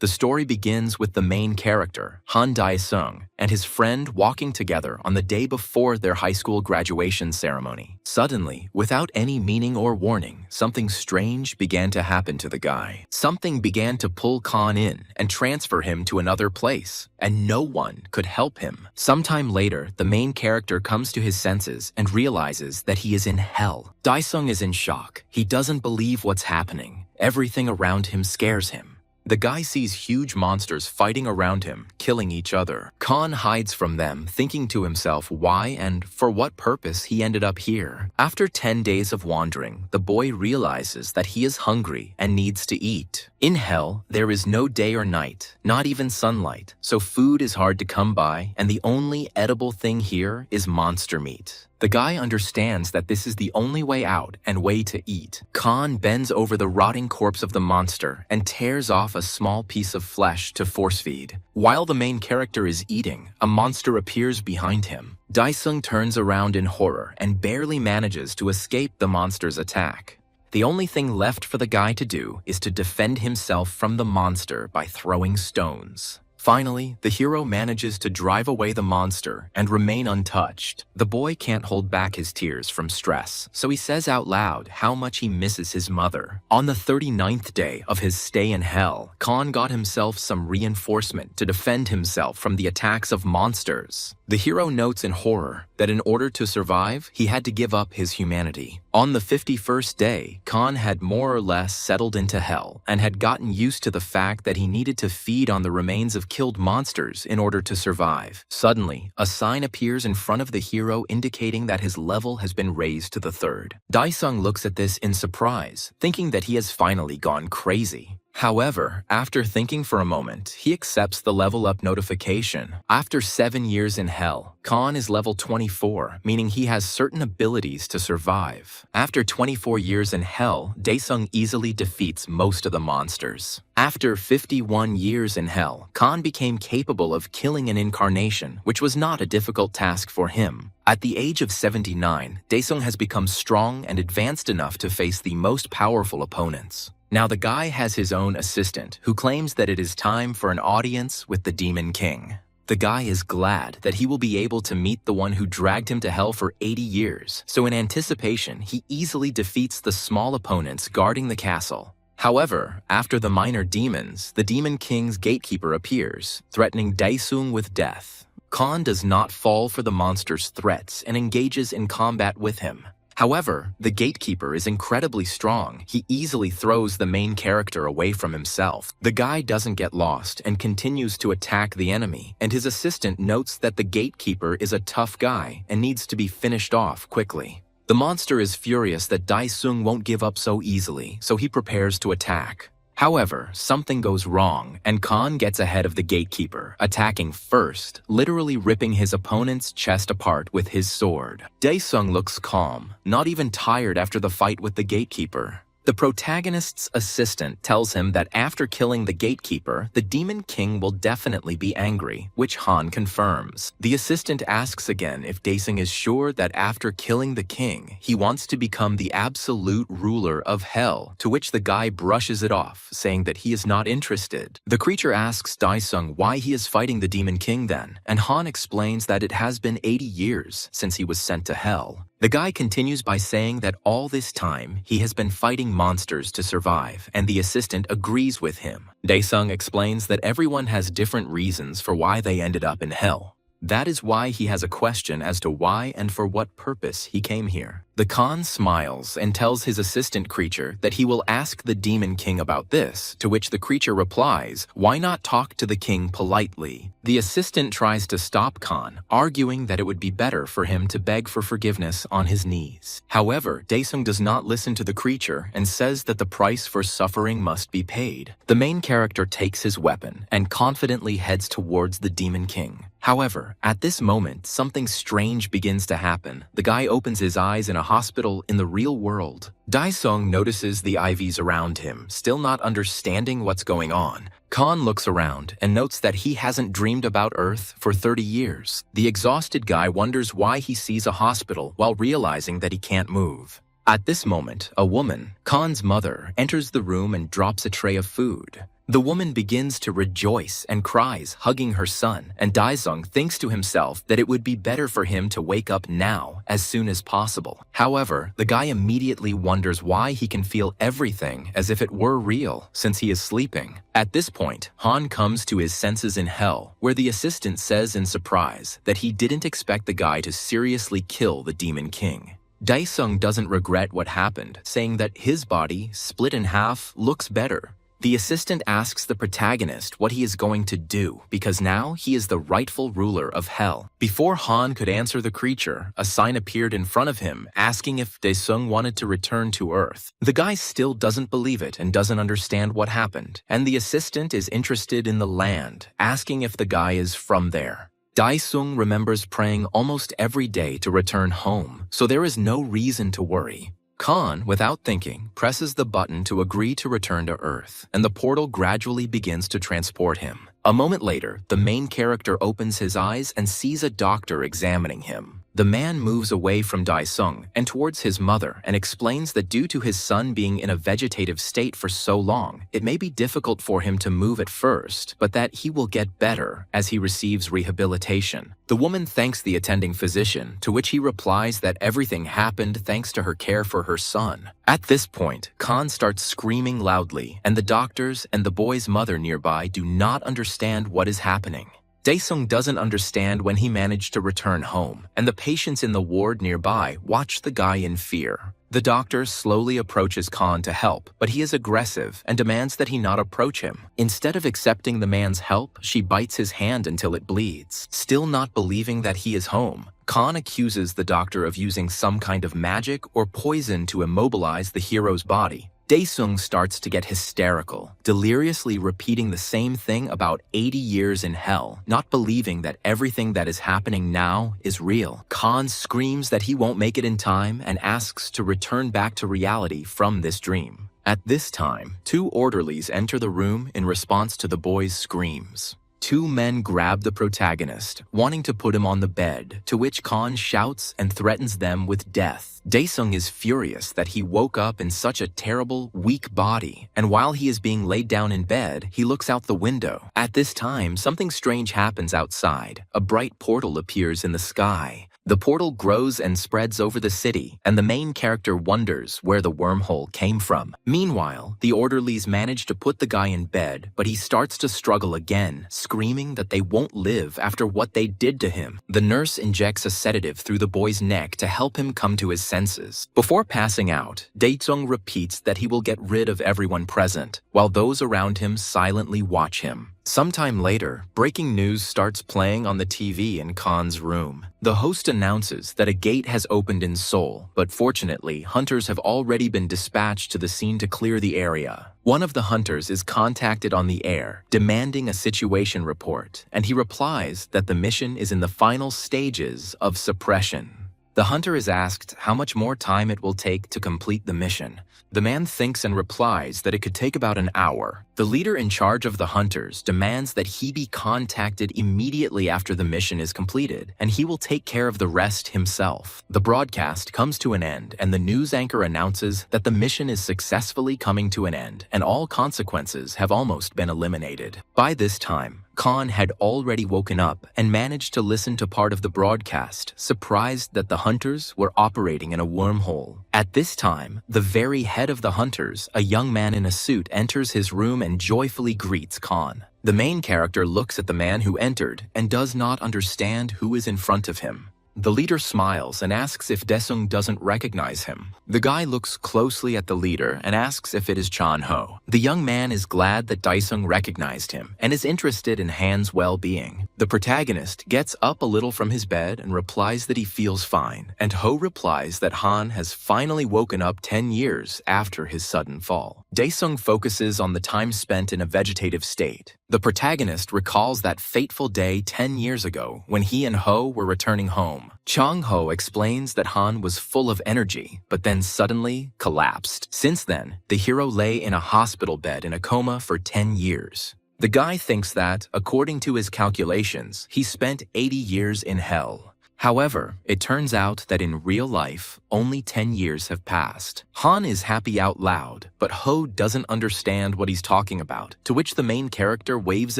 The story begins with the main character, Han Dae-sung, and his friend walking together on the day before their high school graduation ceremony. Suddenly, without any meaning or warning, something strange began to happen to the guy. Something began to pull Khan in and transfer him to another place, and no one could help him. Sometime later, the main character comes to his senses and realizes that he is in hell. Dae-sung is in shock. He doesn't believe what's happening. Everything around him scares him. The guy sees huge monsters fighting around him, killing each other. Khan hides from them, thinking to himself why and for what purpose he ended up here. After 10 days of wandering, the boy realizes that he is hungry and needs to eat. In hell, there is no day or night, not even sunlight, so food is hard to come by, and the only edible thing here is monster meat. The guy understands that this is the only way out and way to eat. Khan bends over the rotting corpse of the monster and tears off a small piece of flesh to force feed. While the main character is eating, a monster appears behind him. Dae-sung turns around in horror and barely manages to escape the monster's attack. The only thing left for the guy to do is to defend himself from the monster by throwing stones. Finally, the hero manages to drive away the monster and remain untouched. The boy can't hold back his tears from stress, so he says out loud how much he misses his mother. On the 39th day of his stay in hell, Khan got himself some reinforcement to defend himself from the attacks of monsters. The hero notes in horror that in order to survive, he had to give up his humanity. On the 51st day, Khan had more or less settled into hell and had gotten used to the fact that he needed to feed on the remains of killed monsters in order to survive. Suddenly, a sign appears in front of the hero indicating that his level has been raised to the 3rd. Dae-sung looks at this in surprise, thinking that he has finally gone crazy. However, after thinking for a moment, he accepts the level up notification. After 7 years in hell, Khan is level 24, meaning he has certain abilities to survive. After 24 years in hell, Dae-sung easily defeats most of the monsters. After 51 years in hell, Khan became capable of killing an incarnation, which was not a difficult task for him. At the age of 79, Dae-sung has become strong and advanced enough to face the most powerful opponents. Now the guy has his own assistant who claims that it is time for an audience with the Demon King. The guy is glad that he will be able to meet the one who dragged him to hell for 80 years, so in anticipation, he easily defeats the small opponents guarding the castle. However, after the minor demons, the Demon King's gatekeeper appears, threatening Dae-sung with death. Khan does not fall for the monster's threats and engages in combat with him. However, the gatekeeper is incredibly strong. He easily throws the main character away from himself. The guy doesn't get lost and continues to attack the enemy, and his assistant notes that the gatekeeper is a tough guy and needs to be finished off quickly. The monster is furious that Dae-sung won't give up so easily, so he prepares to attack. However, something goes wrong, and Khan gets ahead of the gatekeeper, attacking first, literally ripping his opponent's chest apart with his sword. Dae-sung looks calm, not even tired after the fight with the gatekeeper. The protagonist's assistant tells him that after killing the gatekeeper, the Demon King will definitely be angry, which Han confirms. The assistant asks again if Dae-sung is sure that after killing the king, he wants to become the absolute ruler of hell, to which the guy brushes it off, saying that he is not interested. The creature asks Dae-sung why he is fighting the Demon King then, and Han explains that it has been 80 years since he was sent to hell. The guy continues by saying that all this time, he has been fighting monsters to survive, and the assistant agrees with him. Dae-sung explains that everyone has different reasons for why they ended up in hell. That is why he has a question as to why and for what purpose he came here. The Khan smiles and tells his assistant creature that he will ask the Demon King about this, to which the creature replies, "Why not talk to the king politely?" The assistant tries to stop Khan, arguing that it would be better for him to beg for forgiveness on his knees. However, Dae-sung does not listen to the creature and says that the price for suffering must be paid. The main character takes his weapon and confidently heads towards the Demon King. However, at this moment, something strange begins to happen. The guy opens his eyes in a hospital in the real world. Dae-sung notices the IVs around him, still not understanding what's going on. Khan looks around and notes that he hasn't dreamed about Earth for 30 years. The exhausted guy wonders why he sees a hospital while realizing that he can't move. At this moment, a woman, Khan's mother, enters the room and drops a tray of food. The woman begins to rejoice and cries, hugging her son, and Daesung thinks to himself that it would be better for him to wake up now as soon as possible. However, the guy immediately wonders why he can feel everything as if it were real since he is sleeping. At this point, Han comes to his senses in hell, where the assistant says in surprise that he didn't expect the guy to seriously kill the Demon King. Daesung doesn't regret what happened, saying that his body, split in half, looks better. The assistant asks the protagonist what he is going to do because now he is the rightful ruler of hell. Before Han could answer the creature, a sign appeared in front of him asking if Daesung wanted to return to Earth. The guy still doesn't believe it and doesn't understand what happened, and the assistant is interested in the land, asking if the guy is from there. Daesung remembers praying almost every day to return home, so there is no reason to worry. Khan, without thinking, presses the button to agree to return to Earth, and the portal gradually begins to transport him. A moment later, the main character opens his eyes and sees a doctor examining him. The man moves away from Daesung and towards his mother and explains that due to his son being in a vegetative state for so long, it may be difficult for him to move at first, but that he will get better as he receives rehabilitation. The woman thanks the attending physician, to which he replies that everything happened thanks to her care for her son. At this point, Khan starts screaming loudly, and the doctors and the boy's mother nearby do not understand what is happening. Daesung doesn't understand when he managed to return home, and the patients in the ward nearby watch the guy in fear. The doctor slowly approaches Khan to help, but he is aggressive and demands that he not approach him. Instead of accepting the man's help, she bites his hand until it bleeds. Still not believing that he is home, Khan accuses the doctor of using some kind of magic or poison to immobilize the hero's body. Daesung starts to get hysterical, deliriously repeating the same thing about 80 years in hell, not believing that everything that is happening now is real. Khan screams that he won't make it in time and asks to return back to reality from this dream. At this time, two orderlies enter the room in response to the boy's screams. Two men grab the protagonist, wanting to put him on the bed, to which Khan shouts and threatens them with death. Daesung is furious that he woke up in such a terrible, weak body, and while he is being laid down in bed, he looks out the window. At this time, something strange happens outside. A bright portal appears in the sky. The portal grows and spreads over the city, and the main character wonders where the wormhole came from. Meanwhile, the orderlies manage to put the guy in bed, but he starts to struggle again, screaming that they won't live after what they did to him. The nurse injects a sedative through the boy's neck to help him come to his senses. Before passing out, Daesung repeats that he will get rid of everyone present, while those around him silently watch him. Sometime later, breaking news starts playing on the TV in Khan's room. The host announces that a gate has opened in Seoul, but fortunately, hunters have already been dispatched to the scene to clear the area. One of the hunters is contacted on the air, demanding a situation report, and he replies that the mission is in the final stages of suppression. The hunter is asked how much more time it will take to complete the mission. The man thinks and replies that it could take about an hour. The leader in charge of the hunters demands that he be contacted immediately after the mission is completed, and he will take care of the rest himself. The broadcast comes to an end, and the news anchor announces that the mission is successfully coming to an end, and all consequences have almost been eliminated. By this time, Khan had already woken up and managed to listen to part of the broadcast, surprised that the hunters were operating in a wormhole. At this time, the very head of the hunters, a young man in a suit, enters his room and joyfully greets Khan. The main character looks at the man who entered and does not understand who is in front of him. The leader smiles and asks if Daesung doesn't recognize him. The guy looks closely at the leader and asks if it is Chan-ho. The young man is glad that Daesung recognized him and is interested in Han's well-being. The protagonist gets up a little from his bed and replies that he feels fine, and Ho replies that Han has finally woken up 10 years after his sudden fall. Daesung focuses on the time spent in a vegetative state. The protagonist recalls that fateful day 10 years ago when he and Ho were returning home. Chang-ho explains that Han was full of energy, but then suddenly collapsed. Since then, the hero lay in a hospital bed in a coma for 10 years. The guy thinks that, according to his calculations, he spent 80 years in hell. However, it turns out that in real life, only 10 years have passed. Han is happy out loud, but Ho doesn't understand what he's talking about, to which the main character waves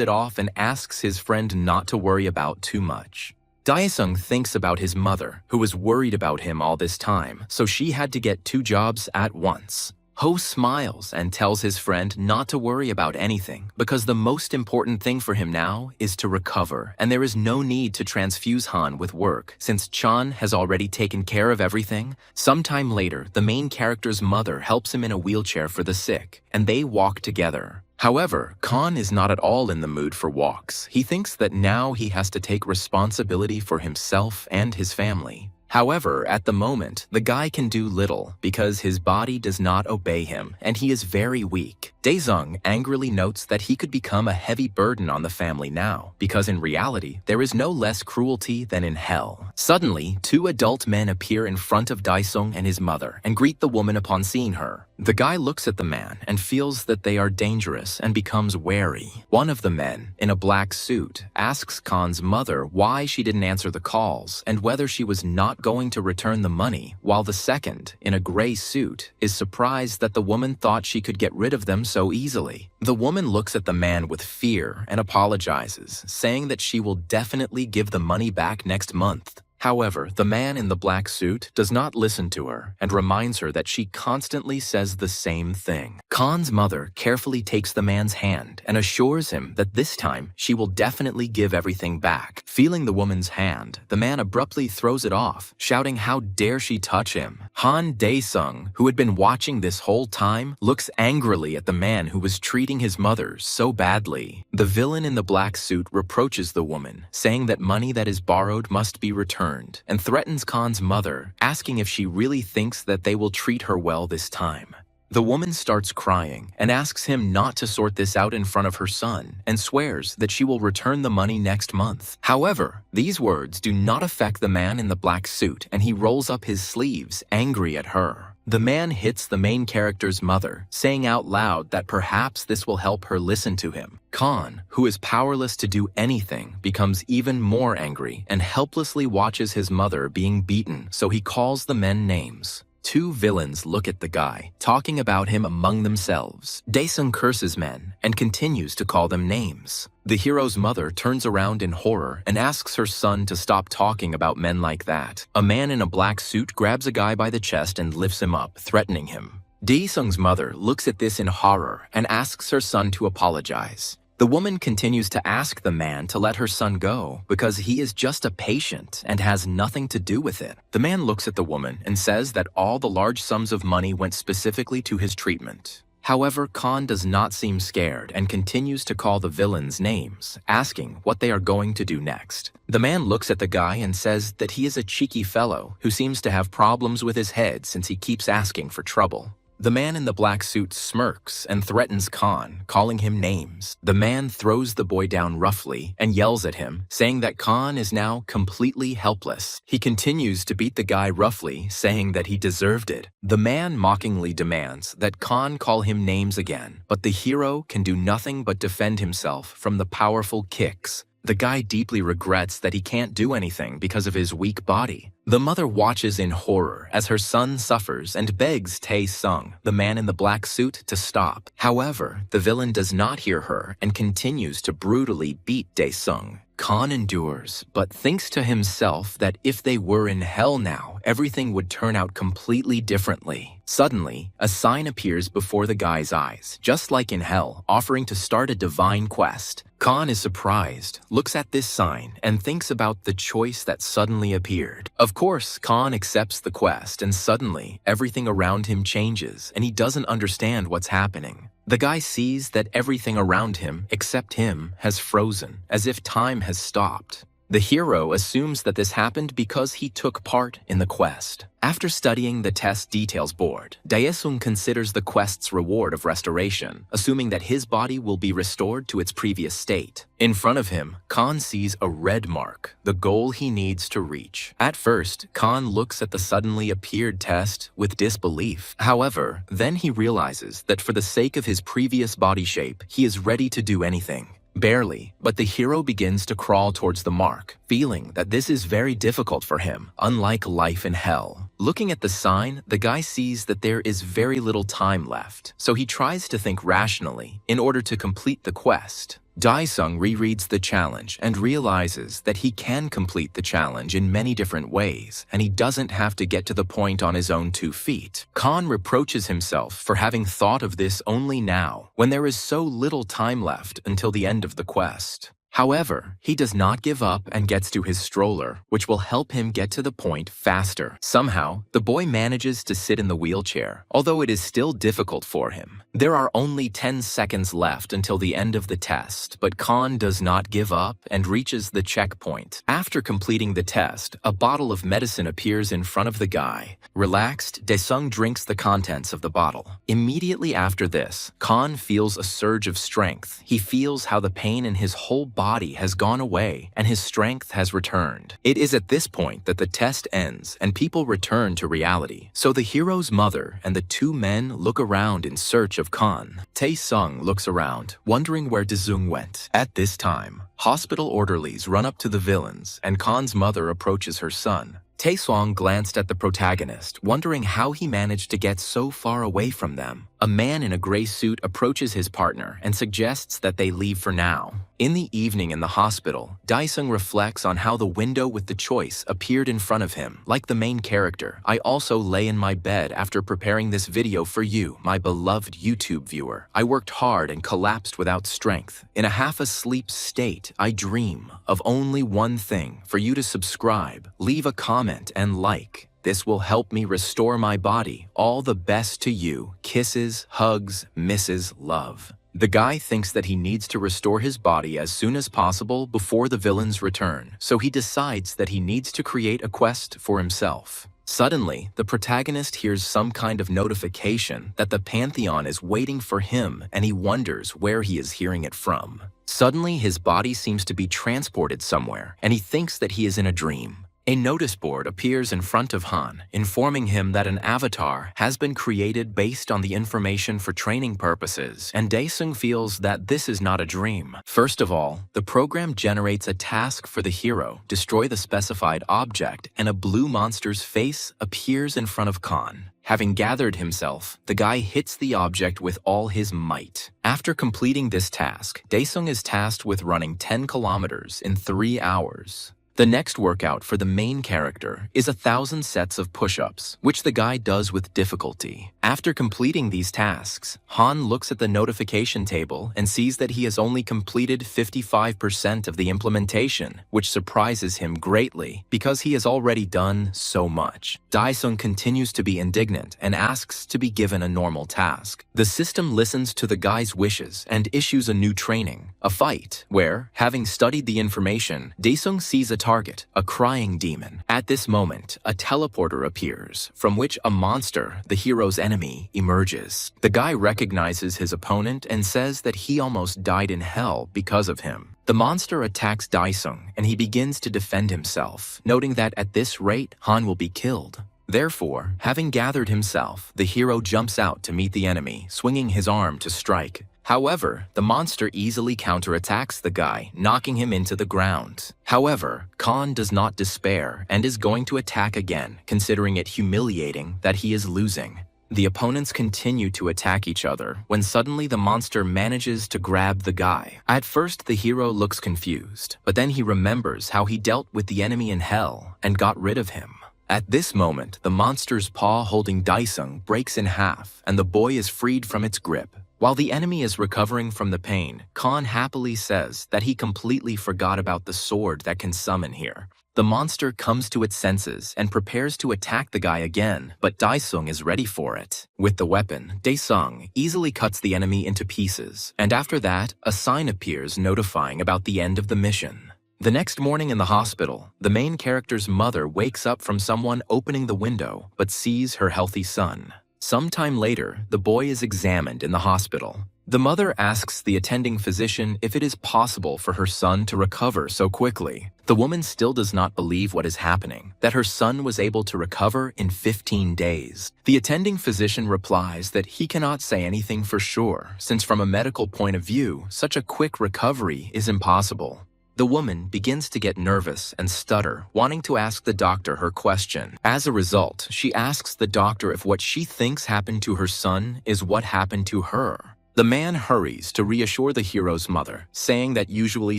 it off and asks his friend not to worry about too much. Daesung thinks about his mother, who was worried about him all this time, so she had to get 2 jobs at once. Ho smiles and tells his friend not to worry about anything because the most important thing for him now is to recover, and there is no need to transfuse Han with work since Chan has already taken care of everything. Sometime later, the main character's mother helps him in a wheelchair for the sick, and they walk together. However, Khan is not at all in the mood for walks. He thinks that now he has to take responsibility for himself and his family. However, at the moment, the guy can do little because his body does not obey him and he is very weak. Daesung angrily notes that he could become a heavy burden on the family now because in reality, there is no less cruelty than in hell. Suddenly, 2 adult men appear in front of Daesung and his mother and greet the woman upon seeing her. The guy looks at the man and feels that they are dangerous and becomes wary. One of the men, in a black suit, asks Khan's mother why she didn't answer the calls and whether she was not going to return the money, while the second, in a gray suit, is surprised that the woman thought she could get rid of them so easily. The woman looks at the man with fear and apologizes, saying that she will definitely give the money back next month. However, the man in the black suit does not listen to her and reminds her that she constantly says the same thing. Khan's mother carefully takes the man's hand and assures him that this time she will definitely give everything back. Feeling the woman's hand, the man abruptly throws it off, shouting how dare she touch him. Han Daesung, who had been watching this whole time, looks angrily at the man who was treating his mother so badly. The villain in the black suit reproaches the woman, saying that money that is borrowed must be returned, and threatens Khan's mother, asking if she really thinks that they will treat her well this time. The woman starts crying and asks him not to sort this out in front of her son and swears that she will return the money next month. However, these words do not affect the man in the black suit and he rolls up his sleeves, angry at her. The man hits the main character's mother, saying out loud that perhaps this will help her listen to him. Khan, who is powerless to do anything, becomes even more angry and helplessly watches his mother being beaten, so he calls the men names. 2 villains look at the guy, talking about him among themselves. Daesung curses men and continues to call them names. The hero's mother turns around in horror and asks her son to stop talking about men like that. A man in a black suit grabs a guy by the chest and lifts him up, threatening him. Daesung's mother looks at this in horror and asks her son to apologize. The woman continues to ask the man to let her son go because he is just a patient and has nothing to do with it. The man looks at the woman and says that all the large sums of money went specifically to his treatment. However, Khan does not seem scared and continues to call the villains names, asking what they are going to do next. The man looks at the guy and says that he is a cheeky fellow who seems to have problems with his head since he keeps asking for trouble. The man in the black suit smirks and threatens Khan, calling him names. The man throws the boy down roughly and yells at him, saying that Khan is now completely helpless. He continues to beat the guy roughly, saying that he deserved it. The man mockingly demands that Khan call him names again, but the hero can do nothing but defend himself from the powerful kicks. The guy deeply regrets that he can't do anything because of his weak body. The mother watches in horror as her son suffers and begs Tae-sung, the man in the black suit, to stop. However, the villain does not hear her and continues to brutally beat Dae-sung. Khan endures, but thinks to himself that if they were in hell now, everything would turn out completely differently. Suddenly, a sign appears before the guy's eyes, just like in hell, offering to start a divine quest. Khan is surprised, looks at this sign, and thinks about the choice that suddenly appeared. Of course, Khan accepts the quest, and suddenly, everything around him changes, and he doesn't understand what's happening. The guy sees that everything around him, except him, has frozen, as if time has stopped. The hero assumes that this happened because he took part in the quest. After studying the test details board, Daesung considers the quest's reward of restoration, assuming that his body will be restored to its previous state. In front of him, Khan sees a red mark, the goal he needs to reach. At first, Khan looks at the suddenly appeared test with disbelief. However, then he realizes that for the sake of his previous body shape, he is ready to do anything. Barely, but the hero begins to crawl towards the mark, feeling that this is very difficult for him, unlike life in hell. Looking at the sign, the guy sees that there is very little time left, so he tries to think rationally in order to complete the quest. Dae-sung rereads the challenge and realizes that he can complete the challenge in many different ways, and he doesn't have to get to the point on his own 2 feet. Khan reproaches himself for having thought of this only now, when there is so little time left until the end of the quest. However, he does not give up and gets to his stroller, which will help him get to the point faster. Somehow, the boy manages to sit in the wheelchair, although it is still difficult for him. There are only 10 seconds left until the end of the test, but Khan does not give up and reaches the checkpoint. After completing the test, a bottle of medicine appears in front of the guy. Relaxed, Dae-sung drinks the contents of the bottle. Immediately after this, Khan feels a surge of strength. He feels how the pain in his whole body has gone away and his strength has returned. It is at this point that the test ends and people return to reality. So the hero's mother and the 2 men look around in search of Khan. Tae-sung looks around, wondering where Dae-sung went. At this time, hospital orderlies run up to the villains and Khan's mother approaches her son. Tae-sung glanced at the protagonist, wondering how he managed to get so far away from them. A man in a gray suit approaches his partner and suggests that they leave for now. In the evening in the hospital, Dae-sung reflects on how the window with the choice appeared in front of him. Like the main character, I also lay in my bed after preparing this video for you, my beloved YouTube viewer. I worked hard and collapsed without strength. In a half-asleep state, I dream of only one thing: for you to subscribe, leave a comment, and like. This will help me restore my body. All the best to you. Kisses, hugs, misses, love. The guy thinks that he needs to restore his body as soon as possible before the villains return, so he decides that he needs to create a quest for himself. Suddenly, the protagonist hears some kind of notification that the Pantheon is waiting for him, and he wonders where he is hearing it from. Suddenly, his body seems to be transported somewhere, and he thinks that he is in a dream. A notice board appears in front of Han, informing him that an avatar has been created based on the information for training purposes, and Dae-sung feels that this is not a dream. First of all, the program generates a task for the hero: destroy the specified object, and a blue monster's face appears in front of Khan. Having gathered himself, the guy hits the object with all his might. After completing this task, Dae-sung is tasked with running 10 kilometers in 3 hours. The next workout for the main character is 1,000 sets of push-ups, which the guy does with difficulty. After completing these tasks, Han looks at the notification table and sees that he has only completed 55% of the implementation, which surprises him greatly because he has already done so much. Dae-sung continues to be indignant and asks to be given a normal task. The system listens to the guy's wishes and issues a new training, a fight, where, having studied the information, Dae-sung sees a target, a crying demon. At this moment, a teleporter appears, from which a monster, the hero's enemy, emerges. The guy recognizes his opponent and says that he almost died in hell because of him. The monster attacks Dae-sung, and he begins to defend himself, noting that at this rate, Han will be killed. Therefore, having gathered himself, the hero jumps out to meet the enemy, swinging his arm to strike. However, the monster easily counterattacks the guy, knocking him into the ground. However, Khan does not despair and is going to attack again, considering it humiliating that he is losing. The opponents continue to attack each other when suddenly the monster manages to grab the guy. At first, the hero looks confused, but then he remembers how he dealt with the enemy in hell and got rid of him. At this moment, the monster's paw holding Dae-sung breaks in half, and the boy is freed from its grip. While the enemy is recovering from the pain, Khan happily says that he completely forgot about the sword that can summon here. The monster comes to its senses and prepares to attack the guy again, but Dae-sung is ready for it. With the weapon, Dae-sung easily cuts the enemy into pieces, and after that, a sign appears notifying about the end of the mission. The next morning in the hospital, the main character's mother wakes up from someone opening the window, but sees her healthy son. Sometime later, the boy is examined in the hospital. The mother asks the attending physician if it is possible for her son to recover so quickly. The woman still does not believe what is happening, that her son was able to recover in 15 days. The attending physician replies that he cannot say anything for sure, since from a medical point of view, such a quick recovery is impossible. The woman begins to get nervous and stutter, wanting to ask the doctor her question. As a result, she asks the doctor if what she thinks happened to her son is what happened to her. The man hurries to reassure the hero's mother, saying that usually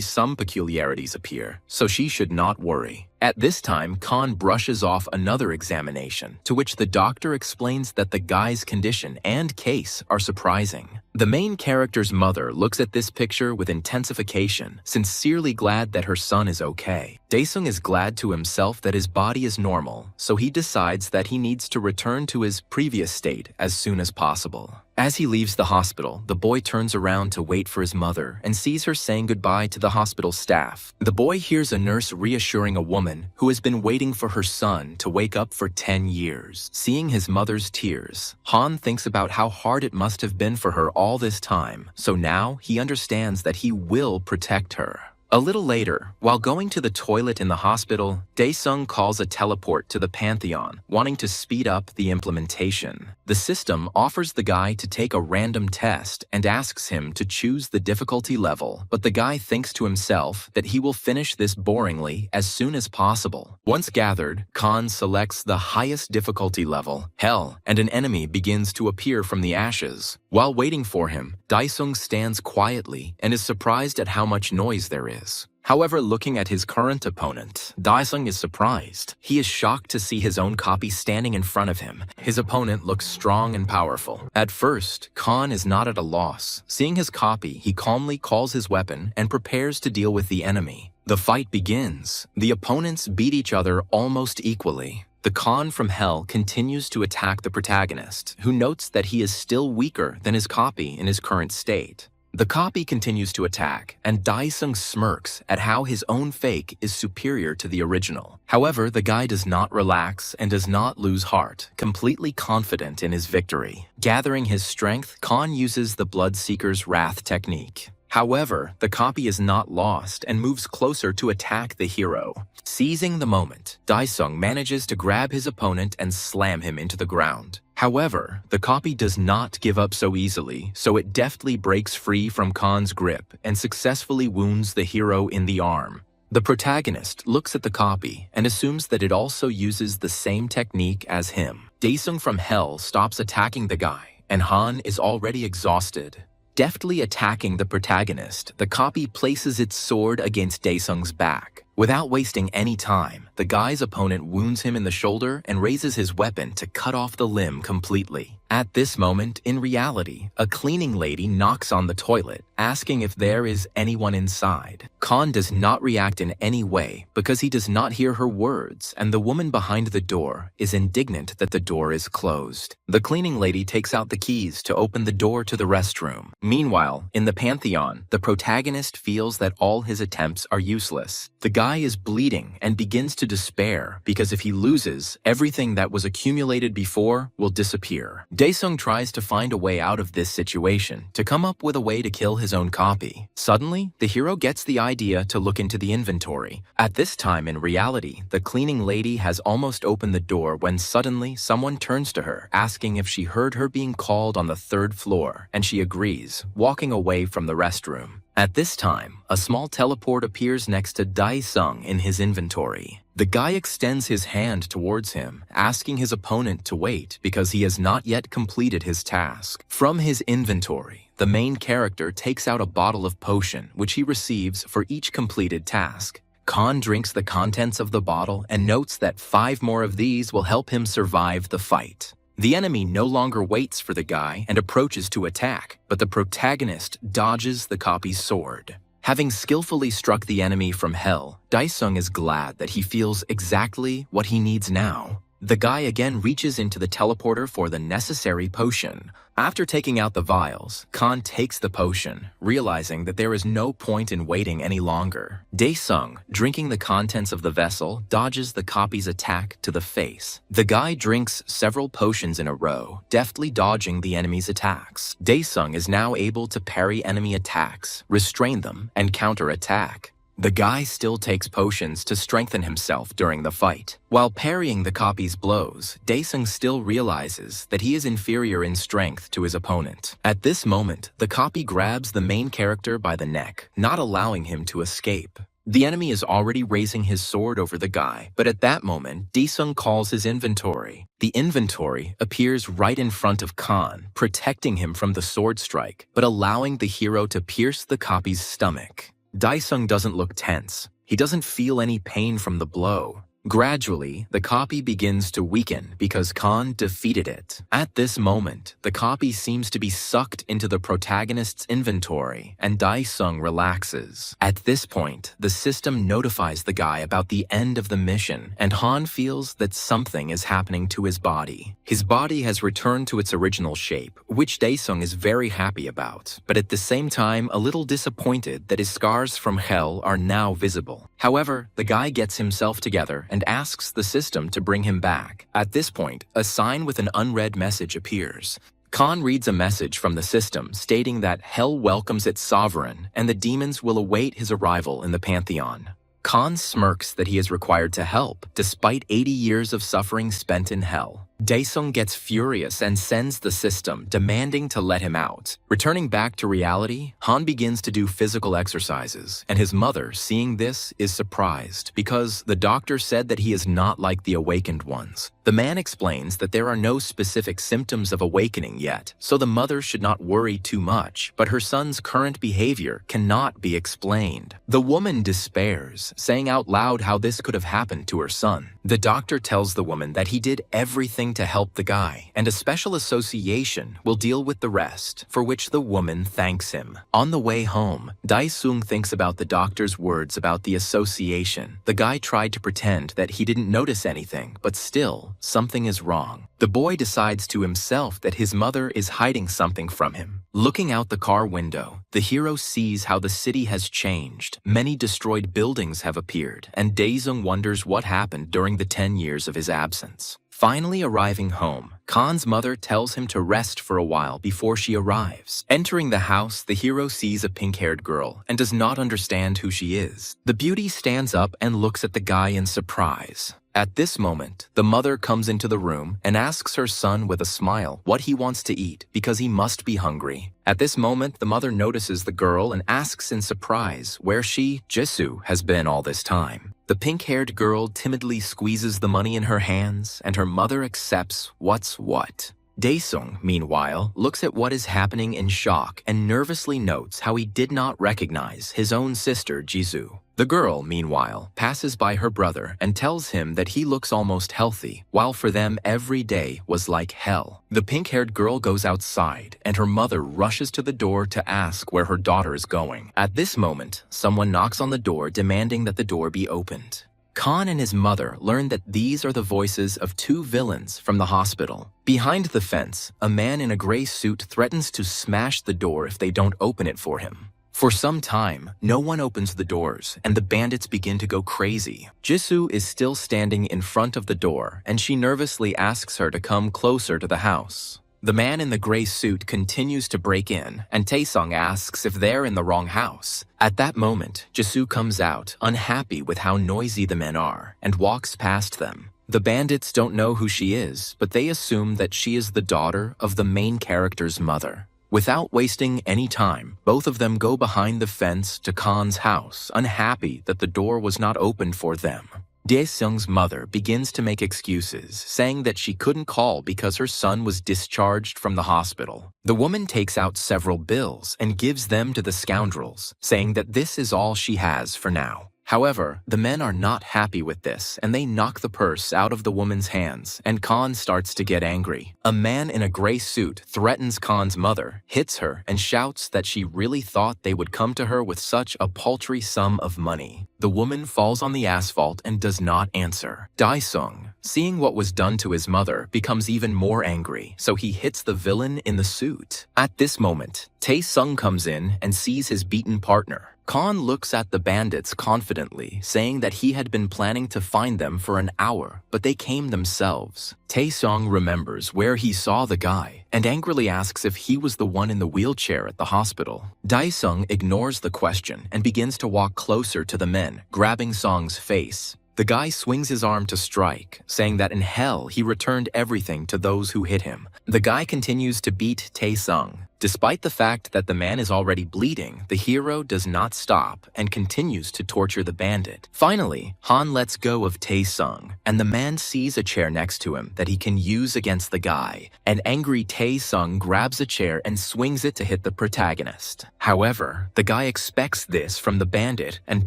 some peculiarities appear, so she should not worry. At this time, Khan brushes off another examination, to which the doctor explains that the guy's condition and case are surprising. The main character's mother looks at this picture with intensification, sincerely glad that her son is okay. Daesung is glad to himself that his body is normal, so he decides that he needs to return to his previous state as soon as possible. As he leaves the hospital, the boy turns around to wait for his mother and sees her saying goodbye to the hospital staff. The boy hears a nurse reassuring a woman who has been waiting for her son to wake up for 10 years. Seeing his mother's tears, Han thinks about how hard it must have been for her all this time, so now he understands that he will protect her. A little later, while going to the toilet in the hospital, Daesung calls a teleport to the Pantheon, wanting to speed up the implementation. The system offers the guy to take a random test and asks him to choose the difficulty level, but the guy thinks to himself that he will finish this boringly as soon as possible. Once gathered, Khan selects the highest difficulty level, Hell, and an enemy begins to appear from the ashes. While waiting for him, Daesung stands quietly and is surprised at how much noise there is. However, looking at his current opponent, Daesung is surprised. He is shocked to see his own copy standing in front of him. His opponent looks strong and powerful. At first, Khan is not at a loss. Seeing his copy, he calmly calls his weapon and prepares to deal with the enemy. The fight begins. The opponents beat each other almost equally. The Khan from Hell continues to attack the protagonist, who notes that he is still weaker than his copy in his current state. The copy continues to attack, and Daesung smirks at how his own fake is superior to the original. However, the guy does not relax and does not lose heart, completely confident in his victory. Gathering his strength, Khan uses the Bloodseeker's Wrath technique. However, the copy is not lost and moves closer to attack the hero. Seizing the moment, Daesung manages to grab his opponent and slam him into the ground. However, the copy does not give up so easily, so it deftly breaks free from Khan's grip and successfully wounds the hero in the arm. The protagonist looks at the copy and assumes that it also uses the same technique as him. Daesung from Hell stops attacking the guy, and Han is already exhausted. Deftly attacking the protagonist, the copy places its sword against Daesung's back. Without wasting any time, the guy's opponent wounds him in the shoulder and raises his weapon to cut off the limb completely. At this moment, in reality, a cleaning lady knocks on the toilet, asking if there is anyone inside. Khan does not react in any way because he does not hear her words, and the woman behind the door is indignant that the door is closed. The cleaning lady takes out the keys to open the door to the restroom. Meanwhile, in the Pantheon, the protagonist feels that all his attempts are useless. The guy is bleeding and begins to despair because if he loses, everything that was accumulated before will disappear. Daesung tries to find a way out of this situation, to come up with a way to kill his own copy. Suddenly, the hero gets the idea to look into the inventory. At this time in reality, the cleaning lady has almost opened the door when suddenly someone turns to her, asking if she heard her being called on the 3rd floor, and she agrees, walking away from the restroom. At this time, a small teleport appears next to Daesung in his inventory. The guy extends his hand towards him, asking his opponent to wait because he has not yet completed his task. From his inventory, the main character takes out a bottle of potion, which he receives for each completed task. Khan drinks the contents of the bottle and notes that 5 more of these will help him survive the fight. The enemy no longer waits for the guy and approaches to attack, but the protagonist dodges the copy's sword. Having skillfully struck the enemy from Hell, Daesung is glad that he feels exactly what he needs now. The guy again reaches into the teleporter for the necessary potion. After taking out the vials, Khan takes the potion, realizing that there is no point in waiting any longer. Dae-sung, drinking the contents of the vessel, dodges the copy's attack to the face. The guy drinks several potions in a row, deftly dodging the enemy's attacks. Dae-sung is now able to parry enemy attacks, restrain them, and counter-attack. The guy still takes potions to strengthen himself during the fight. While parrying the copy's blows, Dae-sung still realizes that he is inferior in strength to his opponent. At this moment, the copy grabs the main character by the neck, not allowing him to escape. The enemy is already raising his sword over the guy, but at that moment, Dae-sung calls his inventory. The inventory appears right in front of Khan, protecting him from the sword strike, but allowing the hero to pierce the copy's stomach. Dae-sung doesn't look tense. He doesn't feel any pain from the blow. Gradually, the copy begins to weaken because Khan defeated it. At this moment, the copy seems to be sucked into the protagonist's inventory, and Dae-sung relaxes. At this point, the system notifies the guy about the end of the mission, and Han feels that something is happening to his body. His body has returned to its original shape, which Dae-sung is very happy about, but at the same time a little disappointed that his scars from hell are now visible. However, the guy gets himself together and asks the system to bring him back. At this point, a sign with an unread message appears. Khan reads a message from the system stating that hell welcomes its sovereign and the demons will await his arrival in the pantheon. Khan smirks that he is required to help, despite 80 years of suffering spent in hell. Dae-sung gets furious and sends the system, demanding to let him out. Returning back to reality, Han begins to do physical exercises, and his mother, seeing this, is surprised because the doctor said that he is not like the awakened ones. The man explains that there are no specific symptoms of awakening yet, so the mother should not worry too much, but her son's current behavior cannot be explained. The woman despairs, saying out loud how this could have happened to her son. The doctor tells the woman that he did everything to help the guy, and a special association will deal with the rest, for which the woman thanks him. On the way home, Dae-sung thinks about the doctor's words about the association. The guy tried to pretend that he didn't notice anything, but still, something is wrong. The boy decides to himself that his mother is hiding something from him. Looking out the car window, the hero sees how the city has changed. Many destroyed buildings have appeared, and Dae-sung wonders what happened during the 10 years of his absence. Finally arriving home, Khan's mother tells him to rest for a while before she arrives. Entering the house, the hero sees a pink-haired girl and does not understand who she is. The beauty stands up and looks at the guy in surprise. At this moment, the mother comes into the room and asks her son with a smile what he wants to eat because he must be hungry. At this moment, the mother notices the girl and asks in surprise where she, Jisoo, has been all this time. The pink-haired girl timidly squeezes the money in her hands, and her mother accepts what's what. Dae-sung, meanwhile, looks at what is happening in shock and nervously notes how he did not recognize his own sister, Jisoo. The girl, meanwhile, passes by her brother and tells him that he looks almost healthy, while for them every day was like hell. The pink-haired girl goes outside, and her mother rushes to the door to ask where her daughter is going. At this moment, someone knocks on the door demanding that the door be opened. Khan and his mother learn that these are the voices of two villains from the hospital. Behind the fence, a man in a gray suit threatens to smash the door if they don't open it for him. For some time, no one opens the doors, and the bandits begin to go crazy. Jisoo is still standing in front of the door, and she nervously asks her to come closer to the house. The man in the gray suit continues to break in, and Taesung asks if they're in the wrong house. At that moment, Jisoo comes out, unhappy with how noisy the men are, and walks past them. The bandits don't know who she is, but they assume that she is the daughter of the main character's mother. Without wasting any time, both of them go behind the fence to Khan's house, unhappy that the door was not opened for them. Dae-sung's mother begins to make excuses, saying that she couldn't call because her son was discharged from the hospital. The woman takes out several bills and gives them to the scoundrels, saying that this is all she has for now. However, the men are not happy with this, and they knock the purse out of the woman's hands, and Khan starts to get angry. A man in a gray suit threatens Khan's mother, hits her, and shouts that she really thought they would come to her with such a paltry sum of money. The woman falls on the asphalt and does not answer. Dae-sung, Seeing what was done to his mother becomes even more angry, so he hits the villain in the suit. At this moment, Tae-sung comes in and sees his beaten partner. Khan looks at the bandits confidently, saying that he had been planning to find them for an hour, but they came themselves. Tae-sung remembers where he saw the guy and angrily asks if he was the one in the wheelchair at the hospital. Dae-sung ignores the question and begins to walk closer to the men, grabbing Song's face. The guy swings his arm to strike, saying that in hell he returned everything to those who hit him. The guy continues to beat Tae-sung. Despite the fact that the man is already bleeding, the hero does not stop and continues to torture the bandit. Finally, Han lets go of Tae-sung, and the man sees a chair next to him that he can use against the guy. An angry Tae-sung grabs a chair and swings it to hit the protagonist. However, the guy expects this from the bandit and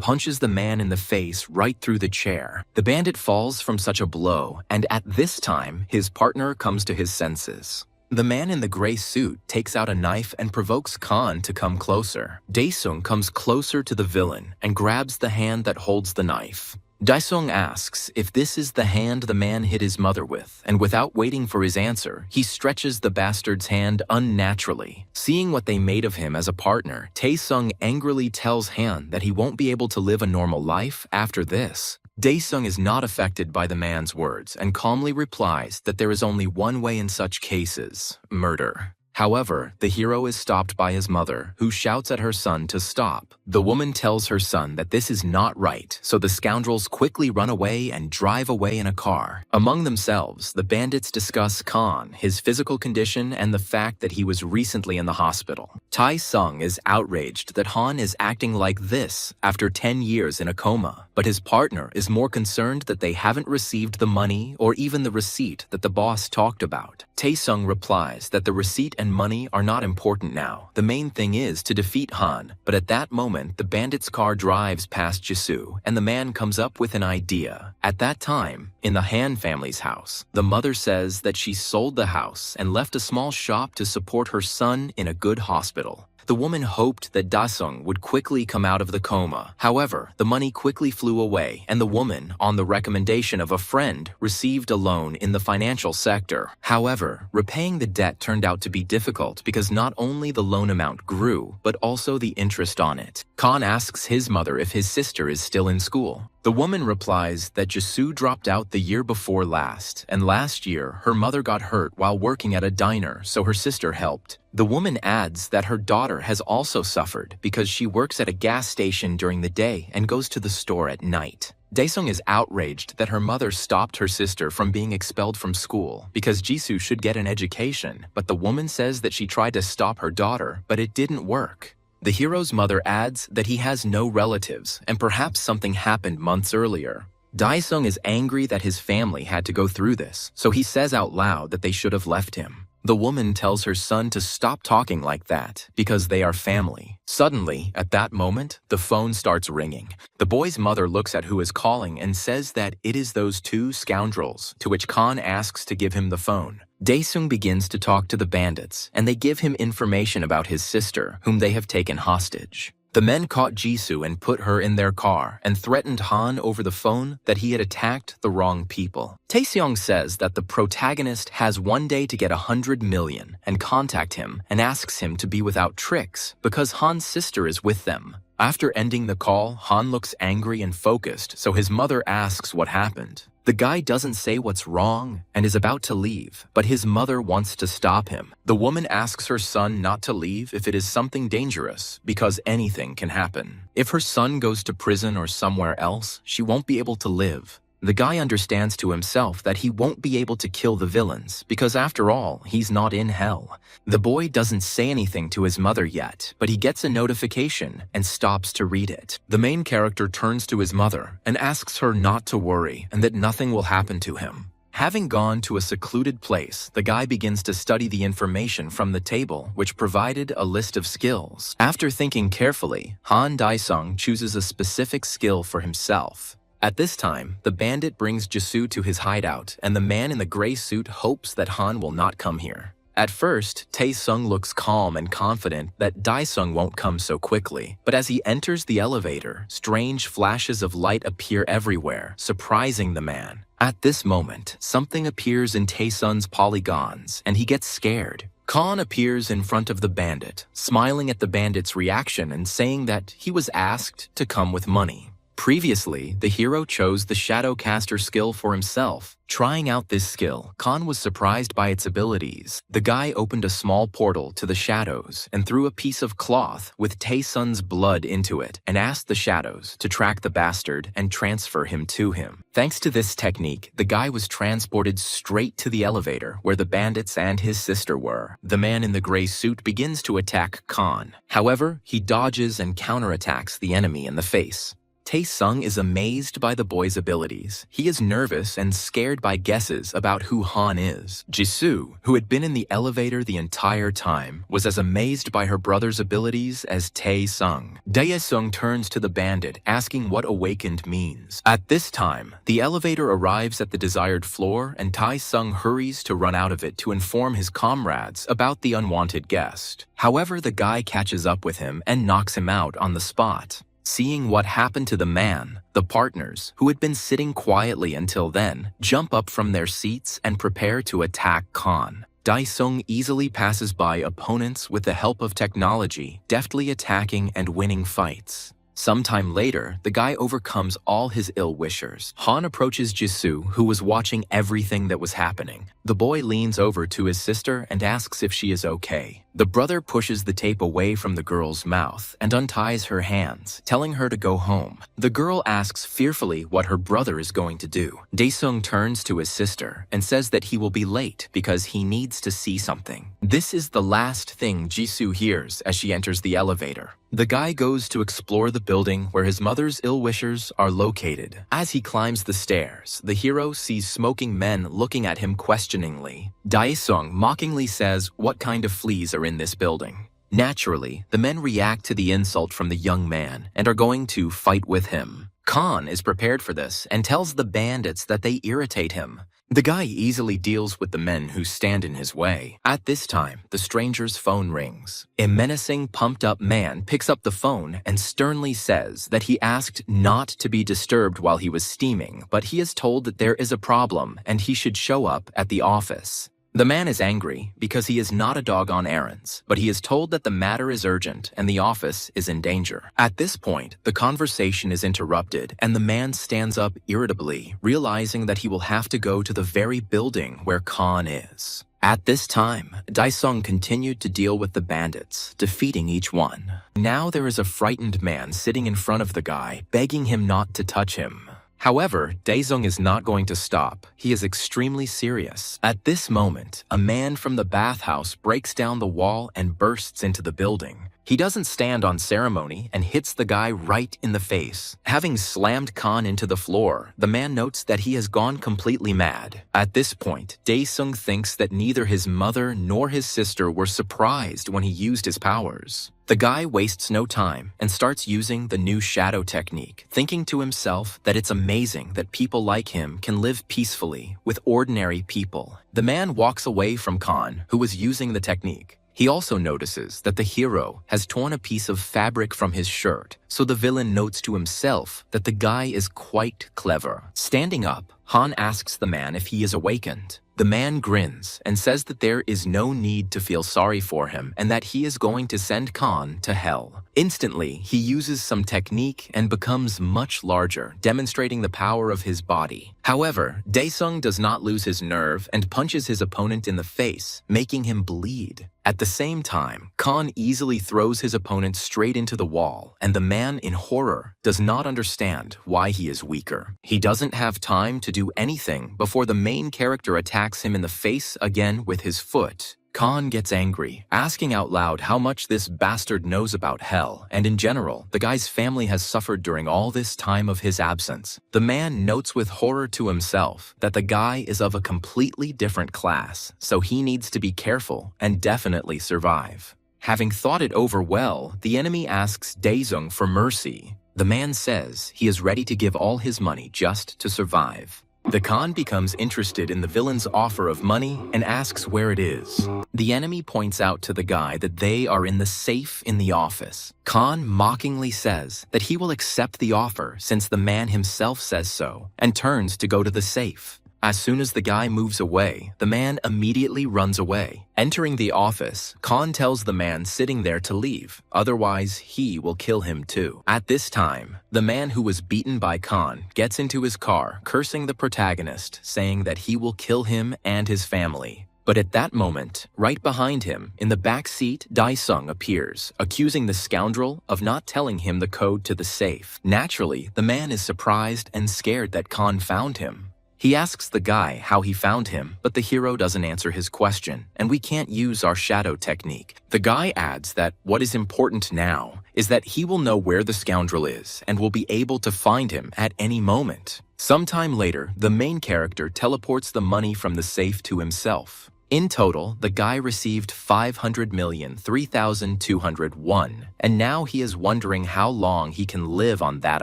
punches the man in the face right through the chair. The bandit falls from such a blow, and at this time, his partner comes to his senses. The man in the gray suit takes out a knife and provokes Khan to come closer. Dae-sung comes closer to the villain and grabs the hand that holds the knife. Dae-sung asks if this is the hand the man hit his mother with, and without waiting for his answer, he stretches the bastard's hand unnaturally. Seeing what they made of him as a partner, Tae-sung angrily tells Han that he won't be able to live a normal life after this. Dae-sung is not affected by the man's words and calmly replies that there is only one way in such cases: murder. However, the hero is stopped by his mother, who shouts at her son to stop. The woman tells her son that this is not right, so the scoundrels quickly run away and drive away in a car. Among themselves, the bandits discuss Khan, his physical condition, and the fact that he was recently in the hospital. Tae-sung is outraged that Han is acting like this after 10 years in a coma, but his partner is more concerned that they haven't received the money or even the receipt that the boss talked about. Tae-sung replies that the receipt and money are not important now. The main thing is to defeat Han, but at that moment, the bandit's car drives past Jisoo, and the man comes up with an idea. At that time, in the Han family's house, the mother says that she sold the house and left a small shop to support her son in a good hospital. The woman hoped that Dae-sung would quickly come out of the coma. However, the money quickly flew away, and the woman, on the recommendation of a friend, received a loan in the financial sector. However, repaying the debt turned out to be difficult because not only the loan amount grew, but also the interest on it. Khan asks his mother if his sister is still in school. The woman replies that Jisoo dropped out the year before last, and last year her mother got hurt while working at a diner, so her sister helped. The woman adds that her daughter has also suffered because she works at a gas station during the day and goes to the store at night. Dae-sung is outraged that her mother stopped her sister from being expelled from school because Jisoo should get an education, but the woman says that she tried to stop her daughter, but it didn't work. The hero's mother adds that he has no relatives and perhaps something happened months earlier. Dae-sung is angry that his family had to go through this, so he says out loud that they should have left him. The woman tells her son to stop talking like that because they are family. Suddenly, at that moment, the phone starts ringing. The boy's mother looks at who is calling and says that it is those two scoundrels, to which Khan asks to give him the phone. Dae-sung begins to talk to the bandits, and they give him information about his sister, whom they have taken hostage. The men caught Jisoo and put her in their car and threatened Han over the phone that he had attacked the wrong people. Tae-seong says that the protagonist has one day to get 100 million and contact him and asks him to be without tricks because Han's sister is with them. After ending the call, Han looks angry and focused, so his mother asks what happened. The guy doesn't say what's wrong and is about to leave, but his mother wants to stop him. The woman asks her son not to leave if it is something dangerous, because anything can happen. If her son goes to prison or somewhere else, she won't be able to live. The guy understands to himself that he won't be able to kill the villains, because after all, he's not in hell. The boy doesn't say anything to his mother yet, but he gets a notification and stops to read it. The main character turns to his mother and asks her not to worry and that nothing will happen to him. Having gone to a secluded place, the guy begins to study the information from the table, which provided a list of skills. After thinking carefully, Han Dae-sung chooses a specific skill for himself. At this time, the bandit brings Jisoo to his hideout, and the man in the gray suit hopes that Han will not come here. At first, Tae-sung looks calm and confident that Dae-sung won't come so quickly, but as he enters the elevator, strange flashes of light appear everywhere, surprising the man. At this moment, something appears in Tae-sun's polygons, and he gets scared. Khan appears in front of the bandit, smiling at the bandit's reaction and saying that he was asked to come with money. Previously, the hero chose the Shadowcaster skill for himself. Trying out this skill, Khan was surprised by its abilities. The guy opened a small portal to the shadows and threw a piece of cloth with Tae-sun's blood into it and asked the shadows to track the bastard and transfer him to him. Thanks to this technique, the guy was transported straight to the elevator where the bandits and his sister were. The man in the gray suit begins to attack Khan. However, he dodges and counterattacks the enemy in the face. Tae-sung is amazed by the boy's abilities. He is nervous and scared by guesses about who Han is. Jisoo, who had been in the elevator the entire time, was as amazed by her brother's abilities as Tae-sung. Dae-sung turns to the bandit, asking what awakened means. At this time, the elevator arrives at the desired floor, and Tae-sung hurries to run out of it to inform his comrades about the unwanted guest. However, the guy catches up with him and knocks him out on the spot. Seeing what happened to the man, the partners, who had been sitting quietly until then, jump up from their seats and prepare to attack Khan. Dae-sung easily passes by opponents with the help of technology, deftly attacking and winning fights. Sometime later, the guy overcomes all his ill-wishers. Han approaches Jisoo, who was watching everything that was happening. The boy leans over to his sister and asks if she is okay. The brother pushes the tape away from the girl's mouth and unties her hands, telling her to go home. The girl asks fearfully what her brother is going to do. Dae-sung turns to his sister and says that he will be late because he needs to see something. This is the last thing Jisoo hears as she enters the elevator. The guy goes to explore the building where his mother's ill-wishers are located. As he climbs the stairs, the hero sees smoking men looking at him questioningly. Dae-sung mockingly says what kind of fleas are in this building. Naturally, the men react to the insult from the young man and are going to fight with him. Khan is prepared for this and tells the bandits that they irritate him. The guy easily deals with the men who stand in his way. At this time, the stranger's phone rings. A menacing, pumped-up man picks up the phone and sternly says that he asked not to be disturbed while he was steaming, but he is told that there is a problem and he should show up at the office. The man is angry because he is not a dog on errands, but he is told that the matter is urgent and the office is in danger. At this point, the conversation is interrupted and the man stands up irritably, realizing that he will have to go to the very building where Khan is. At this time, Dae-sung continued to deal with the bandits, defeating each one. Now there is a frightened man sitting in front of the guy, begging him not to touch him. However, Dae-sung is not going to stop. He is extremely serious. At this moment, a man from the bathhouse breaks down the wall and bursts into the building. He doesn't stand on ceremony and hits the guy right in the face. Having slammed Khan into the floor, the man notes that he has gone completely mad. At this point, Dae-sung thinks that neither his mother nor his sister were surprised when he used his powers. The guy wastes no time and starts using the new shadow technique, thinking to himself that it's amazing that people like him can live peacefully with ordinary people. The man walks away from Khan, who was using the technique. He also notices that the hero has torn a piece of fabric from his shirt, so the villain notes to himself that the guy is quite clever. Standing up, Han asks the man if he is awakened. The man grins and says that there is no need to feel sorry for him and that he is going to send Khan to hell. Instantly, he uses some technique and becomes much larger, demonstrating the power of his body. However, Dae-sung does not lose his nerve and punches his opponent in the face, making him bleed. At the same time, Khan easily throws his opponent straight into the wall, and the man in horror does not understand why he is weaker. He doesn't have time to do anything before the main character attacks him in the face again with his foot. Khan gets angry, asking out loud how much this bastard knows about hell, and in general, the guy's family has suffered during all this time of his absence. The man notes with horror to himself that the guy is of a completely different class, so he needs to be careful and definitely survive. Having thought it over well, the enemy asks Dae-sung for mercy. The man says he is ready to give all his money just to survive. The Khan becomes interested in the villain's offer of money and asks where it is. The enemy points out to the guy that they are in the safe in the office. Khan mockingly says that he will accept the offer since the man himself says so, and turns to go to the safe. As soon as the guy moves away, the man immediately runs away. Entering the office, Khan tells the man sitting there to leave, otherwise he will kill him too. At this time, the man who was beaten by Khan gets into his car, cursing the protagonist, saying that he will kill him and his family. But at that moment, right behind him, in the back seat, Dae-sung appears, accusing the scoundrel of not telling him the code to the safe. Naturally, the man is surprised and scared that Khan found him. He asks the guy how he found him, but the hero doesn't answer his question, and we can't use our shadow technique. The guy adds that what is important now is that he will know where the scoundrel is and will be able to find him at any moment. Sometime later, the main character teleports the money from the safe to himself. In total, the guy received 500,003,201, and now he is wondering how long he can live on that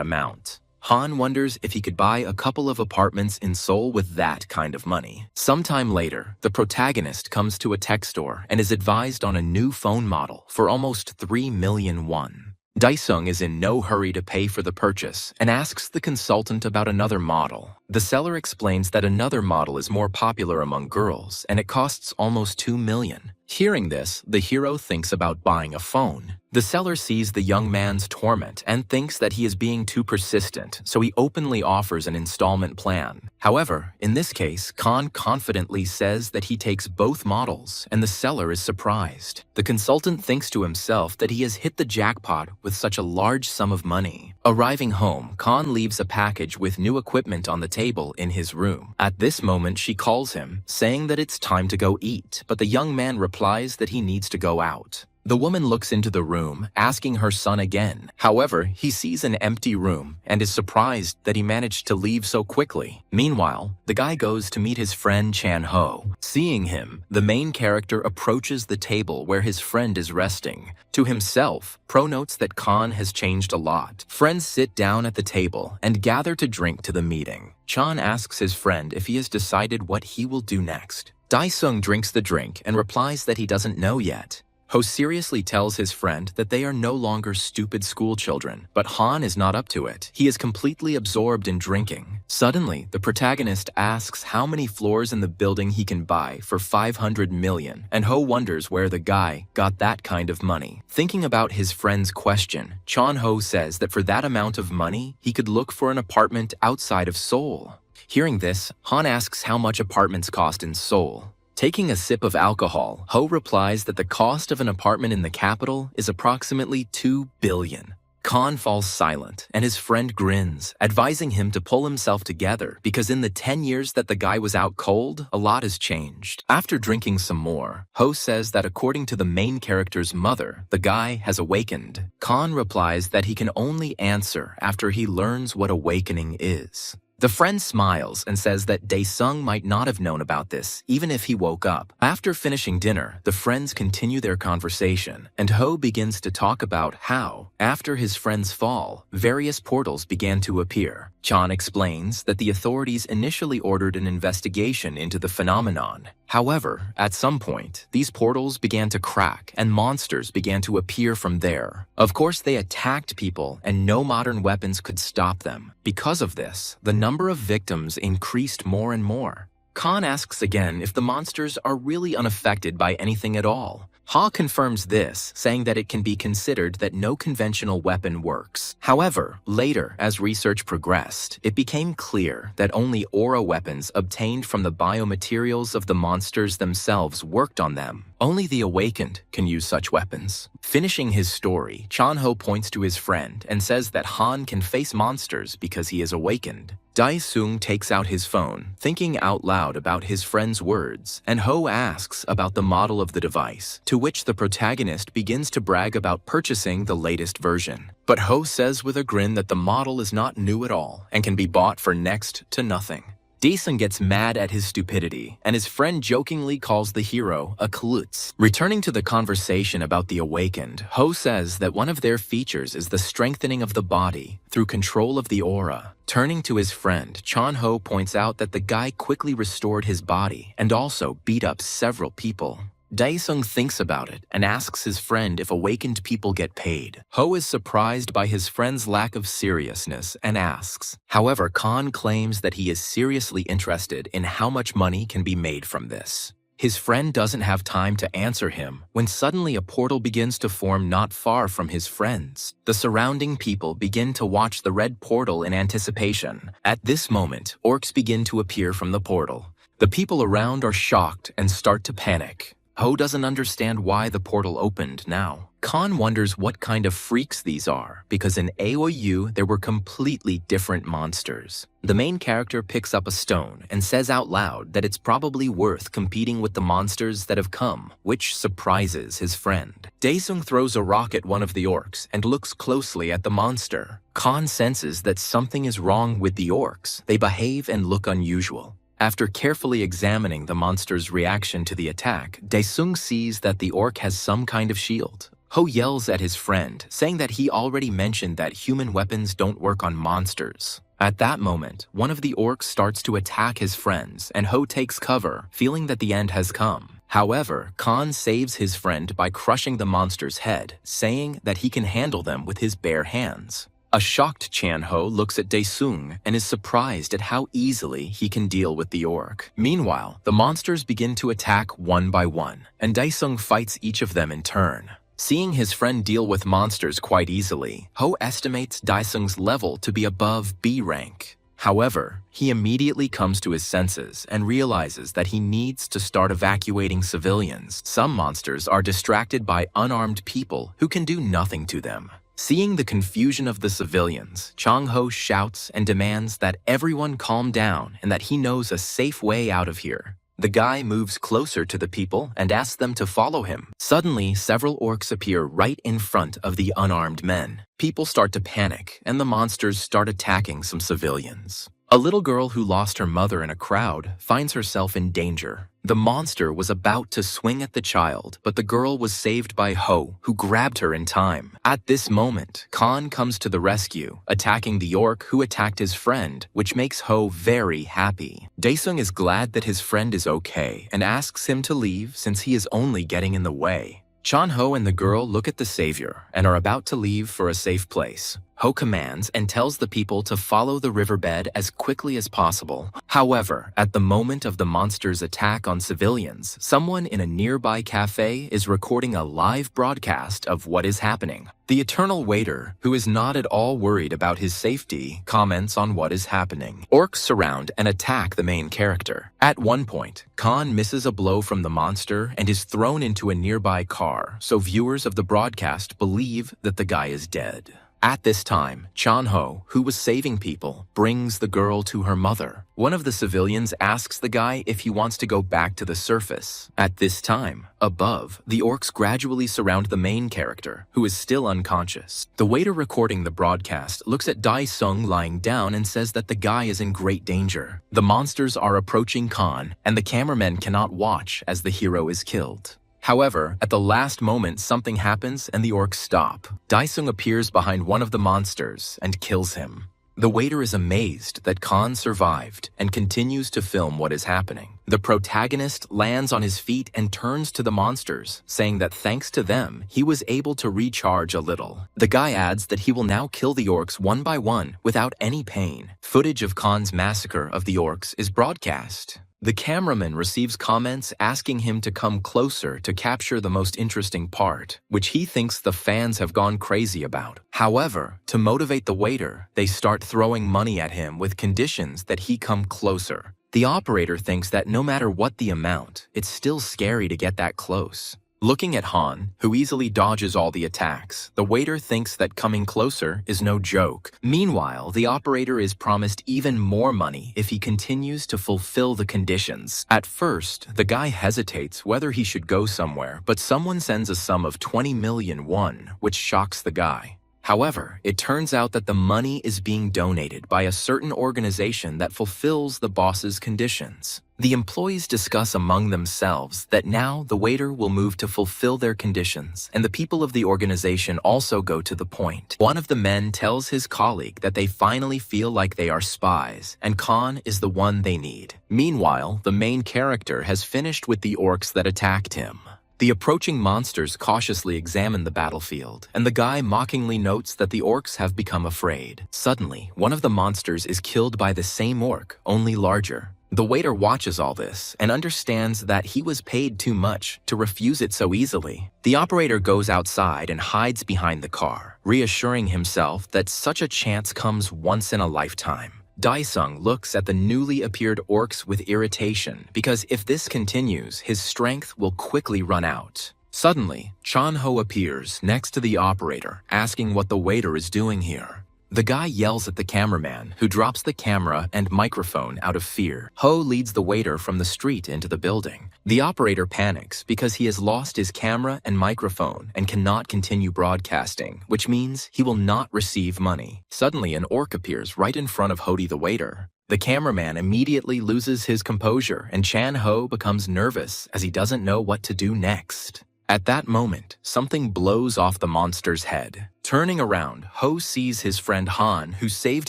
amount. Han wonders if he could buy a couple of apartments in Seoul with that kind of money. Sometime later, the protagonist comes to a tech store and is advised on a new phone model for almost 3 million won. Dae-sung is in no hurry to pay for the purchase and asks the consultant about another model. The seller explains that another model is more popular among girls and it costs almost 2 million. Hearing this, the hero thinks about buying a phone. The seller sees the young man's torment and thinks that he is being too persistent, so he openly offers an installment plan. However, in this case, Khan confidently says that he takes both models, and the seller is surprised. The consultant thinks to himself that he has hit the jackpot with such a large sum of money. Arriving home, Khan leaves a package with new equipment on the table in his room. At this moment, she calls him, saying that it's time to go eat, but the young man replies that he needs to go out. The woman looks into the room, asking her son again. However, he sees an empty room and is surprised that he managed to leave so quickly. Meanwhile, the guy goes to meet his friend Chan-ho. Seeing him, the main character approaches the table where his friend is resting. To himself, Pro notes that Khan has changed a lot. Friends sit down at the table and gather to drink to the meeting. Chan asks his friend if he has decided what he will do next. Dae-sung drinks the drink and replies that he doesn't know yet. Ho seriously tells his friend that they are no longer stupid school children, but Han is not up to it. He is completely absorbed in drinking. Suddenly, the protagonist asks how many floors in the building he can buy for 500 million, and Ho wonders where the guy got that kind of money. Thinking about his friend's question, Chan-ho says that for that amount of money, he could look for an apartment outside of Seoul. Hearing this, Han asks how much apartments cost in Seoul. Taking a sip of alcohol, Ho replies that the cost of an apartment in the capital is approximately 2 billion. Khan falls silent, and his friend grins, advising him to pull himself together because in the 10 years that the guy was out cold, a lot has changed. After drinking some more, Ho says that according to the main character's mother, the guy has awakened. Khan replies that he can only answer after he learns what awakening is. The friend smiles and says that Dae-sung might not have known about this, even if he woke up. After finishing dinner, the friends continue their conversation, and Ho begins to talk about how, after his friend's fall, various portals began to appear. Chan explains that the authorities initially ordered an investigation into the phenomenon. However, at some point, these portals began to crack and monsters began to appear from there. Of course, they attacked people and no modern weapons could stop them. Because of this, the number of victims increased more and more. Khan asks again if the monsters are really unaffected by anything at all. Ha confirms this, saying that it can be considered that no conventional weapon works. However, later, as research progressed, it became clear that only aura weapons obtained from the biomaterials of the monsters themselves worked on them. Only the awakened can use such weapons. Finishing his story, Chan-ho points to his friend and says that Han can face monsters because he is awakened. Dae-sung takes out his phone, thinking out loud about his friend's words, and Ho asks about the model of the device, to which the protagonist begins to brag about purchasing the latest version. But Ho says with a grin that the model is not new at all and can be bought for next to nothing. Daesung gets mad at his stupidity, and his friend jokingly calls the hero a klutz. Returning to the conversation about the awakened, Ho says that one of their features is the strengthening of the body through control of the aura. Turning to his friend, Chan Ho points out that the guy quickly restored his body and also beat up several people. Daesung thinks about it and asks his friend if awakened people get paid. Ho is surprised by his friend's lack of seriousness and asks. However, Khan claims that he is seriously interested in how much money can be made from this. His friend doesn't have time to answer him when suddenly a portal begins to form not far from his friends. The surrounding people begin to watch the red portal in anticipation. At this moment, orcs begin to appear from the portal. The people around are shocked and start to panic. Ho doesn't understand why the portal opened now. Khan wonders what kind of freaks these are, because in AOU there were completely different monsters. The main character picks up a stone and says out loud that it's probably worth competing with the monsters that have come, which surprises his friend. Daesung throws a rock at one of the orcs and looks closely at the monster. Khan senses that something is wrong with the orcs. They behave and look unusual. After carefully examining the monster's reaction to the attack, Daesung sees that the orc has some kind of shield. Ho yells at his friend, saying that he already mentioned that human weapons don't work on monsters. At that moment, one of the orcs starts to attack his friends, and Ho takes cover, feeling that the end has come. However, Khan saves his friend by crushing the monster's head, saying that he can handle them with his bare hands. A shocked Chan Ho looks at Daesung and is surprised at how easily he can deal with the orc. Meanwhile, the monsters begin to attack one by one, and Daesung fights each of them in turn. Seeing his friend deal with monsters quite easily, Ho estimates Daesung's level to be above B rank. However, he immediately comes to his senses and realizes that he needs to start evacuating civilians. Some monsters are distracted by unarmed people who can do nothing to them. Seeing the confusion of the civilians, Chang Ho shouts and demands that everyone calm down and that he knows a safe way out of here. The guy moves closer to the people and asks them to follow him. Suddenly, several orcs appear right in front of the unarmed men. People start to panic, and the monsters start attacking some civilians. A little girl who lost her mother in a crowd finds herself in danger. The monster was about to swing at the child, but the girl was saved by Ho, who grabbed her in time. At this moment, Khan comes to the rescue, attacking the orc who attacked his friend, which makes Ho very happy. Daesung is glad that his friend is okay and asks him to leave since he is only getting in the way. Chan Ho and the girl look at the savior and are about to leave for a safe place. Ho commands and tells the people to follow the riverbed as quickly as possible. However, at the moment of the monster's attack on civilians, someone in a nearby cafe is recording a live broadcast of what is happening. The Eternal Waiter, who is not at all worried about his safety, comments on what is happening. Orcs surround and attack the main character. At one point, Khan misses a blow from the monster and is thrown into a nearby car, so viewers of the broadcast believe that the guy is dead. At this time, Chan Ho, who was saving people, brings the girl to her mother. One of the civilians asks the guy if he wants to go back to the surface. At this time, above, the orcs gradually surround the main character, who is still unconscious. The waiter recording the broadcast looks at Daesung lying down and says that the guy is in great danger. The monsters are approaching Khan, and the cameramen cannot watch as the hero is killed. However, at the last moment something happens and the orcs stop. Daesung appears behind one of the monsters and kills him. The waiter is amazed that Khan survived and continues to film what is happening. The protagonist lands on his feet and turns to the monsters, saying that thanks to them, he was able to recharge a little. The guy adds that he will now kill the orcs one by one without any pain. Footage of Khan's massacre of the orcs is broadcast. The cameraman receives comments asking him to come closer to capture the most interesting part, which he thinks the fans have gone crazy about. However, to motivate the waiter, they start throwing money at him with conditions that he come closer. The operator thinks that no matter what the amount, it's still scary to get that close. Looking at Han, who easily dodges all the attacks, the waiter thinks that coming closer is no joke. Meanwhile, the operator is promised even more money if he continues to fulfill the conditions. At first, the guy hesitates whether he should go somewhere, but someone sends a sum of 20 million won, which shocks the guy. However, it turns out that the money is being donated by a certain organization that fulfills the boss's conditions. The employees discuss among themselves that now the waiter will move to fulfill their conditions, and the people of the organization also go to the point. One of the men tells his colleague that they finally feel like they are spies, and Khan is the one they need. Meanwhile, the main character has finished with the orcs that attacked him. The approaching monsters cautiously examine the battlefield, and the guy mockingly notes that the orcs have become afraid. Suddenly, one of the monsters is killed by the same orc, only larger. The waiter watches all this and understands that he was paid too much to refuse it so easily. The operator goes outside and hides behind the car, reassuring himself that such a chance comes once in a lifetime. Daesung looks at the newly appeared orcs with irritation because if this continues, his strength will quickly run out. Suddenly, Chan-ho appears next to the operator, asking what the waiter is doing here. The guy yells at the cameraman, who drops the camera and microphone out of fear. Ho leads the waiter from the street into the building. The operator panics because he has lost his camera and microphone and cannot continue broadcasting, which means he will not receive money. Suddenly, an orc appears right in front of Hody the waiter. The cameraman immediately loses his composure, and Chan-ho becomes nervous as he doesn't know what to do next. At that moment, something blows off the monster's head. Turning around, Ho sees his friend Han, who saved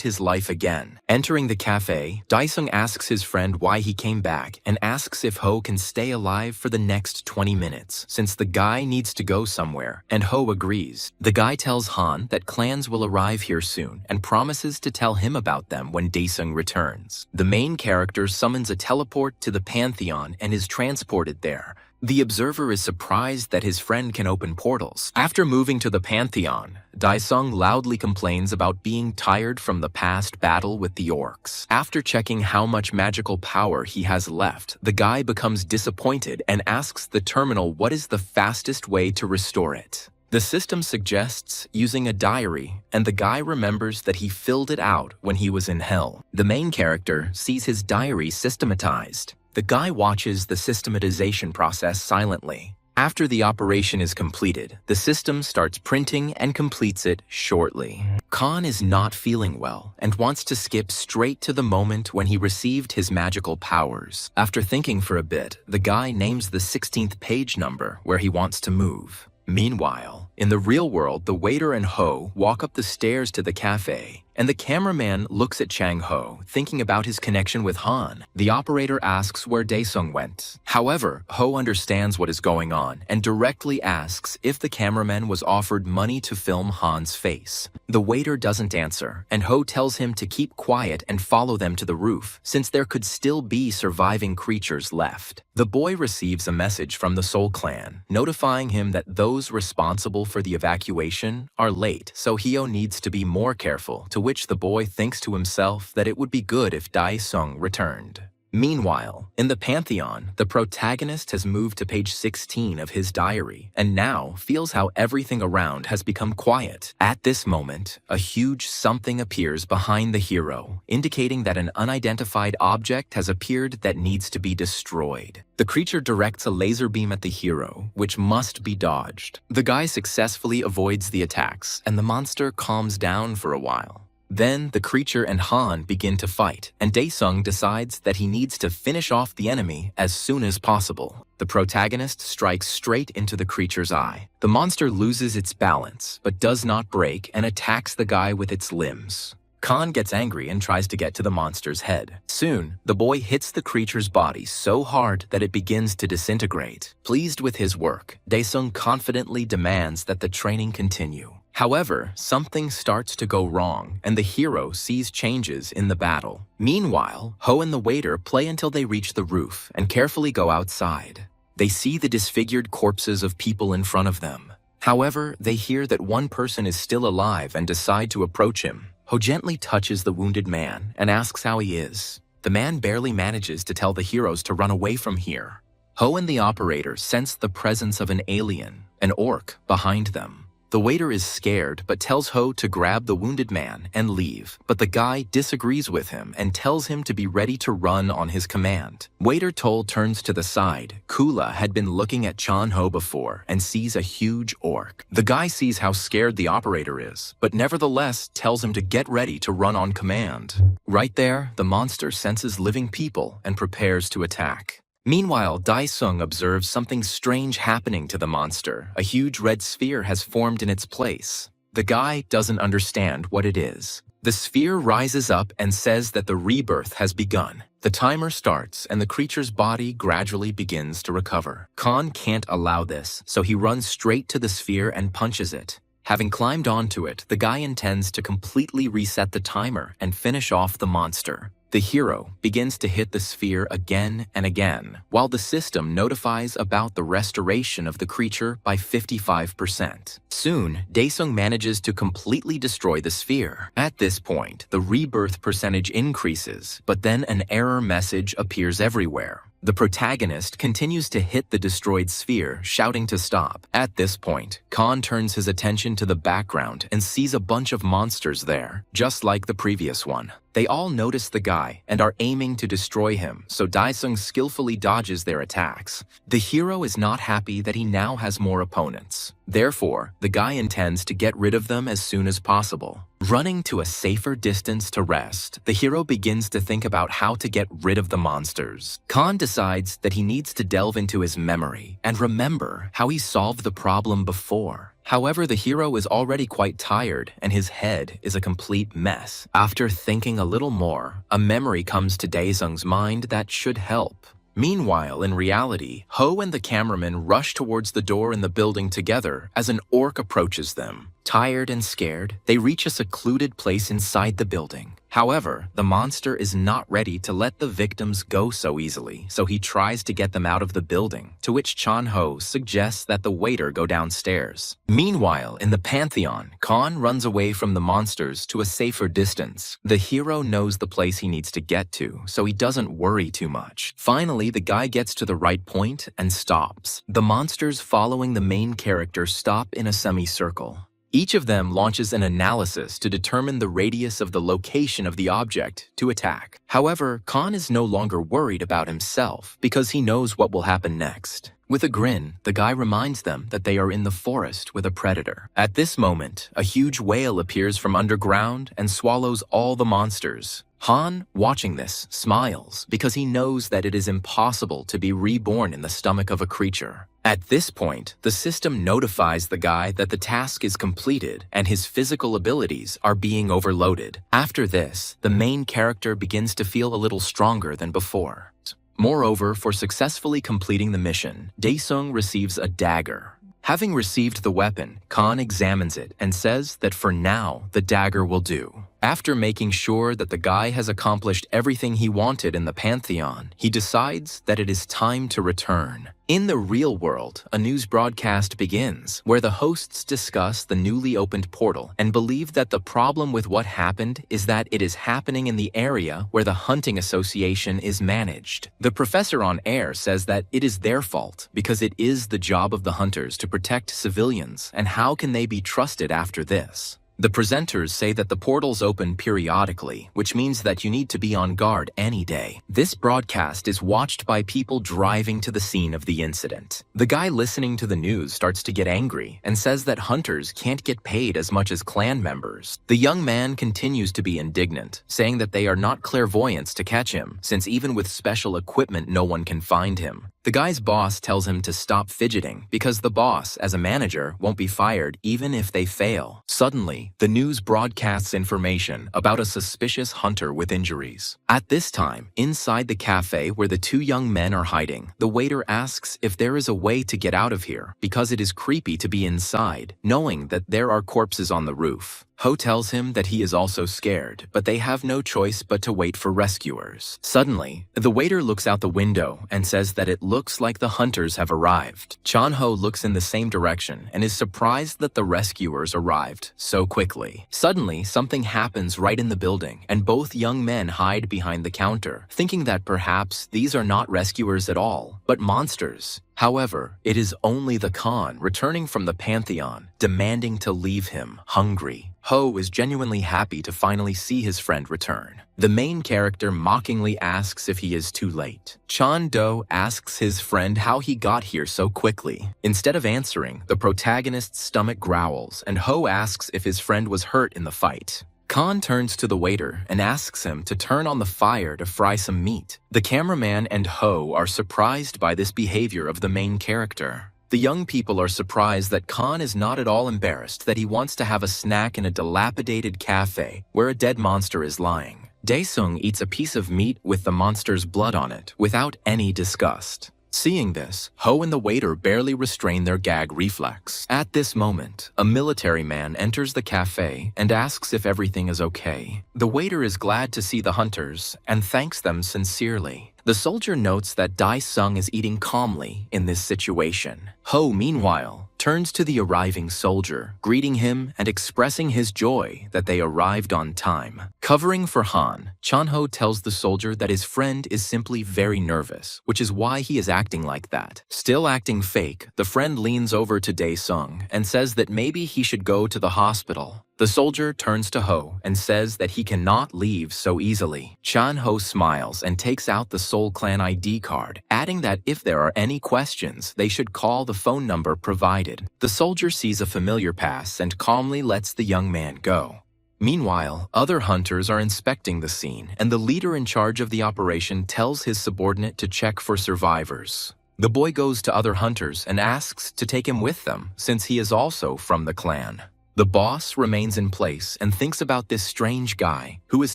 his life again. Entering the cafe, Daesung asks his friend why he came back and asks if Ho can stay alive for the next 20 minutes, since the guy needs to go somewhere, and Ho agrees. The guy tells Han that clans will arrive here soon and promises to tell him about them when Daesung returns. The main character summons a teleport to the Pantheon and is transported there. The observer is surprised that his friend can open portals. After moving to the Pantheon, Daesung loudly complains about being tired from the past battle with the orcs. After checking how much magical power he has left, the guy becomes disappointed and asks the terminal what is the fastest way to restore it. The system suggests using a diary, and the guy remembers that he filled it out when he was in hell. The main character sees his diary systematized. The guy watches the systematization process silently. After the operation is completed, the system starts printing and completes it shortly. Khan is not feeling well and wants to skip straight to the moment when he received his magical powers. After thinking for a bit, the guy names the 16th page number where he wants to move. Meanwhile, in the real world, the waiter and Ho walk up the stairs to the cafe, and the cameraman looks at Chang-ho, thinking about his connection with Han. The operator asks where Daesung went. However, Ho understands what is going on and directly asks if the cameraman was offered money to film Han's face. The waiter doesn't answer, and Ho tells him to keep quiet and follow them to the roof, since there could still be surviving creatures left. The boy receives a message from the Soul Clan, notifying him that those responsible for the evacuation are late, so Hyo needs to be more careful, to which the boy thinks to himself that it would be good if Daesung returned. Meanwhile, in the Pantheon, the protagonist has moved to page 16 of his diary and now feels how everything around has become quiet. At this moment, a huge something appears behind the hero, indicating that an unidentified object has appeared that needs to be destroyed. The creature directs a laser beam at the hero, which must be dodged. The guy successfully avoids the attacks, and the monster calms down for a while. Then the creature and Han begin to fight, and Daesung decides that he needs to finish off the enemy as soon as possible. The protagonist strikes straight into the creature's eye. The monster loses its balance, but does not break and attacks the guy with its limbs. Khan gets angry and tries to get to the monster's head. Soon, the boy hits the creature's body so hard that it begins to disintegrate. Pleased with his work, Daesung confidently demands that the training continue. However, something starts to go wrong, and the hero sees changes in the battle. Meanwhile, Ho and the waiter play until they reach the roof and carefully go outside. They see the disfigured corpses of people in front of them. However, they hear that one person is still alive and decide to approach him. Ho gently touches the wounded man and asks how he is. The man barely manages to tell the heroes to run away from here. Ho and the operator sense the presence of an alien, an orc, behind them. The waiter is scared but tells Ho to grab the wounded man and leave, but the guy disagrees with him and tells him to be ready to run on his command. Waiter Tol turns to the side. Kula had been looking at Chan Ho before and sees a huge orc. The guy sees how scared the operator is, but nevertheless tells him to get ready to run on command. Right there, the monster senses living people and prepares to attack. Meanwhile, Dae-sung observes something strange happening to the monster. A huge red sphere has formed in its place. The guy doesn't understand what it is. The sphere rises up and says that the rebirth has begun. The timer starts and the creature's body gradually begins to recover. Khan can't allow this, so he runs straight to the sphere and punches it. Having climbed onto it, the guy intends to completely reset the timer and finish off the monster. The hero begins to hit the sphere again and again, while the system notifies about the restoration of the creature by 55%. Soon, Dae-sung manages to completely destroy the sphere. At this point, the rebirth percentage increases, but then an error message appears everywhere. The protagonist continues to hit the destroyed sphere, shouting to stop. At this point, Khan turns his attention to the background and sees a bunch of monsters there, just like the previous one. They all notice the guy and are aiming to destroy him, so Dae-sung skillfully dodges their attacks. The hero is not happy that he now has more opponents. Therefore, the guy intends to get rid of them as soon as possible. Running to a safer distance to rest, the hero begins to think about how to get rid of the monsters. Khan decides that he needs to delve into his memory and remember how he solved the problem before. However, the hero is already quite tired and his head is a complete mess. After thinking a little more, a memory comes to Dae-sung's mind that should help. Meanwhile, in reality, Ho and the cameraman rush towards the door in the building together as an orc approaches them. Tired and scared, they reach a secluded place inside the building. However, the monster is not ready to let the victims go so easily, so he tries to get them out of the building, to which Chan Ho suggests that the waiter go downstairs. Meanwhile, in the Pantheon, Khan runs away from the monsters to a safer distance. The hero knows the place he needs to get to, so he doesn't worry too much. Finally, the guy gets to the right point and stops. The monsters following the main character stop in a semicircle. Each of them launches an analysis to determine the radius of the location of the object to attack. However, Khan is no longer worried about himself because he knows what will happen next. With a grin, the guy reminds them that they are in the forest with a predator. At this moment, a huge whale appears from underground and swallows all the monsters. Han, watching this, smiles because he knows that it is impossible to be reborn in the stomach of a creature. At this point, the system notifies the guy that the task is completed and his physical abilities are being overloaded. After this, the main character begins to feel a little stronger than before. Moreover, for successfully completing the mission, Dae-sung receives a dagger. Having received the weapon, Khan examines it and says that for now, the dagger will do. After making sure that the guy has accomplished everything he wanted in the Pantheon, he decides that it is time to return. In the real world, a news broadcast begins, where the hosts discuss the newly opened portal and believe that the problem with what happened is that it is happening in the area where the hunting association is managed. The professor on air says that it is their fault because it is the job of the hunters to protect civilians, and how can they be trusted after this? The presenters say that the portals open periodically, which means that you need to be on guard any day. This broadcast is watched by people driving to the scene of the incident. The guy listening to the news starts to get angry and says that hunters can't get paid as much as clan members. The young man continues to be indignant, saying that they are not clairvoyants to catch him, since even with special equipment no one can find him. The guy's boss tells him to stop fidgeting because the boss, as a manager, won't be fired even if they fail. Suddenly, the news broadcasts information about a suspicious hunter with injuries. At this time, inside the cafe where the two young men are hiding, the waiter asks if there is a way to get out of here because it is creepy to be inside, knowing that there are corpses on the roof. Ho tells him that he is also scared, but they have no choice but to wait for rescuers. Suddenly, the waiter looks out the window and says that it looks like the hunters have arrived. Chan-ho looks in the same direction and is surprised that the rescuers arrived so quickly. Suddenly, something happens right in the building, and both young men hide behind the counter, thinking that perhaps these are not rescuers at all, but monsters. However, it is only the Khan returning from the Pantheon, demanding to leave him hungry. Ho is genuinely happy to finally see his friend return. The main character mockingly asks if he is too late. Chan-do asks his friend how he got here so quickly. Instead of answering, the protagonist's stomach growls, and Ho asks if his friend was hurt in the fight. Khan turns to the waiter and asks him to turn on the fire to fry some meat. The cameraman and Ho are surprised by this behavior of the main character. The young people are surprised that Khan is not at all embarrassed that he wants to have a snack in a dilapidated cafe where a dead monster is lying. Dae-sung eats a piece of meat with the monster's blood on it without any disgust. Seeing this, Ho and the waiter barely restrain their gag reflex. At this moment, a military man enters the cafe and asks if everything is okay. The waiter is glad to see the hunters and thanks them sincerely. The soldier notes that Dae-sung is eating calmly in this situation. Ho, meanwhile, turns to the arriving soldier, greeting him and expressing his joy that they arrived on time. Covering for Han, Chan-ho tells the soldier that his friend is simply very nervous, which is why he is acting like that. Still acting fake, the friend leans over to Dae-sung and says that maybe he should go to the hospital. The soldier turns to Ho and says that he cannot leave so easily. Chan-ho smiles and takes out the Seoul Clan ID card, adding that if there are any questions, they should call the phone number provided. The soldier sees a familiar pass and calmly lets the young man go. Meanwhile, other hunters are inspecting the scene, and the leader in charge of the operation tells his subordinate to check for survivors. The boy goes to other hunters and asks to take him with them, since he is also from the clan. The boss remains in place and thinks about this strange guy, who is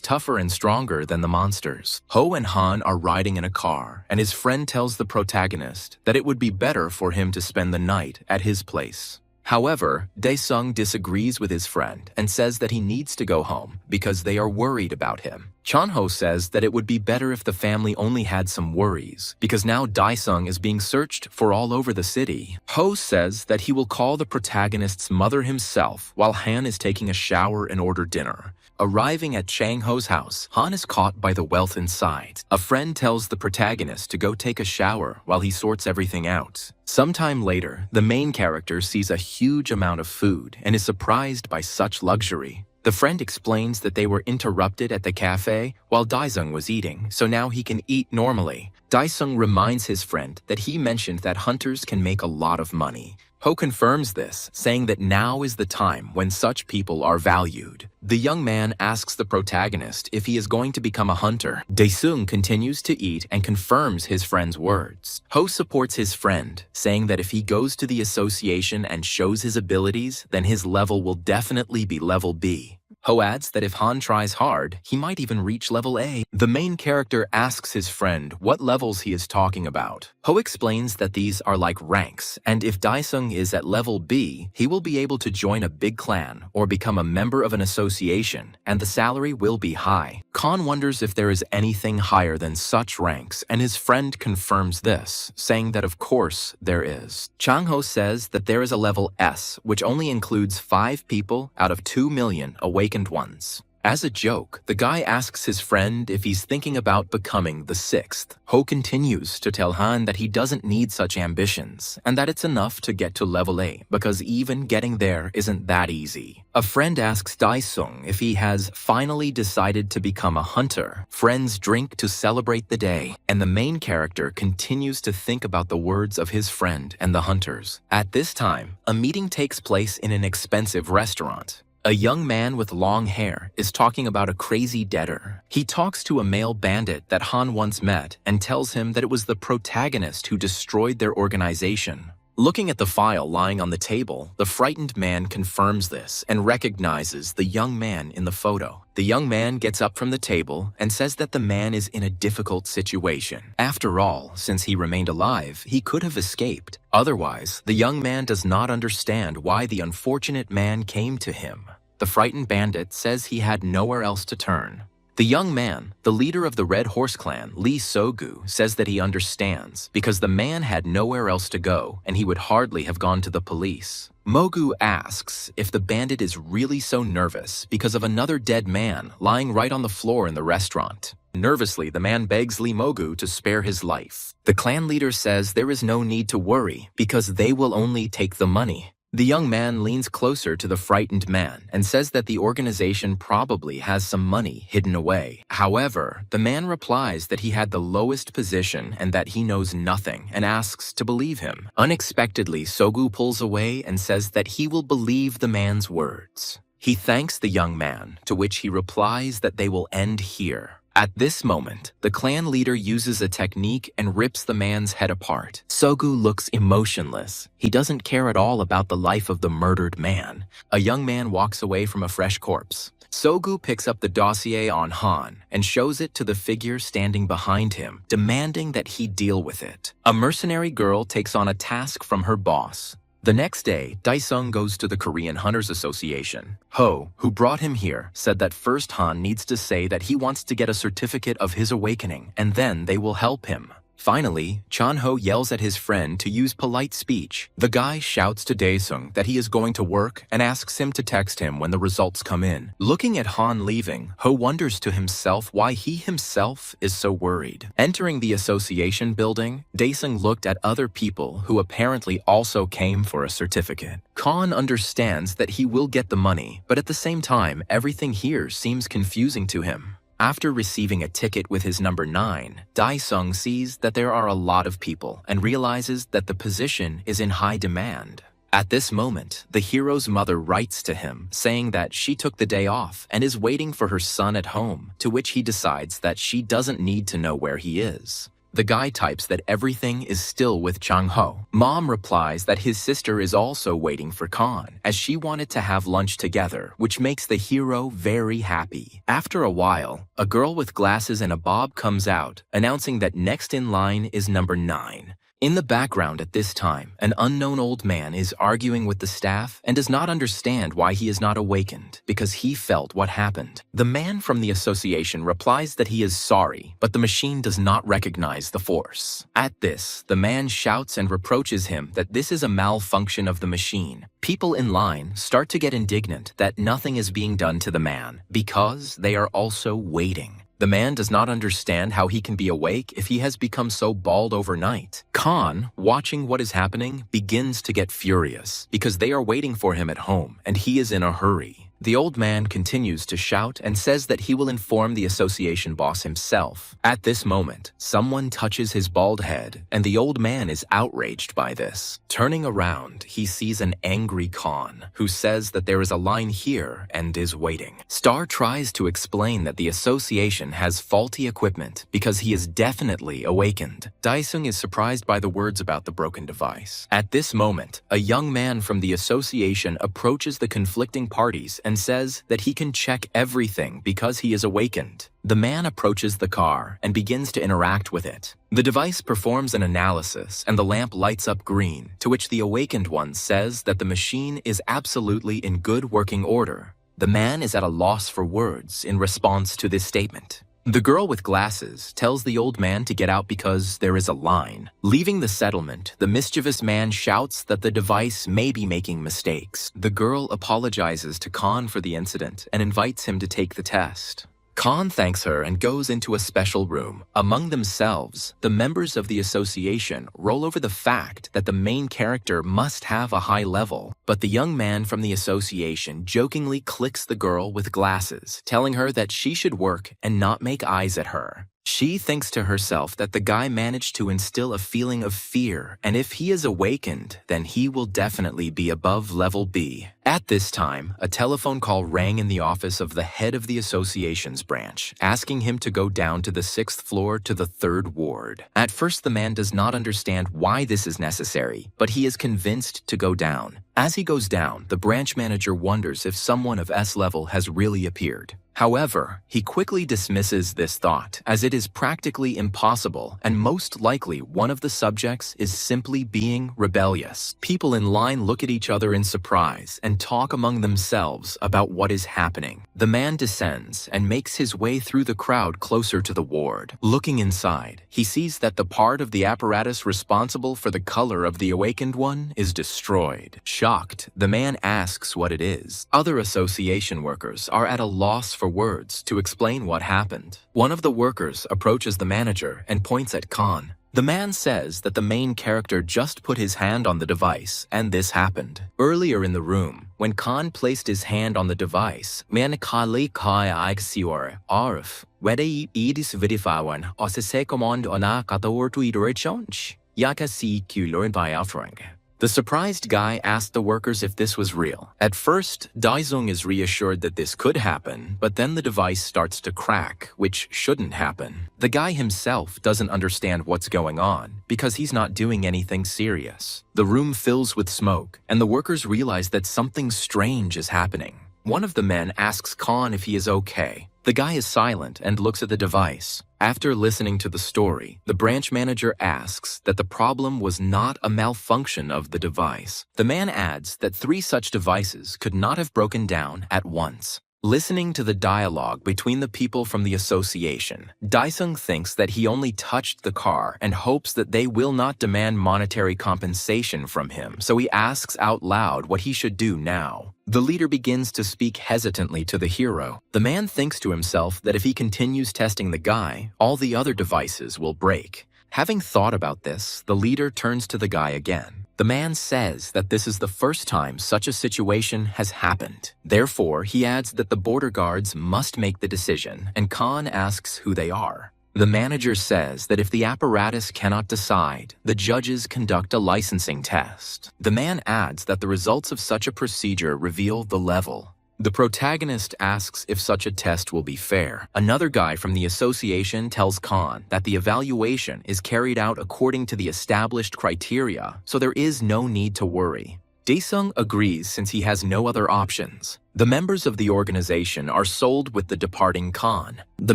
tougher and stronger than the monsters. Ho and Han are riding in a car, and his friend tells the protagonist that it would be better for him to spend the night at his place. However, Dae-sung disagrees with his friend and says that he needs to go home because they are worried about him. Chan-ho says that it would be better if the family only had some worries, because now Dae-sung is being searched for all over the city. Ho says that he will call the protagonist's mother himself while Han is taking a shower and order dinner. Arriving at Chang-ho's house, Han is caught by the wealth inside. A friend tells the protagonist to go take a shower while he sorts everything out. Sometime later, the main character sees a huge amount of food and is surprised by such luxury. The friend explains that they were interrupted at the cafe while Dae-sung was eating, so now he can eat normally. Dae-sung reminds his friend that he mentioned that hunters can make a lot of money. Ho confirms this, saying that now is the time when such people are valued. The young man asks the protagonist if he is going to become a hunter. Dae-sung continues to eat and confirms his friend's words. Ho supports his friend, saying that if he goes to the association and shows his abilities, then his level will definitely be level B. Ho adds that if Han tries hard, he might even reach level A. The main character asks his friend what levels he is talking about. Ho explains that these are like ranks, and if Dae-sung is at level B, he will be able to join a big clan or become a member of an association, and the salary will be high. Khan wonders if there is anything higher than such ranks, and his friend confirms this, saying that of course there is. Chang-ho says that there is a level S, which only includes 5 people out of 2 million awakened ones. As a joke, the guy asks his friend if he's thinking about becoming the 6th. Ho continues to tell Han that he doesn't need such ambitions, and that it's enough to get to level A, because even getting there isn't that easy. A friend asks Dae-sung if he has finally decided to become a hunter. Friends drink to celebrate the day, and the main character continues to think about the words of his friend and the hunters. At this time, a meeting takes place in an expensive restaurant. A young man with long hair is talking about a crazy debtor. He talks to a male bandit that Han once met and tells him that it was the protagonist who destroyed their organization. Looking at the file lying on the table, the frightened man confirms this and recognizes the young man in the photo. The young man gets up from the table and says that the man is in a difficult situation. After all, since he remained alive, he could have escaped. Otherwise, the young man does not understand why the unfortunate man came to him. the frightened bandit says he had nowhere else to turn. The young man, the leader of the Red Horse Clan, Lee Sogu, says that he understands because the man had nowhere else to go and he would hardly have gone to the police. Mogu asks if the bandit is really so nervous because of another dead man lying right on the floor in the restaurant. Nervously, the man begs Lee Mogu to spare his life. The clan leader says there is no need to worry because they will only take the money. The young man leans closer to the frightened man and says that the organization probably has some money hidden away. However, the man replies that he had the lowest position and that he knows nothing and asks to believe him. Unexpectedly, Sogu pulls away and says that he will believe the man's words. He thanks the young man, to which he replies that they will end here. At this moment, the clan leader uses a technique and rips the man's head apart. Sogu looks emotionless. He doesn't care at all about the life of the murdered man. A young man walks away from a fresh corpse. Sogu picks up the dossier on Han and shows it to the figure standing behind him, demanding that he deal with it. A mercenary girl takes on a task from her boss. The next day, Daesung goes to the Korean Hunters Association. Ho, who brought him here, said that first Han needs to say that he wants to get a certificate of his awakening, and then they will help him. Finally, Chan-ho yells at his friend to use polite speech. The guy shouts to Daesung that he is going to work and asks him to text him when the results come in. Looking at Han leaving, Ho wonders to himself why he himself is so worried. Entering the association building, Daesung looked at other people who apparently also came for a certificate. Khan understands that he will get the money, but at the same time, everything here seems confusing to him. After receiving a ticket with his number 9, Daesung sees that there are a lot of people and realizes that the position is in high demand. At this moment, the hero's mother writes to him, saying that she took the day off and is waiting for her son at home, to which he decides that she doesn't need to know where he is. The guy types that everything is still with Chang-ho. Mom replies that his sister is also waiting for Khan, as she wanted to have lunch together, which makes the hero very happy. After a while, a girl with glasses and a bob comes out, announcing that next in line is number 9. In the background at this time, an unknown old man is arguing with the staff and does not understand why he is not awakened, because he felt what happened. The man from the association replies that he is sorry, but the machine does not recognize the force. At this, the man shouts and reproaches him that this is a malfunction of the machine. People in line start to get indignant that nothing is being done to the man, because they are also waiting. The man does not understand how he can be awake if he has become so bald overnight. Khan, watching what is happening, begins to get furious because they are waiting for him at home and he is in a hurry. The old man continues to shout and says that he will inform the association boss himself. At this moment, someone touches his bald head and the old man is outraged by this. Turning around, he sees an angry Khan who says that there is a line here and is waiting. Star tries to explain that the association has faulty equipment because he is definitely awakened. Daesung is surprised by the words about the broken device. At this moment, a young man from the association approaches the conflicting parties and says that he can check everything because he is awakened. The man approaches the car and begins to interact with it. The device performs an analysis and the lamp lights up green, to which the awakened one says that the machine is absolutely in good working order. The man is at a loss for words in response to this statement. The girl with glasses tells the old man to get out because there is a line. Leaving the settlement, the mischievous man shouts that the device may be making mistakes. The girl apologizes to Khan for the incident and invites him to take the test. Khan thanks her and goes into a special room. Among themselves, the members of the association roll over the fact that the main character must have a high level. But the young man from the association jokingly clicks the girl with glasses, telling her that she should work and not make eyes at her. She thinks to herself that the guy managed to instill a feeling of fear, and if he is awakened, then he will definitely be above level B. At this time, a telephone call rang in the office of the head of the association's branch, asking him to go down to the 6th floor to the 3rd ward. At first, the man does not understand why this is necessary, but he is convinced to go down. As he goes down, the branch manager wonders if someone of S level has really appeared. However, he quickly dismisses this thought as it is practically impossible and most likely one of the subjects is simply being rebellious. People in line look at each other in surprise and talk among themselves about what is happening. The man descends and makes his way through the crowd closer to the ward. Looking inside, he sees that the part of the apparatus responsible for the color of the awakened one is destroyed. Shocked, the man asks what it is. Other association workers are at a loss for words to explain what happened. One of the workers approaches the manager and points at Khan. The man says that the main character just put his hand on the device and this happened. Earlier in the room, when Khan placed his hand on the device, man kali kaya aixior arf wede idis vidifawan osese command ona kator to idorechonch yakasi kulor by afrang. The surprised guy asked the workers if this was real. At first, Daizong is reassured that this could happen, but then the device starts to crack, which shouldn't happen. The guy himself doesn't understand what's going on because he's not doing anything serious. The room fills with smoke, and the workers realize that something strange is happening. One of the men asks Khan if he is okay. The guy is silent and looks at the device. After listening to the story, the branch manager asks that the problem was not a malfunction of the device. The man adds that 3 such devices could not have broken down at once. Listening to the dialogue between the people from the association, Daisung thinks that he only touched the car and hopes that they will not demand monetary compensation from him, so he asks out loud what he should do now. The leader begins to speak hesitantly to the hero. The man thinks to himself that if he continues testing the guy, all the other devices will break. Having thought about this, the leader turns to the guy again. The man says that this is the first time such a situation has happened. Therefore, he adds that the border guards must make the decision, and Khan asks who they are. The manager says that if the apparatus cannot decide, the judges conduct a licensing test. The man adds that the results of such a procedure reveal the level. The protagonist asks if such a test will be fair. Another guy from the association tells Khan that the evaluation is carried out according to the established criteria, so there is no need to worry. Daesung agrees since he has no other options. The members of the organization are sold with the departing Khan. The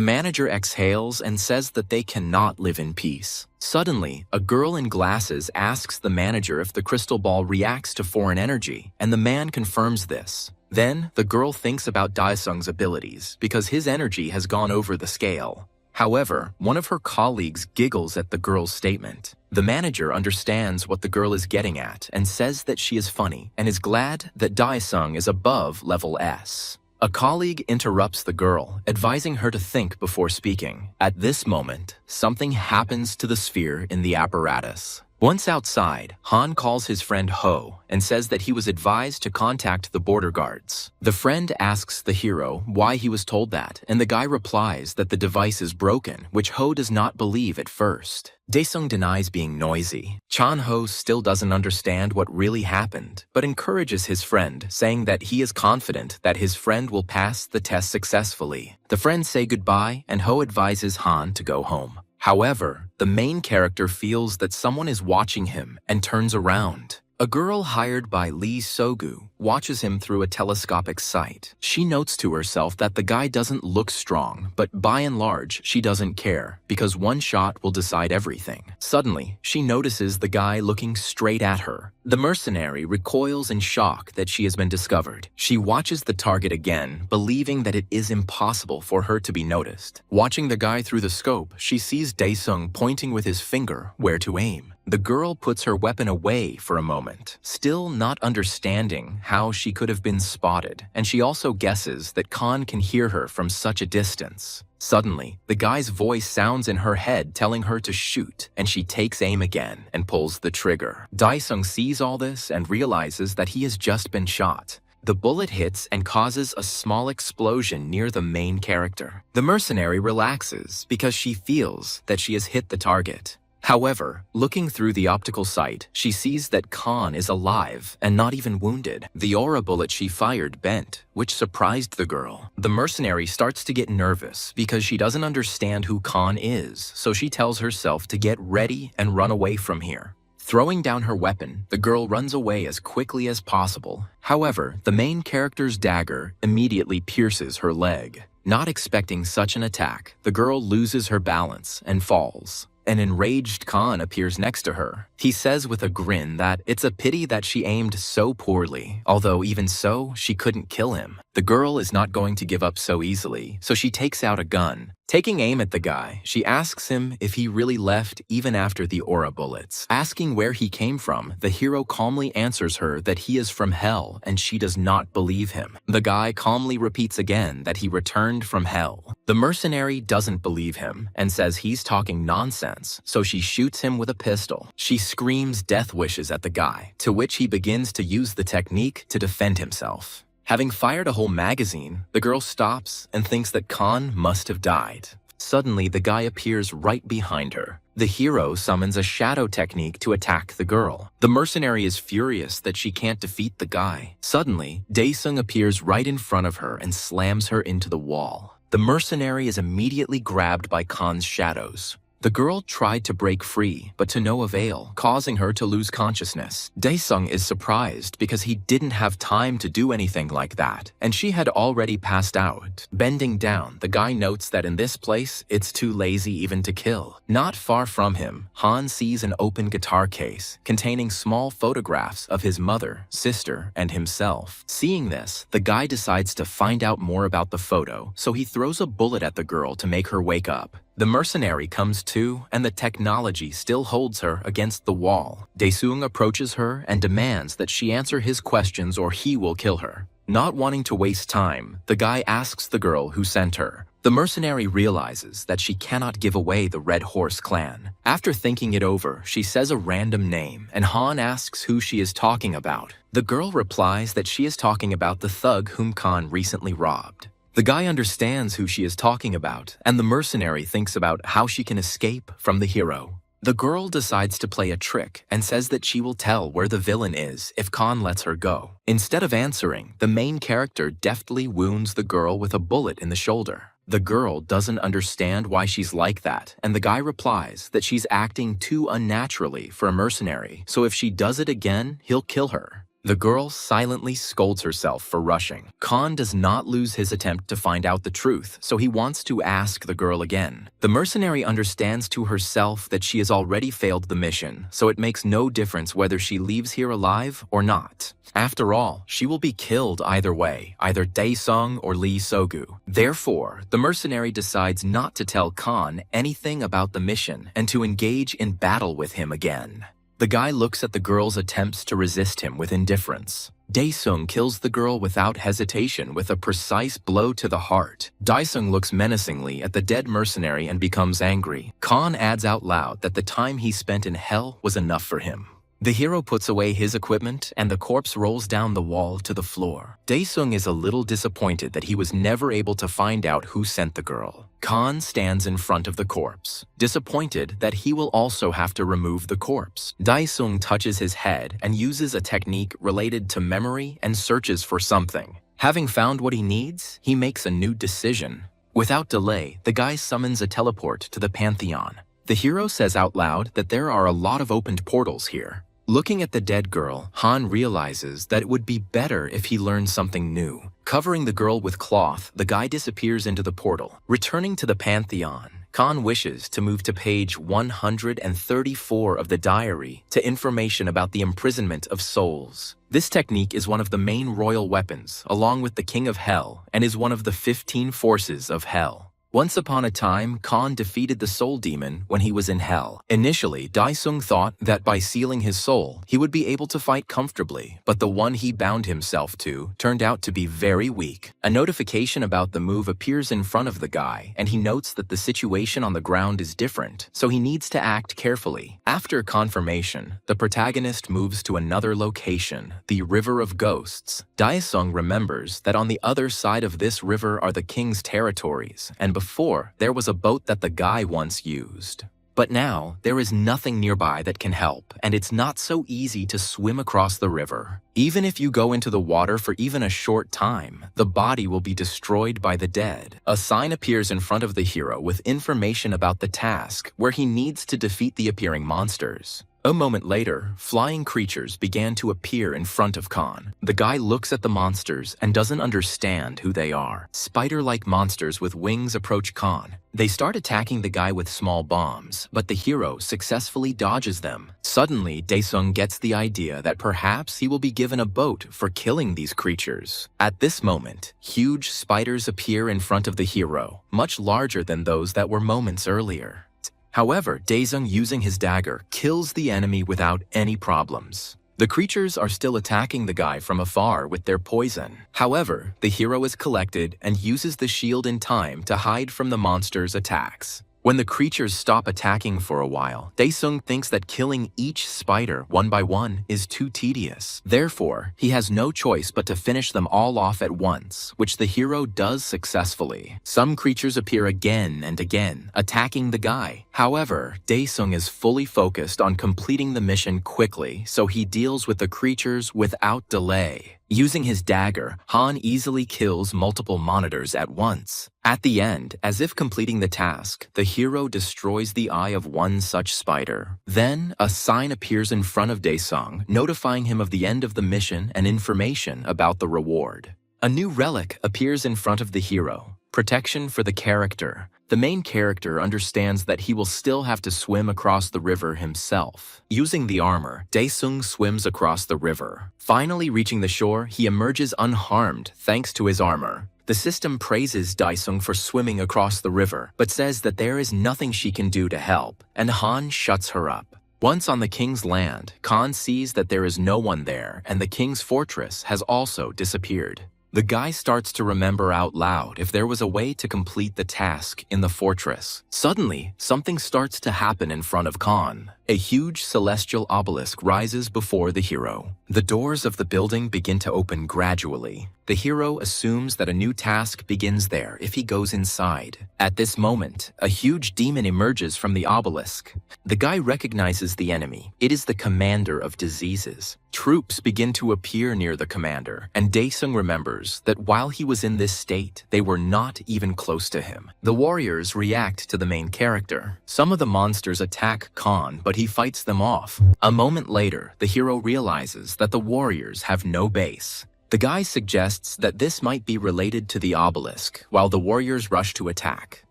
manager exhales and says that they cannot live in peace. Suddenly, a girl in glasses asks the manager if the crystal ball reacts to foreign energy, and the man confirms this. Then, the girl thinks about Daesung's abilities because his energy has gone over the scale. However, one of her colleagues giggles at the girl's statement. The manager understands what the girl is getting at and says that she is funny and is glad that Daesung is above level S. A colleague interrupts the girl, advising her to think before speaking. At this moment, something happens to the sphere in the apparatus. Once outside, Han calls his friend Ho and says that he was advised to contact the border guards. The friend asks the hero why he was told that, and the guy replies that the device is broken, which Ho does not believe at first. Daesung denies being noisy. Chan Ho still doesn't understand what really happened, but encourages his friend, saying that he is confident that his friend will pass the test successfully. The friends say goodbye, and Ho advises Han to go home. However, the main character feels that someone is watching him and turns around. A girl hired by Lee Sogu watches him through a telescopic sight. She notes to herself that the guy doesn't look strong, but by and large, she doesn't care because one shot will decide everything. Suddenly, she notices the guy looking straight at her. The mercenary recoils in shock that she has been discovered. She watches the target again, believing that it is impossible for her to be noticed. Watching the guy through the scope, she sees Daesung pointing with his finger where to aim. The girl puts her weapon away for a moment, still not understanding how she could have been spotted, and she also guesses that Khan can hear her from such a distance. Suddenly, the guy's voice sounds in her head telling her to shoot, and she takes aim again and pulls the trigger. Daesung sees all this and realizes that he has just been shot. The bullet hits and causes a small explosion near the main character. The mercenary relaxes because she feels that she has hit the target. However, looking through the optical sight, she sees that Khan is alive and not even wounded. The aura bullet she fired bent, which surprised the girl. The mercenary starts to get nervous because she doesn't understand who Khan is, so she tells herself to get ready and run away from here. Throwing down her weapon, the girl runs away as quickly as possible. However, the main character's dagger immediately pierces her leg. Not expecting such an attack, the girl loses her balance and falls. An enraged Khan appears next to her. He says with a grin that it's a pity that she aimed so poorly, although even so, she couldn't kill him. The girl is not going to give up so easily, so she takes out a gun. Taking aim at the guy, she asks him if he really left even after the aura bullets. Asking where he came from, the hero calmly answers her that he is from hell and she does not believe him. The guy calmly repeats again that he returned from hell. The mercenary doesn't believe him and says he's talking nonsense, so she shoots him with a pistol. She screams death wishes at the guy, to which he begins to use the technique to defend himself. Having fired a whole magazine, the girl stops and thinks that Khan must have died. Suddenly, the guy appears right behind her. The hero summons a shadow technique to attack the girl. The mercenary is furious that she can't defeat the guy. Suddenly, Daesung appears right in front of her and slams her into the wall. The mercenary is immediately grabbed by Khan's shadows. The girl tried to break free, but to no avail, causing her to lose consciousness. Daesung is surprised because he didn't have time to do anything like that, and she had already passed out. Bending down, the guy notes that in this place, it's too lazy even to kill. Not far from him, Han sees an open guitar case containing small photographs of his mother, sister, and himself. Seeing this, the guy decides to find out more about the photo, so he throws a bullet at the girl to make her wake up. The mercenary comes to, and the technology still holds her against the wall. Daesung approaches her and demands that she answer his questions or he will kill her. Not wanting to waste time, the guy asks the girl who sent her. The mercenary realizes that she cannot give away the Red Horse clan. After thinking it over, she says a random name, and Han asks who she is talking about. The girl replies that she is talking about the thug whom Khan recently robbed. The guy understands who she is talking about, and the mercenary thinks about how she can escape from the hero. The girl decides to play a trick and says that she will tell where the villain is if Khan lets her go. Instead of answering, the main character deftly wounds the girl with a bullet in the shoulder. The girl doesn't understand why she's like that, and the guy replies that she's acting too unnaturally for a mercenary, so if she does it again, he'll kill her. The girl silently scolds herself for rushing. Khan does not lose his attempt to find out the truth, so he wants to ask the girl again. The mercenary understands to herself that she has already failed the mission, so it makes no difference whether she leaves here alive or not. After all, she will be killed either way, either Daesung or Lee Sogu. Therefore, the mercenary decides not to tell Khan anything about the mission and to engage in battle with him again. The guy looks at the girl's attempts to resist him with indifference. Daesung kills the girl without hesitation with a precise blow to the heart. Daesung looks menacingly at the dead mercenary and becomes angry. Khan adds out loud that the time he spent in hell was enough for him. The hero puts away his equipment and the corpse rolls down the wall to the floor. Daesung is a little disappointed that he was never able to find out who sent the girl. Khan stands in front of the corpse, disappointed that he will also have to remove the corpse. Daesung touches his head and uses a technique related to memory and searches for something. Having found what he needs, he makes a new decision. Without delay, the guy summons a teleport to the Pantheon. The hero says out loud that there are a lot of opened portals here. Looking at the dead girl, Han realizes that it would be better if he learned something new. Covering the girl with cloth, the guy disappears into the portal. Returning to the Pantheon, Khan wishes to move to page 134 of the diary to information about the imprisonment of souls. This technique is one of the main royal weapons, along with the King of Hell, and is one of the 15 forces of Hell. Once upon a time, Khan defeated the soul demon when he was in hell. Initially, Daesung thought that by sealing his soul, he would be able to fight comfortably, but the one he bound himself to turned out to be very weak. A notification about the move appears in front of the guy, and he notes that the situation on the ground is different, so he needs to act carefully. After confirmation, the protagonist moves to another location, the River of Ghosts. Daesung remembers that on the other side of this river are the king's territories, and before, there was a boat that the guy once used. But now, there is nothing nearby that can help, and it's not so easy to swim across the river. Even if you go into the water for even a short time, the body will be destroyed by the dead. A sign appears in front of the hero with information about the task, where he needs to defeat the appearing monsters. A moment later, flying creatures began to appear in front of Khan. The guy looks at the monsters and doesn't understand who they are. Spider-like monsters with wings approach Khan. They start attacking the guy with small bombs, but the hero successfully dodges them. Suddenly, Daesung gets the idea that perhaps he will be given a boat for killing these creatures. At this moment, huge spiders appear in front of the hero, much larger than those that were moments earlier. However, Daesung, using his dagger, kills the enemy without any problems. The creatures are still attacking the guy from afar with their poison. However, the hero is collected and uses the shield in time to hide from the monster's attacks. When the creatures stop attacking for a while, Daesung thinks that killing each spider one by one is too tedious. Therefore, he has no choice but to finish them all off at once, which the hero does successfully. Some creatures appear again and again, attacking the guy. However, Daesung is fully focused on completing the mission quickly, so he deals with the creatures without delay. Using his dagger, Han easily kills multiple monitors at once. At the end, as if completing the task, the hero destroys the eye of one such spider. Then, a sign appears in front of Daesung, notifying him of the end of the mission and information about the reward. A new relic appears in front of the hero, protection for the character. The main character understands that he will still have to swim across the river himself. Using the armor, Daesung swims across the river. Finally reaching the shore, he emerges unharmed thanks to his armor. The system praises Daesung for swimming across the river, but says that there is nothing she can do to help, and Han shuts her up. Once on the king's land, Khan sees that there is no one there, and the king's fortress has also disappeared. The guy starts to remember out loud if there was a way to complete the task in the fortress. Suddenly, something starts to happen in front of Khan. A huge celestial obelisk rises before the hero. The doors of the building begin to open gradually. The hero assumes that a new task begins there if he goes inside. At this moment, a huge demon emerges from the obelisk. The guy recognizes the enemy. It is the commander of diseases. Troops begin to appear near the commander, and Daesung remembers that while he was in this state, they were not even close to him. The warriors react to the main character. Some of the monsters attack Khan, but he fights them off. A moment later, the hero realizes that the warriors have no base. The guy suggests that this might be related to the obelisk, while the warriors rush to attack.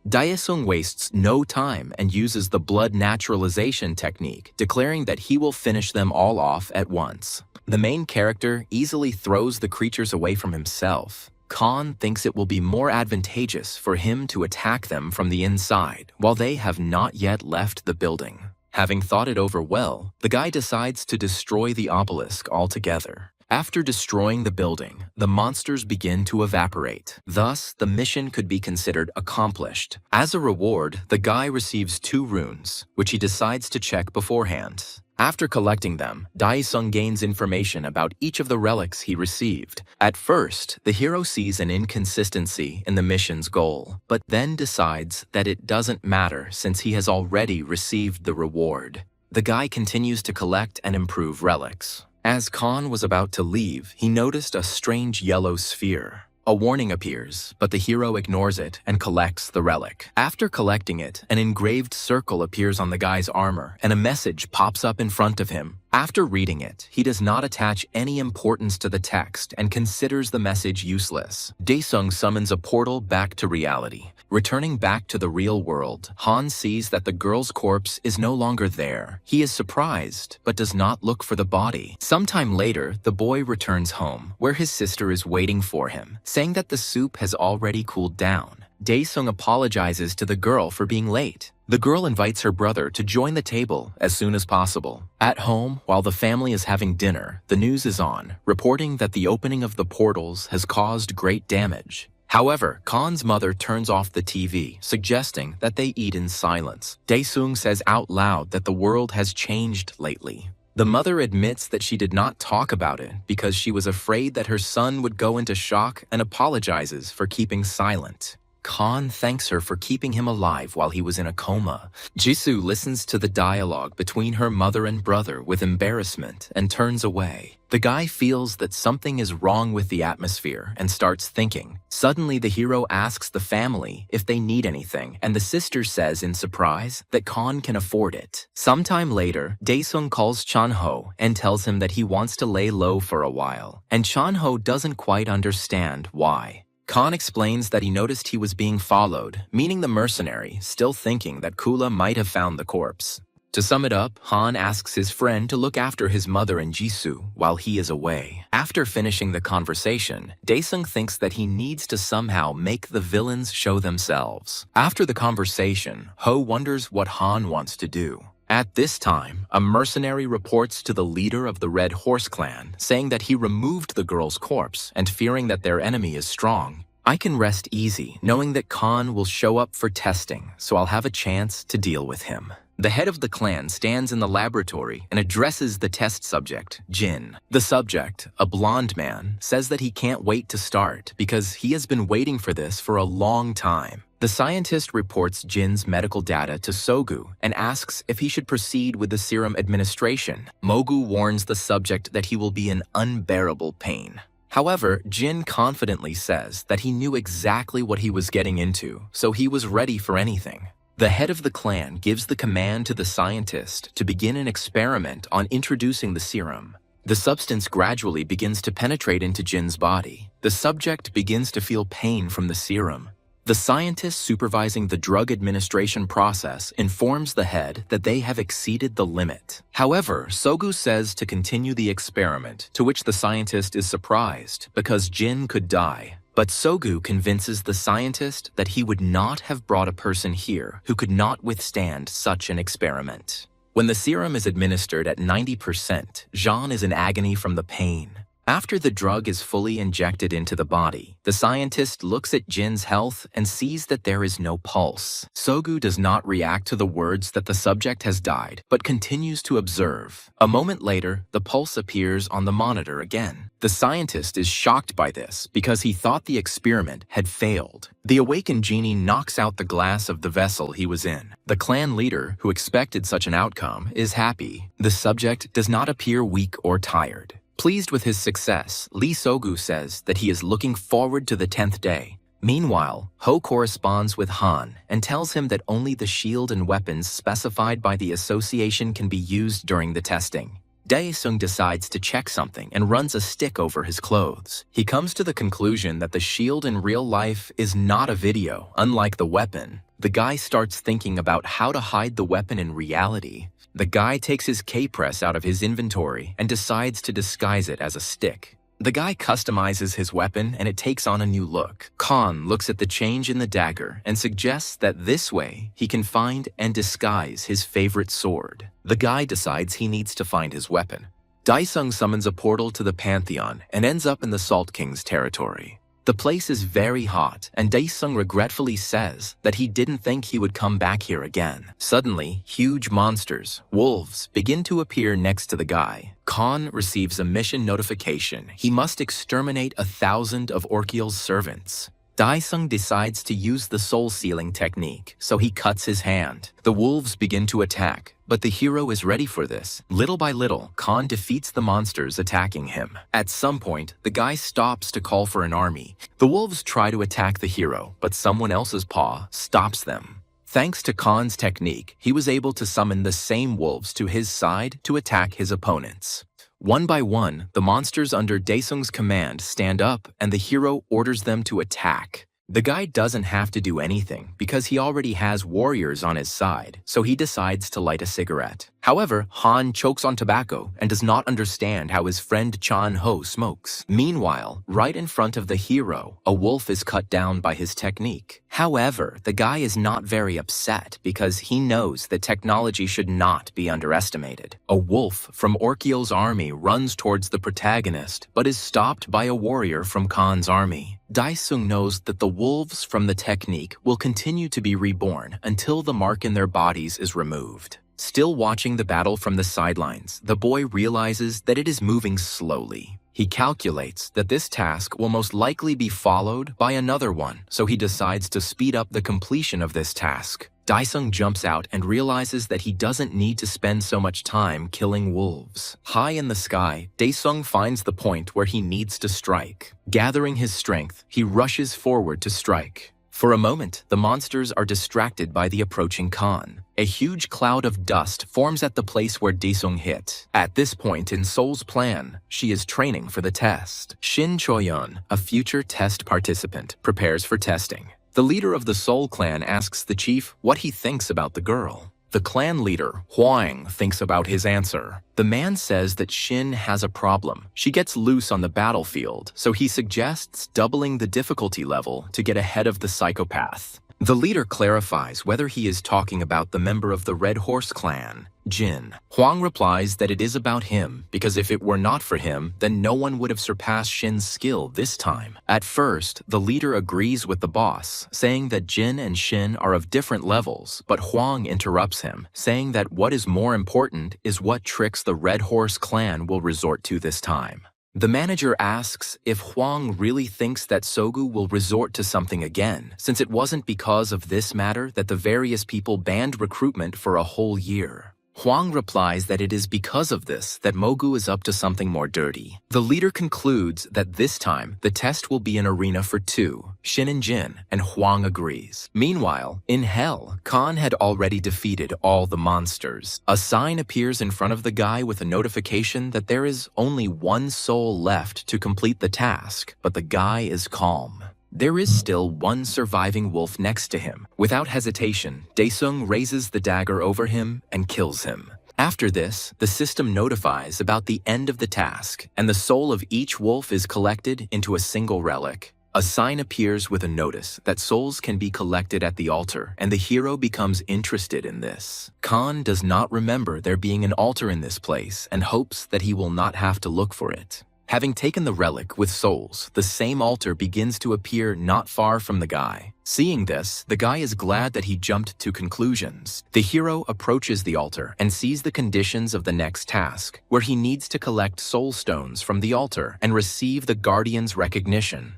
Daesung wastes no time and uses the blood naturalization technique, declaring that he will finish them all off at once. The main character easily throws the creatures away from himself. Khan thinks it will be more advantageous for him to attack them from the inside, while they have not yet left the building. Having thought it over well, the guy decides to destroy the obelisk altogether. After destroying the building, the monsters begin to evaporate. Thus, the mission could be considered accomplished. As a reward, the guy receives 2 runes, which he decides to check beforehand. After collecting them, Daesung gains information about each of the relics he received. At first, the hero sees an inconsistency in the mission's goal, but then decides that it doesn't matter since he has already received the reward. The guy continues to collect and improve relics. As Khan was about to leave, he noticed a strange yellow sphere. A warning appears, but the hero ignores it and collects the relic. After collecting it, an engraved circle appears on the guy's armor, and a message pops up in front of him. After reading it, he does not attach any importance to the text and considers the message useless. Daesung summons a portal back to reality. Returning back to the real world, Han sees that the girl's corpse is no longer there. He is surprised, but does not look for the body. Sometime later, the boy returns home, where his sister is waiting for him, saying that the soup has already cooled down. Daesung apologizes to the girl for being late. The girl invites her brother to join the table as soon as possible. At home, while the family is having dinner, the news is on, reporting that the opening of the portals has caused great damage. However, Khan's mother turns off the TV, suggesting that they eat in silence. Daesung says out loud that the world has changed lately. The mother admits that she did not talk about it because she was afraid that her son would go into shock and apologizes for keeping silent. Khan thanks her for keeping him alive while he was in a coma. Jisoo listens to the dialogue between her mother and brother with embarrassment and turns away. The guy feels that something is wrong with the atmosphere and starts thinking. Suddenly, the hero asks the family if they need anything, and the sister says in surprise that Khan can afford it. Sometime later, Daesung calls Chanho and tells him that he wants to lay low for a while, and Chanho doesn't quite understand why. Khan explains that he noticed he was being followed, meaning the mercenary, still thinking that Kula might have found the corpse. To sum it up, Han asks his friend to look after his mother and Jisoo while he is away. After finishing the conversation, Daesung thinks that he needs to somehow make the villains show themselves. After the conversation, Ho wonders what Han wants to do. At this time, a mercenary reports to the leader of the Red Horse clan, saying that he removed the girl's corpse and fearing that their enemy is strong. I can rest easy knowing that Khan will show up for testing, so I'll have a chance to deal with him. The head of the clan stands in the laboratory and addresses the test subject, Jin. The subject, a blonde man, says that he can't wait to start because he has been waiting for this for a long time. The scientist reports Jin's medical data to Sogu and asks if he should proceed with the serum administration. Mogu warns the subject that he will be in unbearable pain. However, Jin confidently says that he knew exactly what he was getting into, so he was ready for anything. The head of the clan gives the command to the scientist to begin an experiment on introducing the serum. The substance gradually begins to penetrate into Jin's body. The subject begins to feel pain from the serum. The scientist supervising the drug administration process informs the head that they have exceeded the limit. However, Sogu says to continue the experiment, to which the scientist is surprised because Jin could die. But Sogu convinces the scientist that he would not have brought a person here who could not withstand such an experiment. When the serum is administered at 90%, Jean is in agony from the pain. After the drug is fully injected into the body, the scientist looks at Jin's health and sees that there is no pulse. Sogu does not react to the words that the subject has died, but continues to observe. A moment later, the pulse appears on the monitor again. The scientist is shocked by this because he thought the experiment had failed. The awakened genie knocks out the glass of the vessel he was in. The clan leader, who expected such an outcome, is happy. The subject does not appear weak or tired. Pleased with his success, Lee Sogu says that he is looking forward to the 10th day. Meanwhile, Ho corresponds with Han and tells him that only the shield and weapons specified by the association can be used during the testing. Daesung decides to check something and runs a stick over his clothes. He comes to the conclusion that the shield in real life is not a video, unlike the weapon. The guy starts thinking about how to hide the weapon in reality. The guy takes his K-press out of his inventory and decides to disguise it as a stick. The guy customizes his weapon and it takes on a new look. Khan looks at the change in the dagger and suggests that this way he can find and disguise his favorite sword. The guy decides he needs to find his weapon. Daesung summons a portal to the Pantheon and ends up in the Salt King's territory. The place is very hot, and Daesung regretfully says that he didn't think he would come back here again. Suddenly, huge monsters, wolves, begin to appear next to the guy. Khan receives a mission notification. He must exterminate 1,000 of Orkiel's servants. Daesung decides to use the soul-sealing technique, so he cuts his hand. The wolves begin to attack, but the hero is ready for this. Little by little, Khan defeats the monsters attacking him. At some point, the guy stops to call for an army. The wolves try to attack the hero, but someone else's paw stops them. Thanks to Khan's technique, he was able to summon the same wolves to his side to attack his opponents. One by one, the monsters under Daesung's command stand up and the hero orders them to attack. The guy doesn't have to do anything because he already has warriors on his side, so he decides to light a cigarette. However, Han chokes on tobacco and does not understand how his friend Chan Ho smokes. Meanwhile, right in front of the hero, a wolf is cut down by his technique. However, the guy is not very upset because he knows that technology should not be underestimated. A wolf from Orkiel's army runs towards the protagonist, but is stopped by a warrior from Khan's army. Daesung knows that the wolves from the technique will continue to be reborn until the mark in their bodies is removed. Still watching the battle from the sidelines, the boy realizes that it is moving slowly. He He calculates that this task will most likely be followed by another one, so he decides to speed up the completion of this task. Daesung jumps out and realizes that he doesn't need to spend so much time killing wolves. High in the sky, Daesung finds the point where he needs to strike. Gathering his strength, he rushes forward to strike. For a moment, the monsters are distracted by the approaching Khan. A huge cloud of dust forms at the place where Daesung hit. At this point in Seol's plan, she is training for the test. Shin Choyeon, a future test participant, prepares for testing. The leader of the Seoul clan asks the chief what he thinks about the girl. The clan leader, Hwang, thinks about his answer. The man says that Shin has a problem. She gets loose on the battlefield, so he suggests doubling the difficulty level to get ahead of the psychopath. The leader clarifies whether he is talking about the member of the Red Horse clan, Jin. Hwang replies that it is about him, because if it were not for him, then no one would have surpassed Shin's skill this time. At first, the leader agrees with the boss, saying that Jin and Shin are of different levels, but Hwang interrupts him, saying that what is more important is what tricks the Red Horse clan will resort to this time. The manager asks if Hwang really thinks that Sogu will resort to something again, since it wasn't because of this matter that the various people banned recruitment for a whole year. Hwang replies that it is because of this that Mogu is up to something more dirty. The leader concludes that this time the test will be an arena for two, Shin and Jin, and Hwang agrees. Meanwhile, in Hell, Khan had already defeated all the monsters. A sign appears in front of the guy with a notification that there is only one soul left to complete the task, but the guy is calm. There is still one surviving wolf next to him. Without hesitation, Daesung raises the dagger over him and kills him. After this, the system notifies about the end of the task, and the soul of each wolf is collected into a single relic. A sign appears with a notice that souls can be collected at the altar, and the hero becomes interested in this. Khan does not remember there being an altar in this place and hopes that he will not have to look for it. Having taken the relic with souls, the same altar begins to appear not far from the guy. Seeing this, the guy is glad that he jumped to conclusions. The hero approaches the altar and sees the conditions of the next task, where he needs to collect soul stones from the altar and receive the guardian's recognition.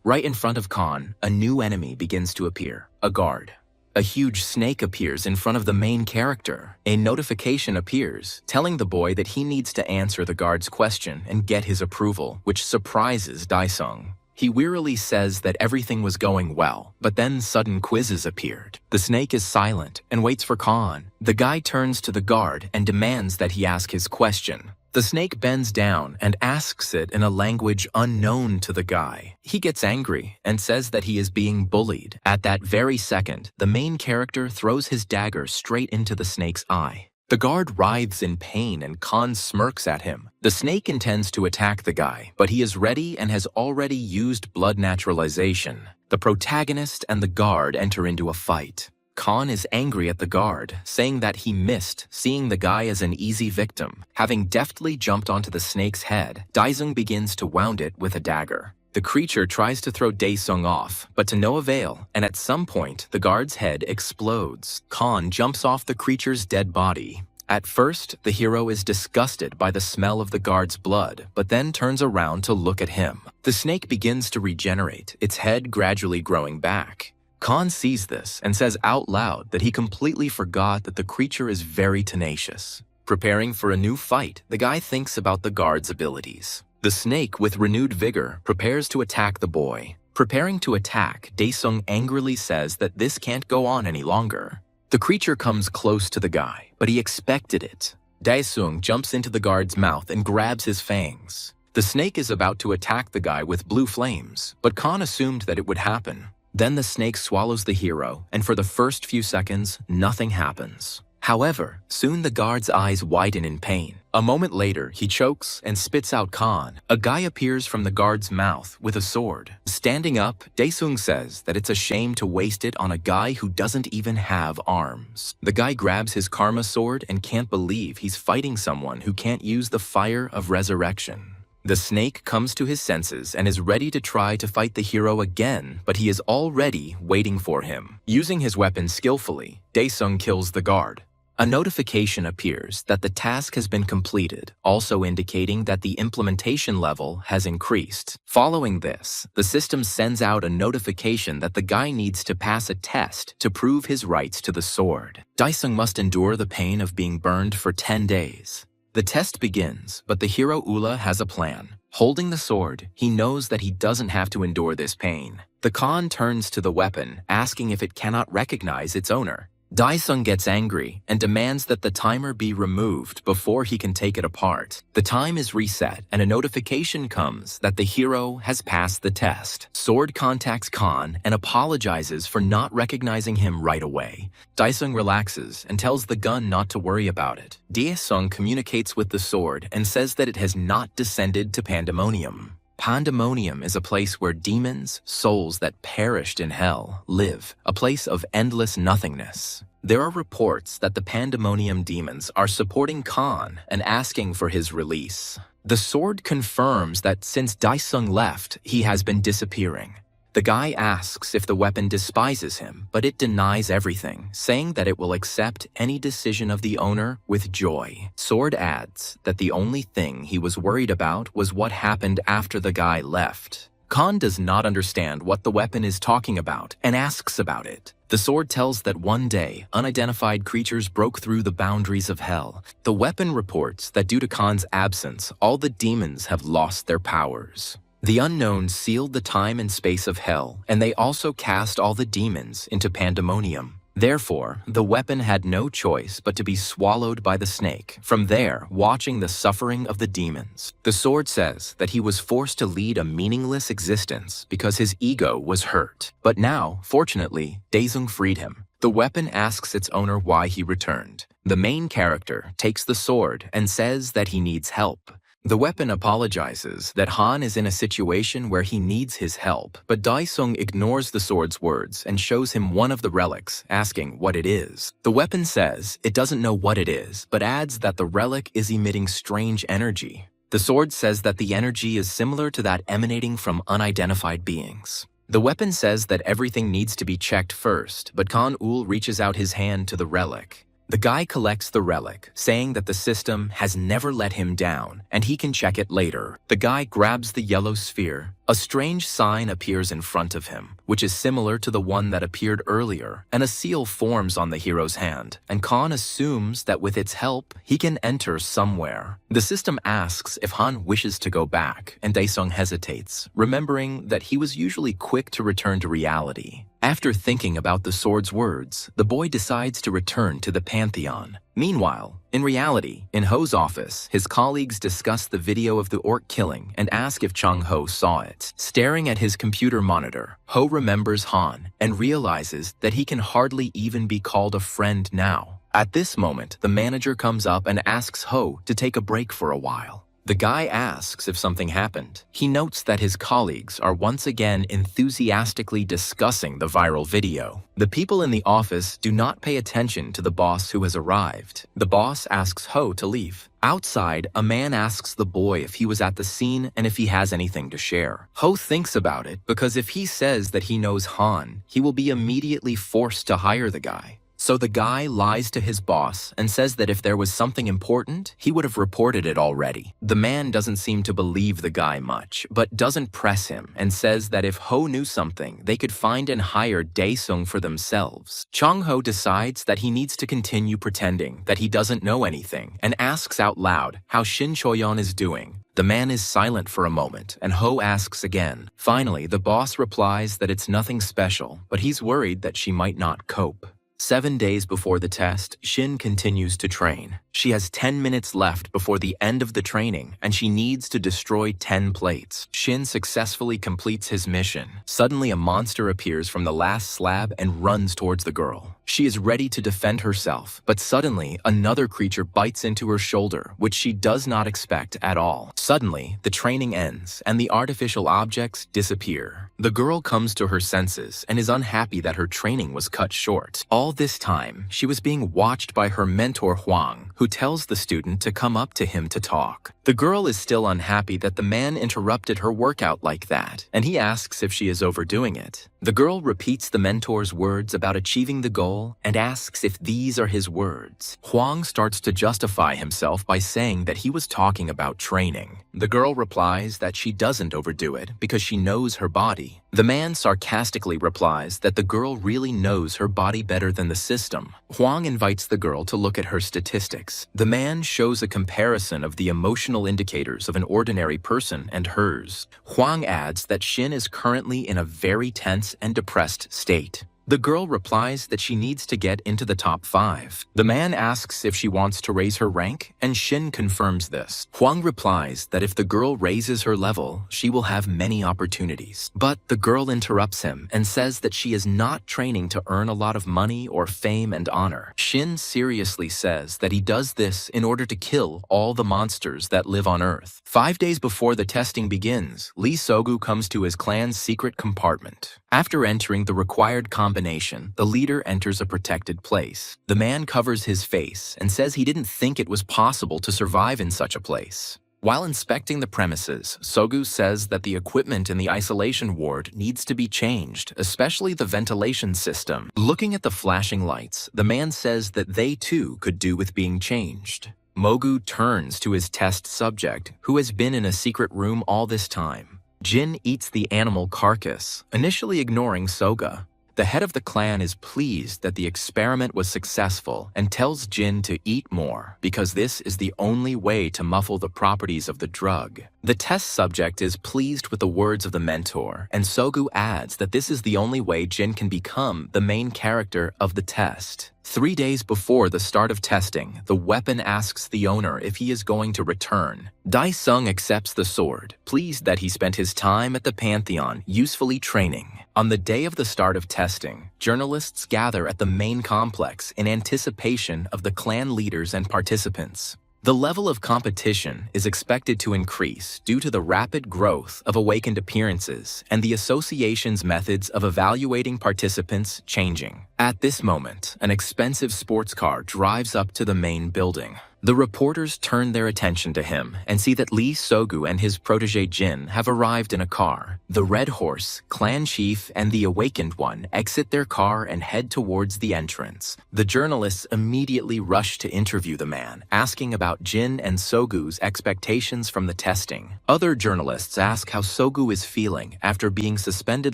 Right in front of Khan, a new enemy begins to appear, a guard. A huge snake appears in front of the main character. A notification appears, telling the boy that he needs to answer the guard's question and get his approval, which surprises Daesung. He wearily says that everything was going well, but then sudden quizzes appeared. The snake is silent and waits for Khan. The guy turns to the guard and demands that he ask his question. The snake bends down and asks it in a language unknown to the guy. He gets angry and says that he is being bullied. At that very second, the main character throws his dagger straight into the snake's eye. The guard writhes in pain and Khan smirks at him. The snake intends to attack the guy, but he is ready and has already used blood naturalization. The protagonist and the guard enter into a fight. Khan is angry at the guard, saying that he missed seeing the guy as an easy victim. Having deftly jumped onto the snake's head, Daesung begins to wound it with a dagger. The creature tries to throw Daesung off, but to no avail, and at some point, the guard's head explodes. Khan jumps off the creature's dead body. At first, the hero is disgusted by the smell of the guard's blood, but then turns around to look at him. The snake begins to regenerate, its head gradually growing back. Khan sees this and says out loud that he completely forgot that the creature is very tenacious. Preparing for a new fight, the guy thinks about the guard's abilities. The snake, with renewed vigor, prepares to attack the boy. Preparing to attack, Daesung angrily says that this can't go on any longer. The creature comes close to the guy, but he expected it. Daesung jumps into the guard's mouth and grabs his fangs. The snake is about to attack the guy with blue flames, but Khan assumed that it would happen. Then the snake swallows the hero, and for the first few seconds, nothing happens. However, soon the guard's eyes widen in pain. A moment later, he chokes and spits out Khan. A guy appears from the guard's mouth with a sword. Standing up, Daesung says that it's a shame to waste it on a guy who doesn't even have arms. The guy grabs his karma sword and can't believe he's fighting someone who can't use the fire of resurrection. The snake comes to his senses and is ready to try to fight the hero again, but he is already waiting for him. Using his weapon skillfully, Daesung kills the guard. A notification appears that the task has been completed, also indicating that the implementation level has increased. Following this, the system sends out a notification that the guy needs to pass a test to prove his rights to the sword. Daesung must endure the pain of being burned for 10 days. The test begins, but the hero Ula has a plan. Holding the sword, he knows that he doesn't have to endure this pain. The Khan turns to the weapon, asking if it cannot recognize its owner. Daesung gets angry and demands that the timer be removed before he can take it apart. The time is reset and a notification comes that the hero has passed the test. Sword contacts Khan and apologizes for not recognizing him right away. Daesung relaxes and tells the gun not to worry about it. Daesung communicates with the sword and says that it has not descended to Pandemonium. Pandemonium is a place where demons, souls that perished in hell, live, a place of endless nothingness. There are reports that the Pandemonium demons are supporting Khan and asking for his release. The sword confirms that since Daesung left, he has been disappearing. The guy asks if the weapon despises him, but it denies everything, saying that it will accept any decision of the owner with joy. Sword adds that the only thing he was worried about was what happened after the guy left. Khan does not understand what the weapon is talking about and asks about it. The sword tells that one day, unidentified creatures broke through the boundaries of hell. The weapon reports that due to Khan's absence, all the demons have lost their powers. The unknown sealed the time and space of hell, and they also cast all the demons into Pandemonium. Therefore, the weapon had no choice but to be swallowed by the snake, from there watching the suffering of the demons. The sword says that he was forced to lead a meaningless existence because his ego was hurt. But now, fortunately, Daesung freed him. The weapon asks its owner why he returned. The main character takes the sword and says that he needs help. The weapon apologizes that Han is in a situation where he needs his help, but Daesung ignores the sword's words and shows him one of the relics, asking what it is. The weapon says it doesn't know what it is, but adds that the relic is emitting strange energy. The sword says that the energy is similar to that emanating from unidentified beings. The weapon says that everything needs to be checked first, but Khan-ul reaches out his hand to the relic. The guy collects the relic, saying that the system has never let him down, and he can check it later. The guy grabs the yellow sphere. A strange sign appears in front of him, which is similar to the one that appeared earlier, and a seal forms on the hero's hand, and Khan assumes that with its help, he can enter somewhere. The system asks if Han wishes to go back, and Daesung hesitates, remembering that he was usually quick to return to reality. After thinking about the sword's words, the boy decides to return to the Pantheon. Meanwhile, in reality, in Ho's office, his colleagues discuss the video of the orc killing and ask if Chang-ho saw it. Staring at his computer monitor, Ho remembers Han and realizes that he can hardly even be called a friend now. At this moment, the manager comes up and asks Ho to take a break for a while. The guy asks if something happened. He notes that his colleagues are once again enthusiastically discussing the viral video. The people in the office do not pay attention to the boss who has arrived. The boss asks Ho to leave. Outside, a man asks the boy if he was at the scene and if he has anything to share. Ho thinks about it because if he says that he knows Han, he will be immediately forced to hire the guy. So the guy lies to his boss and says that if there was something important, he would have reported it already. The man doesn't seem to believe the guy much, but doesn't press him and says that if Ho knew something, they could find and hire Daesung for themselves. Chang-ho decides that he needs to continue pretending that he doesn't know anything and asks out loud how Shin Choyeon is doing. The man is silent for a moment, and Ho asks again. Finally, the boss replies that it's nothing special, but he's worried that she might not cope. 7 days before the test, Shin continues to train. She has 10 minutes left before the end of the training, and she needs to destroy 10 plates. Shin successfully completes his mission. Suddenly, a monster appears from the last slab and runs towards the girl. She is ready to defend herself, but suddenly, another creature bites into her shoulder, which she does not expect at all. Suddenly, the training ends, and the artificial objects disappear. The girl comes to her senses and is unhappy that her training was cut short. All this time, she was being watched by her mentor Huang, who tells the student to come up to him to talk. The The girl is still unhappy that the man interrupted her workout like that, and he asks if she is overdoing it. The girl repeats the mentor's words about achieving the goal and asks if these are his words. Huang starts to justify himself by saying that he was talking about training. The girl replies that she doesn't overdo it because she knows her body. The man sarcastically replies that the girl really knows her body better than the system. Huang invites the girl to look at her statistics. The man shows a comparison of the emotional indicators of an ordinary person and hers. Huang adds that Shin is currently in a very tense and depressed state. The girl replies that she needs to get into the top 5. The man asks if she wants to raise her rank, and Shin confirms this. Huang replies that if the girl raises her level, she will have many opportunities. But the girl interrupts him and says that she is not training to earn a lot of money or fame and honor. Shin seriously says that he does this in order to kill all the monsters that live on Earth. 5 days before the testing begins, Lee Sogu comes to his clan's secret compartment. After entering the required combination, the leader enters a protected place. The man covers his face and says he didn't think it was possible to survive in such a place. While inspecting the premises, Sogu says that the equipment in the isolation ward needs to be changed, especially the ventilation system. Looking at the flashing lights, the man says that they too could do with being changed. Mogu turns to his test subject, who has been in a secret room all this time. Jin eats the animal carcass, initially ignoring Soga. The head of the clan is pleased that the experiment was successful and tells Jin to eat more because this is the only way to muffle the properties of the drug. The test subject is pleased with the words of the mentor, and Sogu adds that this is the only way Jin can become the main character of the test. 3 days before the start of testing, the weapon asks the owner if he is going to return. Dai Sung accepts the sword, pleased that he spent his time at the Pantheon usefully training. On the day of the start of testing, journalists gather at the main complex in anticipation of the clan leaders and participants. The level of competition is expected to increase due to the rapid growth of awakened appearances and the association's methods of evaluating participants changing. At this moment, an expensive sports car drives up to the main building. The reporters turn their attention to him and see that Lee Sogu and his protege Jin have arrived in a car. The Red Horse, Clan Chief, and the Awakened One exit their car and head towards the entrance. The journalists immediately rush to interview the man, asking about Jin and Sogu's expectations from the testing. Other journalists ask how Sogu is feeling after being suspended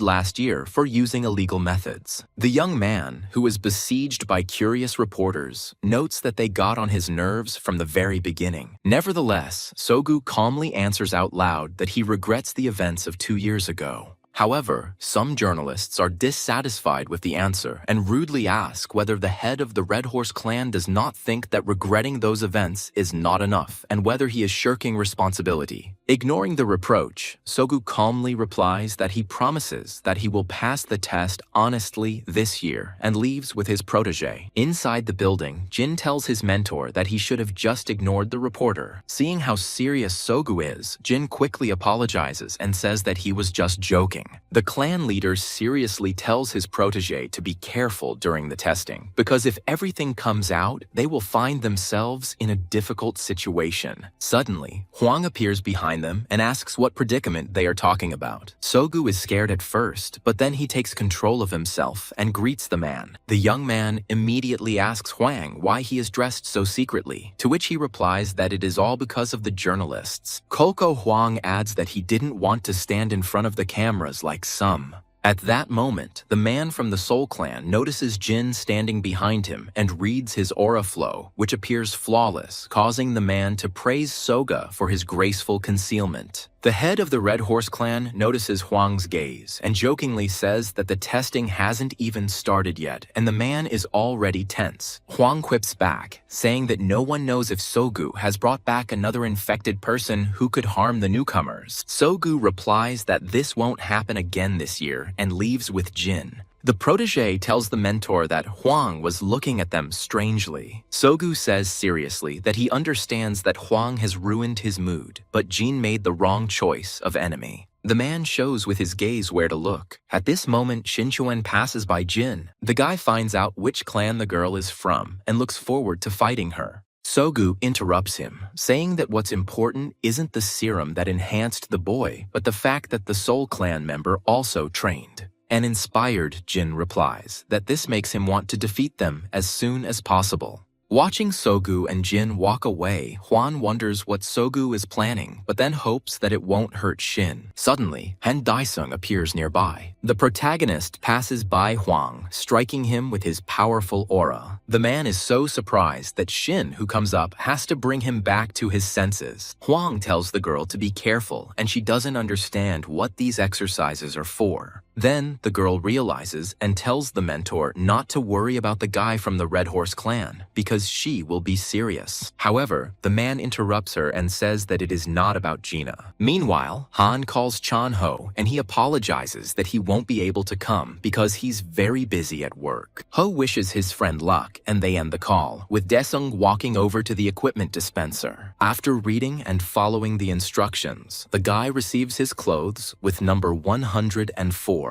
last year for using illegal methods. The young man, who is besieged by curious reporters, notes that they got on his nerves from the very beginning. Nevertheless, Sogu calmly answers out loud that he regrets the events of 2 years ago. However, some journalists are dissatisfied with the answer and rudely ask whether the head of the Red Horse clan does not think that regretting those events is not enough and whether he is shirking responsibility. Ignoring the reproach, Sogu calmly replies that he promises that he will pass the test honestly this year and leaves with his protege. Inside the building, Jin tells his mentor that he should have just ignored the reporter. Seeing how serious Sogu is, Jin quickly apologizes and says that he was just joking. The clan leader seriously tells his protege to be careful during the testing, because if everything comes out, they will find themselves in a difficult situation. Suddenly, Huang appears behind them and asks what predicament they are talking about. Sogu is scared at first, but then he takes control of himself and greets the man. The young man immediately asks Huang why he is dressed so secretly, to which he replies that it is all because of the journalists. Kolko Huang adds that he didn't want to stand in front of the cameras like some. At that moment, the man from the Soul Clan notices Jin standing behind him and reads his aura flow, which appears flawless, causing the man to praise Soga for his graceful concealment. The head of the Red Horse clan notices Huang's gaze and jokingly says that the testing hasn't even started yet and the man is already tense. Huang quips back, saying that no one knows if Sogu has brought back another infected person who could harm the newcomers. Sogu replies that this won't happen again this year and leaves with Jin. The protege tells the mentor that Huang was looking at them strangely. Sogu says seriously that he understands that Huang has ruined his mood, but Jin made the wrong choice of enemy. The man shows with his gaze where to look. At this moment, Shinchuan passes by Jin. The guy finds out which clan the girl is from and looks forward to fighting her. Sogu interrupts him, saying that what's important isn't the serum that enhanced the boy, but the fact that the Soul Clan member also trained. An inspired Jin replies that this makes him want to defeat them as soon as possible. Watching Sogu and Jin walk away, Hwan wonders what Sogu is planning, but then hopes that it won't hurt Shin. Suddenly, Han Daisung appears nearby. The protagonist passes by Hwang, striking him with his powerful aura. The man is so surprised that Shin, who comes up, has to bring him back to his senses. Hwang tells the girl to be careful, and she doesn't understand what these exercises are for. Then, the girl realizes and tells the mentor not to worry about the guy from the Red Horse clan, because she will be serious. However, the man interrupts her and says that it is not about Gina. Meanwhile, Han calls Chan Ho, and he apologizes that he won't be able to come because he's very busy at work. Ho wishes his friend luck, and they end the call, with Daesung walking over to the equipment dispenser. After reading and following the instructions, the guy receives his clothes with number 104.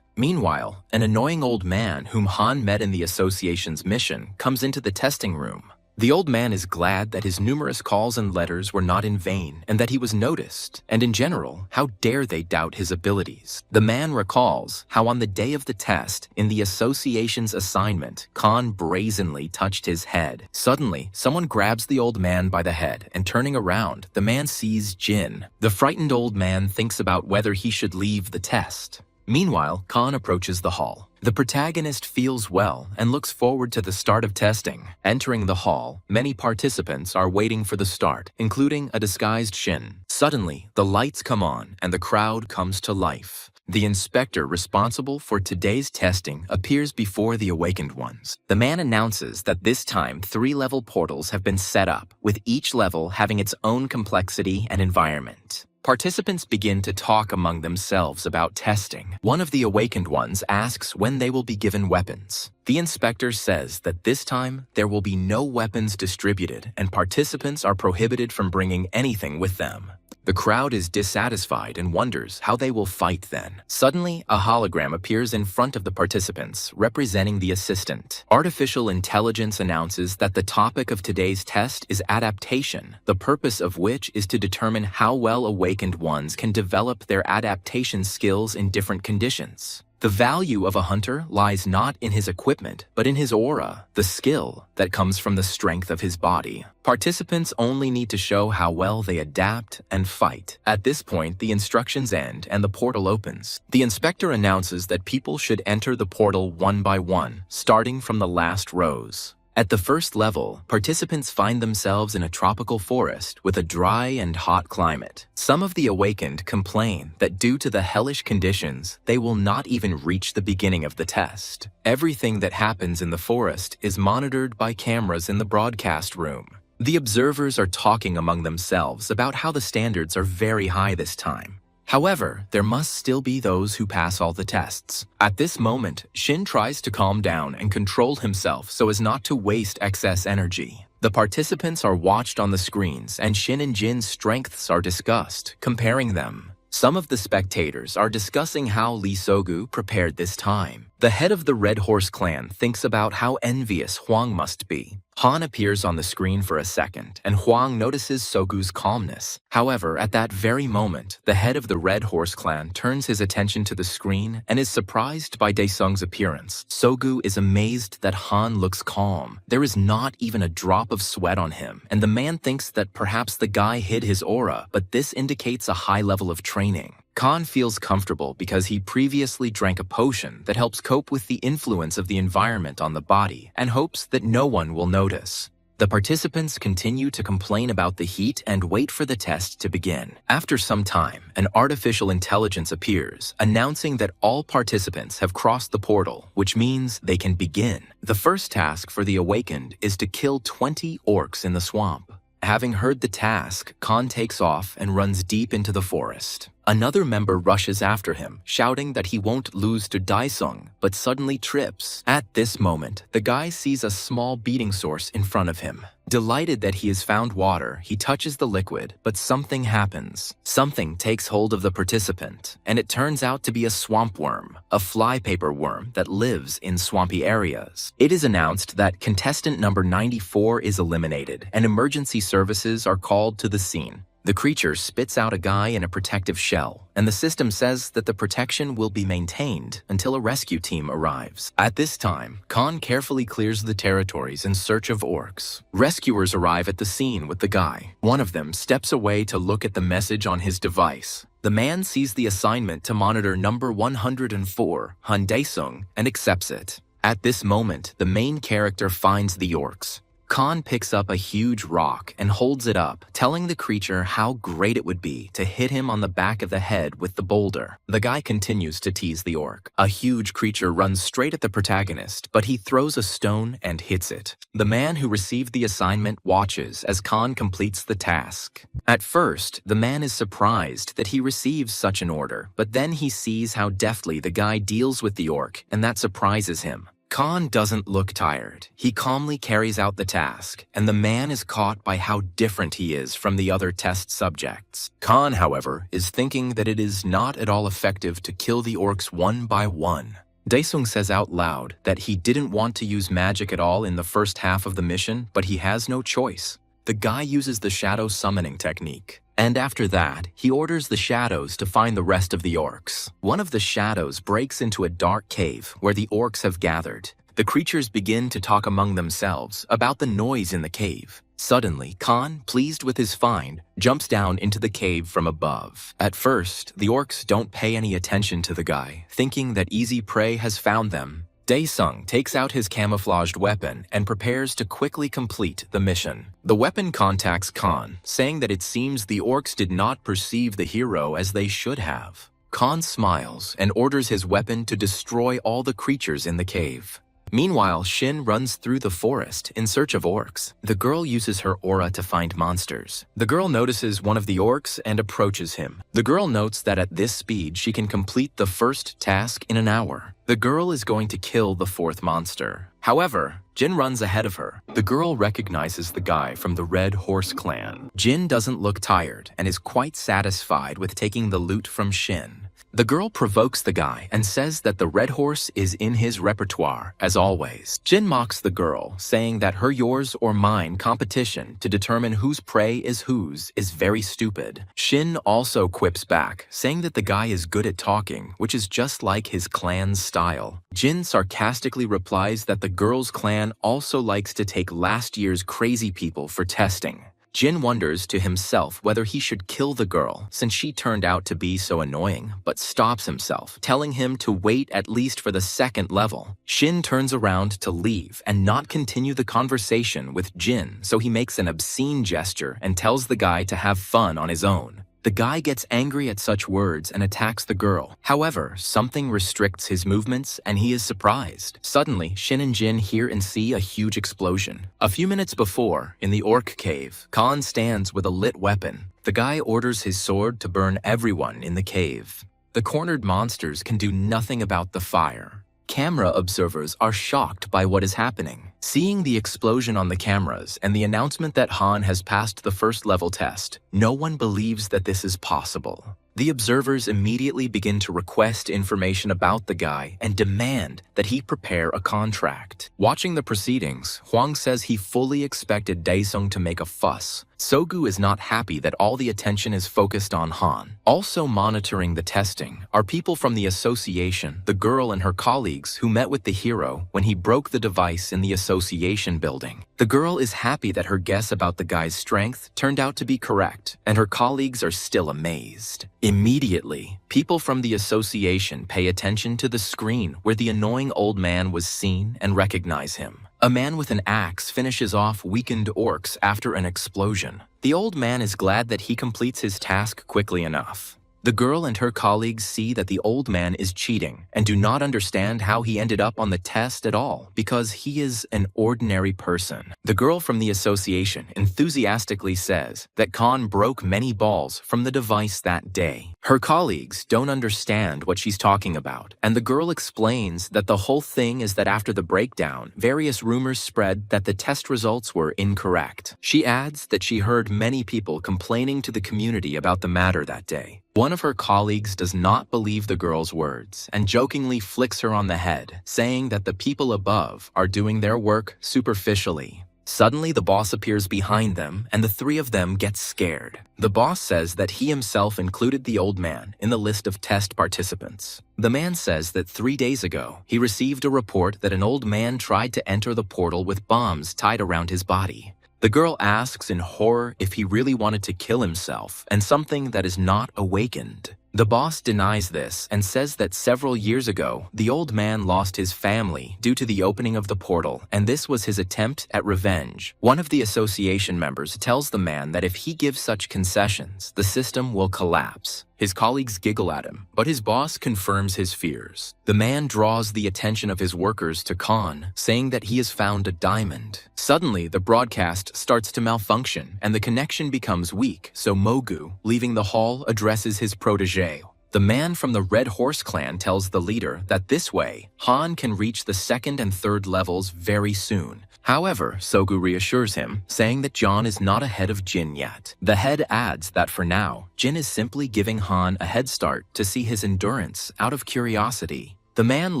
Meanwhile, an annoying old man whom Han met in the association's mission comes into the testing room. The old man is glad that his numerous calls and letters were not in vain and that he was noticed, and in general, how dare they doubt his abilities. The man recalls how on the day of the test, in the association's assignment, Khan brazenly touched his head. Suddenly, someone grabs the old man by the head, and turning around, the man sees Jin. The frightened old man thinks about whether he should leave the test. Meanwhile, Khan approaches the hall. The protagonist feels well and looks forward to the start of testing. Entering the hall, many participants are waiting for the start, including a disguised Shin. Suddenly, the lights come on and the crowd comes to life. The inspector responsible for today's testing appears before the awakened ones. The man announces that this time 3-level portals have been set up, with each level having its own complexity and environment. Participants begin to talk among themselves about testing. One of the awakened ones asks when they will be given weapons. The inspector says that this time there will be no weapons distributed and participants are prohibited from bringing anything with them. The crowd is dissatisfied and wonders how they will fight then. Suddenly, a hologram appears in front of the participants, representing the assistant. Artificial intelligence announces that the topic of today's test is adaptation, the purpose of which is to determine how well awakened ones can develop their adaptation skills in different conditions. The value of a hunter lies not in his equipment, but in his aura, the skill that comes from the strength of his body. Participants only need to show how well they adapt and fight. At this point, the instructions end and the portal opens. The inspector announces that people should enter the portal one by one, starting from the last rows. At the first level, participants find themselves in a tropical forest with a dry and hot climate. Some of the awakened complain that due to the hellish conditions, they will not even reach the beginning of the test. Everything that happens in the forest is monitored by cameras in the broadcast room. The observers are talking among themselves about how the standards are very high this time. However, there must still be those who pass all the tests. At this moment, Shin tries to calm down and control himself so as not to waste excess energy. The participants are watched on the screens and Shin and Jin's strengths are discussed, comparing them. Some of the spectators are discussing how Lee Sogu prepared this time. The head of the Red Horse clan thinks about how envious Hwang must be. Han appears on the screen for a second, and Hwang notices Sogu's calmness. However, at that very moment, the head of the Red Horse clan turns his attention to the screen and is surprised by Daesung's appearance. Sogu is amazed that Han looks calm. There is not even a drop of sweat on him, and the man thinks that perhaps the guy hid his aura, but this indicates a high level of training. Khan feels comfortable because he previously drank a potion that helps cope with the influence of the environment on the body and hopes that no one will notice. The participants continue to complain about the heat and wait for the test to begin. After some time, an artificial intelligence appears, announcing that all participants have crossed the portal, which means they can begin. The first task for the awakened is to kill 20 orcs in the swamp. Having heard the task, Khan takes off and runs deep into the forest. Another member rushes after him, shouting that he won't lose to Daesung, but suddenly trips. At this moment, the guy sees a small beating source in front of him. Delighted that he has found water, he touches the liquid, but something happens. Something takes hold of the participant, and it turns out to be a swamp worm, a flypaper worm that lives in swampy areas. It is announced that contestant number 94 is eliminated, and emergency services are called to the scene. The creature spits out a guy in a protective shell, and the system says that the protection will be maintained until a rescue team arrives. At this time, Khan carefully clears the territories in search of orcs. Rescuers arrive at the scene with the guy. One of them steps away to look at the message on his device. The man sees the assignment to monitor number 104, Han Daesung, and accepts it. At this moment, the main character finds the orcs. Khan picks up a huge rock and holds it up, telling the creature how great it would be to hit him on the back of the head with the boulder. The guy continues to tease the orc. A huge creature runs straight at the protagonist, but he throws a stone and hits it. The man who received the assignment watches as Khan completes the task. At first, the man is surprised that he receives such an order, but then he sees how deftly the guy deals with the orc, and that surprises him. Khan doesn't look tired. He calmly carries out the task, and the man is caught by how different he is from the other test subjects. Khan, however, is thinking that it is not at all effective to kill the orcs one by one. Daesung says out loud that he didn't want to use magic at all in the first half of the mission, but he has no choice. The guy uses the shadow summoning technique. And after that, he orders the shadows to find the rest of the orcs. One of the shadows breaks into a dark cave where the orcs have gathered. The creatures begin to talk among themselves about the noise in the cave. Suddenly, Khan, pleased with his find, jumps down into the cave from above. At first, the orcs don't pay any attention to the guy, thinking that easy prey has found them. Daesung takes out his camouflaged weapon and prepares to quickly complete the mission. The weapon contacts Khan, saying that it seems the orcs did not perceive the hero as they should have. Khan smiles and orders his weapon to destroy all the creatures in the cave. Meanwhile, Shin runs through the forest in search of orcs. The girl uses her aura to find monsters. The girl notices one of the orcs and approaches him. The girl notes that at this speed, she can complete the first task in an hour. The girl is going to kill the fourth monster. However, Jin runs ahead of her. The girl recognizes the guy from the Red Horse clan. Jin doesn't look tired and is quite satisfied with taking the loot from Shin. The girl provokes the guy and says that the Red Horse is in his repertoire, as always. Jin mocks the girl, saying that her yours or mine competition to determine whose prey is whose is very stupid. Shin also quips back, saying that the guy is good at talking, which is just like his clan's style. Jin sarcastically replies that the girl's clan also likes to take last year's crazy people for testing. Jin wonders to himself whether he should kill the girl since she turned out to be so annoying, but stops himself, telling him to wait at least for the second level. Shin turns around to leave and not continue the conversation with Jin, so he makes an obscene gesture and tells the guy to have fun on his own. The guy gets angry at such words and attacks the girl. However, something restricts his movements and he is surprised. Suddenly, Shin and Jin hear and see a huge explosion. A few minutes before, in the orc cave, Khan stands with a lit weapon. The guy orders his sword to burn everyone in the cave. The cornered monsters can do nothing about the fire. Camera observers are shocked by what is happening. Seeing the explosion on the cameras and the announcement that Han has passed the first level test, no one believes that this is possible. The observers immediately begin to request information about the guy and demand that he prepare a contract. Watching the proceedings, Huang says he fully expected Daesung to make a fuss. Sogu is not happy that all the attention is focused on Han. Also monitoring the testing are people from the association, the girl and her colleagues who met with the hero when he broke the device in the association building. The girl is happy that her guess about the guy's strength turned out to be correct, and her colleagues are still amazed. Immediately, people from the association pay attention to the screen where the annoying old man was seen and recognize him. A man with an axe finishes off weakened orcs after an explosion. The old man is glad that he completes his task quickly enough. The girl and her colleagues see that the old man is cheating and do not understand how he ended up on the test at all because he is an ordinary person. The girl from the association enthusiastically says that Khan broke many balls from the device that day. Her colleagues don't understand what she's talking about, and the girl explains that the whole thing is that after the breakdown, various rumors spread that the test results were incorrect. She adds that she heard many people complaining to the community about the matter that day. One of her colleagues does not believe the girl's words and jokingly flicks her on the head, saying that the people above are doing their work superficially. Suddenly, the boss appears behind them, and the three of them get scared. The boss says that he himself included the old man in the list of test participants. The man says that 3 days ago, he received a report that an old man tried to enter the portal with bombs tied around his body. The girl asks in horror if he really wanted to kill himself, and something that is not awakened. The boss denies this and says that several years ago, the old man lost his family due to the opening of the portal, and this was his attempt at revenge. One of the association members tells the man that if he gives such concessions, the system will collapse. His colleagues giggle at him, but his boss confirms his fears. The man draws the attention of his workers to Khan, saying that he has found a diamond. Suddenly, the broadcast starts to malfunction, and the connection becomes weak, so Mogu, leaving the hall, addresses his protege. The man from the Red Horse clan tells the leader that this way, Han can reach the 2nd and 3rd levels very soon. However, Sogu reassures him, saying that John is not ahead of Jin yet. The head adds that for now, Jin is simply giving Han a head start to see his endurance out of curiosity. The man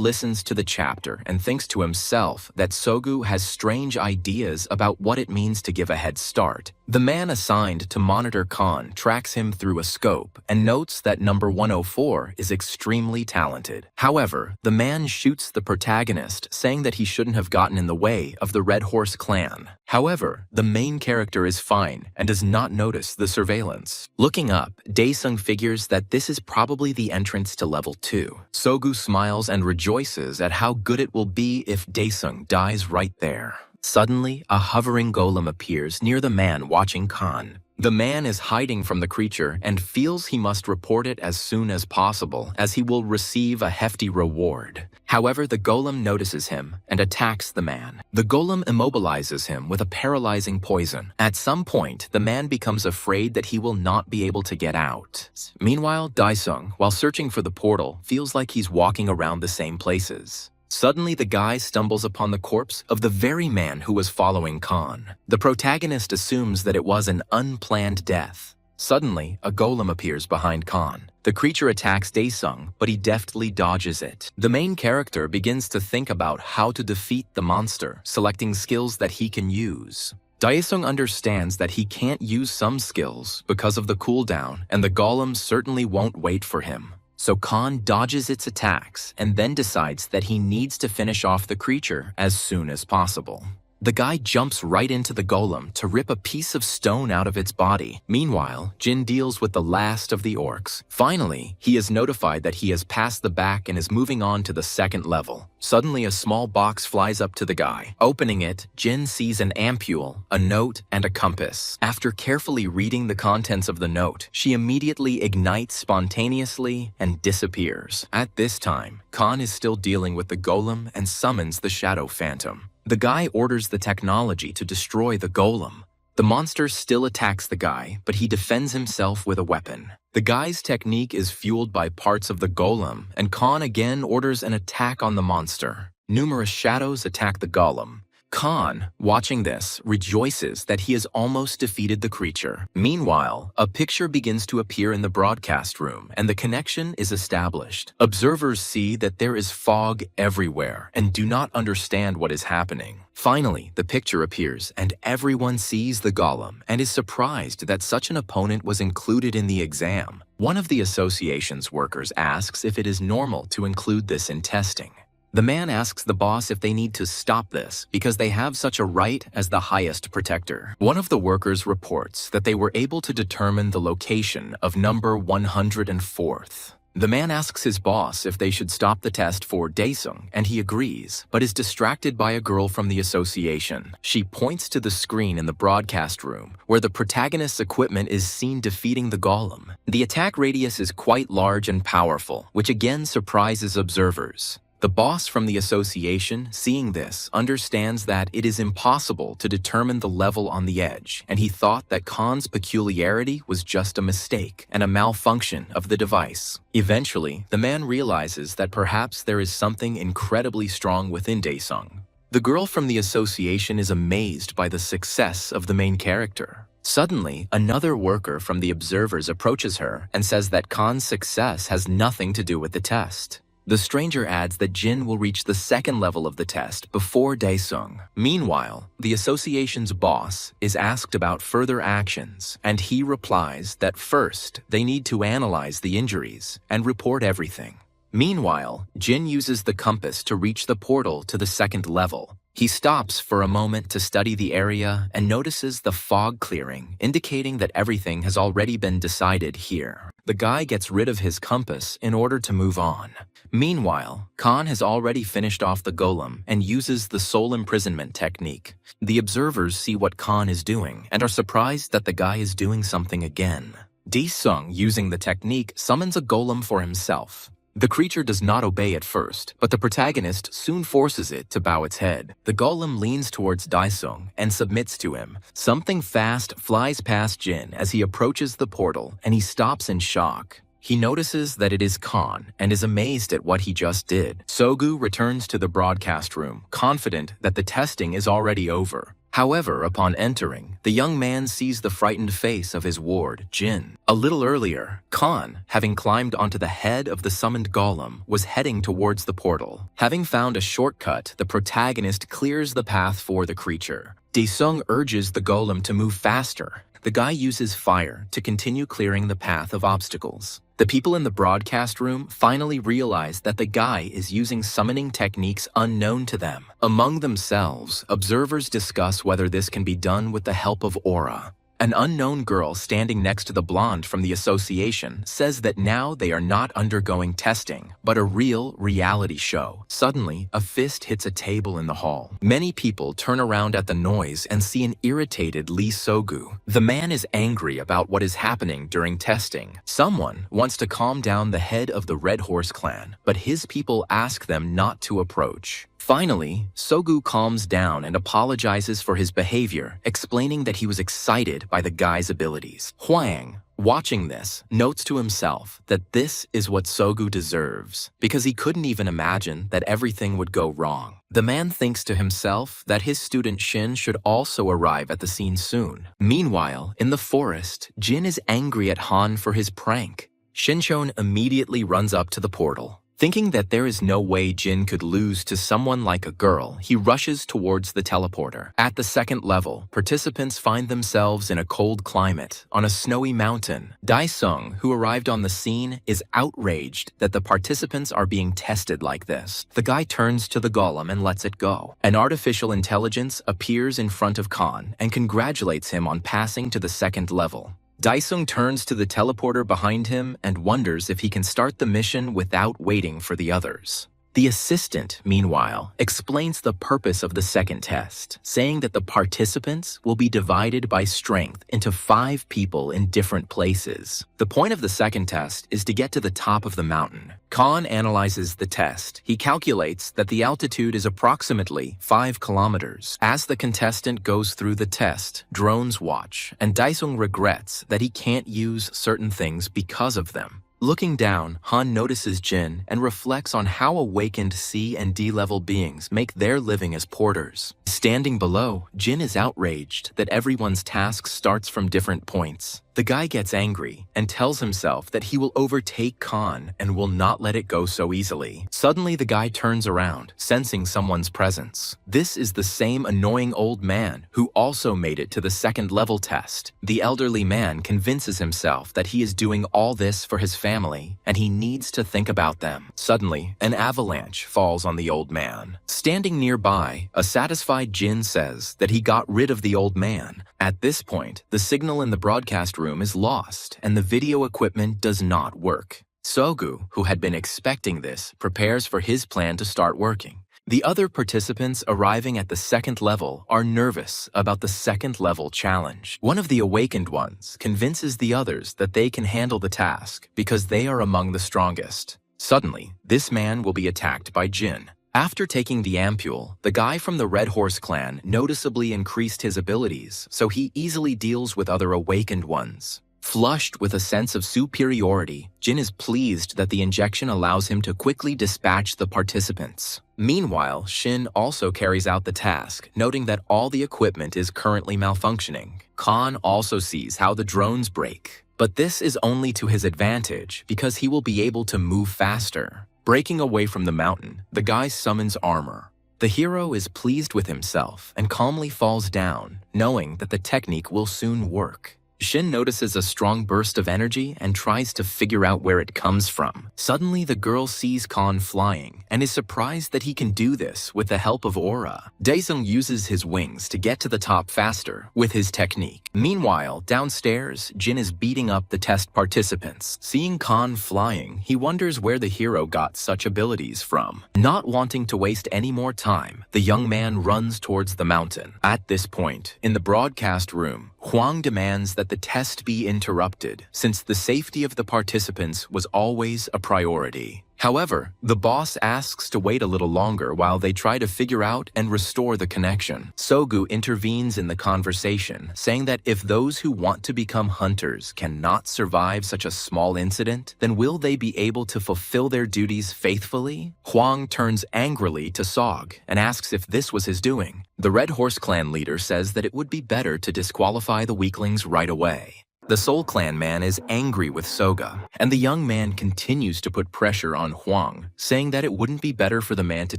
listens to the chapter and thinks to himself that Sogu has strange ideas about what it means to give a head start. The man assigned to monitor Khan tracks him through a scope and notes that number 104 is extremely talented. However, the man shoots the protagonist, saying that he shouldn't have gotten in the way of the Red Horse clan. However, the main character is fine and does not notice the surveillance. Looking up, Daesung figures that this is probably the entrance to level 2. Sogu smiles and rejoices at how good it will be if Daesung dies right there. Suddenly, a hovering golem appears near the man watching Khan. The man is hiding from the creature and feels he must report it as soon as possible, as he will receive a hefty reward. However, the golem notices him and attacks the man. The golem immobilizes him with a paralyzing poison. At some point, the man becomes afraid that he will not be able to get out. Meanwhile, Daesung, while searching for the portal, feels like he's walking around the same places. Suddenly, the guy stumbles upon the corpse of the very man who was following Khan. The protagonist assumes that it was an unplanned death. Suddenly, a golem appears behind Khan. The creature attacks Daesung, but he deftly dodges it. The main character begins to think about how to defeat the monster, selecting skills that he can use. Daesung understands that he can't use some skills because of the cooldown, and the golem certainly won't wait for him. So Khan dodges its attacks and then decides that he needs to finish off the creature as soon as possible. The guy jumps right into the golem to rip a piece of stone out of its body. Meanwhile, Jin deals with the last of the orcs. Finally, he is notified that he has passed the back and is moving on to the 2nd level. Suddenly, a small box flies up to the guy. Opening it, Jin sees an ampule, a note, and a compass. After carefully reading the contents of the note, she immediately ignites spontaneously and disappears. At this time, Khan is still dealing with the golem and summons the Shadow Phantom. The guy orders the technology to destroy the golem. The monster still attacks the guy, but he defends himself with a weapon. The guy's technique is fueled by parts of the golem, and Khan again orders an attack on the monster. Numerous shadows attack the golem. Khan, watching this, rejoices that he has almost defeated the creature. Meanwhile, a picture begins to appear in the broadcast room, and the connection is established. Observers see that there is fog everywhere and do not understand what is happening. Finally, the picture appears, and everyone sees the golem and is surprised that such an opponent was included in the exam. One of the association's workers asks if it is normal to include this in testing. The man asks the boss if they need to stop this because they have such a right as the highest protector. One of the workers reports that they were able to determine the location of number 104th. The man asks his boss if they should stop the test for Daesung, and he agrees, but is distracted by a girl from the association. She points to the screen in the broadcast room, where the protagonist's equipment is seen defeating the golem. The attack radius is quite large and powerful, which again surprises observers. The boss from the association, seeing this, understands that it is impossible to determine the level on the edge, and he thought that Khan's peculiarity was just a mistake and a malfunction of the device. Eventually, the man realizes that perhaps there is something incredibly strong within Daesung. The girl from the association is amazed by the success of the main character. Suddenly, another worker from the observers approaches her and says that Khan's success has nothing to do with the test. The stranger adds that Jin will reach the second level of the test before Daesung. Meanwhile, the association's boss is asked about further actions, and he replies that first they need to analyze the injuries and report everything. Meanwhile, Jin uses the compass to reach the portal to the second level. He stops for a moment to study the area and notices the fog clearing, indicating that everything has already been decided here. The guy gets rid of his compass in order to move on. Meanwhile, Khan has already finished off the golem and uses the soul imprisonment technique. The observers see what Khan is doing and are surprised that the guy is doing something again. Daesung, using the technique, summons a golem for himself. The creature does not obey at first, but the protagonist soon forces it to bow its head. The golem leans towards Daesung and submits to him. Something fast flies past Jin as he approaches the portal, and he stops in shock. He notices that it is Khan and is amazed at what he just did. Sogu returns to the broadcast room, confident that the testing is already over. However, upon entering, the young man sees the frightened face of his ward, Jin. A little earlier, Khan, having climbed onto the head of the summoned golem, was heading towards the portal. Having found a shortcut, the protagonist clears the path for the creature. Daesung urges the golem to move faster. The guy uses fire to continue clearing the path of obstacles. The people in the broadcast room finally realize that the guy is using summoning techniques unknown to them. Among themselves, observers discuss whether this can be done with the help of aura. An unknown girl standing next to the blonde from the association says that now they are not undergoing testing, but a real reality show. Suddenly, a fist hits a table in the hall. Many people turn around at the noise and see an irritated Lee Sogu. The man is angry about what is happening during testing. Someone wants to calm down the head of the Red Horse clan, but his people ask them not to approach. Finally, Sogu calms down and apologizes for his behavior, explaining that he was excited by the guy's abilities. Huang, watching this, notes to himself that this is what Sogu deserves, because he couldn't even imagine that everything would go wrong. The man thinks to himself that his student Shin should also arrive at the scene soon. Meanwhile, in the forest, Jin is angry at Han for his prank. Shinchon immediately runs up to the portal. Thinking that there is no way Jin could lose to someone like a girl, he rushes towards the teleporter. At the second level, participants find themselves in a cold climate, on a snowy mountain. Daesung, who arrived on the scene, is outraged that the participants are being tested like this. The guy turns to the golem and lets it go. An artificial intelligence appears in front of Khan and congratulates him on passing to the second level. Daesung turns to the teleporter behind him and wonders if he can start the mission without waiting for the others. The assistant, meanwhile, explains the purpose of the second test, saying that the participants will be divided by strength into 5 people in different places. The point of the second test is to get to the top of the mountain. Khan analyzes the test. He calculates that the altitude is approximately 5 kilometers. As the contestant goes through the test, drones watch, and Daesung regrets that he can't use certain things because of them. Looking down, Han notices Jin and reflects on how awakened C and D level beings make their living as porters. Standing below, Jin is outraged that everyone's task starts from different points. The guy gets angry and tells himself that he will overtake Khan and will not let it go so easily. Suddenly, the guy turns around, sensing someone's presence. This is the same annoying old man who also made it to the second level test. The elderly man convinces himself that he is doing all this for his family and he needs to think about them. Suddenly, an avalanche falls on the old man. Standing nearby, a satisfied Jin says that he got rid of the old man. At this point, the signal in the broadcast room is lost and the video equipment does not work. Sogu, who had been expecting this, prepares for his plan to start working. The other participants arriving at the second level are nervous about the second level challenge. One of the awakened ones convinces the others that they can handle the task because they are among the strongest. Suddenly, this man will be attacked by Jin. After taking the ampule, the guy from the Red Horse clan noticeably increased his abilities, so he easily deals with other awakened ones. Flushed with a sense of superiority, Jin is pleased that the injection allows him to quickly dispatch the participants. Meanwhile, Shin also carries out the task, noting that all the equipment is currently malfunctioning. Khan also sees how the drones break, but this is only to his advantage because he will be able to move faster. Breaking away from the mountain, the guy summons armor. The hero is pleased with himself and calmly falls down, knowing that the technique will soon work. Shin notices a strong burst of energy and tries to figure out where it comes from. Suddenly, the girl sees Khan flying and is surprised that he can do this with the help of aura. Daesung uses his wings to get to the top faster with his technique. Meanwhile, downstairs, Jin is beating up the test participants. Seeing Khan flying, he wonders where the hero got such abilities from. Not wanting to waste any more time, the young man runs towards the mountain. At this point, in the broadcast room, Huang demands that the test be interrupted, since the safety of the participants was always a priority. However, the boss asks to wait a little longer while they try to figure out and restore the connection. Sogu intervenes in the conversation, saying that if those who want to become hunters cannot survive such a small incident, then will they be able to fulfill their duties faithfully? Huang turns angrily to Sog and asks if this was his doing. The Red Horse clan leader says that it would be better to disqualify the weaklings right away. The Soul Clan man is angry with Soga, and the young man continues to put pressure on Huang, saying that it wouldn't be better for the man to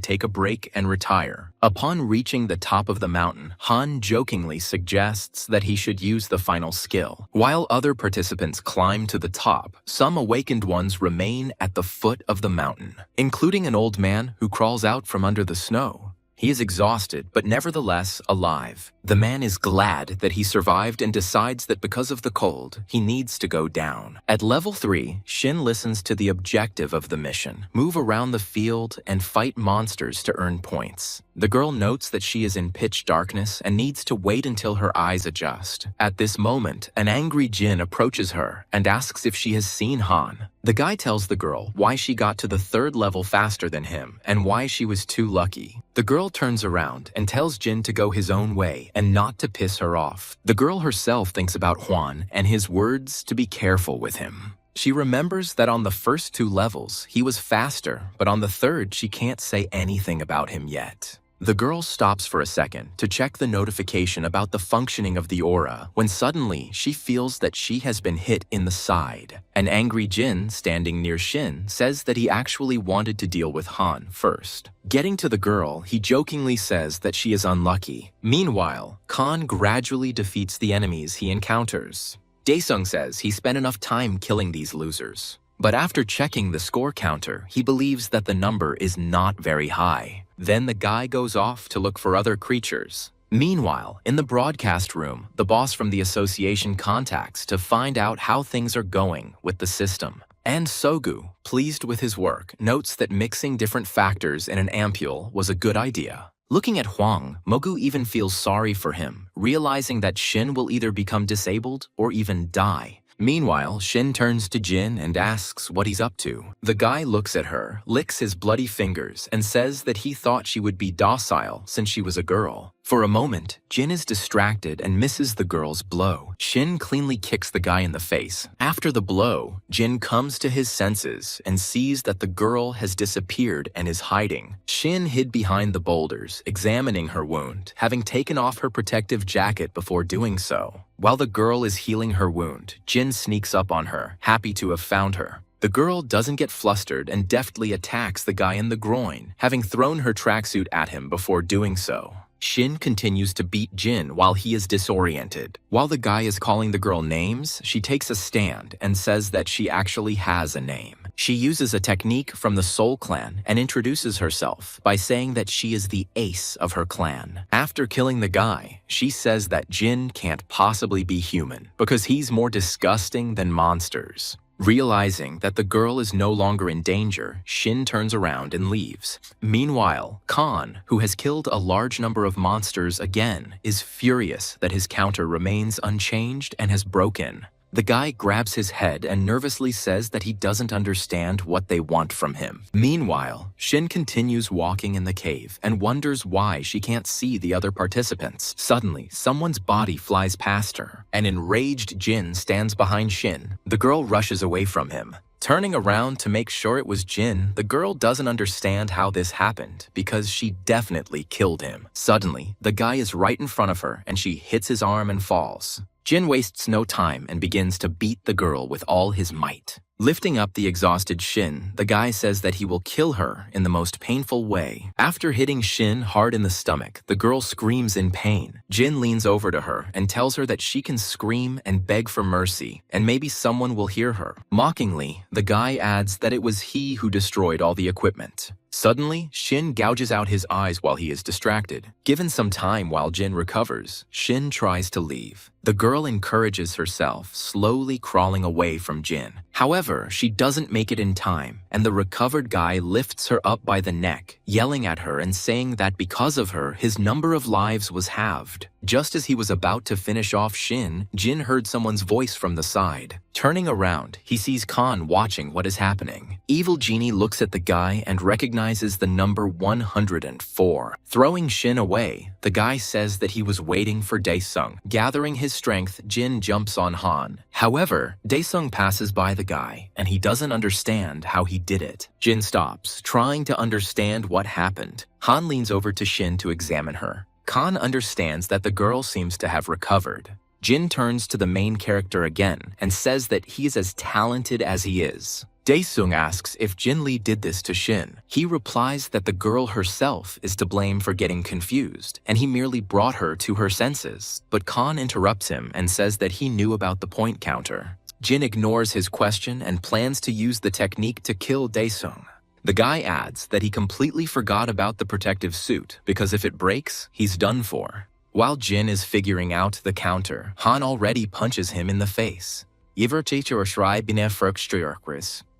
take a break and retire. Upon reaching the top of the mountain, Han jokingly suggests that he should use the final skill. While other participants climb to the top, some awakened ones remain at the foot of the mountain, including an old man who crawls out from under the snow. He is exhausted, but nevertheless alive. The man is glad that he survived and decides that because of the cold, he needs to go down. At level 3, Shin listens to the objective of the mission: move around the field and fight monsters to earn points. The girl notes that she is in pitch darkness and needs to wait until her eyes adjust. At this moment, an angry Jin approaches her and asks if she has seen Han. The guy tells the girl why she got to the 3rd level faster than him and why she was too lucky. The girl turns around and tells Jin to go his own way and not to piss her off. The girl herself thinks about Huan and his words to be careful with him. She remembers that on the first 2 levels, he was faster, but on the 3rd, she can't say anything about him yet. The girl stops for a second to check the notification about the functioning of the aura when suddenly she feels that she has been hit in the side. An angry Jin standing near Shin says that he actually wanted to deal with Han first. Getting to the girl, he jokingly says that she is unlucky. Meanwhile, Khan gradually defeats the enemies he encounters. Daesung says he spent enough time killing these losers. But after checking the score counter, he believes that the number is not very high. Then the guy goes off to look for other creatures. Meanwhile, in the broadcast room, the boss from the association contacts to find out how things are going with the system. And Sogu, pleased with his work, notes that mixing different factors in an ampule was a good idea. Looking at Huang, Mogu even feels sorry for him, realizing that Shin will either become disabled or even die. Meanwhile, Shin turns to Jin and asks what he's up to. The guy looks at her, licks his bloody fingers, and says that he thought she would be docile since she was a girl. For a moment, Jin is distracted and misses the girl's blow. Shin cleanly kicks the guy in the face. After the blow, Jin comes to his senses and sees that the girl has disappeared and is hiding. Shin hid behind the boulders, examining her wound, having taken off her protective jacket before doing so. While the girl is healing her wound, Jin sneaks up on her, happy to have found her. The girl doesn't get flustered and deftly attacks the guy in the groin, having thrown her tracksuit at him before doing so. Shin continues to beat Jin while he is disoriented. While the guy is calling the girl names, she takes a stand and says that she actually has a name. She uses a technique from the Soul Clan and introduces herself by saying that she is the ace of her clan. After killing the guy, she says that Jin can't possibly be human because he's more disgusting than monsters. Realizing that the girl is no longer in danger, Shin turns around and leaves. Meanwhile, Khan, who has killed a large number of monsters again, is furious that his counter remains unchanged and has broken. The guy grabs his head and nervously says that he doesn't understand what they want from him. Meanwhile, Shin continues walking in the cave and wonders why she can't see the other participants. Suddenly, someone's body flies past her. An enraged Jin stands behind Shin. The girl rushes away from him. Turning around to make sure it was Jin, the girl doesn't understand how this happened because she definitely killed him. Suddenly, the guy is right in front of her and she hits his arm and falls. Jin wastes no time and begins to beat the girl with all his might. Lifting up the exhausted Shin, the guy says that he will kill her in the most painful way. After hitting Shin hard in the stomach, the girl screams in pain. Jin leans over to her and tells her that she can scream and beg for mercy, and maybe someone will hear her. Mockingly, the guy adds that it was he who destroyed all the equipment. Suddenly, Shin gouges out his eyes while he is distracted. Given some time while Jin recovers, Shin tries to leave. The girl encourages herself, slowly crawling away from Jin. However, she doesn't make it in time, and the recovered guy lifts her up by the neck, yelling at her and saying that because of her, his number of lives was halved. Just as he was about to finish off Shin, Jin heard someone's voice from the side. Turning around, he sees Khan watching what is happening. Evil Genie looks at the guy and recognizes the number 104. Throwing Shin away, the guy says that he was waiting for Daesung. Gathering his strength, Jin jumps on Han. However, Daesung passes by the guy, and he doesn't understand how he did it. Jin stops, trying to understand what happened. Han leans over to Shin to examine her. Khan understands that the girl seems to have recovered. Jin turns to the main character again and says that he is as talented as he is. Daesung asks if Jin Lee did this to Shin. He replies that the girl herself is to blame for getting confused, and he merely brought her to her senses. But Khan interrupts him and says that he knew about the point counter. Jin ignores his question and plans to use the technique to kill Daesung. The guy adds that he completely forgot about the protective suit because if it breaks, he's done for. While Jin is figuring out the counter, Han already punches him in the face.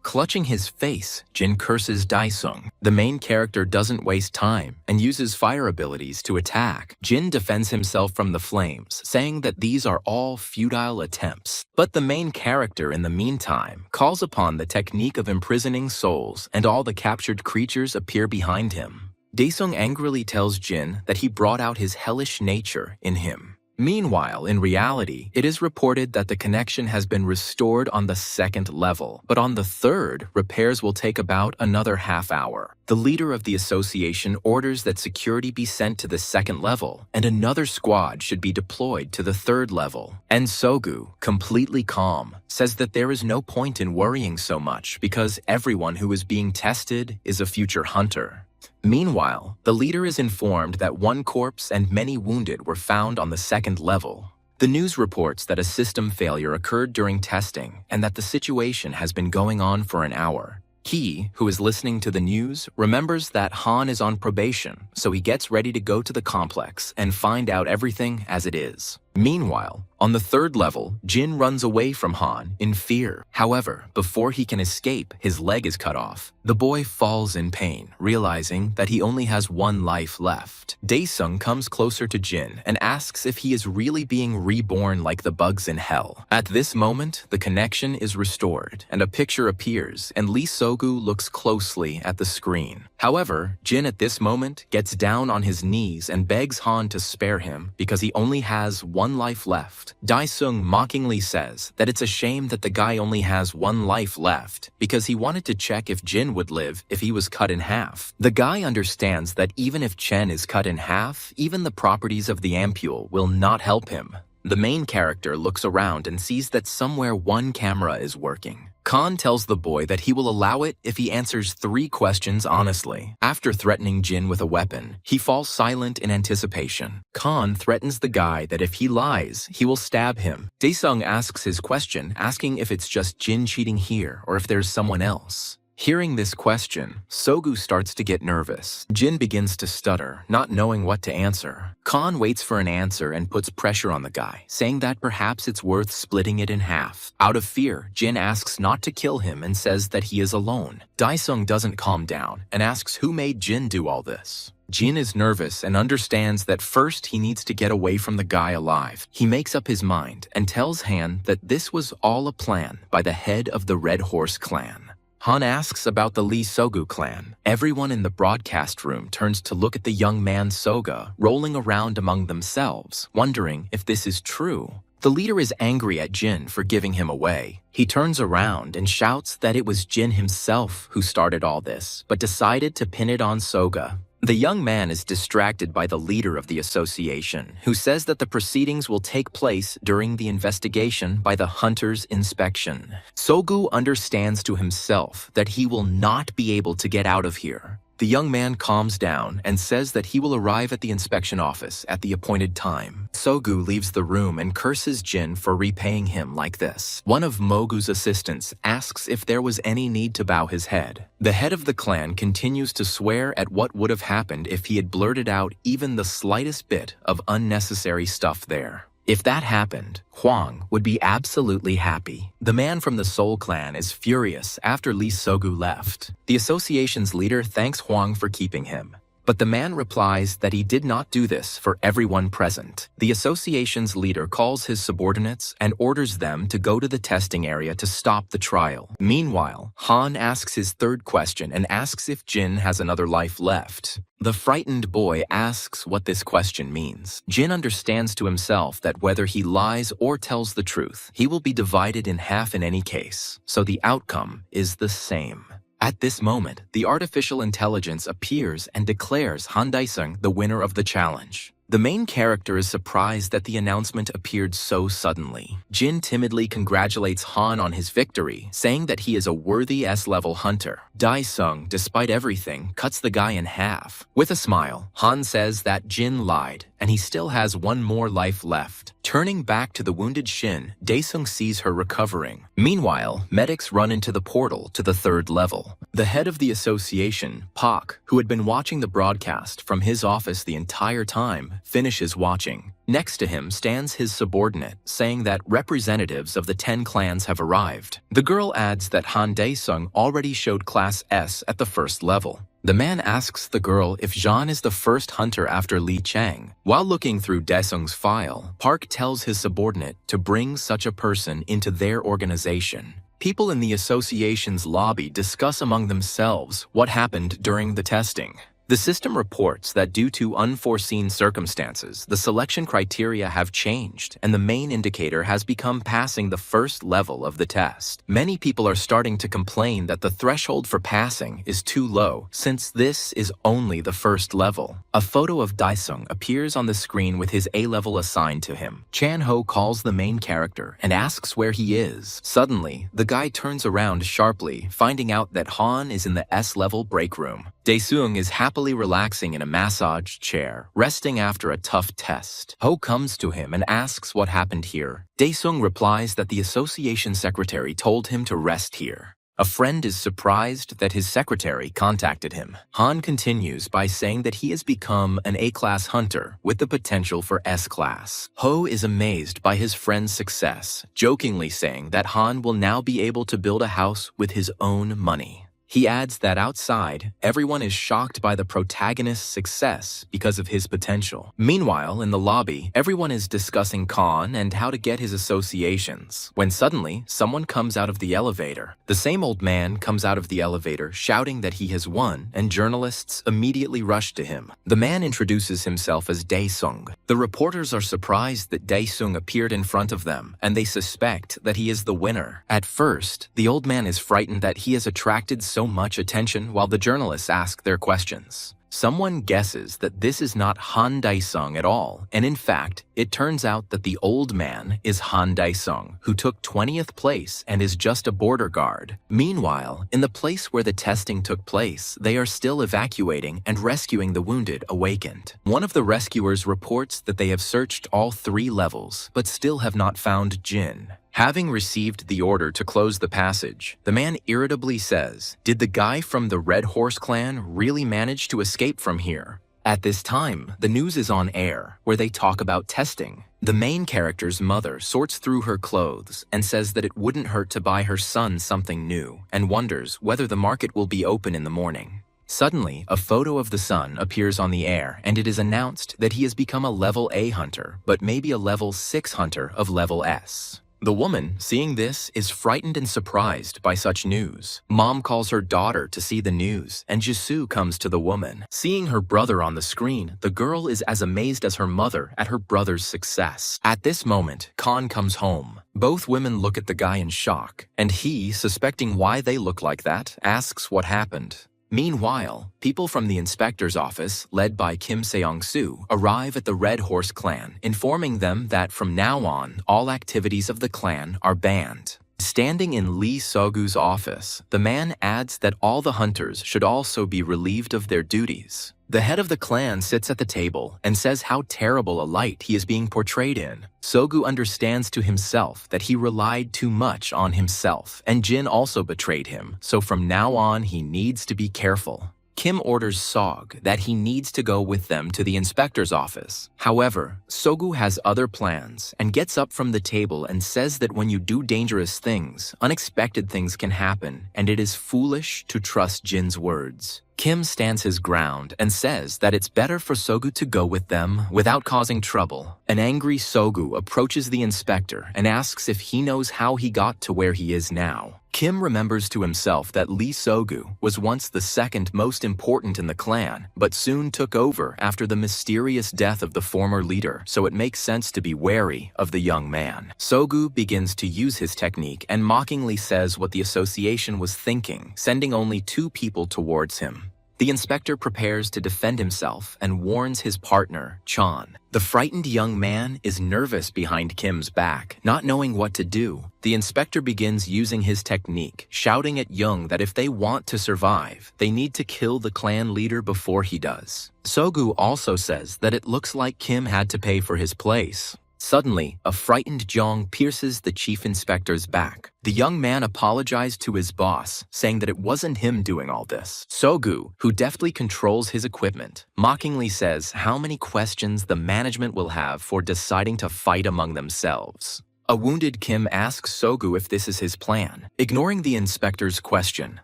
Clutching his face, Jin curses Daesung. The main character doesn't waste time and uses fire abilities to attack. Jin defends himself from the flames, saying that these are all futile attempts. But the main character, in the meantime, calls upon the technique of imprisoning souls, and all the captured creatures appear behind him. Daesung angrily tells Jin that he brought out his hellish nature in him. Meanwhile, in reality, it is reported that the connection has been restored on the 2nd level, but on the 3rd, repairs will take about another half hour. The leader of the association orders that security be sent to the 2nd level, and another squad should be deployed to the 3rd level. And Sogu, completely calm, says that there is no point in worrying so much because everyone who is being tested is a future hunter. Meanwhile, the leader is informed that one corpse and many wounded were found on the 2nd level. The news reports that a system failure occurred during testing and that the situation has been going on for an hour. He, who is listening to the news, remembers that Han is on probation, so he gets ready to go to the complex and find out everything as it is. Meanwhile, on the 3rd level, Jin runs away from Han in fear. However, before he can escape, his leg is cut off. The boy falls in pain, realizing that he only has one life left. Daesung comes closer to Jin and asks if he is really being reborn like the bugs in hell. At this moment, the connection is restored, and a picture appears, and Lee Sogu looks closely at the screen. However, Jin at this moment gets down on his knees and begs Han to spare him because he only has one life left. Daesung mockingly says that it's a shame that the guy only has one life left because he wanted to check if Jin would live if he was cut in half. The guy understands that even if Chen is cut in half, even the properties of the ampule will not help him. The main character looks around and sees that somewhere one camera is working. Khan tells the boy that he will allow it if he answers 3 questions honestly. After threatening Jin with a weapon, he falls silent in anticipation. Khan threatens the guy that if he lies, he will stab him. Daesung asks his question, asking if it's just Jin cheating here or if there's someone else. Hearing this question, Sogu starts to get nervous. Jin begins to stutter, not knowing what to answer. Khan waits for an answer and puts pressure on the guy, saying that perhaps it's worth splitting it in half. Out of fear, Jin asks not to kill him and says that he is alone. Daesung doesn't calm down and asks who made Jin do all this. Jin is nervous and understands that first he needs to get away from the guy alive. He makes up his mind and tells Han that this was all a plan by the head of the Red Horse clan. Han asks about the Lee Sogu clan. Everyone in the broadcast room turns to look at the young man Soga rolling around among themselves, wondering if this is true. The leader is angry at Jin for giving him away. He turns around and shouts that it was Jin himself who started all this, but decided to pin it on Soga. The young man is distracted by the leader of the association, who says that the proceedings will take place during the investigation by the Hunter's inspection. Sogu understands to himself that he will not be able to get out of here. The young man calms down and says that he will arrive at the inspection office at the appointed time. Sogu leaves the room and curses Jin for repaying him like this. One of Mogu's assistants asks if there was any need to bow his head. The head of the clan continues to swear at what would have happened if he had blurted out even the slightest bit of unnecessary stuff there. If that happened, Huang would be absolutely happy. The man from the Soul clan is furious after Lee Sogu left. The association's leader thanks Huang for keeping him, but the man replies that he did not do this for everyone present. The association's leader calls his subordinates and orders them to go to the testing area to stop the trial. Meanwhile, Han asks his third question and asks if Jin has another life left. The frightened boy asks what this question means. Jin understands to himself that whether he lies or tells the truth, he will be divided in half in any case, so the outcome is the same. At this moment, the artificial intelligence appears and declares Han Dae-sung the winner of the challenge. The main character is surprised that the announcement appeared so suddenly. Jin timidly congratulates Han on his victory, saying that he is a worthy S-level hunter. Dae-sung, despite everything, cuts the guy in half. With a smile, Han says that Jin lied, and he still has one more life left. Turning back to the wounded Shin, Dae-sung sees her recovering. Meanwhile, medics run into the portal to the third level. The head of the association, Pak, who had been watching the broadcast from his office the entire time, finishes watching. Next to him stands his subordinate, saying that representatives of the 10 clans have arrived. The girl adds that Han Dae-sung already showed Class S at the first level. The man asks the girl if Jean is the first hunter after Li Chang. While looking through Dae-sung's file, Park tells his subordinate to bring such a person into their organization. People in the association's lobby discuss among themselves what happened during the testing. The system reports that due to unforeseen circumstances, the selection criteria have changed and the main indicator has become passing the first level of the test. Many people are starting to complain that the threshold for passing is too low since this is only the first level. A photo of Dae-sung appears on the screen with his A-level assigned to him. Chan-ho calls the main character and asks where he is. Suddenly, the guy turns around sharply, finding out that Han is in the S-level break room. Dae-sung is happily relaxing in a massage chair, resting after a tough test. Ho comes to him and asks what happened here. Dae-sung replies that the association secretary told him to rest here. A friend is surprised that his secretary contacted him. Han continues by saying that he has become an A-class hunter with the potential for S-class. Ho is amazed by his friend's success, jokingly saying that Han will now be able to build a house with his own money. He adds that outside, everyone is shocked by the protagonist's success because of his potential. Meanwhile, in the lobby, everyone is discussing Khan and how to get his associations, when suddenly, someone comes out of the elevator. The same old man comes out of the elevator shouting that he has won, and journalists immediately rush to him. The man introduces himself as Dae-sung. The reporters are surprised that Dae-sung appeared in front of them, and they suspect that he is the winner. At first, the old man is frightened that he has attracted so much attention while the journalists ask their questions. Someone guesses that this is not Han Dae-sung at all, and in fact, it turns out that the old man is Han Dae-sung, who took 20th place and is just a border guard. Meanwhile, in the place where the testing took place, they are still evacuating and rescuing the wounded awakened. One of the rescuers reports that they have searched all 3 levels, but still have not found Jin. Having received the order to close the passage, the man irritably says, "Did the guy from the Red Horse clan really manage to escape from here?" At this time, the news is on air, where they talk about testing. The main character's mother sorts through her clothes and says that it wouldn't hurt to buy her son something new, and wonders whether the market will be open in the morning. Suddenly, a photo of the sun appears on the air and it is announced that he has become a level A hunter, but maybe a level 6 hunter of level S. The woman, seeing this, is frightened and surprised by such news. Mom calls her daughter to see the news, and Jisoo comes to the woman. Seeing her brother on the screen, the girl is as amazed as her mother at her brother's success. At this moment, Khan comes home. Both women look at the guy in shock, and he, suspecting why they look like that, asks what happened. Meanwhile, people from the inspector's office, led by Kim Seong-soo, arrive at the Red Horse clan, informing them that from now on, all activities of the clan are banned. Standing in Lee Sogu's office, the man adds that all the hunters should also be relieved of their duties. The head of the clan sits at the table and says how terrible a light he is being portrayed in. Sogu understands to himself that he relied too much on himself, and Jin also betrayed him, so from now on he needs to be careful. Kim orders Sog that he needs to go with them to the inspector's office. However, Sogu has other plans and gets up from the table and says that when you do dangerous things, unexpected things can happen, and it is foolish to trust Jin's words. Kim stands his ground and says that it's better for Sogu to go with them without causing trouble. An angry Sogu approaches the inspector and asks if he knows how he got to where he is now. Kim remembers to himself that Lee Sogu was once the second most important in the clan, but soon took over after the mysterious death of the former leader, so it makes sense to be wary of the young man. Sogu begins to use his technique and mockingly says what the association was thinking, sending only 2 people towards him. The inspector prepares to defend himself and warns his partner, Chan. The frightened young man is nervous behind Kim's back, not knowing what to do. The inspector begins using his technique, shouting at Young that if they want to survive, they need to kill the clan leader before he does. Sogu also says that it looks like Kim had to pay for his place. Suddenly, a frightened Jong pierces the chief inspector's back. The young man apologized to his boss, saying that it wasn't him doing all this. Sogu, who deftly controls his equipment, mockingly says how many questions the management will have for deciding to fight among themselves. A wounded Kim asks Sogu if this is his plan. Ignoring the inspector's question,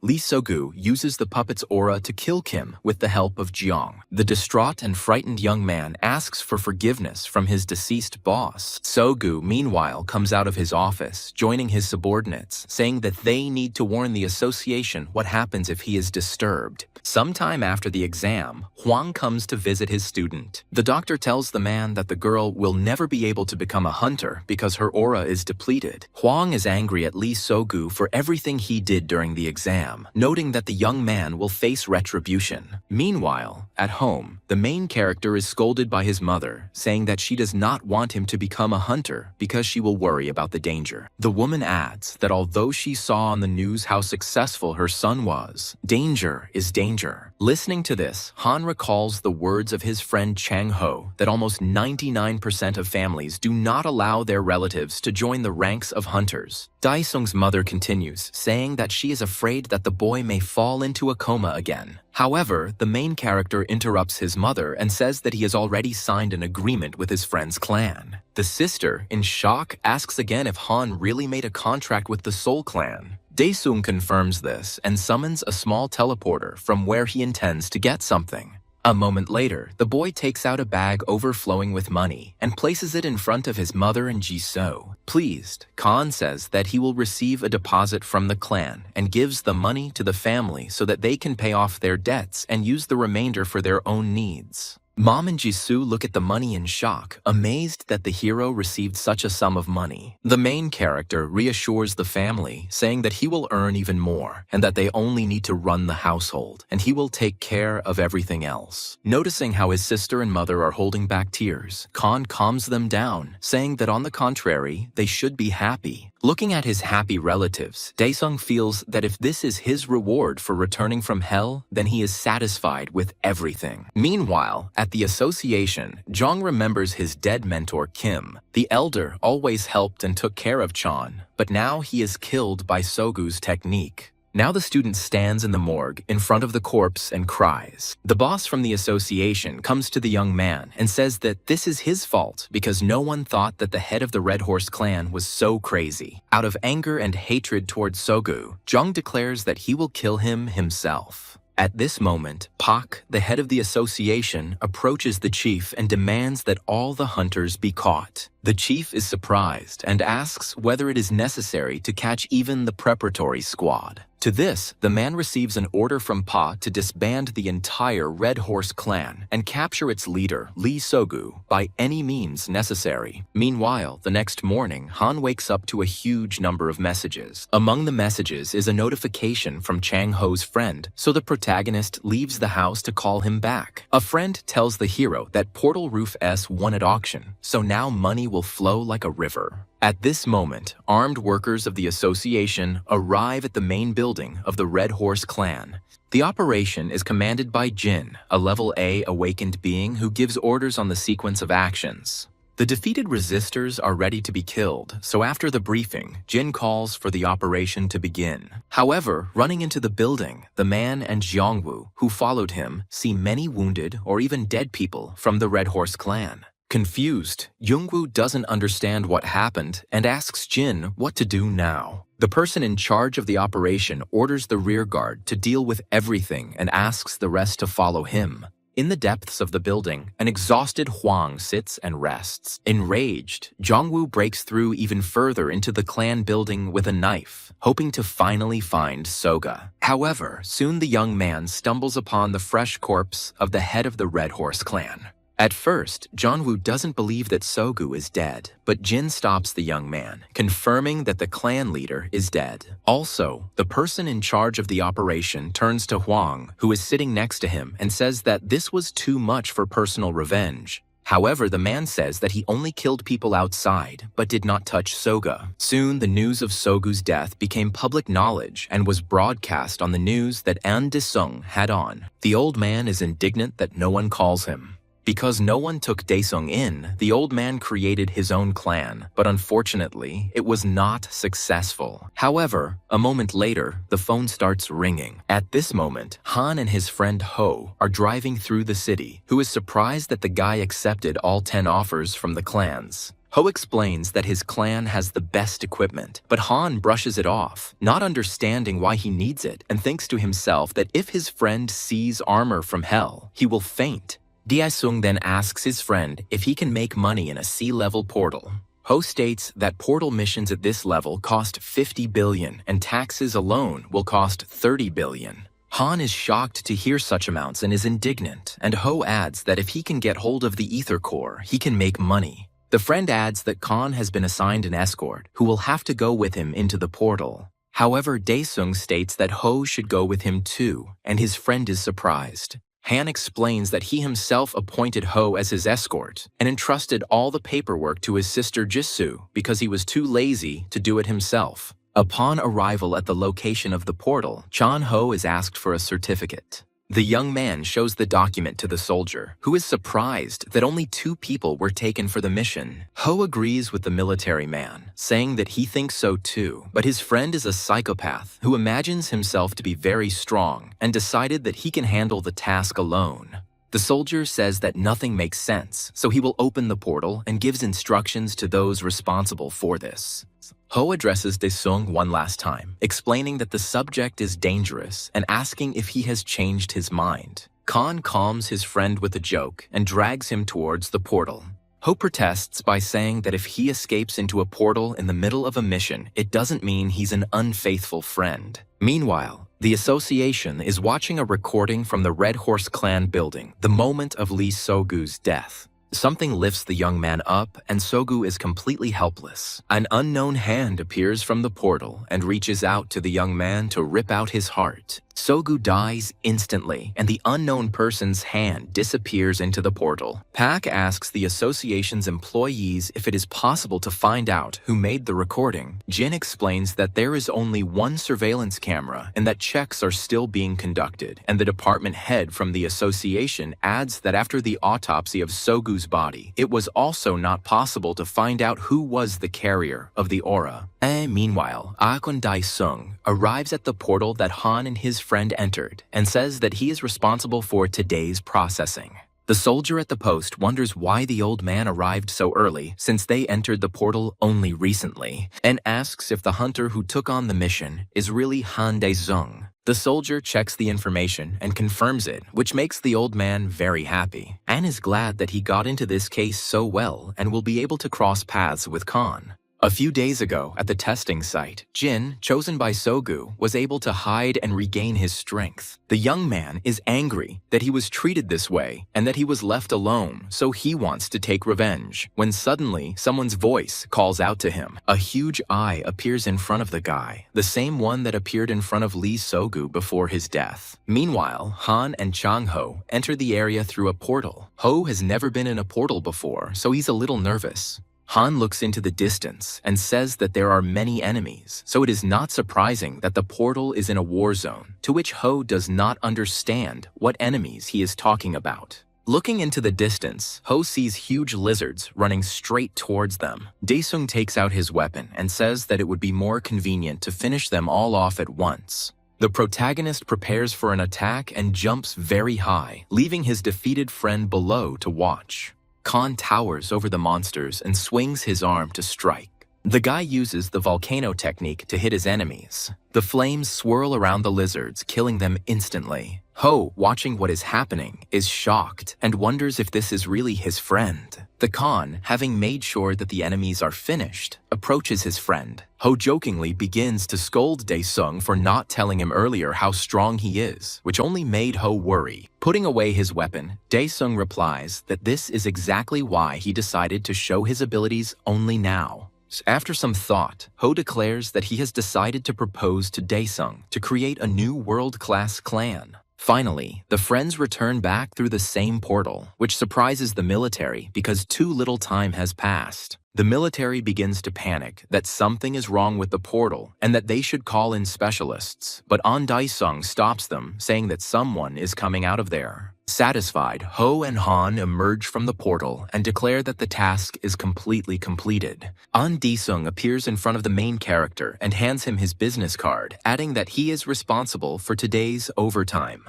Lee Sogu uses the puppet's aura to kill Kim with the help of Jeong. The distraught and frightened young man asks for forgiveness from his deceased boss. Sogu, meanwhile, comes out of his office, joining his subordinates, saying that they need to warn the association what happens if he is disturbed. Sometime after the exam, Hwang comes to visit his student. The doctor tells the man that the girl will never be able to become a hunter because her aura is depleted. Hwang is angry at Lee Sogu for everything he did during the exam, noting that the young man will face retribution. Meanwhile, at home, the main character is scolded by his mother, saying that she does not want him to become a hunter because she will worry about the danger. The woman adds that although she saw on the news how successful her son was, danger is danger. Listening to this, Han recalls the words of his friend Chang Ho that almost 99% of families do not allow their relatives to join the ranks of hunters. Daesung's mother continues, saying that she is afraid that the boy may fall into a coma again. However, the main character interrupts his mother and says that he has already signed an agreement with his friend's clan. The sister, in shock, asks again if Han really made a contract with the Seoul clan. Daesung confirms this and summons a small teleporter from where he intends to get something. A moment later, the boy takes out a bag overflowing with money and places it in front of his mother and Jisoo. Pleased, Khan says that he will receive a deposit from the clan and gives the money to the family so that they can pay off their debts and use the remainder for their own needs. Mom and Jisoo look at the money in shock, amazed that the hero received such a sum of money. The main character reassures the family, saying that he will earn even more and that they only need to run the household, and he will take care of everything else. Noticing how his sister and mother are holding back tears, Khan calms them down, saying that on the contrary, they should be happy. Looking at his happy relatives, Daesung feels that if this is his reward for returning from hell, then he is satisfied with everything. Meanwhile, at the association, Jong remembers his dead mentor Kim. The elder always helped and took care of Chan, but now he is killed by Sogu's technique. Now the student stands in the morgue in front of the corpse and cries. The boss from the association comes to the young man and says that this is his fault because no one thought that the head of the Red Horse clan was so crazy. Out of anger and hatred towards Sogu, Jung declares that he will kill him himself. At this moment, Pak, the head of the association, approaches the chief and demands that all the hunters be caught. The chief is surprised and asks whether it is necessary to catch even the preparatory squad. To this, the man receives an order from Pa to disband the entire Red Horse clan and capture its leader, Lee Sogu, by any means necessary. Meanwhile, the next morning, Han wakes up to a huge number of messages. Among the messages is a notification from Chang Ho's friend, so the protagonist leaves the house to call him back. A friend tells the hero that Portal Roof S won at auction, so now money will flow like a river. At this moment, armed workers of the association arrive at the main building of the Red Horse clan. The operation is commanded by Jin, a level A awakened being who gives orders on the sequence of actions. The defeated resistors are ready to be killed, so after the briefing, Jin calls for the operation to begin. However, running into the building, the man and Jiangwu, who followed him, see many wounded or even dead people from the Red Horse clan. Confused, Yungwoo doesn't understand what happened and asks Jin what to do now. The person in charge of the operation orders the rear guard to deal with everything and asks the rest to follow him. In the depths of the building, an exhausted Huang sits and rests. Enraged, Jongwoo breaks through even further into the clan building with a knife, hoping to finally find Soga. However, soon the young man stumbles upon the fresh corpse of the head of the Red Horse clan. At first, Jongwoo doesn't believe that Sogu is dead, but Jin stops the young man, confirming that the clan leader is dead. Also, the person in charge of the operation turns to Huang, who is sitting next to him, and says that this was too much for personal revenge. However, the man says that he only killed people outside, but did not touch Soga. Soon, the news of Sogu's death became public knowledge and was broadcast on the news that An Desung had on. The old man is indignant that no one calls him. Because no one took Daesung in, the old man created his own clan, but unfortunately, it was not successful. However, a moment later, the phone starts ringing. At this moment, Han and his friend Ho are driving through the city, who is surprised that the guy accepted all 10 offers from the clans. Ho explains that his clan has the best equipment, but Han brushes it off, not understanding why he needs it, and thinks to himself that if his friend sees armor from hell, he will faint. Daesung then asks his friend if he can make money in a sea-level portal. Ho states that portal missions at this level cost 50 billion and taxes alone will cost 30 billion. Han is shocked to hear such amounts and is indignant, and Ho adds that if he can get hold of the ether core, he can make money. The friend adds that Khan has been assigned an escort who will have to go with him into the portal. However, Daesung states that Ho should go with him too, and his friend is surprised. Han explains that he himself appointed Ho as his escort and entrusted all the paperwork to his sister Jisoo because he was too lazy to do it himself. Upon arrival at the location of the portal, Chan Ho is asked for a certificate. The young man shows the document to the soldier, who is surprised that only 2 people were taken for the mission. Ho agrees with the military man, saying that he thinks so too, but his friend is a psychopath who imagines himself to be very strong and decided that he can handle the task alone. The soldier says that nothing makes sense, so he will open the portal and gives instructions to those responsible for this. Ho addresses Daesung one last time, explaining that the subject is dangerous and asking if he has changed his mind. Khan calms his friend with a joke and drags him towards the portal. Ho protests by saying that if he escapes into a portal in the middle of a mission, it doesn't mean he's an unfaithful friend. Meanwhile, the association is watching a recording from the Red Horse clan building, the moment of Lee Sogu's death. Something lifts the young man up, and Sogu is completely helpless. An unknown hand appears from the portal and reaches out to the young man to rip out his heart. Sogu dies instantly, and the unknown person's hand disappears into the portal. Pak asks the association's employees if it is possible to find out who made the recording. Jin explains that there is only one surveillance camera and that checks are still being conducted, and the department head from the association adds that after the autopsy of Sogu's body, it was also not possible to find out who was the carrier of the aura. Meanwhile, Akon Daesung arrives at the portal that Han and his friend entered and says that he is responsible for today's processing. The soldier at the post wonders why the old man arrived so early since they entered the portal only recently and asks if the hunter who took on the mission is really Han Daesung. The soldier checks the information and confirms it, which makes the old man very happy. Anne is glad that he got into this case so well and will be able to cross paths with Khan. A few days ago, at the testing site, Jin, chosen by Sogu, was able to hide and regain his strength. The young man is angry that he was treated this way and that he was left alone, so he wants to take revenge. When suddenly, someone's voice calls out to him. A huge eye appears in front of the guy, the same one that appeared in front of Lee Sogu before his death. Meanwhile, Han and Chang-ho enter the area through a portal. Ho has never been in a portal before, so he's a little nervous. Han looks into the distance and says that there are many enemies, so it is not surprising that the portal is in a war zone, to which Ho does not understand what enemies he is talking about. Looking into the distance, Ho sees huge lizards running straight towards them. Daesung takes out his weapon and says that it would be more convenient to finish them all off at once. The protagonist prepares for an attack and jumps very high, leaving his defeated friend below to watch. Khan towers over the monsters and swings his arm to strike. The guy uses the volcano technique to hit his enemies. The flames swirl around the lizards, killing them instantly. Ho, watching what is happening, is shocked and wonders if this is really his friend. The Khan, having made sure that the enemies are finished, approaches his friend. Ho jokingly begins to scold Daesung for not telling him earlier how strong he is, which only made Ho worry. Putting away his weapon, Daesung replies that this is exactly why he decided to show his abilities only now. After some thought, Ho declares that he has decided to propose to Daesung to create a new world-class clan. Finally, the friends return back through the same portal, which surprises the military because too little time has passed. The military begins to panic that something is wrong with the portal and that they should call in specialists, but An Daesung stops them, saying that someone is coming out of there. Satisfied, Ho and Han emerge from the portal and declare that the task is completely completed. An Daesung appears in front of the main character and hands him his business card, adding that he is responsible for today's overtime.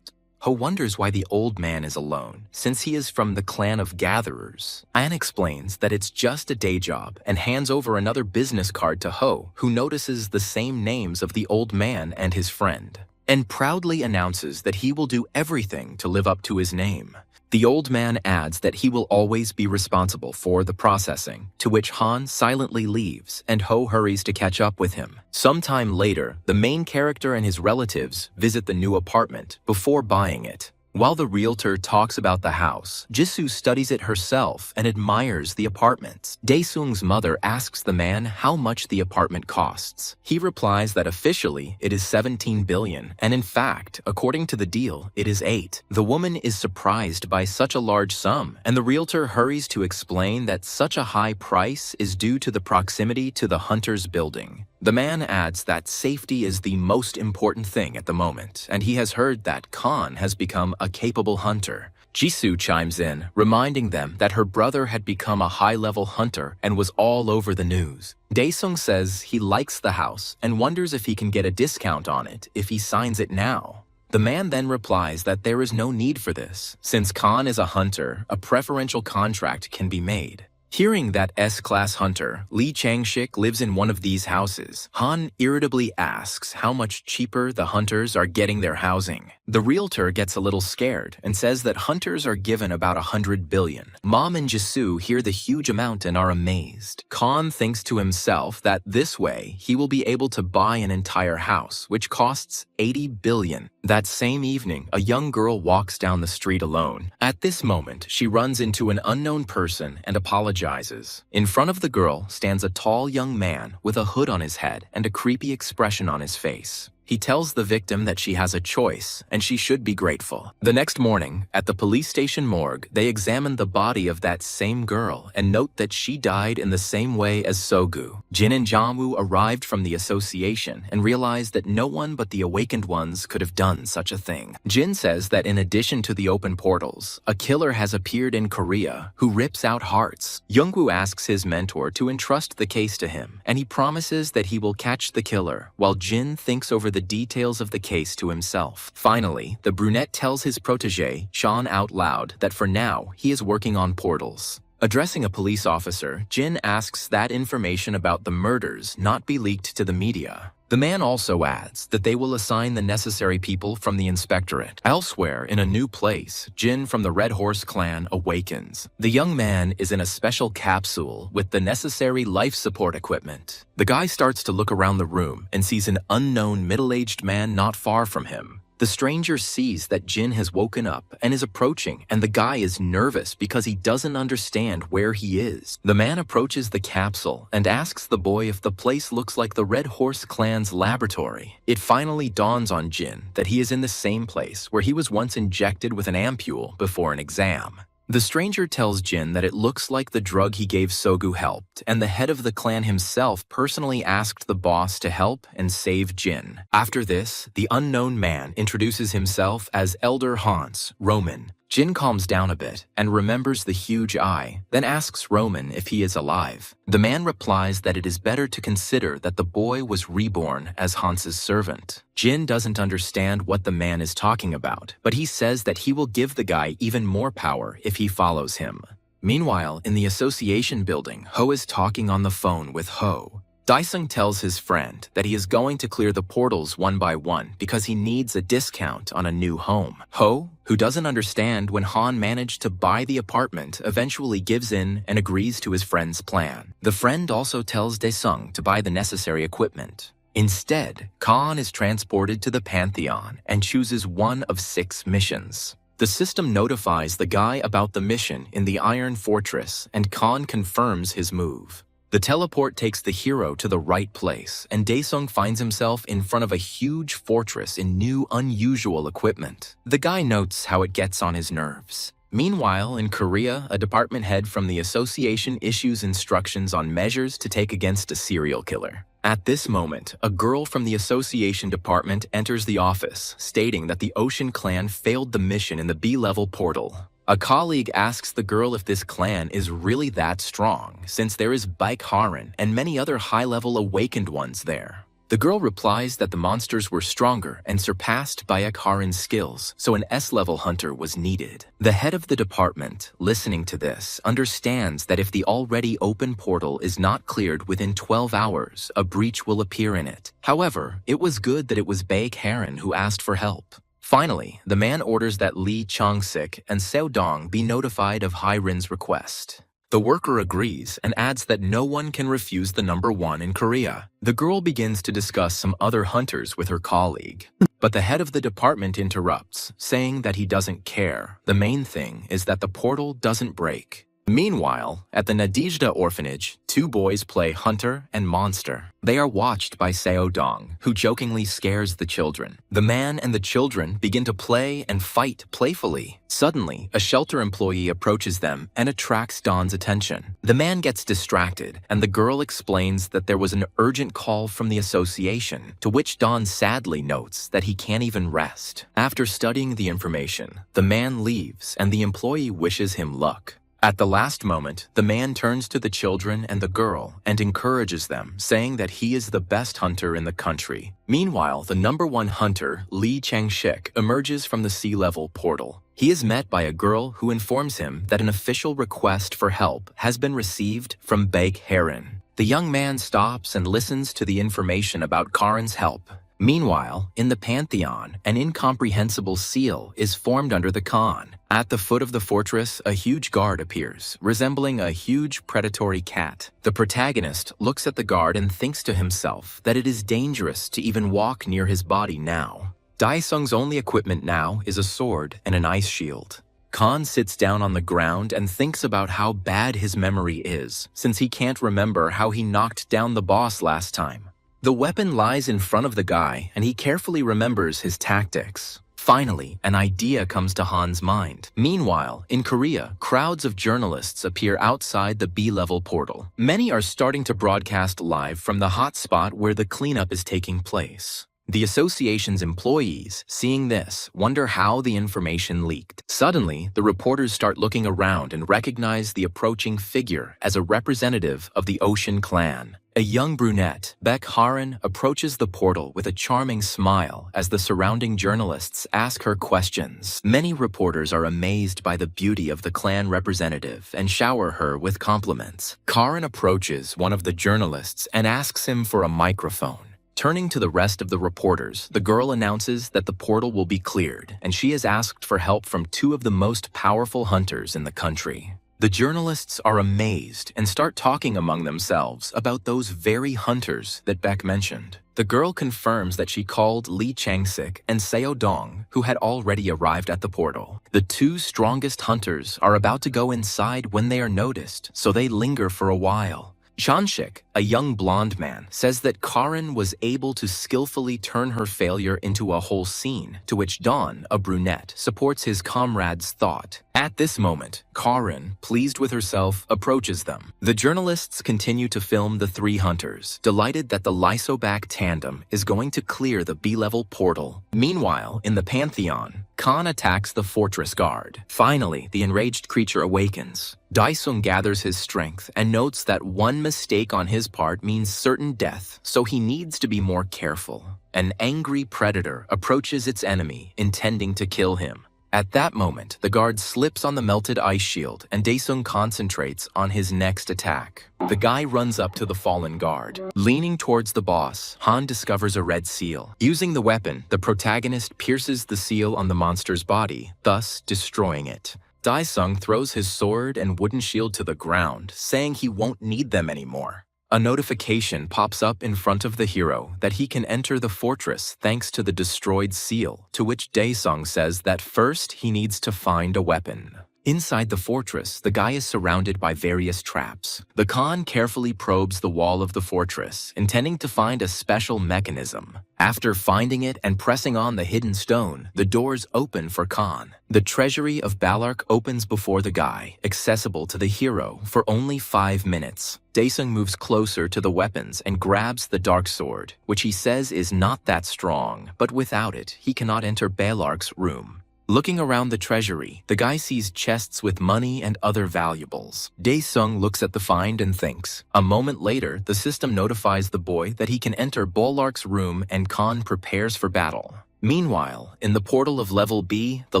Ho wonders why the old man is alone, since he is from the clan of gatherers. An explains that it's just a day job and hands over another business card to Ho, who notices the same names of the old man and his friend, and proudly announces that he will do everything to live up to his name. The old man adds that he will always be responsible for the processing, to which Han silently leaves and Ho hurries to catch up with him. Sometime later, the main character and his relatives visit the new apartment before buying it. While the realtor talks about the house, Jisoo studies it herself and admires the apartments. Daesung's mother asks the man how much the apartment costs. He replies that officially it is 17 billion, and in fact, according to the deal, it is 8. The woman is surprised by such a large sum, and the realtor hurries to explain that such a high price is due to the proximity to the hunter's building. The man adds that safety is the most important thing at the moment, and he has heard that Khan has become a capable hunter. Jisoo chimes in, reminding them that her brother had become a high-level hunter and was all over the news. Daesung says he likes the house and wonders if he can get a discount on it if he signs it now. The man then replies that there is no need for this. Since Khan is a hunter, a preferential contract can be made. Hearing that S-class hunter, Lee Chang-shik, lives in one of these houses, Han irritably asks how much cheaper the hunters are getting their housing. The realtor gets a little scared and says that hunters are given about 100 billion. Mom and Jisoo hear the huge amount and are amazed. Khan thinks to himself that this way he will be able to buy an entire house, which costs 80 billion. That same evening, a young girl walks down the street alone. At this moment, she runs into an unknown person and apologizes. In front of the girl stands a tall young man with a hood on his head and a creepy expression on his face. He tells the victim that she has a choice and she should be grateful. The next morning, at the police station morgue, they examine the body of that same girl and note that she died in the same way as Sogu. Jin and Jangwoo arrived from the association and realized that no one but the awakened ones could have done such a thing. Jin says that in addition to the open portals, a killer has appeared in Korea who rips out hearts. Jungwoo asks his mentor to entrust the case to him, and he promises that he will catch the killer, while Jin thinks over the details of the case to himself. Finally, the brunette tells his protege, Sean, out loud that for now, he is working on portals. Addressing a police officer, Jin asks that information about the murders not be leaked to the media. The man also adds that they will assign the necessary people from the inspectorate. Elsewhere, in a new place, Jin from the Red Horse clan awakens. The young man is in a special capsule with the necessary life support equipment. The guy starts to look around the room and sees an unknown middle-aged man not far from him. The stranger sees that Jin has woken up and is approaching, and the guy is nervous because he doesn't understand where he is. The man approaches the capsule and asks the boy if the place looks like the Red Horse clan's laboratory. It finally dawns on Jin that he is in the same place where he was once injected with an ampule before an exam. The stranger tells Jin that it looks like the drug he gave Sogu helped, and the head of the clan himself personally asked the boss to help and save Jin. After this, the unknown man introduces himself as Elder Hans, Roman. Jin calms down a bit and remembers the huge eye, then asks Roman if he is alive. The man replies that it is better to consider that the boy was reborn as Hans's servant. Jin doesn't understand what the man is talking about, but he says that he will give the guy even more power if he follows him. Meanwhile, in the association building, Ho is talking on the phone with Ho. Daesung tells his friend that he is going to clear the portals one by one because he needs a discount on a new home. Ho, who doesn't understand when Han managed to buy the apartment, eventually gives in and agrees to his friend's plan. The friend also tells Daesung to buy the necessary equipment. Instead, Khan is transported to the Pantheon and chooses one of 6 missions. The system notifies the guy about the mission in the Iron Fortress, and Khan confirms his move. The teleport takes the hero to the right place, and Daesung finds himself in front of a huge fortress in new, unusual equipment. The guy notes how it gets on his nerves. Meanwhile, in Korea, a department head from the association issues instructions on measures to take against a serial killer. At this moment, a girl from the association department enters the office, stating that the Ocean Clan failed the mission in the B-level portal. A colleague asks the girl if this clan is really that strong, since there is Baek Haran and many other high-level awakened ones there. The girl replies that the monsters were stronger and surpassed Baek Haran's skills, so an S-level hunter was needed. The head of the department, listening to this, understands that if the already open portal is not cleared within 12 hours, a breach will appear in it. However, it was good that it was Baek Haran who asked for help. Finally, the man orders that Lee Chong-sik and Seo Dong be notified of Hai-rin's request. The worker agrees and adds that no one can refuse the number 1 in Korea. The girl begins to discuss some other hunters with her colleague. But the head of the department interrupts, saying that he doesn't care. The main thing is that the portal doesn't break. Meanwhile, at the Nadezhda orphanage, 2 boys play hunter and monster. They are watched by Seo Dong, who jokingly scares the children. The man and the children begin to play and fight playfully. Suddenly, a shelter employee approaches them and attracts Don's attention. The man gets distracted, and the girl explains that there was an urgent call from the association, to which Don sadly notes that he can't even rest. After studying the information, the man leaves, and the employee wishes him luck. At the last moment, the man turns to the children and the girl and encourages them, saying that he is the best hunter in the country. Meanwhile, the number 1 hunter, Lee Chang-shik, emerges from the sea-level portal. He is met by a girl who informs him that an official request for help has been received from Baek Haran. The young man stops and listens to the information about Karen's help. Meanwhile, in the Pantheon, an incomprehensible seal is formed under the Khan. At the foot of the fortress, a huge guard appears, resembling a huge predatory cat. The protagonist looks at the guard and thinks to himself that it is dangerous to even walk near his body now. Daesung's only equipment now is a sword and an ice shield. Khan sits down on the ground and thinks about how bad his memory is, since he can't remember how he knocked down the boss last time. The weapon lies in front of the guy, and he carefully remembers his tactics. Finally, an idea comes to Han's mind. Meanwhile, in Korea, crowds of journalists appear outside the B-level portal. Many are starting to broadcast live from the hotspot where the cleanup is taking place. The association's employees, seeing this, wonder how the information leaked. Suddenly, the reporters start looking around and recognize the approaching figure as a representative of the Ocean Clan. A young brunette, Baek Haran, approaches the portal with a charming smile as the surrounding journalists ask her questions. Many reporters are amazed by the beauty of the clan representative and shower her with compliments. Haran approaches one of the journalists and asks him for a microphone. Turning to the rest of the reporters, the girl announces that the portal will be cleared, and she has asked for help from two of the most powerful hunters in the country. The journalists are amazed and start talking among themselves about those very hunters that Beck mentioned. The girl confirms that she called Lee Chang-sik and Seo Dong, who had already arrived at the portal. The two strongest hunters are about to go inside when they are noticed, so they linger for a while. Chanshik, a young blonde man, says that Karin was able to skillfully turn her failure into a whole scene, to which Dawn, a brunette, supports his comrade's thought. At this moment, Karin, pleased with herself, approaches them. The journalists continue to film the three hunters, delighted that the Lysobak tandem is going to clear the B-level portal. Meanwhile, in the Pantheon, Khan attacks the fortress guard. Finally, the enraged creature awakens. Daesung gathers his strength and notes that one mistake on his part means certain death, so he needs to be more careful. An angry predator approaches its enemy, intending to kill him. At that moment, the guard slips on the melted ice shield and Daesung concentrates on his next attack. The guy runs up to the fallen guard. Leaning towards the boss, Han discovers a red seal. Using the weapon, the protagonist pierces the seal on the monster's body, thus destroying it. Daesung throws his sword and wooden shield to the ground, saying he won't need them anymore. A notification pops up in front of the hero that he can enter the fortress thanks to the destroyed seal, to which Daesung says that first he needs to find a weapon. Inside the fortress, the guy is surrounded by various traps. The Khan carefully probes the wall of the fortress, intending to find a special mechanism. After finding it and pressing on the hidden stone, the doors open for Khan. The treasury of Balark opens before the guy, accessible to the hero for only 5 minutes. Daesung moves closer to the weapons and grabs the dark sword, which he says is not that strong, but without it, he cannot enter Balark's room. Looking around the treasury, the guy sees chests with money and other valuables. Daesung looks at the find and thinks. A moment later, the system notifies the boy that he can enter Balark's room and Khan prepares for battle. Meanwhile, in the portal of level B, the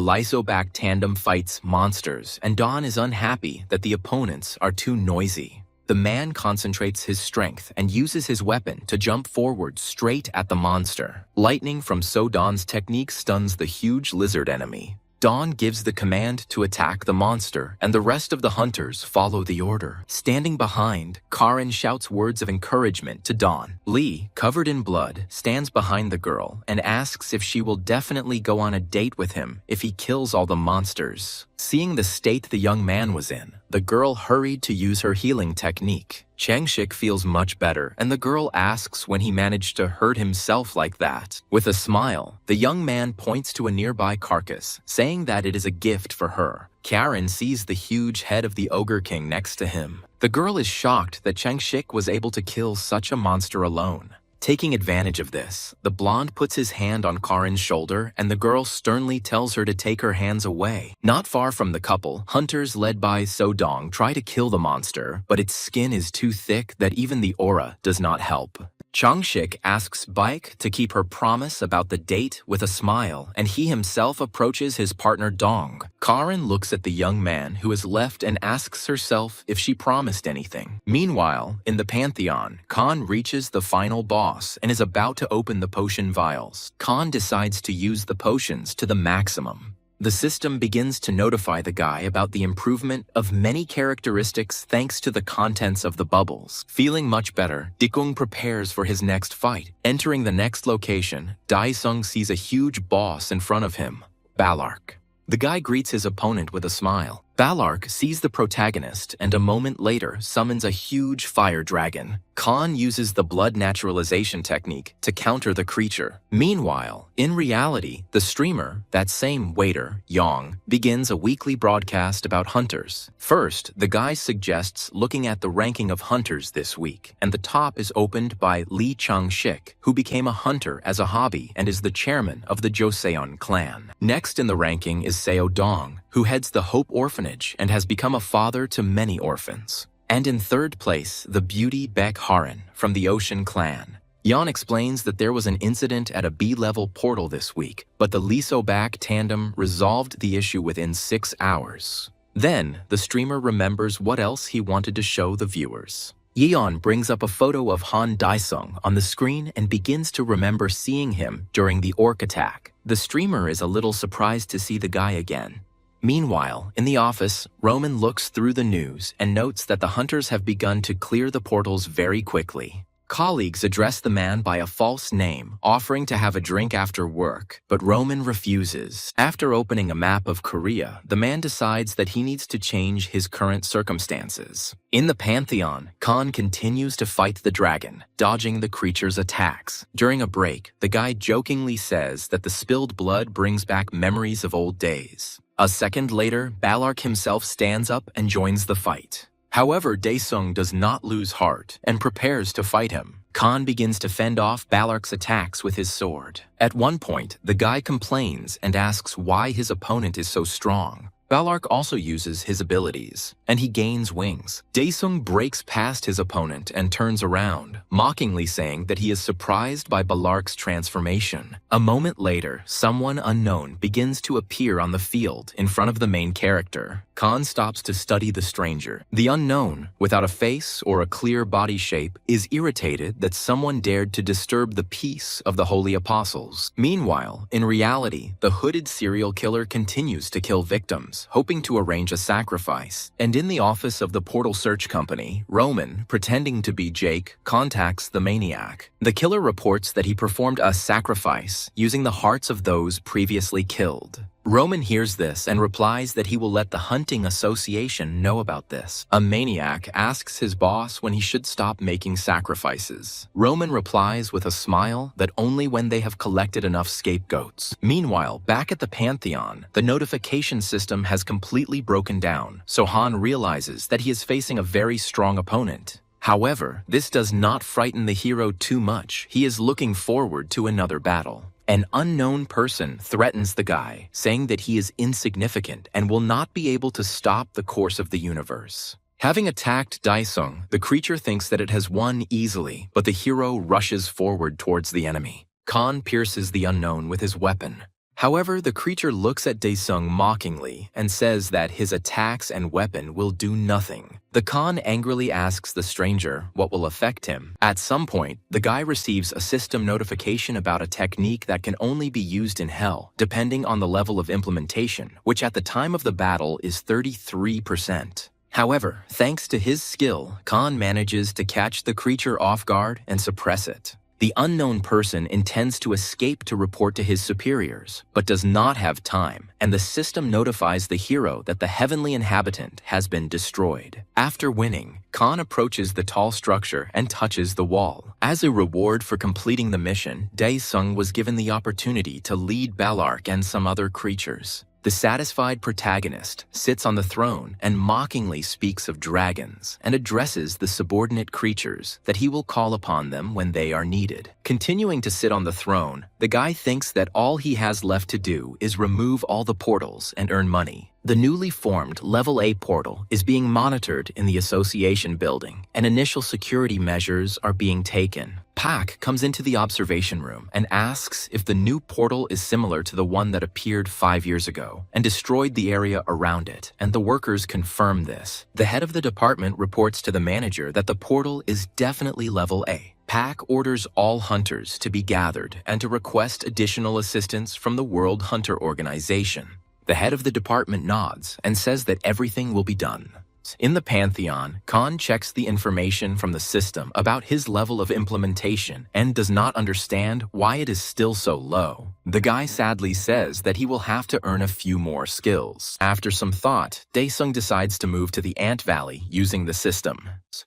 Lysobak tandem fights monsters, and Dawn is unhappy that the opponents are too noisy. The man concentrates his strength and uses his weapon to jump forward straight at the monster. Lightning from So-Dawn's technique stuns the huge lizard enemy. Dawn gives the command to attack the monster, and the rest of the hunters follow the order. Standing behind, Karin shouts words of encouragement to Dawn. Lee, covered in blood, stands behind the girl and asks if she will definitely go on a date with him if he kills all the monsters. Seeing the state the young man was in, the girl hurried to use her healing technique. Changshik feels much better, and the girl asks when he managed to hurt himself like that. With a smile, the young man points to a nearby carcass, saying that it is a gift for her. Karin sees the huge head of the Ogre King next to him. The girl is shocked that Changshik was able to kill such a monster alone. Taking advantage of this, the blonde puts his hand on Karin's shoulder and the girl sternly tells her to take her hands away. Not far from the couple, hunters led by So-Dong try to kill the monster, but its skin is too thick that even the aura does not help. Changshik asks Baek to keep her promise about the date with a smile, and he himself approaches his partner Dong. Karin looks at the young man who has left and asks herself if she promised anything. Meanwhile, in the Pantheon, Khan reaches the final boss and is about to open the potion vials. Khan decides to use the potions to the maximum. The system begins to notify the guy about the improvement of many characteristics thanks to the contents of the bubbles. Feeling much better, Dikung prepares for his next fight. Entering the next location, Daesung sees a huge boss in front of him, Balark. The guy greets his opponent with a smile. Balark sees the protagonist and a moment later summons a huge fire dragon. Khan uses the blood naturalization technique to counter the creature. Meanwhile, in reality, the streamer, that same waiter, Yong, begins a weekly broadcast about hunters. First, the guy suggests looking at the ranking of hunters this week, and the top is opened by Lee Chang-shik, who became a hunter as a hobby and is the chairman of the Joseon clan. Next in the ranking is Seo Dong, who heads the Hope Orphanage and has become a father to many orphans. And in third place, the beauty Baek Haran from the Ocean clan. Yeon explains that there was an incident at a B-level portal this week, but the Lysobak tandem resolved the issue within 6 hours. Then, the streamer remembers what else he wanted to show the viewers. Yeon brings up a photo of Han Dae-sung on the screen and begins to remember seeing him during the orc attack. The streamer is a little surprised to see the guy again. Meanwhile, in the office, Roman looks through the news and notes that the hunters have begun to clear the portals very quickly. Colleagues address the man by a false name, offering to have a drink after work, but Roman refuses. After opening a map of Korea, the man decides that he needs to change his current circumstances. In the Pantheon, Khan continues to fight the dragon, dodging the creature's attacks. During a break, the guy jokingly says that the spilled blood brings back memories of old days. A second later, Balark himself stands up and joins the fight. However, Dae-sung does not lose heart and prepares to fight him. Khan begins to fend off Balark's attacks with his sword. At one point, the guy complains and asks why his opponent is so strong. Balark also uses his abilities, and he gains wings. Dae-sung breaks past his opponent and turns around, mockingly saying that he is surprised by Balark's transformation. A moment later, someone unknown begins to appear on the field in front of the main character. Khan stops to study the stranger. The unknown, without a face or a clear body shape, is irritated that someone dared to disturb the peace of the Holy Apostles. Meanwhile, in reality, the hooded serial killer continues to kill victims, hoping to arrange a sacrifice. And in the office of the Portal Search Company, Roman, pretending to be Jake, contacts the maniac. The killer reports that he performed a sacrifice using the hearts of those previously killed. Roman hears this and replies that he will let the hunting association know about this. A maniac asks his boss when he should stop making sacrifices. Roman replies with a smile that only when they have collected enough scapegoats. Meanwhile, back at the Pantheon, the notification system has completely broken down, so Han realizes that he is facing a very strong opponent. However, this does not frighten the hero too much. He is looking forward to another battle. An unknown person threatens the guy, saying that he is insignificant and will not be able to stop the course of the universe. Having attacked Dae-sung, the creature thinks that it has won easily, but the hero rushes forward towards the enemy. Khan pierces the unknown with his weapon. However, the creature looks at Dae-sung mockingly and says that his attacks and weapon will do nothing. The Khan angrily asks the stranger what will affect him. At some point, the guy receives a system notification about a technique that can only be used in hell, depending on the level of implementation, which at the time of the battle is 33%. However, thanks to his skill, Khan manages to catch the creature off guard and suppress it. The unknown person intends to escape to report to his superiors, but does not have time, and the system notifies the hero that the heavenly inhabitant has been destroyed. After winning, Khan approaches the tall structure and touches the wall. As a reward for completing the mission, Dae-sung was given the opportunity to lead Balark and some other creatures. The satisfied protagonist sits on the throne and mockingly speaks of dragons and addresses the subordinate creatures that he will call upon them when they are needed. Continuing to sit on the throne, the guy thinks that all he has left to do is remove all the portals and earn money. The newly formed Level A portal is being monitored in the association building, and initial security measures are being taken. Pak comes into the observation room and asks if the new portal is similar to the one that appeared 5 years ago and destroyed the area around it, and the workers confirm this. The head of the department reports to the manager that the portal is definitely Level A. Pak orders all hunters to be gathered and to request additional assistance from the World Hunter Organization. The head of the department nods and says that everything will be done. In the Pantheon, Khan checks the information from the system about his level of implementation and does not understand why it is still so low. The guy sadly says that he will have to earn a few more skills. After some thought, Dae-sung decides to move to the Ant Valley using the system.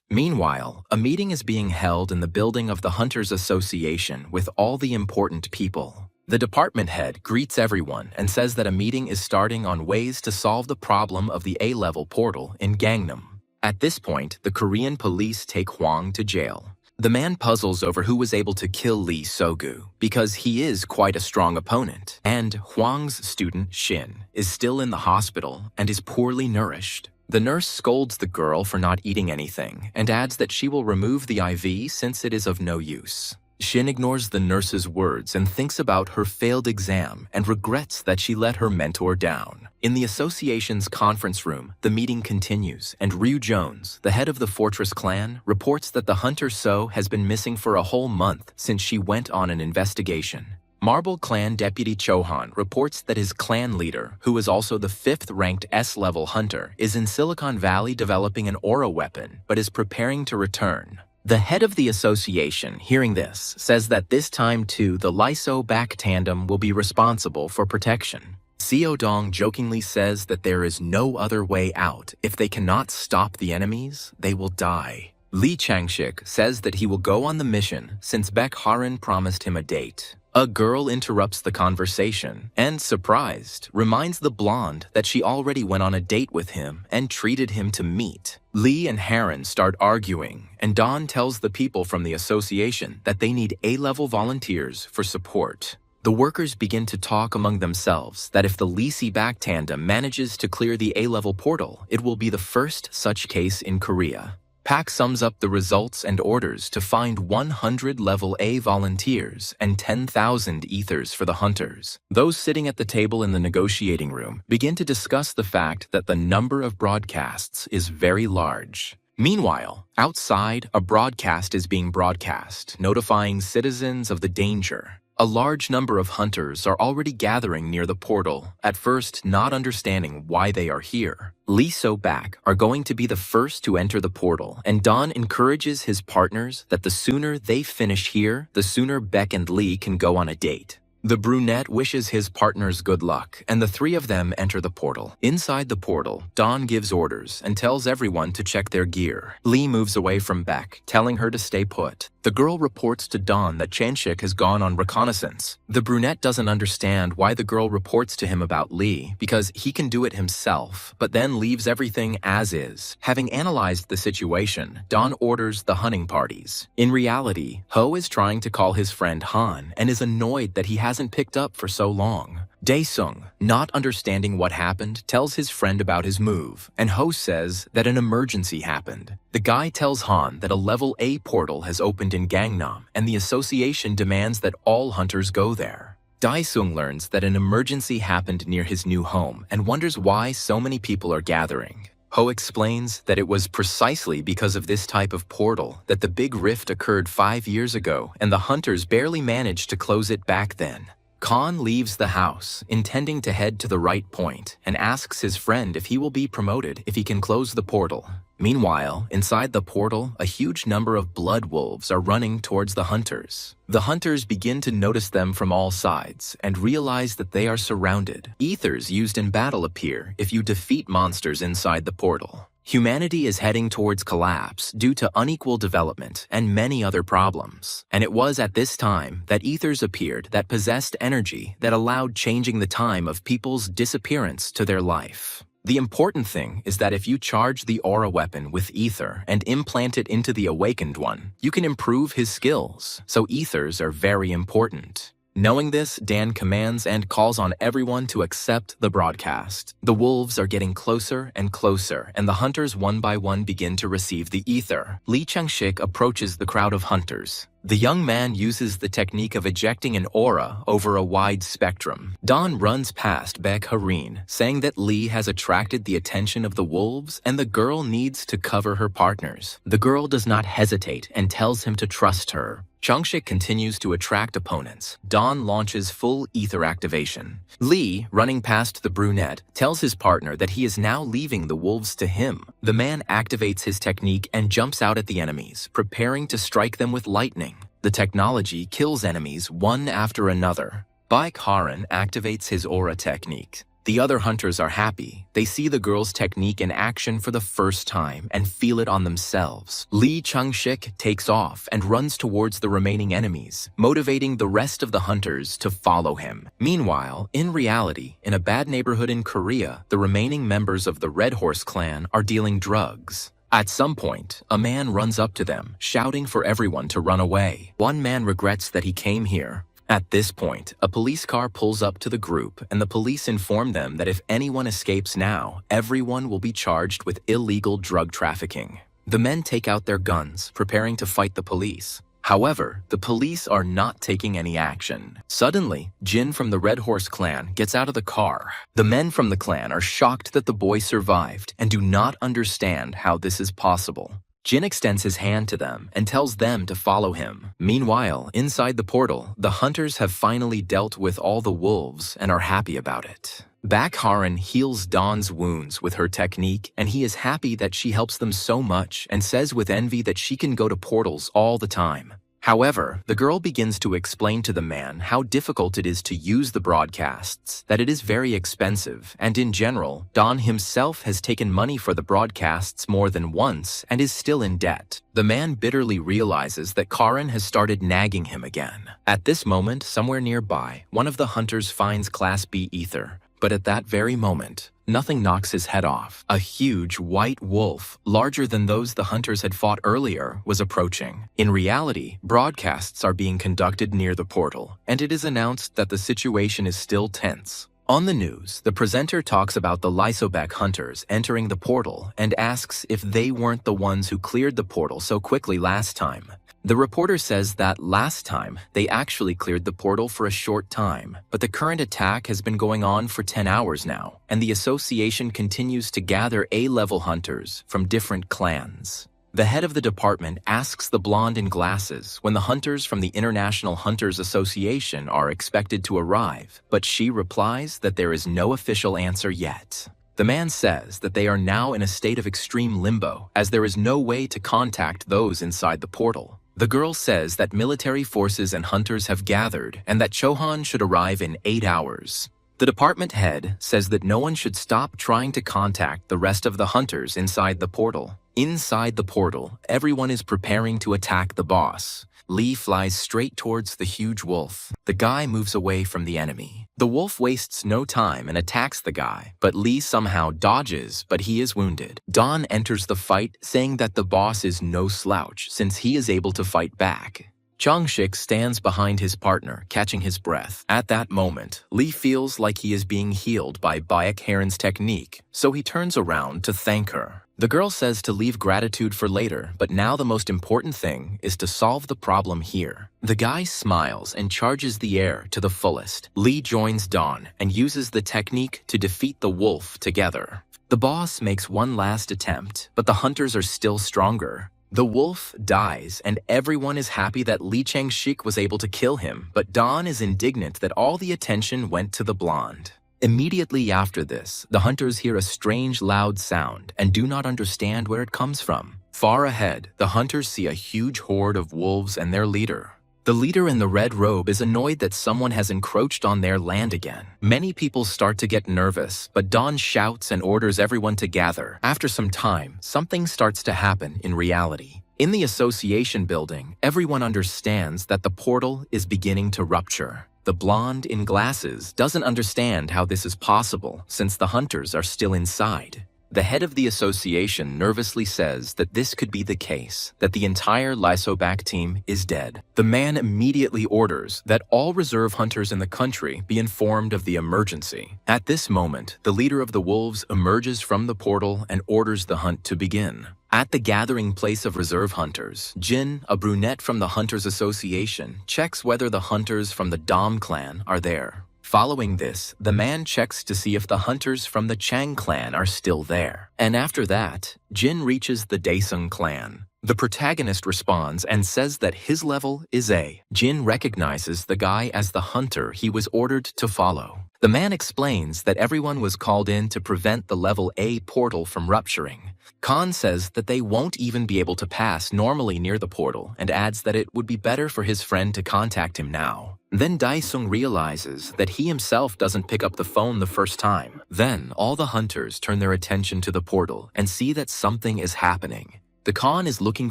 Meanwhile, a meeting is being held in the building of the Hunters Association with all the important people. The department head greets everyone and says that a meeting is starting on ways to solve the problem of the A-level portal in Gangnam. At this point, the Korean police take Hwang to jail. The man puzzles over who was able to kill Lee Sogu because he is quite a strong opponent, and Hwang's student Shin is still in the hospital and is poorly nourished. The nurse scolds the girl for not eating anything and adds that she will remove the IV since it is of no use. Shin ignores the nurse's words and thinks about her failed exam and regrets that she let her mentor down. In the association's conference room, the meeting continues, and Ryu Jones, the head of the Fortress clan, reports that the hunter So has been missing for a whole month since she went on an investigation. Marble Clan Deputy Chohan reports that his clan leader, who is also the 5th-ranked S-level hunter, is in Silicon Valley developing an aura weapon, but is preparing to return. The head of the association, hearing this, says that this time too the Lyso-back tandem will be responsible for protection. Xiao Dong jokingly says that there is no other way out. If they cannot stop the enemies, they will die. Li Changshik says that he will go on the mission since Baek Haran promised him a date. A girl interrupts the conversation and, surprised, reminds the blonde that she already went on a date with him and treated him to meat. Lee and Haran start arguing, and Dawn tells the people from the association that they need A-level volunteers for support. The workers begin to talk among themselves that if the Lisi-back tandem manages to clear the A-level portal, it will be the first such case in Korea. Pak sums up the results and orders to find 100 level A volunteers and 10,000 ethers for the hunters. Those sitting at the table in the negotiating room begin to discuss the fact that the number of broadcasts is very large. Meanwhile, outside, a broadcast is being broadcast, notifying citizens of the danger. A large number of hunters are already gathering near the portal, at first not understanding why they are here. Lee So-baek are going to be the first to enter the portal, and Don encourages his partners that the sooner they finish here, the sooner Baek and Lee can go on a date. The brunette wishes his partners good luck, and the three of them enter the portal. Inside the portal, Dawn gives orders and tells everyone to check their gear. Lee moves away from Baek, telling her to stay put. The girl reports to Dawn that Chanshik has gone on reconnaissance. The brunette doesn't understand why the girl reports to him about Lee, because he can do it himself, but then leaves everything as is. Having analyzed the situation, Dawn orders the hunting parties. In reality, Ho is trying to call his friend Han and is annoyed that he hasn't picked up for so long. Dae-sung, not understanding what happened, tells his friend about his move, and Ho says that an emergency happened. The guy tells Han that a level A portal has opened in Gangnam, and the association demands that all hunters go there. Dae-sung learns that an emergency happened near his new home and wonders why so many people are gathering. Ho explains that it was precisely because of this type of portal that the big rift occurred 5 years ago, and the hunters barely managed to close it back then. Khan leaves the house, intending to head to the right point, and asks his friend if he will be promoted if he can close the portal. Meanwhile, inside the portal, a huge number of blood wolves are running towards the hunters. The hunters begin to notice them from all sides and realize that they are surrounded. Ethers used in battle appear if you defeat monsters inside the portal. Humanity is heading towards collapse due to unequal development and many other problems. And it was at this time that ethers appeared that possessed energy that allowed changing the time of people's disappearance to their life. The important thing is that if you charge the aura weapon with ether and implant it into the awakened one, you can improve his skills, so ethers are very important. Knowing this, Dan commands and calls on everyone to accept the broadcast. The wolves are getting closer and closer, and the hunters one by one begin to receive the ether. Lee Chang-shik approaches the crowd of hunters. The young man uses the technique of ejecting an aura over a wide spectrum. Don runs past Baek Harin, saying that Lee has attracted the attention of the wolves and the girl needs to cover her partners. The girl does not hesitate and tells him to trust her. Changshik continues to attract opponents. Don launches full ether activation. Lee, running past the brunette, tells his partner that he is now leaving the wolves to him. The man activates his technique and jumps out at the enemies, preparing to strike them with lightning. The technology kills enemies one after another. Baek Haran activates his aura technique. The other hunters are happy. They see the girl's technique in action for the first time and feel it on themselves. Lee Chang-shik takes off and runs towards the remaining enemies, motivating the rest of the hunters to follow him. Meanwhile, in reality, in a bad neighborhood in Korea, the remaining members of the Red Horse clan are dealing drugs. At some point, a man runs up to them, shouting for everyone to run away. One man regrets that he came here. At this point, a police car pulls up to the group, and the police inform them that if anyone escapes now, everyone will be charged with illegal drug trafficking. The men take out their guns, preparing to fight the police. However, the police are not taking any action. Suddenly, Jin from the Red Horse clan gets out of the car. The men from the clan are shocked that the boy survived and do not understand how this is possible. Jin extends his hand to them and tells them to follow him. Meanwhile, inside the portal, the hunters have finally dealt with all the wolves and are happy about it. Bakharan heals Dawn's wounds with her technique, and he is happy that she helps them so much and says with envy that she can go to portals all the time. However, the girl begins to explain to the man how difficult it is to use the broadcasts, that it is very expensive, and in general, Dawn himself has taken money for the broadcasts more than once and is still in debt. The man bitterly realizes that Karan has started nagging him again. At this moment, somewhere nearby, one of the hunters finds Class B ether. But at that very moment, nothing knocks his head off. A huge white wolf, larger than those the hunters had fought earlier, was approaching. In reality, broadcasts are being conducted near the portal, and it is announced that the situation is still tense. On the news, the presenter talks about the Lysobek hunters entering the portal and asks if they weren't the ones who cleared the portal so quickly last time. The reporter says that last time, they actually cleared the portal for a short time, but the current attack has been going on for 10 hours now, and the association continues to gather A-level hunters from different clans. The head of the department asks the blonde in glasses when the hunters from the International Hunters Association are expected to arrive, but she replies that there is no official answer yet. The man says that they are now in a state of extreme limbo, as there is no way to contact those inside the portal. The girl says that military forces and hunters have gathered and that Chohan should arrive in 8 hours. The department head says that no one should stop trying to contact the rest of the hunters inside the portal. Inside the portal, everyone is preparing to attack the boss. Lee flies straight towards the huge wolf. The guy moves away from the enemy. The wolf wastes no time and attacks the guy, but Lee somehow dodges, but he is wounded. Dawn enters the fight, saying that the boss is no slouch since he is able to fight back. Changshik stands behind his partner, catching his breath. At that moment, Lee feels like he is being healed by Baek Heron's technique, so he turns around to thank her. The girl says to leave gratitude for later, but now the most important thing is to solve the problem here. The guy smiles and charges the air to the fullest. Lee joins Dawn and uses the technique to defeat the wolf together. The boss makes one last attempt, but the hunters are still stronger. The wolf dies, and everyone is happy that Lee Changshik was able to kill him, but Dawn is indignant that all the attention went to the blonde. Immediately after this, the hunters hear a strange loud sound and do not understand where it comes from. Far ahead, the hunters see a huge horde of wolves and their leader. The leader in the red robe is annoyed that someone has encroached on their land again. Many people start to get nervous, but Dawn shouts and orders everyone to gather. After some time, something starts to happen in reality. In the association building, everyone understands that the portal is beginning to rupture. The blonde in glasses doesn't understand how this is possible since the hunters are still inside. The head of the association nervously says that this could be the case, that the entire Lysobak team is dead. The man immediately orders that all reserve hunters in the country be informed of the emergency. At this moment, the leader of the wolves emerges from the portal and orders the hunt to begin. At the gathering place of reserve hunters, Jin, a brunette from the Hunters Association, checks whether the hunters from the Dom clan are there. Following this, the man checks to see if the hunters from the Chang clan are still there. And after that, Jin reaches the Daesung clan. The protagonist responds and says that his level is A. Jin recognizes the guy as the hunter he was ordered to follow. The man explains that everyone was called in to prevent the level A portal from rupturing. Khan says that they won't even be able to pass normally near the portal and adds that it would be better for his friend to contact him now. Then Daesung realizes that he himself doesn't pick up the phone the first time. Then all the hunters turn their attention to the portal and see that something is happening. The Khan is looking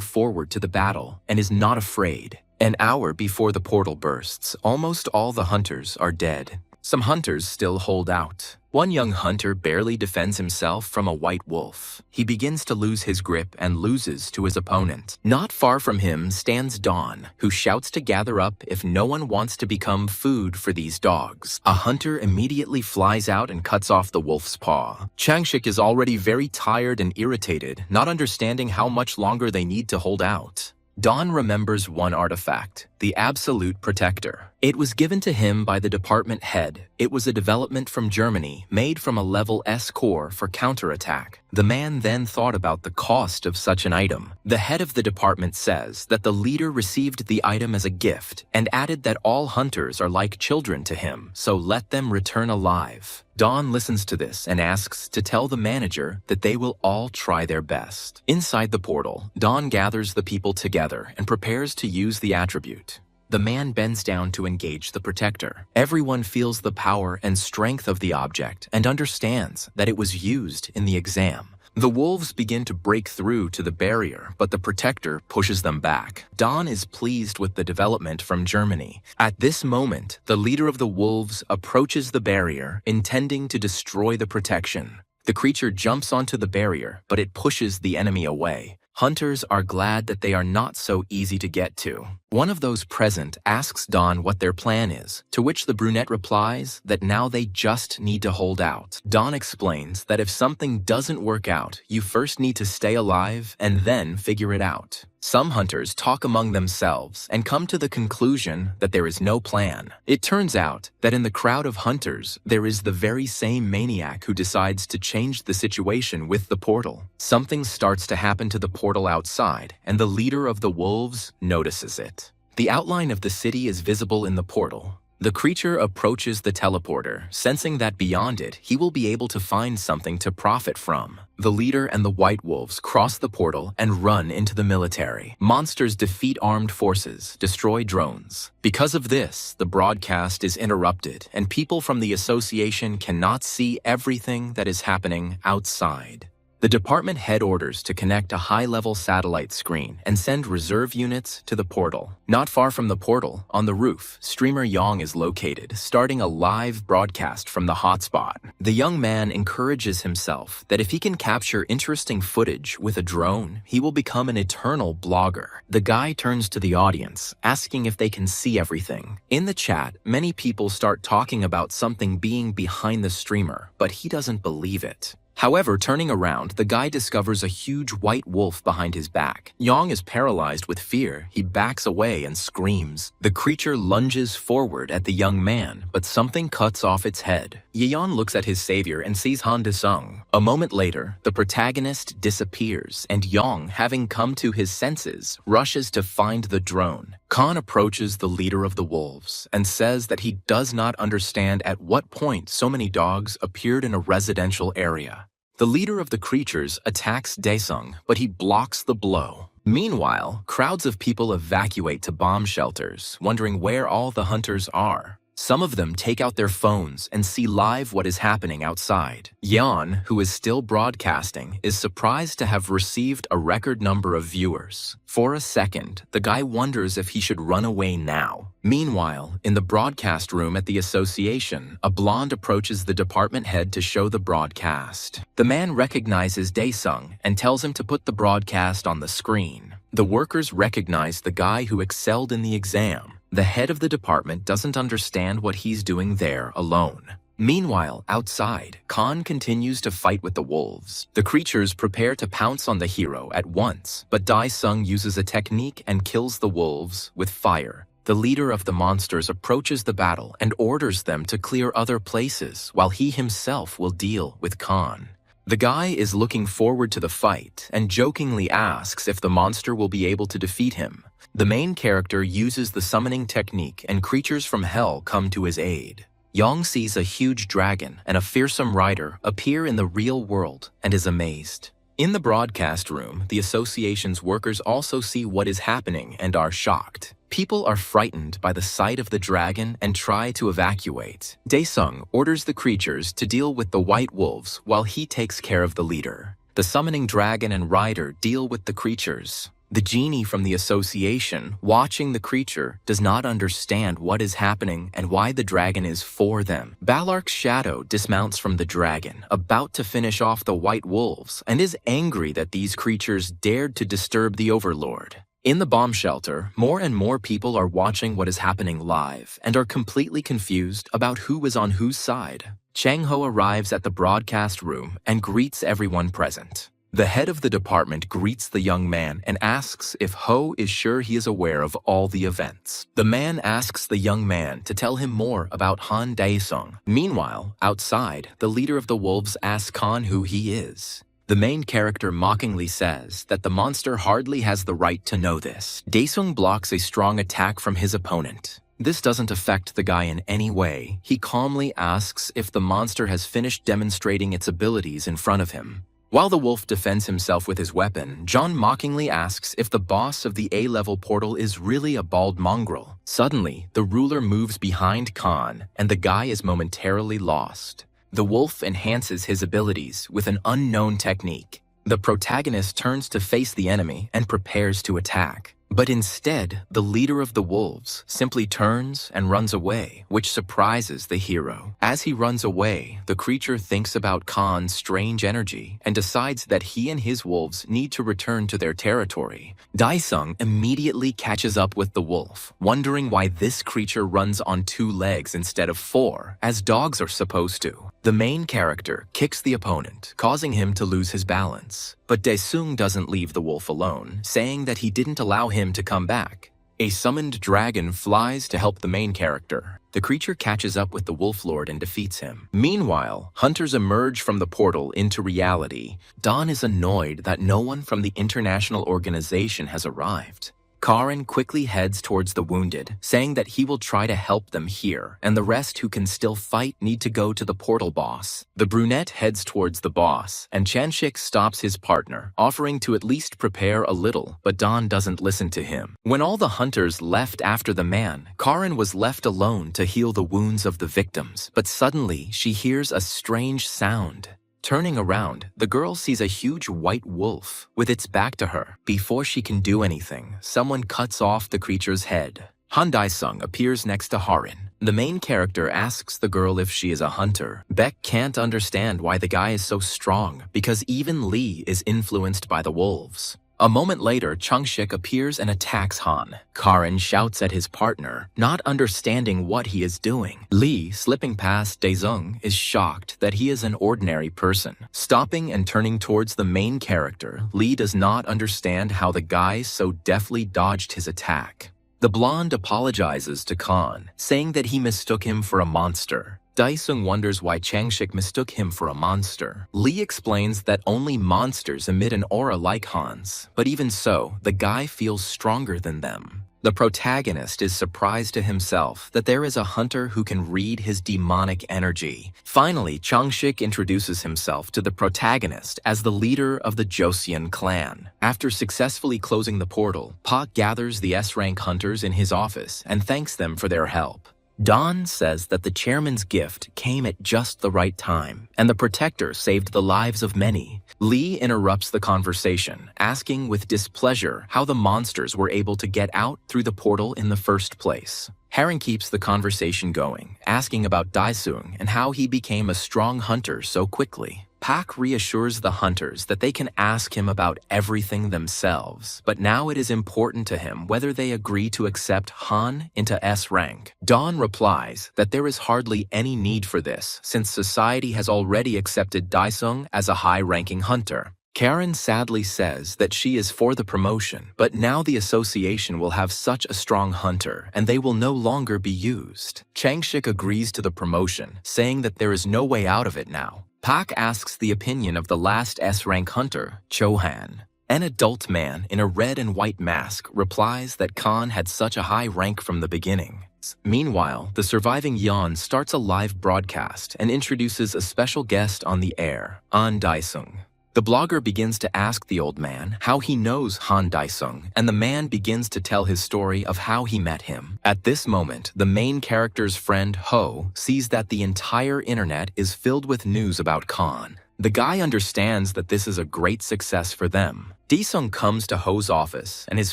forward to the battle and is not afraid. An hour before the portal bursts, almost all the hunters are dead. Some hunters still hold out. One young hunter barely defends himself from a white wolf. He begins to lose his grip and loses to his opponent. Not far from him stands Dawn, who shouts to gather up if no one wants to become food for these dogs. A hunter immediately flies out and cuts off the wolf's paw. Changshik is already very tired and irritated, not understanding how much longer they need to hold out. Don remembers one artifact, the Absolute Protector. It was given to him by the department head. It was a development from Germany, made from a level S core for counterattack. The man then thought about the cost of such an item. The head of the department says that the leader received the item as a gift and added that all hunters are like children to him, so let them return alive. Don listens to this and asks to tell the manager that they will all try their best. Inside the portal, Don gathers the people together and prepares to use the attribute. The man bends down to engage the protector. Everyone feels the power and strength of the object and understands that it was used in the exam. The wolves begin to break through to the barrier, but the protector pushes them back. Don is pleased with the development from Germany. At this moment, the leader of the wolves approaches the barrier, intending to destroy the protection. The creature jumps onto the barrier, but it pushes the enemy away. Hunters are glad that they are not so easy to get to. One of those present asks Don what their plan is, to which the brunette replies that now they just need to hold out. Don explains that if something doesn't work out, you first need to stay alive and then figure it out. Some hunters talk among themselves and come to the conclusion that there is no plan. It turns out that in the crowd of hunters, there is the very same maniac who decides to change the situation with the portal. Something starts to happen to the portal outside, and the leader of the wolves notices it. The outline of the city is visible in the portal. The creature approaches the teleporter, sensing that beyond it, he will be able to find something to profit from. The leader and the white wolves cross the portal and run into the military. Monsters defeat armed forces, destroy drones. Because of this, the broadcast is interrupted, and people from the association cannot see everything that is happening outside. The department head orders to connect a high-level satellite screen and send reserve units to the portal. Not far from the portal, on the roof, streamer Yang is located, starting a live broadcast from the hotspot. The young man encourages himself that if he can capture interesting footage with a drone, he will become an eternal blogger. The guy turns to the audience, asking if they can see everything. In the chat, many people start talking about something being behind the streamer, but he doesn't believe it. However, turning around, the guy discovers a huge white wolf behind his back. Yang is paralyzed with fear. He backs away and screams. The creature lunges forward at the young man, but something cuts off its head. Yeon looks at his savior and sees Han De-sung. A moment later, the protagonist disappears, and Yang, having come to his senses, rushes to find the drone. Khan approaches the leader of the wolves and says that he does not understand at what point so many dogs appeared in a residential area. The leader of the creatures attacks Daesung, but he blocks the blow. Meanwhile, crowds of people evacuate to bomb shelters, wondering where all the hunters are. Some of them take out their phones and see live what is happening outside. Yan, who is still broadcasting, is surprised to have received a record number of viewers. For a second, the guy wonders if he should run away now. Meanwhile, in the broadcast room at the association, a blonde approaches the department head to show the broadcast. The man recognizes Daesung and tells him to put the broadcast on the screen. The workers recognize the guy who excelled in the exam. The head of the department doesn't understand what he's doing there alone. Meanwhile, outside, Khan continues to fight with the wolves. The creatures prepare to pounce on the hero at once, but Daesung uses a technique and kills the wolves with fire. The leader of the monsters approaches the battle and orders them to clear other places, while he himself will deal with Khan. The guy is looking forward to the fight and jokingly asks if the monster will be able to defeat him. The main character uses the summoning technique and creatures from hell come to his aid. Yang sees a huge dragon and a fearsome rider appear in the real world and is amazed. In the broadcast room, the association's workers also see what is happening and are shocked. People are frightened by the sight of the dragon and try to evacuate. Daesung orders the creatures to deal with the white wolves while he takes care of the leader. The summoning dragon and rider deal with the creatures. The genie from the association, watching the creature, does not understand what is happening and why the dragon is for them. Balark's shadow dismounts from the dragon, about to finish off the white wolves, and is angry that these creatures dared to disturb the overlord. In the bomb shelter, more and more people are watching what is happening live and are completely confused about who is on whose side. Chang Ho arrives at the broadcast room and greets everyone present. The head of the department greets the young man and asks if Ho is sure he is aware of all the events. The man asks the young man to tell him more about Han Dae-sung. Meanwhile, outside, the leader of the wolves asks Khan who he is. The main character mockingly says that the monster hardly has the right to know this. Dae-sung blocks a strong attack from his opponent. This doesn't affect the guy in any way. He calmly asks if the monster has finished demonstrating its abilities in front of him. While the wolf defends himself with his weapon, John mockingly asks if the boss of the A-level portal is really a bald mongrel. Suddenly, the ruler moves behind Khan, and the guy is momentarily lost. The wolf enhances his abilities with an unknown technique. The protagonist turns to face the enemy and prepares to attack. But instead, the leader of the wolves simply turns and runs away, which surprises the hero. As he runs away, the creature thinks about Khan's strange energy and decides that he and his wolves need to return to their territory. Dae-sung immediately catches up with the wolf, wondering why this creature runs on 2 legs instead of 4, as dogs are supposed to. The main character kicks the opponent, causing him to lose his balance. But Dae-sung doesn't leave the wolf alone, saying that he didn't allow him to come back. A summoned dragon flies to help the main character. The creature catches up with the Wolf Lord and defeats him. Meanwhile, hunters emerge from the portal into reality. Dawn is annoyed that no one from the international organization has arrived. Karin quickly heads towards the wounded, saying that he will try to help them here, and the rest who can still fight need to go to the portal boss. The brunette heads towards the boss, and Chanshik stops his partner, offering to at least prepare a little, but Dawn doesn't listen to him. When all the hunters left after the man, Karin was left alone to heal the wounds of the victims, but suddenly she hears a strange sound. Turning around, the girl sees a huge white wolf with its back to her. Before she can do anything, someone cuts off the creature's head. Han Dae-sung appears next to Harin. The main character asks the girl if she is a hunter. Beck can't understand why the guy is so strong because even Lee is influenced by the wolves. A moment later, Changshik appears and attacks Han. Karin shouts at his partner, not understanding what he is doing. Lee, slipping past Dae-sung, is shocked that he is an ordinary person. Stopping and turning towards the main character, Lee does not understand how the guy so deftly dodged his attack. The blonde apologizes to Khan, saying that he mistook him for a monster. Dae-sung wonders why Changshik mistook him for a monster. Lee explains that only monsters emit an aura like Han's, but even so, the guy feels stronger than them. The protagonist is surprised to himself that there is a hunter who can read his demonic energy. Finally, Changshik introduces himself to the protagonist as the leader of the Joseon clan. After successfully closing the portal, Pak gathers the S-rank hunters in his office and thanks them for their help. Dawn says that the chairman's gift came at just the right time, and the protector saved the lives of many. Lee interrupts the conversation, asking with displeasure how the monsters were able to get out through the portal in the first place. Harin keeps the conversation going, asking about Dae-sung and how he became a strong hunter so quickly. Pak reassures the hunters that they can ask him about everything themselves, but now it is important to him whether they agree to accept Han into S rank. Dawn replies that there is hardly any need for this since society has already accepted Dae-sung as a high-ranking hunter. Karen sadly says that she is for the promotion, but now the association will have such a strong hunter and they will no longer be used. Changshik agrees to the promotion, saying that there is no way out of it now. Pak asks the opinion of the last S-rank hunter, Chohan. An adult man in a red and white mask replies that Khan had such a high rank from the beginning. Meanwhile, the surviving Yeon starts a live broadcast and introduces a special guest on the air, An Dae-sung. The blogger begins to ask the old man how he knows Han Dae-sung, and the man begins to tell his story of how he met him. At this moment, the main character's friend Ho sees that the entire internet is filled with news about Khan. The guy understands that this is a great success for them. Daesung comes to Ho's office and his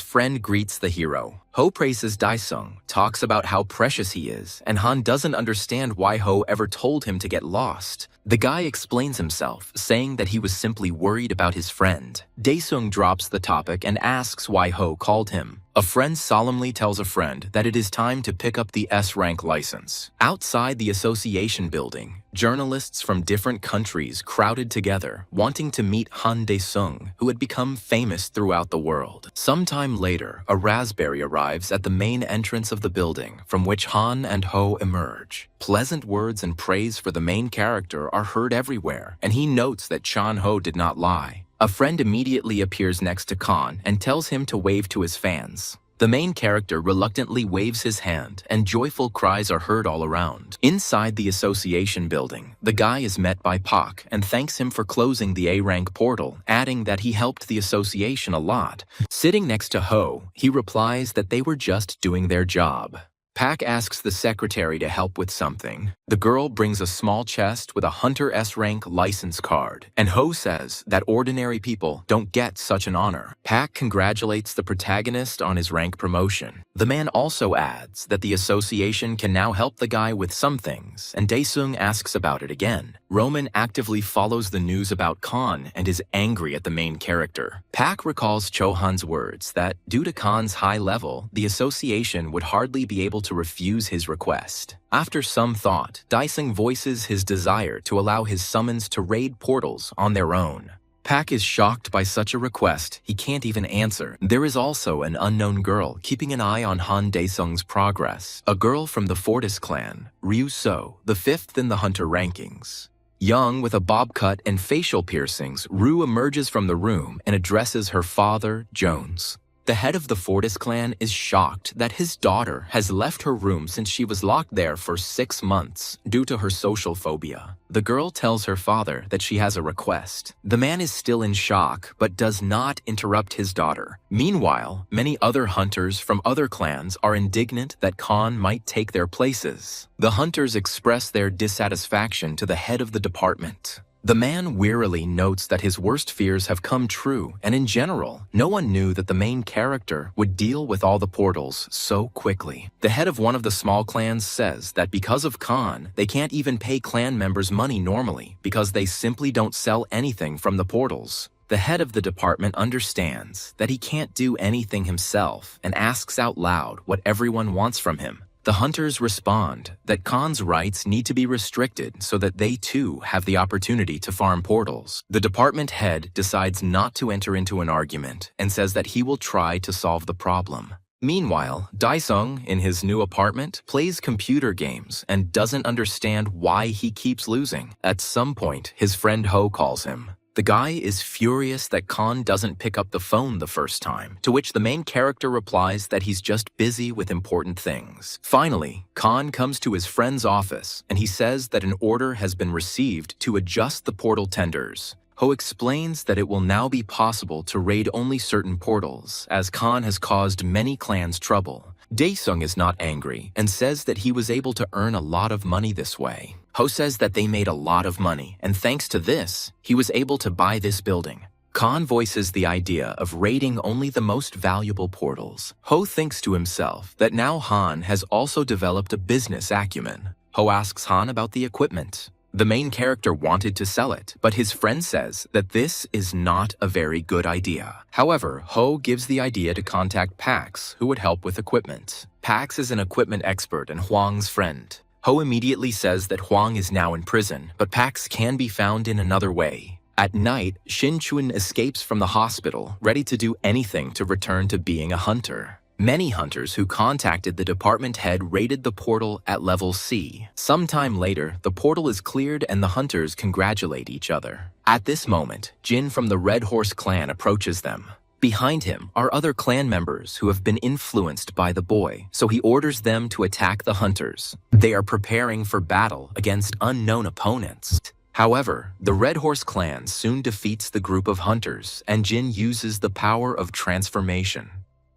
friend greets the hero. Ho praises Daesung, talks about how precious he is, and Han doesn't understand why Ho ever told him to get lost. The guy explains himself, saying that he was simply worried about his friend. Daesung drops the topic and asks why Ho called him. A friend solemnly tells a friend that it is time to pick up the S-rank license. Outside the association building, journalists from different countries crowded together, wanting to meet Han Daesung, who had become famous throughout the world. Sometime later, a raspberry arrives at the main entrance of the building, from which Han and Ho emerge. Pleasant words and praise for the main character are heard everywhere, and he notes that Chan Ho did not lie. A friend immediately appears next to Khan and tells him to wave to his fans. The main character reluctantly waves his hand, and joyful cries are heard all around. Inside the association building, the guy is met by Pak and thanks him for closing the A-rank portal, adding that he helped the association a lot. Sitting next to Ho, he replies that they were just doing their job. Pak asks the secretary to help with something. The girl brings a small chest with a Hunter S-rank license card, and Ho says that ordinary people don't get such an honor. Pak congratulates the protagonist on his rank promotion. The man also adds that the association can now help the guy with some things, and Daesung asks about it again. Roman actively follows the news about Khan and is angry at the main character. Pak recalls Chohan's words that, due to Khan's high level, the association would hardly be able to refuse his request. After some thought, Daesung voices his desire to allow his summons to raid portals on their own. Pak is shocked by such a request, he can't even answer. There is also an unknown girl keeping an eye on Han Daesung's progress. A girl from the Fortis clan, Ryu So, the 5th in the Hunter rankings. Young with a bob cut and facial piercings, Rue emerges from the room and addresses her father, Jones. The head of the Fortis clan is shocked that his daughter has left her room since she was locked there for 6 months due to her social phobia. The girl tells her father that she has a request. The man is still in shock but does not interrupt his daughter. Meanwhile, many other hunters from other clans are indignant that Khan might take their places. The hunters express their dissatisfaction to the head of the department. The man wearily notes that his worst fears have come true, and in general, no one knew that the main character would deal with all the portals so quickly. The head of one of the small clans says that because of Khan, they can't even pay clan members money normally because they simply don't sell anything from the portals. The head of the department understands that he can't do anything himself and asks out loud what everyone wants from him. The hunters respond that Khan's rights need to be restricted so that they too have the opportunity to farm portals. The department head decides not to enter into an argument and says that he will try to solve the problem. Meanwhile, Daesung, in his new apartment, plays computer games and doesn't understand why he keeps losing. At some point, his friend Ho calls him. The guy is furious that Khan doesn't pick up the phone the first time, to which the main character replies that he's just busy with important things. Finally, Khan comes to his friend's office, and he says that an order has been received to adjust the portal tenders. Ho explains that it will now be possible to raid only certain portals, as Khan has caused many clans trouble. Daesung is not angry and says that he was able to earn a lot of money this way. Ho says that they made a lot of money, and thanks to this, he was able to buy this building. Khan voices the idea of raiding only the most valuable portals. Ho thinks to himself that now Han has also developed a business acumen. Ho asks Han about the equipment. The main character wanted to sell it, but his friend says that this is not a very good idea. However, Ho gives the idea to contact Pax, who would help with equipment. Pax is an equipment expert and Huang's friend. Ho immediately says that Huang is now in prison, but Pax can be found in another way. At night, Shin Chun escapes from the hospital, ready to do anything to return to being a hunter. Many hunters who contacted the department head raided the portal at level C. Sometime later, the portal is cleared and the hunters congratulate each other. At this moment, Jin from the Red Horse clan approaches them. Behind him are other clan members who have been influenced by the boy, so he orders them to attack the hunters. They are preparing for battle against unknown opponents. However, the Red Horse clan soon defeats the group of hunters, and Jin uses the power of transformation.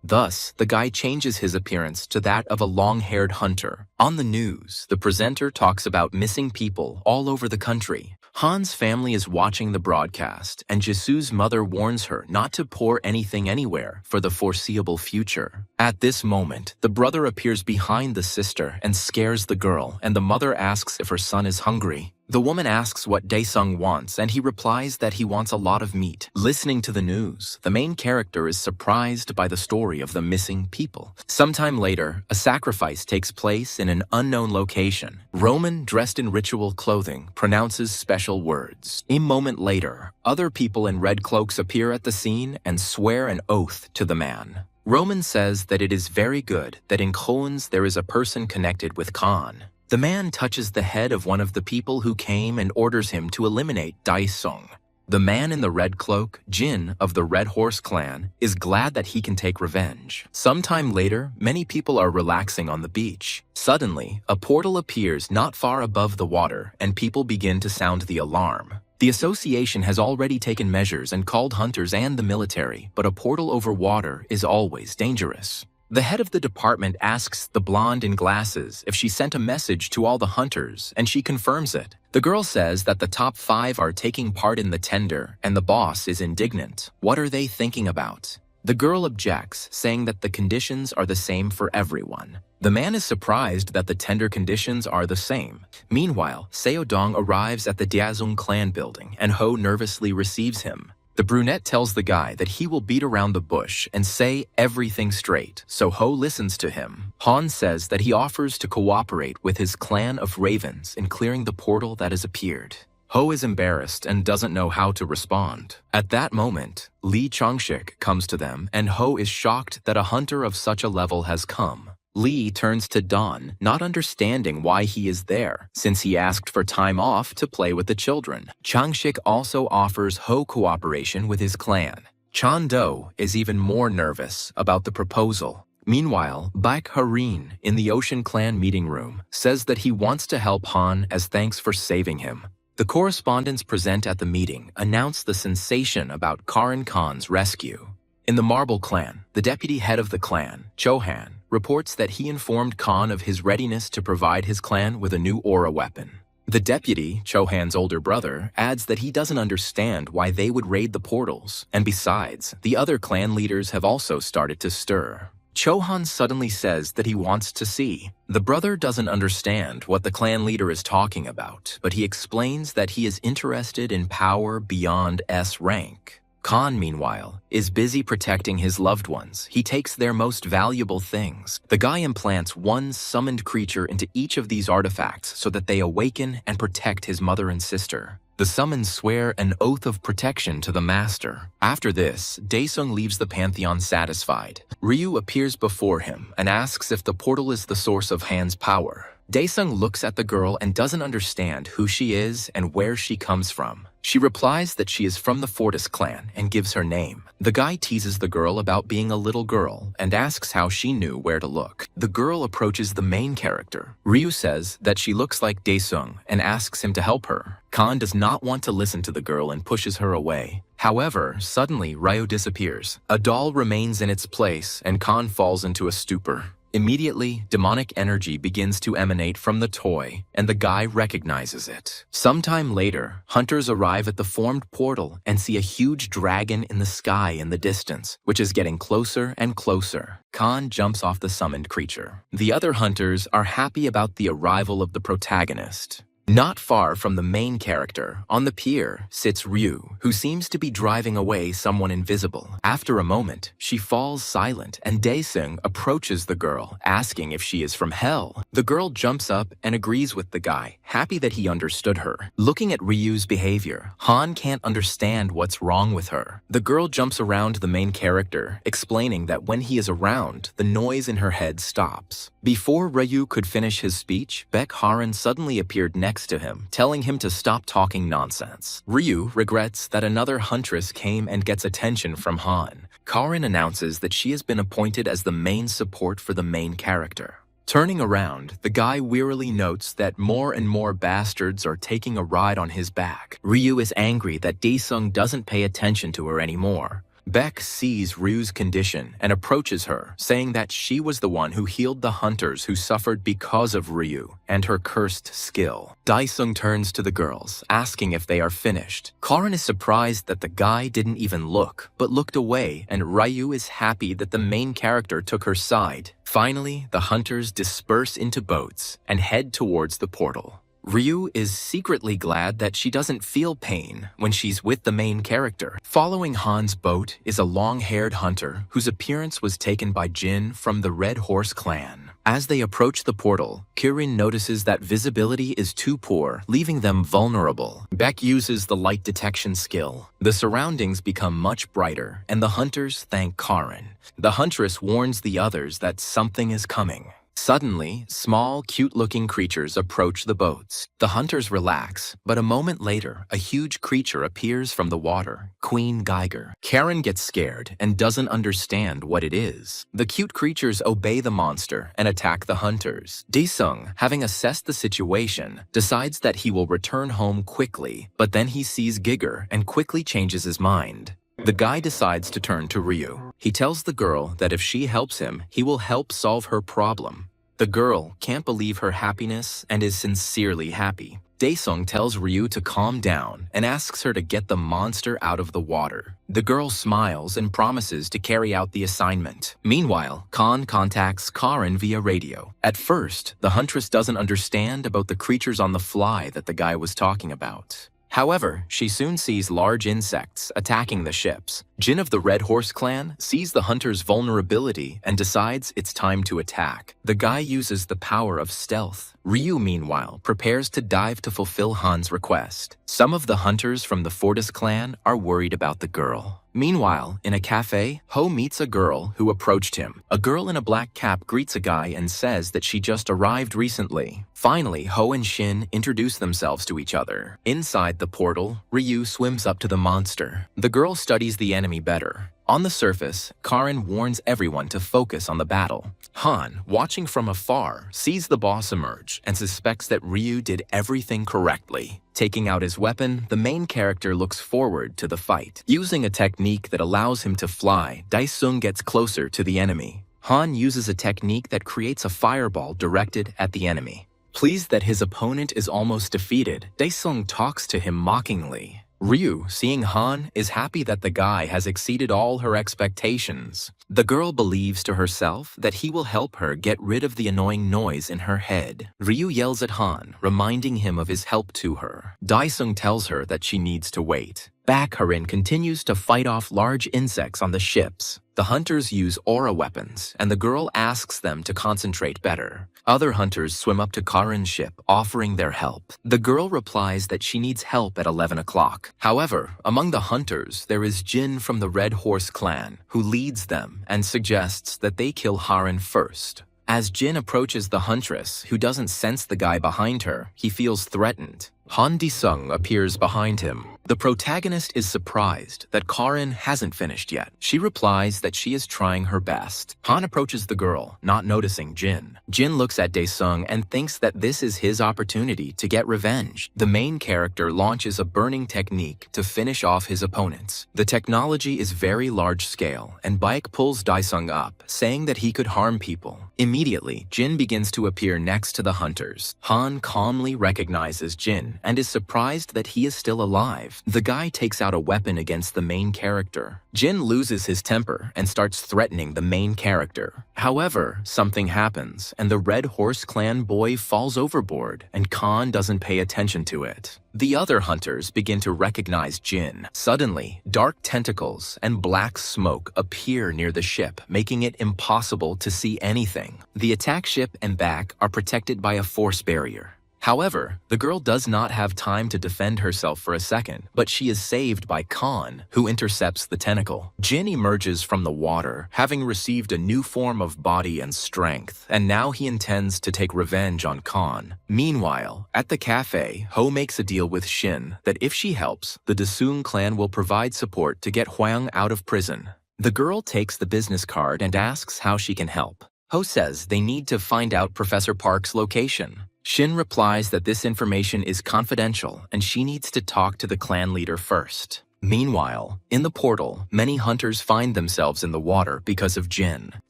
Thus, the guy changes his appearance to that of a long-haired hunter. On the news, the presenter talks about missing people all over the country. Han's family is watching the broadcast, and Jisu's mother warns her not to pour anything anywhere for the foreseeable future. At this moment, the brother appears behind the sister and scares the girl, and the mother asks if her son is hungry. The woman asks what Daesung wants, and he replies that he wants a lot of meat. Listening to the news, the main character is surprised by the story of the missing people. Sometime later, a sacrifice takes place in an unknown location. Roman, dressed in ritual clothing, pronounces special words. A moment later, other people in red cloaks appear at the scene and swear an oath to the man. Roman says that it is very good that in Khoans there is a person connected with Khan. The man touches the head of one of the people who came and orders him to eliminate Daesung. The man in the red cloak, Jin of the Red Horse clan, is glad that he can take revenge. Sometime later, many people are relaxing on the beach. Suddenly, a portal appears not far above the water, and people begin to sound the alarm. The association has already taken measures and called hunters and the military, but a portal over water is always dangerous. The head of the department asks the blonde in glasses if she sent a message to all the hunters, and she confirms it. The girl says that the top 5 are taking part in the tender, and the boss is indignant. What are they thinking about? The girl objects, saying that the conditions are the same for everyone. The man is surprised that the tender conditions are the same. Meanwhile, Seodong arrives at the Daesung clan building, and Ho nervously receives him. The brunette tells the guy that he will beat around the bush and say everything straight, so Ho listens to him. Han says that he offers to cooperate with his clan of ravens in clearing the portal that has appeared. Ho is embarrassed and doesn't know how to respond. At that moment, Lee Chongshik comes to them, and Ho is shocked that a hunter of such a level has come. Lee turns to Don, not understanding why he is there, since he asked for time off to play with the children. Changshik also offers Ho cooperation with his clan. Chan-do is even more nervous about the proposal. Meanwhile, Baek Harin, in the Ocean Clan meeting room, says that he wants to help Han as thanks for saving him. The correspondents present at the meeting announce the sensation about Karin Khan's rescue. In the Marble Clan, the deputy head of the clan, Chohan, reports that he informed Khan of his readiness to provide his clan with a new aura weapon. The deputy, Chohan's older brother, adds that he doesn't understand why they would raid the portals, and besides, the other clan leaders have also started to stir. Chohan suddenly says that he wants to see. The brother doesn't understand what the clan leader is talking about, but he explains that he is interested in power beyond S rank. Khan, meanwhile, is busy protecting his loved ones. He takes their most valuable things. The guy implants one summoned creature into each of these artifacts so that they awaken and protect his mother and sister. The summons swear an oath of protection to the master. After this, Daesung leaves the pantheon satisfied. Ryu appears before him and asks if the portal is the source of Han's power. Daesung looks at the girl and doesn't understand who she is and where she comes from. She replies that she is from the Fortis clan and gives her name. The guy teases the girl about being a little girl and asks how she knew where to look. The girl approaches the main character. Ryu says that she looks like Daesung and asks him to help her. Khan does not want to listen to the girl and pushes her away. However, suddenly Ryu disappears. A doll remains in its place and Khan falls into a stupor. Immediately, demonic energy begins to emanate from the toy, and the guy recognizes it. Sometime later, hunters arrive at the formed portal and see a huge dragon in the sky in the distance, which is getting closer and closer. Khan jumps off the summoned creature. The other hunters are happy about the arrival of the protagonist. Not far from the main character, on the pier, sits Ryu, who seems to be driving away someone invisible. After a moment, she falls silent, and Daesung approaches the girl, asking if she is from hell. The girl jumps up and agrees with the guy, happy that he understood her. Looking at Ryu's behavior, Han can't understand what's wrong with her. The girl jumps around the main character, explaining that when he is around, the noise in her head stops. Before Ryu could finish his speech, Baek Harin suddenly appeared next to him, telling him to stop talking nonsense. Ryu regrets that another huntress came and gets attention from Han. Karin announces that she has been appointed as the main support for the main character. Turning around, the guy wearily notes that more and more bastards are taking a ride on his back. Ryu is angry that Daesung doesn't pay attention to her anymore. Beck sees Ryu's condition and approaches her, saying that she was the one who healed the hunters who suffered because of Ryu and her cursed skill. Daesung turns to the girls, asking if they are finished. Karin is surprised that the guy didn't even look, but looked away, and Ryu is happy that the main character took her side. Finally, the hunters disperse into boats and head towards the portal. Ryu is secretly glad that she doesn't feel pain when she's with the main character. Following Han's boat is a long-haired hunter whose appearance was taken by Jin from the Red Horse clan. As they approach the portal, Kirin notices that visibility is too poor, leaving them vulnerable. Beck uses the light detection skill. The surroundings become much brighter, and the hunters thank Karin. The huntress warns the others that something is coming. Suddenly, small, cute-looking creatures approach the boats. The hunters relax, but a moment later, a huge creature appears from the water, Queen Geiger. Karin gets scared and doesn't understand what it is. The cute creatures obey the monster and attack the hunters. Daesung, having assessed the situation, decides that he will return home quickly, but then he sees Giger and quickly changes his mind. The guy decides to turn to Ryu. He tells the girl that if she helps him, he will help solve her problem. The girl can't believe her happiness and is sincerely happy. Daesung tells Ryu to calm down and asks her to get the monster out of the water. The girl smiles and promises to carry out the assignment. Meanwhile, Khan contacts Karin via radio. At first, the huntress doesn't understand about the creatures on the fly that the guy was talking about. However, she soon sees large insects attacking the ships. Jin of the Red Horse clan sees the hunter's vulnerability and decides it's time to attack. The guy uses the power of stealth. Ryu, meanwhile, prepares to dive to fulfill Han's request. Some of the hunters from the Fortis clan are worried about the girl. Meanwhile, in a cafe, Ho meets a girl who approached him. A girl in a black cap greets a guy and says that she just arrived recently. Finally, Ho and Shin introduce themselves to each other. Inside the portal, Ryu swims up to the monster. The girl studies the enemy better. On the surface, Karin warns everyone to focus on the battle. Han, watching from afar, sees the boss emerge and suspects that Ryu did everything correctly. Taking out his weapon, the main character looks forward to the fight. Using a technique that allows him to fly, Daesung gets closer to the enemy. Han uses a technique that creates a fireball directed at the enemy. Pleased that his opponent is almost defeated, Daesung talks to him mockingly. Ryu, seeing Han, is happy that the guy has exceeded all her expectations. The girl believes to herself that he will help her get rid of the annoying noise in her head. Ryu yells at Han, reminding him of his help to her. Daesung tells her that she needs to wait. Karin continues to fight off large insects on the ships. The hunters use aura weapons, and the girl asks them to concentrate better. Other hunters swim up to Karin's ship, offering their help. The girl replies that she needs help at 11 o'clock. However, among the hunters, there is Jin from the Red Horse clan, who leads them and suggests that they kill Karin first. As Jin approaches the huntress, who doesn't sense the guy behind her, he feels threatened. Han Daesung appears behind him. The protagonist is surprised that Karin hasn't finished yet. She replies that she is trying her best. Han approaches the girl, not noticing Jin. Jin looks at Daesung and thinks that this is his opportunity to get revenge. The main character launches a burning technique to finish off his opponents. The technology is very large scale, and Baek pulls Daesung up, saying that he could harm people. Immediately, Jin begins to appear next to the hunters. Han calmly recognizes Jin and is surprised that he is still alive. The guy takes out a weapon against the main character. Jin loses his temper and starts threatening the main character. However, something happens, and the Red Horse clan boy falls overboard, and Khan doesn't pay attention to it. The other hunters begin to recognize Jin. Suddenly, dark tentacles and black smoke appear near the ship, making it impossible to see anything. The attack ship and back are protected by a force barrier. However, the girl does not have time to defend herself for a second, but she is saved by Khan, who intercepts the tentacle. Jin emerges from the water, having received a new form of body and strength, and now he intends to take revenge on Khan. Meanwhile, at the cafe, Ho makes a deal with Shin that if she helps, the Daesung clan will provide support to get Hwang out of prison. The girl takes the business card and asks how she can help. Ho says they need to find out Professor Park's location. Shin replies that this information is confidential and she needs to talk to the clan leader first. Meanwhile, in the portal, many hunters find themselves in the water because of Jin.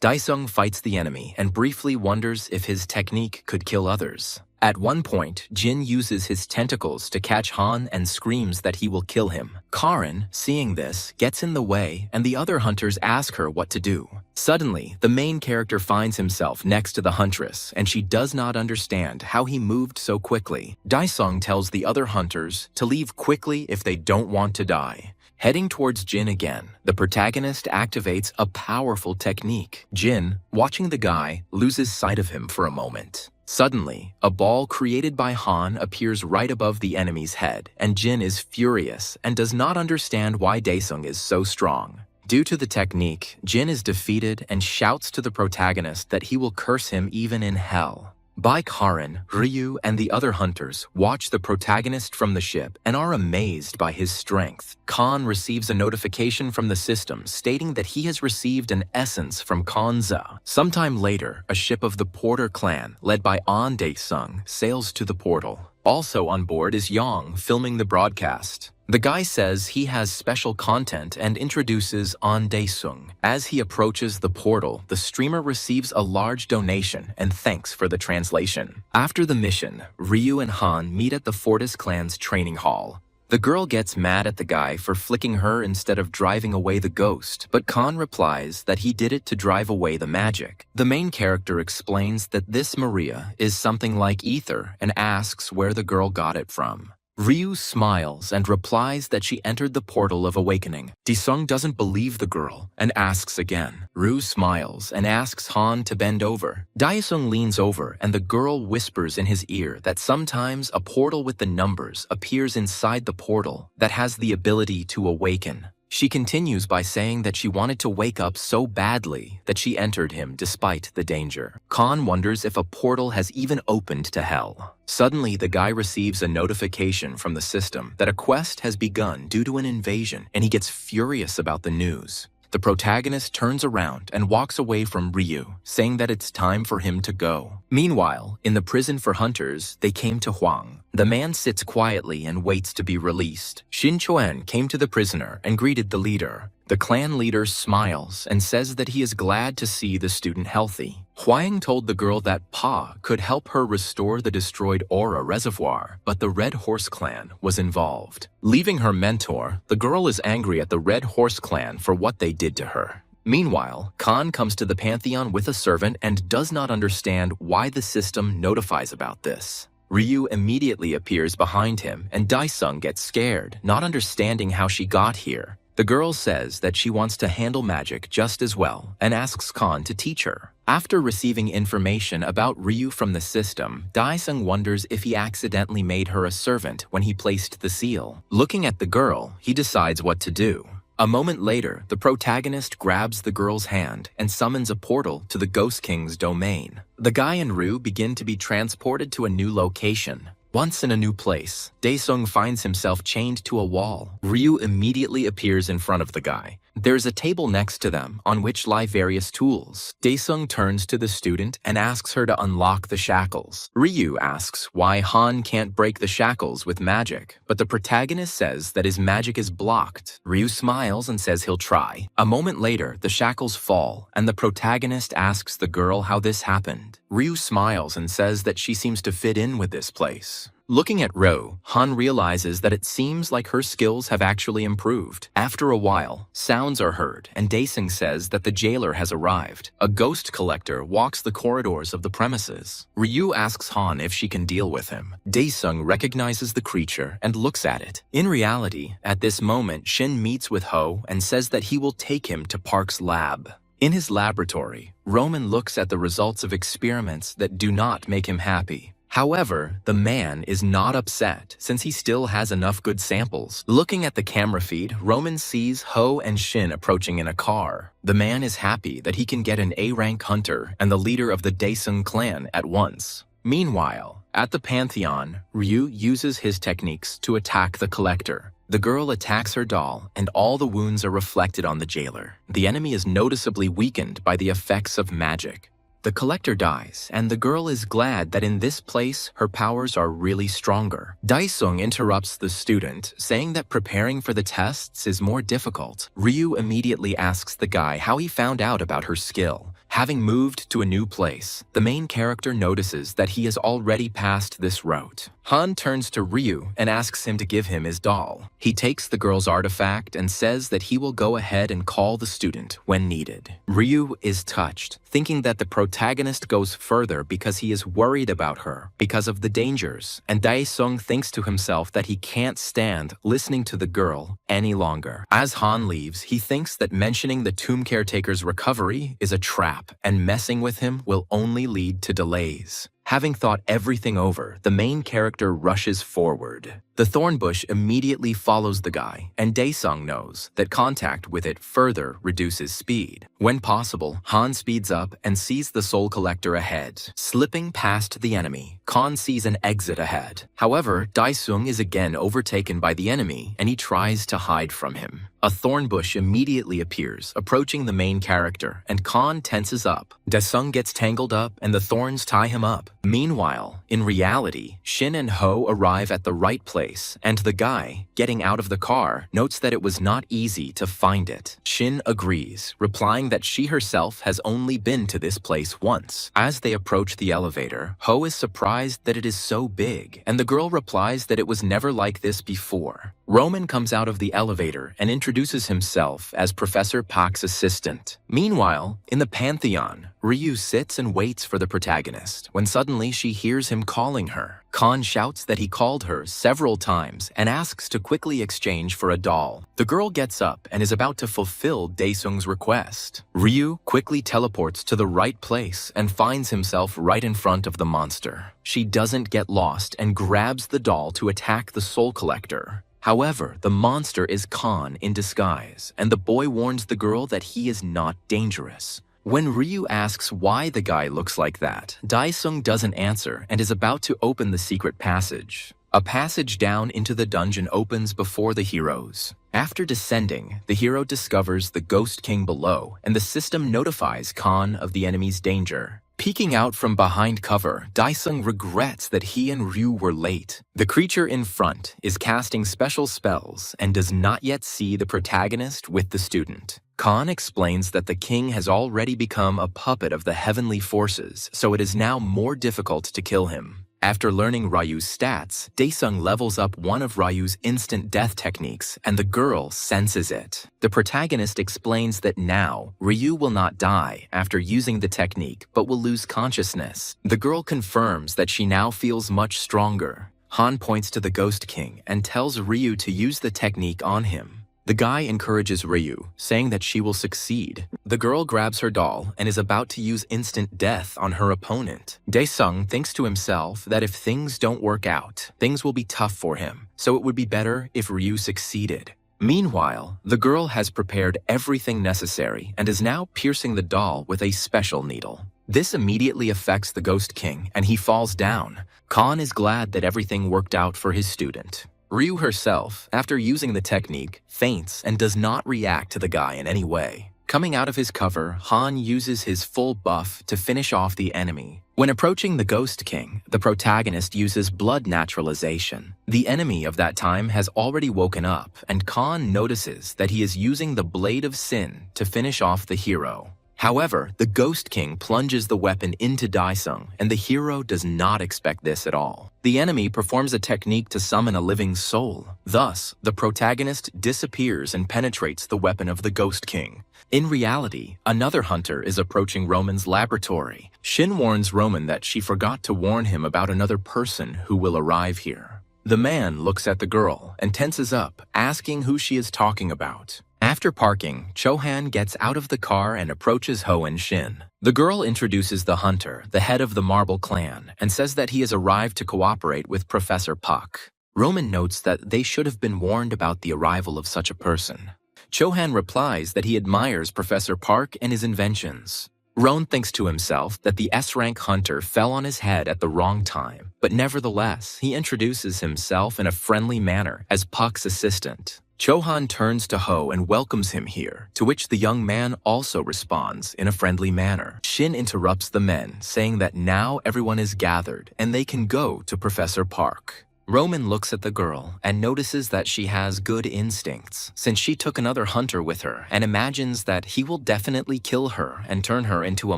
Daesung fights the enemy and briefly wonders if his technique could kill others. At one point, Jin uses his tentacles to catch Han and screams that he will kill him. Karin, seeing this, gets in the way and the other hunters ask her what to do. Suddenly, the main character finds himself next to the huntress and she does not understand how he moved so quickly. Daesung tells the other hunters to leave quickly if they don't want to die. Heading towards Jin again, the protagonist activates a powerful technique. Jin, watching the guy, loses sight of him for a moment. Suddenly, a ball created by Han appears right above the enemy's head, and Jin is furious and does not understand why Daesung is so strong. Due to the technique, Jin is defeated and shouts to the protagonist that he will curse him even in hell. By Karin, Ryu, and the other hunters watch the protagonist from the ship and are amazed by his strength. Khan receives a notification from the system stating that he has received an essence from Kanza. Sometime later, a ship of the Porter clan, led by An Daesung, sails to the portal. Also on board is Yang filming the broadcast. The guy says he has special content and introduces An Daesung. As he approaches the portal, the streamer receives a large donation and thanks for the translation. After the mission, Ryu and Han meet at the Fortis clan's training hall. The girl gets mad at the guy for flicking her instead of driving away the ghost, but Khan replies that he did it to drive away the magic. The main character explains that this Maria is something like ether and asks where the girl got it from. Ryu smiles and replies that she entered the portal of awakening. Daesung doesn't believe the girl and asks again. Ryu smiles and asks Han to bend over. Daesung leans over and the girl whispers in his ear that sometimes a portal with the numbers appears inside the portal that has the ability to awaken. She continues by saying that she wanted to wake up so badly that she entered him despite the danger. Khan wonders if a portal has even opened to hell. Suddenly, the guy receives a notification from the system that a quest has begun due to an invasion, and he gets furious about the news. The protagonist turns around and walks away from Ryu, saying that it's time for him to go. Meanwhile, in the prison for hunters, they came to Huang. The man sits quietly and waits to be released. Xin Chuan came to the prisoner and greeted the leader. The clan leader smiles and says that he is glad to see the student healthy. Huang told the girl that Pa could help her restore the destroyed aura reservoir, but the Red Horse clan was involved. Leaving her mentor, the girl is angry at the Red Horse clan for what they did to her. Meanwhile, Khan comes to the Pantheon with a servant and does not understand why the system notifies about this. Ryu immediately appears behind him and Daesung gets scared, not understanding how she got here. The girl says that she wants to handle magic just as well and asks Khan to teach her. After receiving information about Ryu from the system, Daesung wonders if he accidentally made her a servant when he placed the seal. Looking at the girl, he decides what to do. A moment later, the protagonist grabs the girl's hand and summons a portal to the Ghost King's domain. The guy and Ryu begin to be transported to a new location. Once in a new place, Daesung finds himself chained to a wall. Ryu immediately appears in front of the guy. There's a table next to them on which lie various tools. Daesung turns to the student and asks her to unlock the shackles. Ryu asks why Han can't break the shackles with magic, but the protagonist says that his magic is blocked. Ryu smiles and says he'll try. A moment later, the shackles fall, and the protagonist asks the girl how this happened. Ryu smiles and says that she seems to fit in with this place. Looking at Ro, Han realizes that it seems like her skills have actually improved. After a while, sounds are heard, and Daesung says that the jailer has arrived. A ghost collector walks the corridors of the premises. Ryu asks Han if she can deal with him. Daesung recognizes the creature and looks at it. In reality, at this moment, Shin meets with Ho and says that he will take him to Park's lab. In his laboratory, Roman looks at the results of experiments that do not make him happy. However, the man is not upset since he still has enough good samples. Looking at the camera feed, Roman sees Ho and Shin approaching in a car. The man is happy that he can get an A-rank hunter and the leader of the Daesung clan at once. Meanwhile, at the Pantheon, Ryu uses his techniques to attack the collector. The girl attacks her doll, and all the wounds are reflected on the jailer. The enemy is noticeably weakened by the effects of magic. The collector dies, and the girl is glad that in this place her powers are really stronger. Daesung interrupts the student, saying that preparing for the tests is more difficult. Ryu immediately asks the guy how he found out about her skill. Having moved to a new place, the main character notices that he has already passed this route. Han turns to Ryu and asks him to give him his doll. He takes the girl's artifact and says that he will go ahead and call the student when needed. Ryu is touched, thinking that the protagonist goes further because he is worried about her because of the dangers, and Daesung thinks to himself that he can't stand listening to the girl any longer. As Han leaves, he thinks that mentioning the tomb caretaker's recovery is a trap, and messing with him will only lead to delays. Having thought everything over, the main character rushes forward. The thorn bush immediately follows the guy, and Daesung knows that contact with it further reduces speed. When possible, Han speeds up and sees the soul collector ahead. Slipping past the enemy, Khan sees an exit ahead. However, Daesung is again overtaken by the enemy, and he tries to hide from him. A thorn bush immediately appears, approaching the main character, and Khan tenses up. Daesung gets tangled up, and the thorns tie him up. Meanwhile, in reality, Shin and Ho arrive at the right place, and the guy, getting out of the car, notes that it was not easy to find it. Shin agrees, replying that she herself has only been to this place once. As they approach the elevator, Ho is surprised that it is so big, and the girl replies that it was never like this before. Roman comes out of the elevator and introduces himself as Professor Park's assistant. Meanwhile, in the Pantheon, Ryu sits and waits for the protagonist, when suddenly she hears him calling her. Khan shouts that he called her several times and asks to quickly exchange for a doll. The girl gets up and is about to fulfill Daesung's request. Ryu quickly teleports to the right place and finds himself right in front of the monster. She doesn't get lost and grabs the doll to attack the soul collector. However, the monster is Khan in disguise, and the boy warns the girl that he is not dangerous. When Ryu asks why the guy looks like that, Daesung doesn't answer and is about to open the secret passage. A passage down into the dungeon opens before the heroes. After descending, the hero discovers the Ghost King below, and the system notifies Khan of the enemy's danger. Peeking out from behind cover, Daesung regrets that he and Ryu were late. The creature in front is casting special spells and does not yet see the protagonist with the student. Khan explains that the king has already become a puppet of the heavenly forces, so it is now more difficult to kill him. After learning Ryu's stats, Daesung levels up one of Ryu's instant death techniques, and the girl senses it. The protagonist explains that now, Ryu will not die after using the technique, but will lose consciousness. The girl confirms that she now feels much stronger. Han points to the Ghost King and tells Ryu to use the technique on him. The guy encourages Ryu, saying that she will succeed. The girl grabs her doll and is about to use instant death on her opponent. Daesung thinks to himself that if things don't work out, things will be tough for him, so it would be better if Ryu succeeded. Meanwhile, the girl has prepared everything necessary and is now piercing the doll with a special needle. This immediately affects the Ghost King, and he falls down. Khan is glad that everything worked out for his student. Ryu herself, after using the technique, faints and does not react to the guy in any way. Coming out of his cover, Han uses his full buff to finish off the enemy. When approaching the Ghost King, the protagonist uses blood naturalization. The enemy of that time has already woken up, and Khan notices that he is using the Blade of Sin to finish off the hero. However, the Ghost King plunges the weapon into Daesung, and the hero does not expect this at all. The enemy performs a technique to summon a living soul. Thus, the protagonist disappears and penetrates the weapon of the Ghost King. In reality, another hunter is approaching Roman's laboratory. Shin warns Roman that she forgot to warn him about another person who will arrive here. The man looks at the girl and tenses up, asking who she is talking about. After parking, Chohan gets out of the car and approaches Ho and Shin. The girl introduces the hunter, the head of the Marble clan, and says that he has arrived to cooperate with Professor Puck. Roman notes that they should have been warned about the arrival of such a person. Chohan replies that he admires Professor Park and his inventions. Roan thinks to himself that the S-rank hunter fell on his head at the wrong time, but nevertheless, he introduces himself in a friendly manner as Puck's assistant. Chohan turns to Ho and welcomes him here, to which the young man also responds in a friendly manner. Shin interrupts the men, saying that now everyone is gathered and they can go to Professor Park. Roman looks at the girl and notices that she has good instincts, since she took another hunter with her, and imagines that he will definitely kill her and turn her into a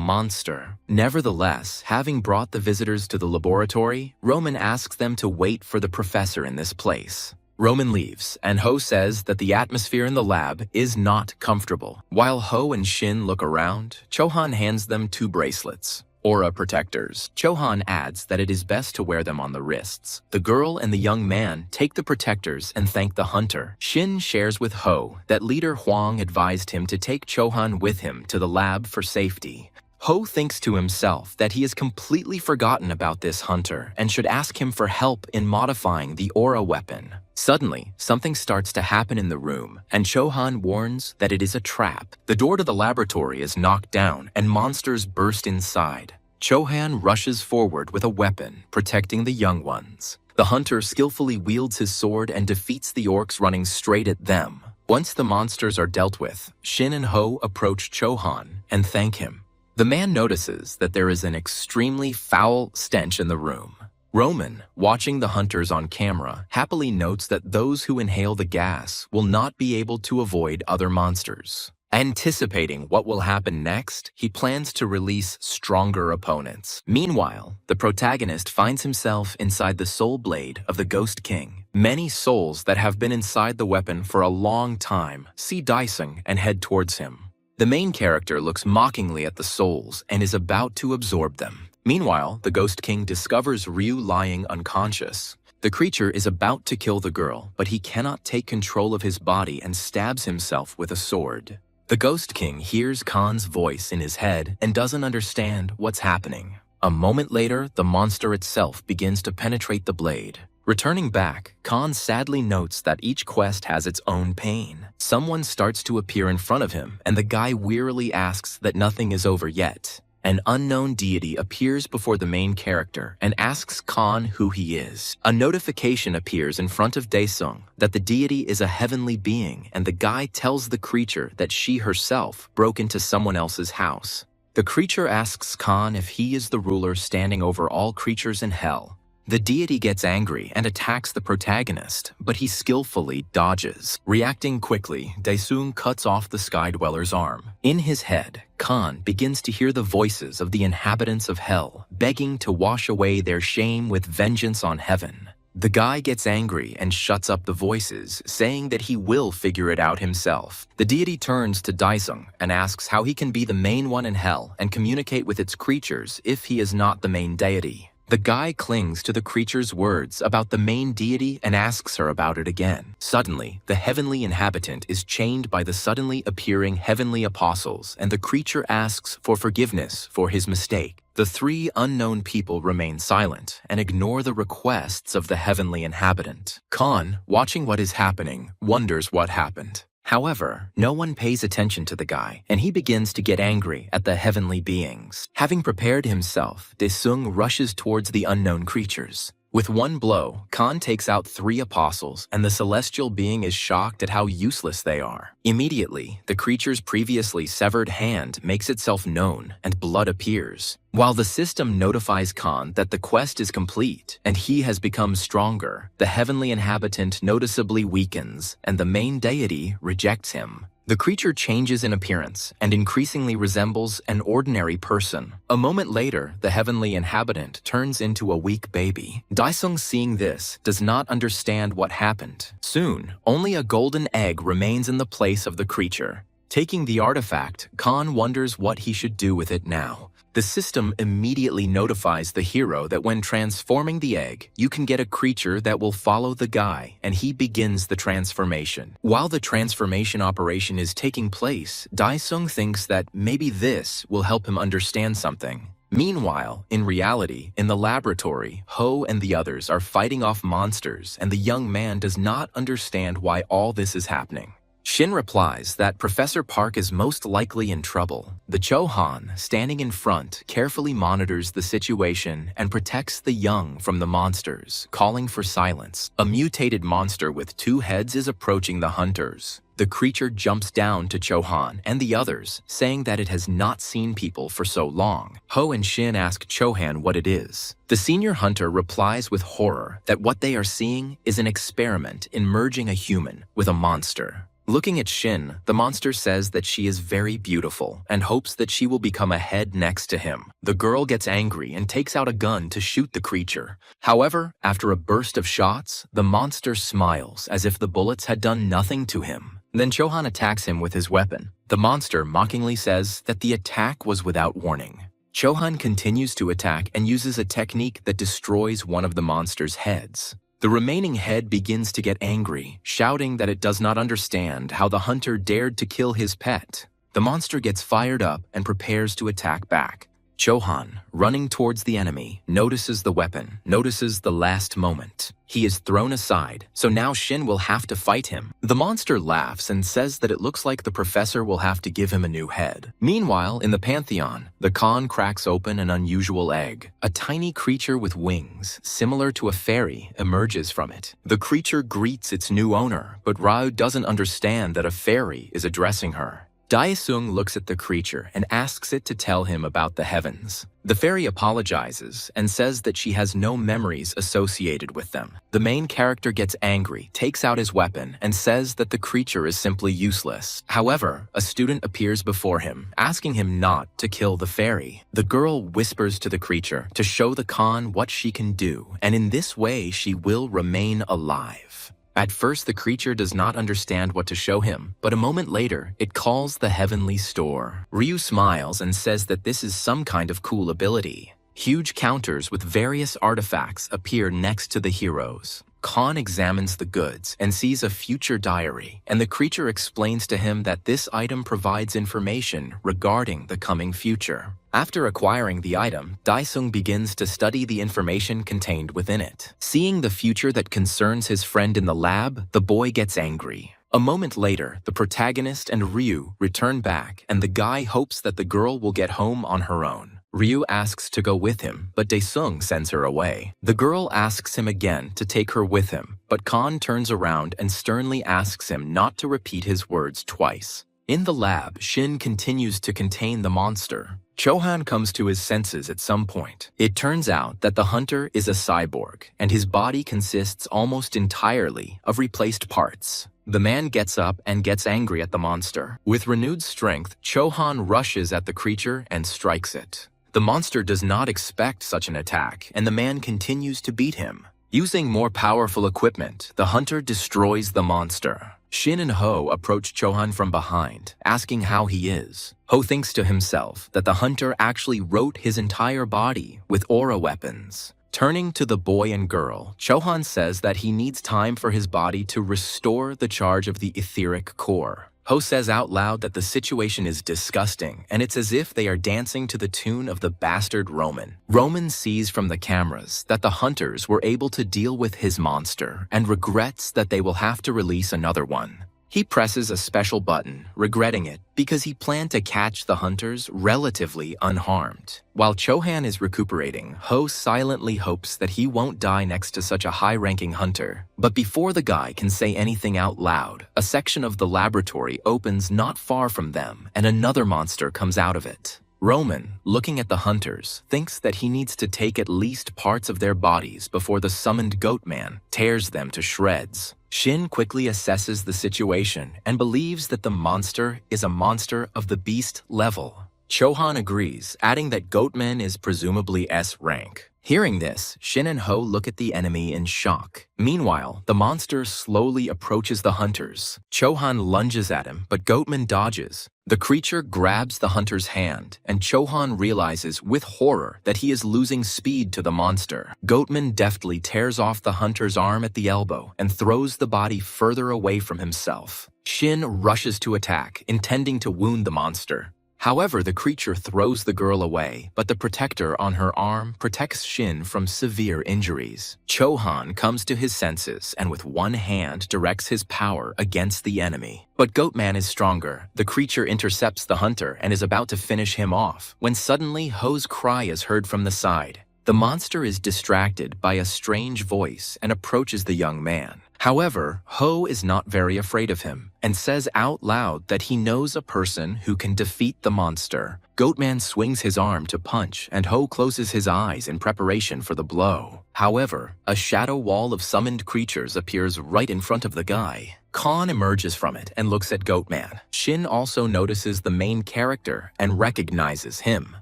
monster. Nevertheless, having brought the visitors to the laboratory, Roman asks them to wait for the professor in this place. Roman leaves, and Ho says that the atmosphere in the lab is not comfortable. While Ho and Shin look around, Chohan hands them 2 bracelets, aura protectors. Chohan adds that it is best to wear them on the wrists. The girl and the young man take the protectors and thank the hunter. Shin shares with Ho that leader Huang advised him to take Chohan with him to the lab for safety. Ho thinks to himself that he has completely forgotten about this hunter and should ask him for help in modifying the aura weapon. Suddenly, something starts to happen in the room, and Chohan warns that it is a trap. The door to the laboratory is knocked down, and monsters burst inside. Chohan rushes forward with a weapon, protecting the young ones. The hunter skillfully wields his sword and defeats the orcs running straight at them. Once the monsters are dealt with, Shin and Ho approach Chohan and thank him. The man notices that there is an extremely foul stench in the room. Roman, watching the hunters on camera, happily notes that those who inhale the gas will not be able to avoid other monsters. Anticipating what will happen next, he plans to release stronger opponents. Meanwhile, the protagonist finds himself inside the soul blade of the Ghost King. Many souls that have been inside the weapon for a long time see Daisung and head towards him. The main character looks mockingly at the souls and is about to absorb them. Meanwhile, the Ghost King discovers Ryu lying unconscious. The creature is about to kill the girl, but he cannot take control of his body and stabs himself with a sword. The Ghost King hears Khan's voice in his head and doesn't understand what's happening. A moment later, the monster itself begins to penetrate the blade. Returning back, Khan sadly notes that each quest has its own pain. Someone starts to appear in front of him, and the guy wearily asks that nothing is over yet. An unknown deity appears before the main character and asks Khan who he is. A notification appears in front of Daesung that the deity is a heavenly being, and the guy tells the creature that she herself broke into someone else's house. The creature asks Khan if he is the ruler standing over all creatures in hell. The deity gets angry and attacks the protagonist, but he skillfully dodges. Reacting quickly, Daesung cuts off the Sky Dweller's arm. In his head, Khan begins to hear the voices of the inhabitants of hell, begging to wash away their shame with vengeance on heaven. The guy gets angry and shuts up the voices, saying that he will figure it out himself. The deity turns to Daesung and asks how he can be the main one in hell and communicate with its creatures if he is not the main deity. The guy clings to the creature's words about the main deity and asks her about it again. Suddenly, the heavenly inhabitant is chained by the suddenly appearing heavenly apostles, and the creature asks for forgiveness for his mistake. The 3 unknown people remain silent and ignore the requests of the heavenly inhabitant. Khan, watching what is happening, wonders what happened. However, no one pays attention to the guy, and he begins to get angry at the heavenly beings. Having prepared himself, Daesung rushes towards the unknown creatures. With one blow, Khan takes out 3 apostles, and the celestial being is shocked at how useless they are. Immediately, the creature's previously severed hand makes itself known, and blood appears. While the system notifies Khan that the quest is complete and he has become stronger, the heavenly inhabitant noticeably weakens, and the main deity rejects him. The creature changes in appearance and increasingly resembles an ordinary person. A moment later, the heavenly inhabitant turns into a weak baby. Daesung, seeing this, does not understand what happened. Soon, only a golden egg remains in the place of the creature. Taking the artifact, Khan wonders what he should do with it now. The system immediately notifies the hero that when transforming the egg, you can get a creature that will follow the guy, and he begins the transformation. While the transformation operation is taking place, Daesung thinks that maybe this will help him understand something. Meanwhile, in reality, in the laboratory, Ho and the others are fighting off monsters, and the young man does not understand why all this is happening. Shin replies that Professor Park is most likely in trouble. The Chohan, standing in front, carefully monitors the situation and protects the young from the monsters, calling for silence. A mutated monster with 2 heads is approaching the hunters. The creature jumps down to Chohan and the others, saying that it has not seen people for so long. Ho and Shin ask Chohan what it is. The senior hunter replies with horror that what they are seeing is an experiment in merging a human with a monster. Looking at Shin, the monster says that she is very beautiful and hopes that she will become a head next to him. The girl gets angry and takes out a gun to shoot the creature. However, after a burst of shots, the monster smiles as if the bullets had done nothing to him. Then Chohan attacks him with his weapon. The monster mockingly says that the attack was without warning. Chohan continues to attack and uses a technique that destroys one of the monster's heads. The remaining head begins to get angry, shouting that it does not understand how the hunter dared to kill his pet. The monster gets fired up and prepares to attack back. Chohan, running towards the enemy, notices the weapon, notices the last moment. He is thrown aside, so now Shin will have to fight him. The monster laughs and says that it looks like the professor will have to give him a new head. Meanwhile, in the Pantheon, the Khan cracks open an unusual egg. A tiny creature with wings, similar to a fairy, emerges from it. The creature greets its new owner, but Rao doesn't understand that a fairy is addressing her. Daesung looks at the creature and asks it to tell him about the heavens. The fairy apologizes and says that she has no memories associated with them. The main character gets angry, takes out his weapon, and says that the creature is simply useless. However, a student appears before him, asking him not to kill the fairy. The girl whispers to the creature to show the Khan what she can do, and in this way she will remain alive. At first, the creature does not understand what to show him, but a moment later, it calls the Heavenly Store. Ryu smiles and says that this is some kind of cool ability. Huge counters with various artifacts appear next to the heroes. Khan examines the goods and sees a future diary, and the creature explains to him that this item provides information regarding the coming future. After acquiring the item, Daesung begins to study the information contained within it. Seeing the future that concerns his friend in the lab, the boy gets angry. A moment later, the protagonist and Ryu return back, and the guy hopes that the girl will get home on her own. Ryu asks to go with him, but Daesung sends her away. The girl asks him again to take her with him, but Khan turns around and sternly asks him not to repeat his words twice. In the lab, Shin continues to contain the monster. Chohan comes to his senses at some point. It turns out that the hunter is a cyborg, and his body consists almost entirely of replaced parts. The man gets up and gets angry at the monster. With renewed strength, Chohan rushes at the creature and strikes it. The monster does not expect such an attack, and the man continues to beat him. Using more powerful equipment, the hunter destroys the monster. Shin and Ho approach Chohan from behind, asking how he is. Ho thinks to himself that the hunter actually wrote his entire body with aura weapons. Turning to the boy and girl, Chohan says that he needs time for his body to restore the charge of the etheric core. Ho says out loud that the situation is disgusting, and it's as if they are dancing to the tune of the bastard Roman. Roman sees from the cameras that the hunters were able to deal with his monster and regrets that they will have to release another one. He presses a special button, regretting it, because he planned to catch the hunters relatively unharmed. While Chohan is recuperating, Ho silently hopes that he won't die next to such a high-ranking hunter. But before the guy can say anything out loud, a section of the laboratory opens not far from them, and another monster comes out of it. Roman, looking at the hunters, thinks that he needs to take at least parts of their bodies before the summoned Goatman tears them to shreds. Shin quickly assesses the situation and believes that the monster is a monster of the beast level. Chohan agrees, adding that Goatman is presumably S rank. Hearing this, Shin and Ho look at the enemy in shock. Meanwhile, the monster slowly approaches the hunters. Chohan lunges at him, but Goatman dodges. The creature grabs the hunter's hand, and Chohan realizes with horror that he is losing speed to the monster. Goatman deftly tears off the hunter's arm at the elbow and throws the body further away from himself. Shin rushes to attack, intending to wound the monster. However, the creature throws the girl away, but the protector on her arm protects Shin from severe injuries. Chohan comes to his senses and with one hand directs his power against the enemy. But Goatman is stronger. The creature intercepts the hunter and is about to finish him off, when suddenly Ho's cry is heard from the side. The monster is distracted by a strange voice and approaches the young man. However, Ho is not very afraid of him and says out loud that he knows a person who can defeat the monster. Goatman swings his arm to punch and Ho closes his eyes in preparation for the blow. However, a shadow wall of summoned creatures appears right in front of the guy. Khan emerges from it and looks at Goatman. Shin also notices the main character and recognizes him.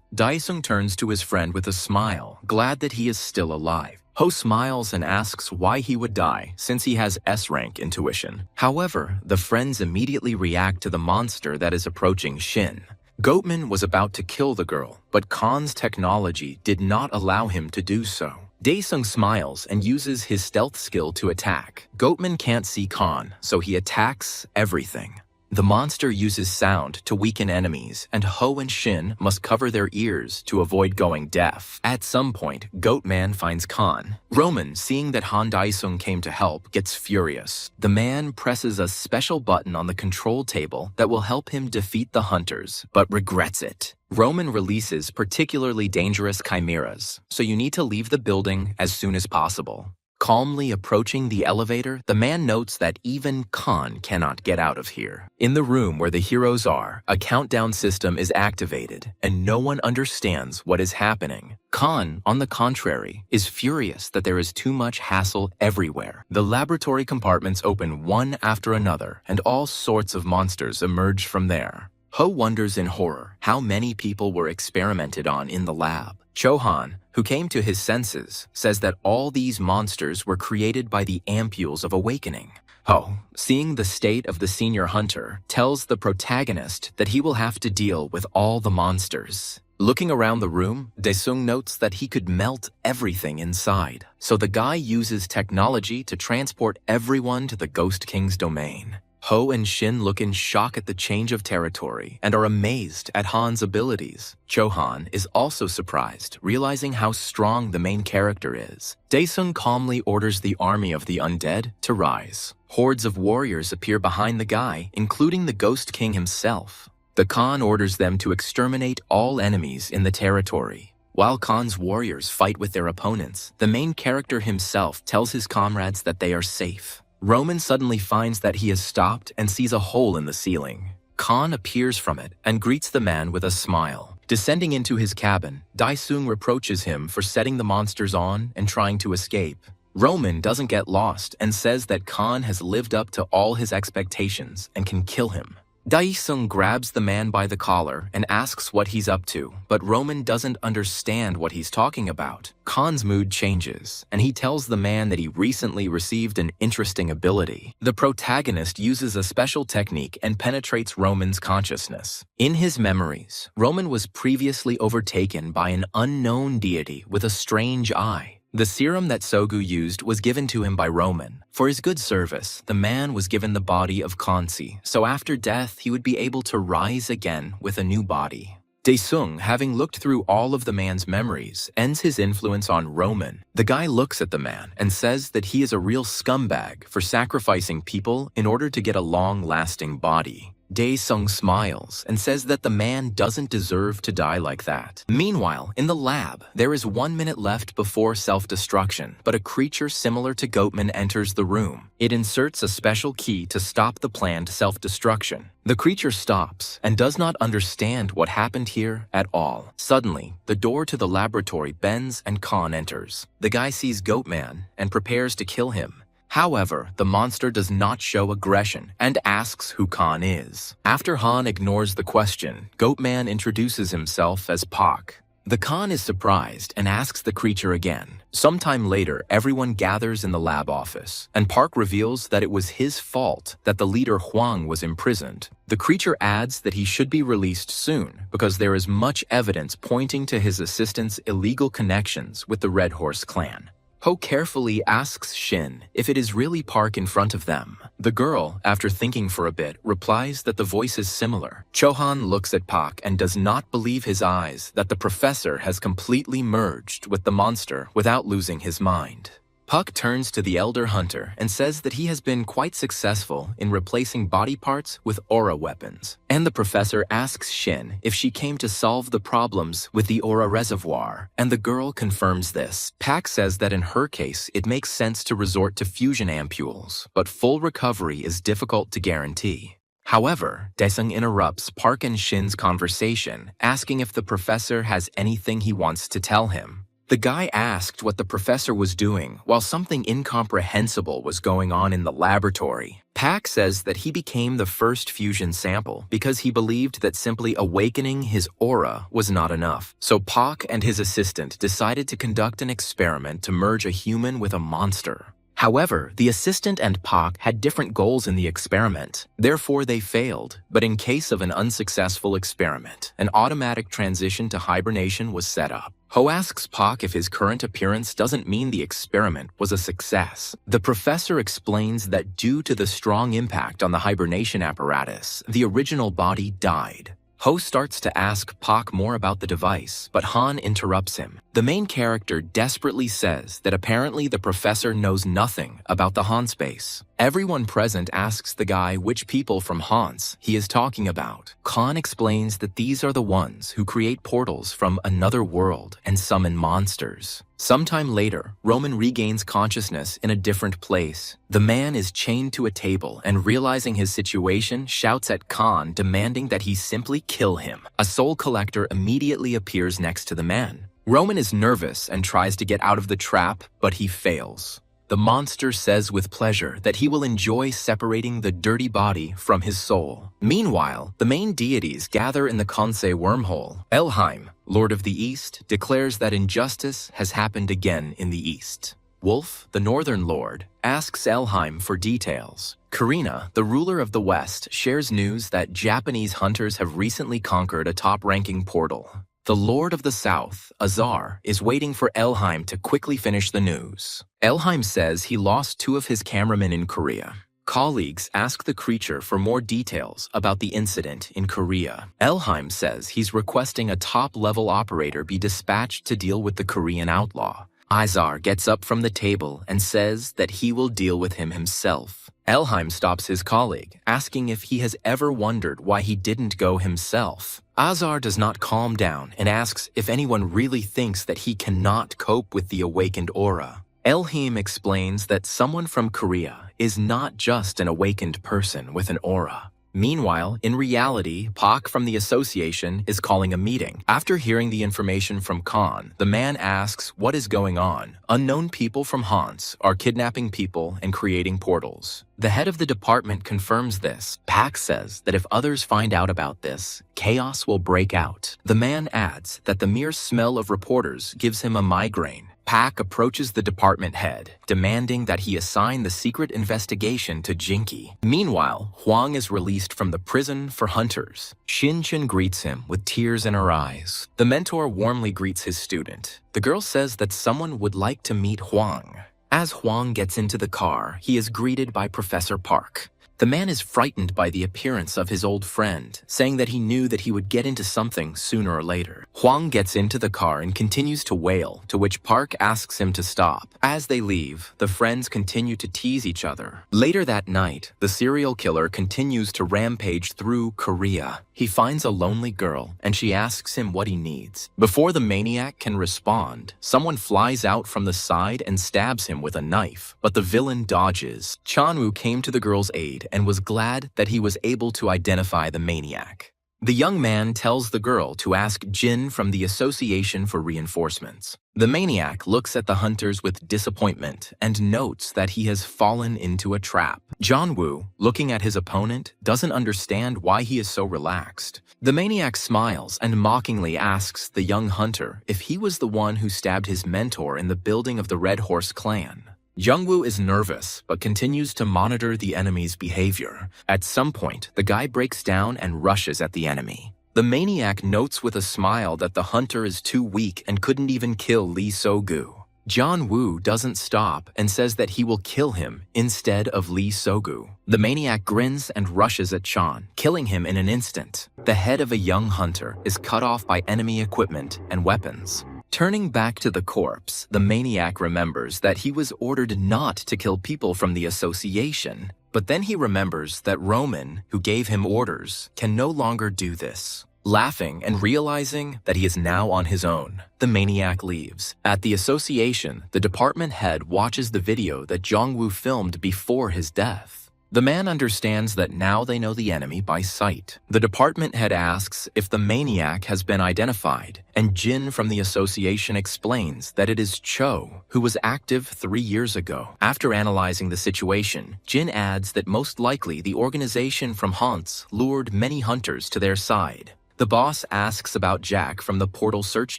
Daesung turns to his friend with a smile, glad that he is still alive. Ho smiles and asks why he would die since he has S-rank intuition. However, the friends immediately react to the monster that is approaching Shin. Goatman was about to kill the girl, but Khan's technology did not allow him to do so. Daesung smiles and uses his stealth skill to attack. Goatman can't see Khan, so he attacks everything. The monster uses sound to weaken enemies, and Ho and Shin must cover their ears to avoid going deaf. At some point, Goatman finds Khan. Roman, seeing that Han Daesung came to help, gets furious. The man presses a special button on the control table that will help him defeat the hunters, but regrets it. Roman releases particularly dangerous chimeras, so you need to leave the building as soon as possible. Calmly approaching the elevator, the man notes that even Khan cannot get out of here. In the room where the heroes are, a countdown system is activated, and no one understands what is happening. Khan, on the contrary, is furious that there is too much hassle everywhere. The laboratory compartments open one after another, and all sorts of monsters emerge from there. Ho wonders in horror how many people were experimented on in the lab. Chohan, who came to his senses, says that all these monsters were created by the ampules of awakening. Ho, seeing the state of the senior hunter, tells the protagonist that he will have to deal with all the monsters. Looking around the room, Daesung notes that he could melt everything inside, so the guy uses technology to transport everyone to the Ghost King's domain. Ho and Shin look in shock at the change of territory and are amazed at Han's abilities. Chohan is also surprised, realizing how strong the main character is. Daesung calmly orders the army of the undead to rise. Hordes of warriors appear behind the guy, including the Ghost King himself. The Khan orders them to exterminate all enemies in the territory. While Khan's warriors fight with their opponents, the main character himself tells his comrades that they are safe. Roman suddenly finds that he has stopped and sees a hole in the ceiling. Khan appears from it and greets the man with a smile. Descending into his cabin, Daesung reproaches him for setting the monsters on and trying to escape. Roman doesn't get lost and says that Khan has lived up to all his expectations and can kill him. Daesung grabs the man by the collar and asks what he's up to, but Roman doesn't understand what he's talking about. Khan's mood changes, and he tells the man that he recently received an interesting ability. The protagonist uses a special technique and penetrates Roman's consciousness. In his memories, Roman was previously overtaken by an unknown deity with a strange eye. The serum that Sogu used was given to him by Roman. For his good service, the man was given the body of Kansi, so after death he would be able to rise again with a new body. Daesung, having looked through all of the man's memories, ends his influence on Roman. The guy looks at the man and says that he is a real scumbag for sacrificing people in order to get a long-lasting body. Daesung smiles and says that the man doesn't deserve to die like that. Meanwhile, in the lab, there is 1 minute left before self-destruction, but a creature similar to Goatman enters the room. It inserts a special key to stop the planned self-destruction. The creature stops and does not understand what happened here at all. Suddenly, the door to the laboratory bends and Khan enters. The guy sees Goatman and prepares to kill him. However, the monster does not show aggression and asks who Khan is. After Han ignores the question, Goatman introduces himself as Pak. The Khan is surprised and asks the creature again. Sometime later, everyone gathers in the lab office, and Park reveals that it was his fault that the leader Huang was imprisoned. The creature adds that he should be released soon because there is much evidence pointing to his assistant's illegal connections with the Red Horse clan. Ho carefully asks Shin if it is really Park in front of them. The girl, after thinking for a bit, replies that the voice is similar. Chohan looks at Pak and does not believe his eyes that the professor has completely merged with the monster without losing his mind. Puck turns to the elder hunter and says that he has been quite successful in replacing body parts with aura weapons. And the professor asks Shin if she came to solve the problems with the aura reservoir, and the girl confirms this. Pak says that in her case, it makes sense to resort to fusion ampules, but full recovery is difficult to guarantee. However, Daesung interrupts Park and Shin's conversation, asking if the professor has anything he wants to tell him. The guy asked what the professor was doing while something incomprehensible was going on in the laboratory. Pak says that he became the first fusion sample because he believed that simply awakening his aura was not enough. So Pak and his assistant decided to conduct an experiment to merge a human with a monster. However, the assistant and Pak had different goals in the experiment. Therefore, they failed. But in case of an unsuccessful experiment, an automatic transition to hibernation was set up. Ho asks Pak if his current appearance doesn't mean the experiment was a success. The professor explains that due to the strong impact on the hibernation apparatus, the original body died. Ho starts to ask Pak more about the device, but Han interrupts him. The main character desperately says that apparently the professor knows nothing about the Han space. Everyone present asks the guy which people from Hans he is talking about. Khan explains that these are the ones who create portals from another world and summon monsters. Sometime later, Roman regains consciousness in a different place. The man is chained to a table and, realizing his situation, shouts at Khan, demanding that he simply kill him. A soul collector immediately appears next to the man. Roman is nervous and tries to get out of the trap, but he fails. The monster says with pleasure that he will enjoy separating the dirty body from his soul. Meanwhile, the main deities gather in the Kansei wormhole. Elheim, Lord of the East, declares that injustice has happened again in the East. Wolf, the Northern Lord, asks Elheim for details. Karina, the ruler of the West, shares news that Japanese hunters have recently conquered a top-ranking portal. The Lord of the South, Azar, is waiting for Elheim to quickly finish the news. Elheim says he lost 2 of his cameramen in Korea. Colleagues ask the creature for more details about the incident in Korea. Elheim says he's requesting a top-level operator be dispatched to deal with the Korean outlaw. Azar gets up from the table and says that he will deal with him himself. Elheim stops his colleague, asking if he has ever wondered why he didn't go himself. Azar does not calm down and asks if anyone really thinks that he cannot cope with the awakened aura. Elheim explains that someone from Korea is not just an awakened person with an aura. Meanwhile, in reality, Pak from the association is calling a meeting. After hearing the information from Khan, the man asks what is going on. Unknown people from Hans are kidnapping people and creating portals. The head of the department confirms this. Pak says that if others find out about this, chaos will break out. The man adds that the mere smell of reporters gives him a migraine. Pak approaches the department head, demanding that he assign the secret investigation to Jinky. Meanwhile, Huang is released from the prison for hunters. Shin greets him with tears in her eyes. The mentor warmly greets his student. The girl says that someone would like to meet Huang. As Huang gets into the car, he is greeted by Professor Park. The man is frightened by the appearance of his old friend, saying that he knew that he would get into something sooner or later. Huang gets into the car and continues to wail, to which Park asks him to stop. As they leave, the friends continue to tease each other. Later that night, the serial killer continues to rampage through Korea. He finds a lonely girl, and she asks him what he needs. Before the maniac can respond, someone flies out from the side and stabs him with a knife, but the villain dodges. Chanwoo came to the girl's aid and was glad that he was able to identify the maniac. The young man tells the girl to ask Jin from the Association for Reinforcements. The maniac looks at the hunters with disappointment and notes that he has fallen into a trap. Janwoo, looking at his opponent, doesn't understand why he is so relaxed. The maniac smiles and mockingly asks the young hunter if he was the one who stabbed his mentor in the building of the Red Horse clan. Jungwoo is nervous, but continues to monitor the enemy's behavior. At some point, the guy breaks down and rushes at the enemy. The maniac notes with a smile that the hunter is too weak and couldn't even kill Lee So-gu. John Woo doesn't stop and says that he will kill him instead of Lee Sogu. The maniac grins and rushes at Chan, killing him in an instant. The head of a young hunter is cut off by enemy equipment and weapons. Turning back to the corpse, the maniac remembers that he was ordered not to kill people from the association. But then he remembers that Roman, who gave him orders, can no longer do this. Laughing and realizing that he is now on his own, the maniac leaves. At the association, the department head watches the video that Jong-woo filmed before his death. The man understands that now they know the enemy by sight. The department head asks if the maniac has been identified, and Jin from the association explains that it is Cho, who was active 3 years ago. After analyzing the situation, Jin adds that most likely the organization from Hans lured many hunters to their side. The boss asks about Jack from the portal search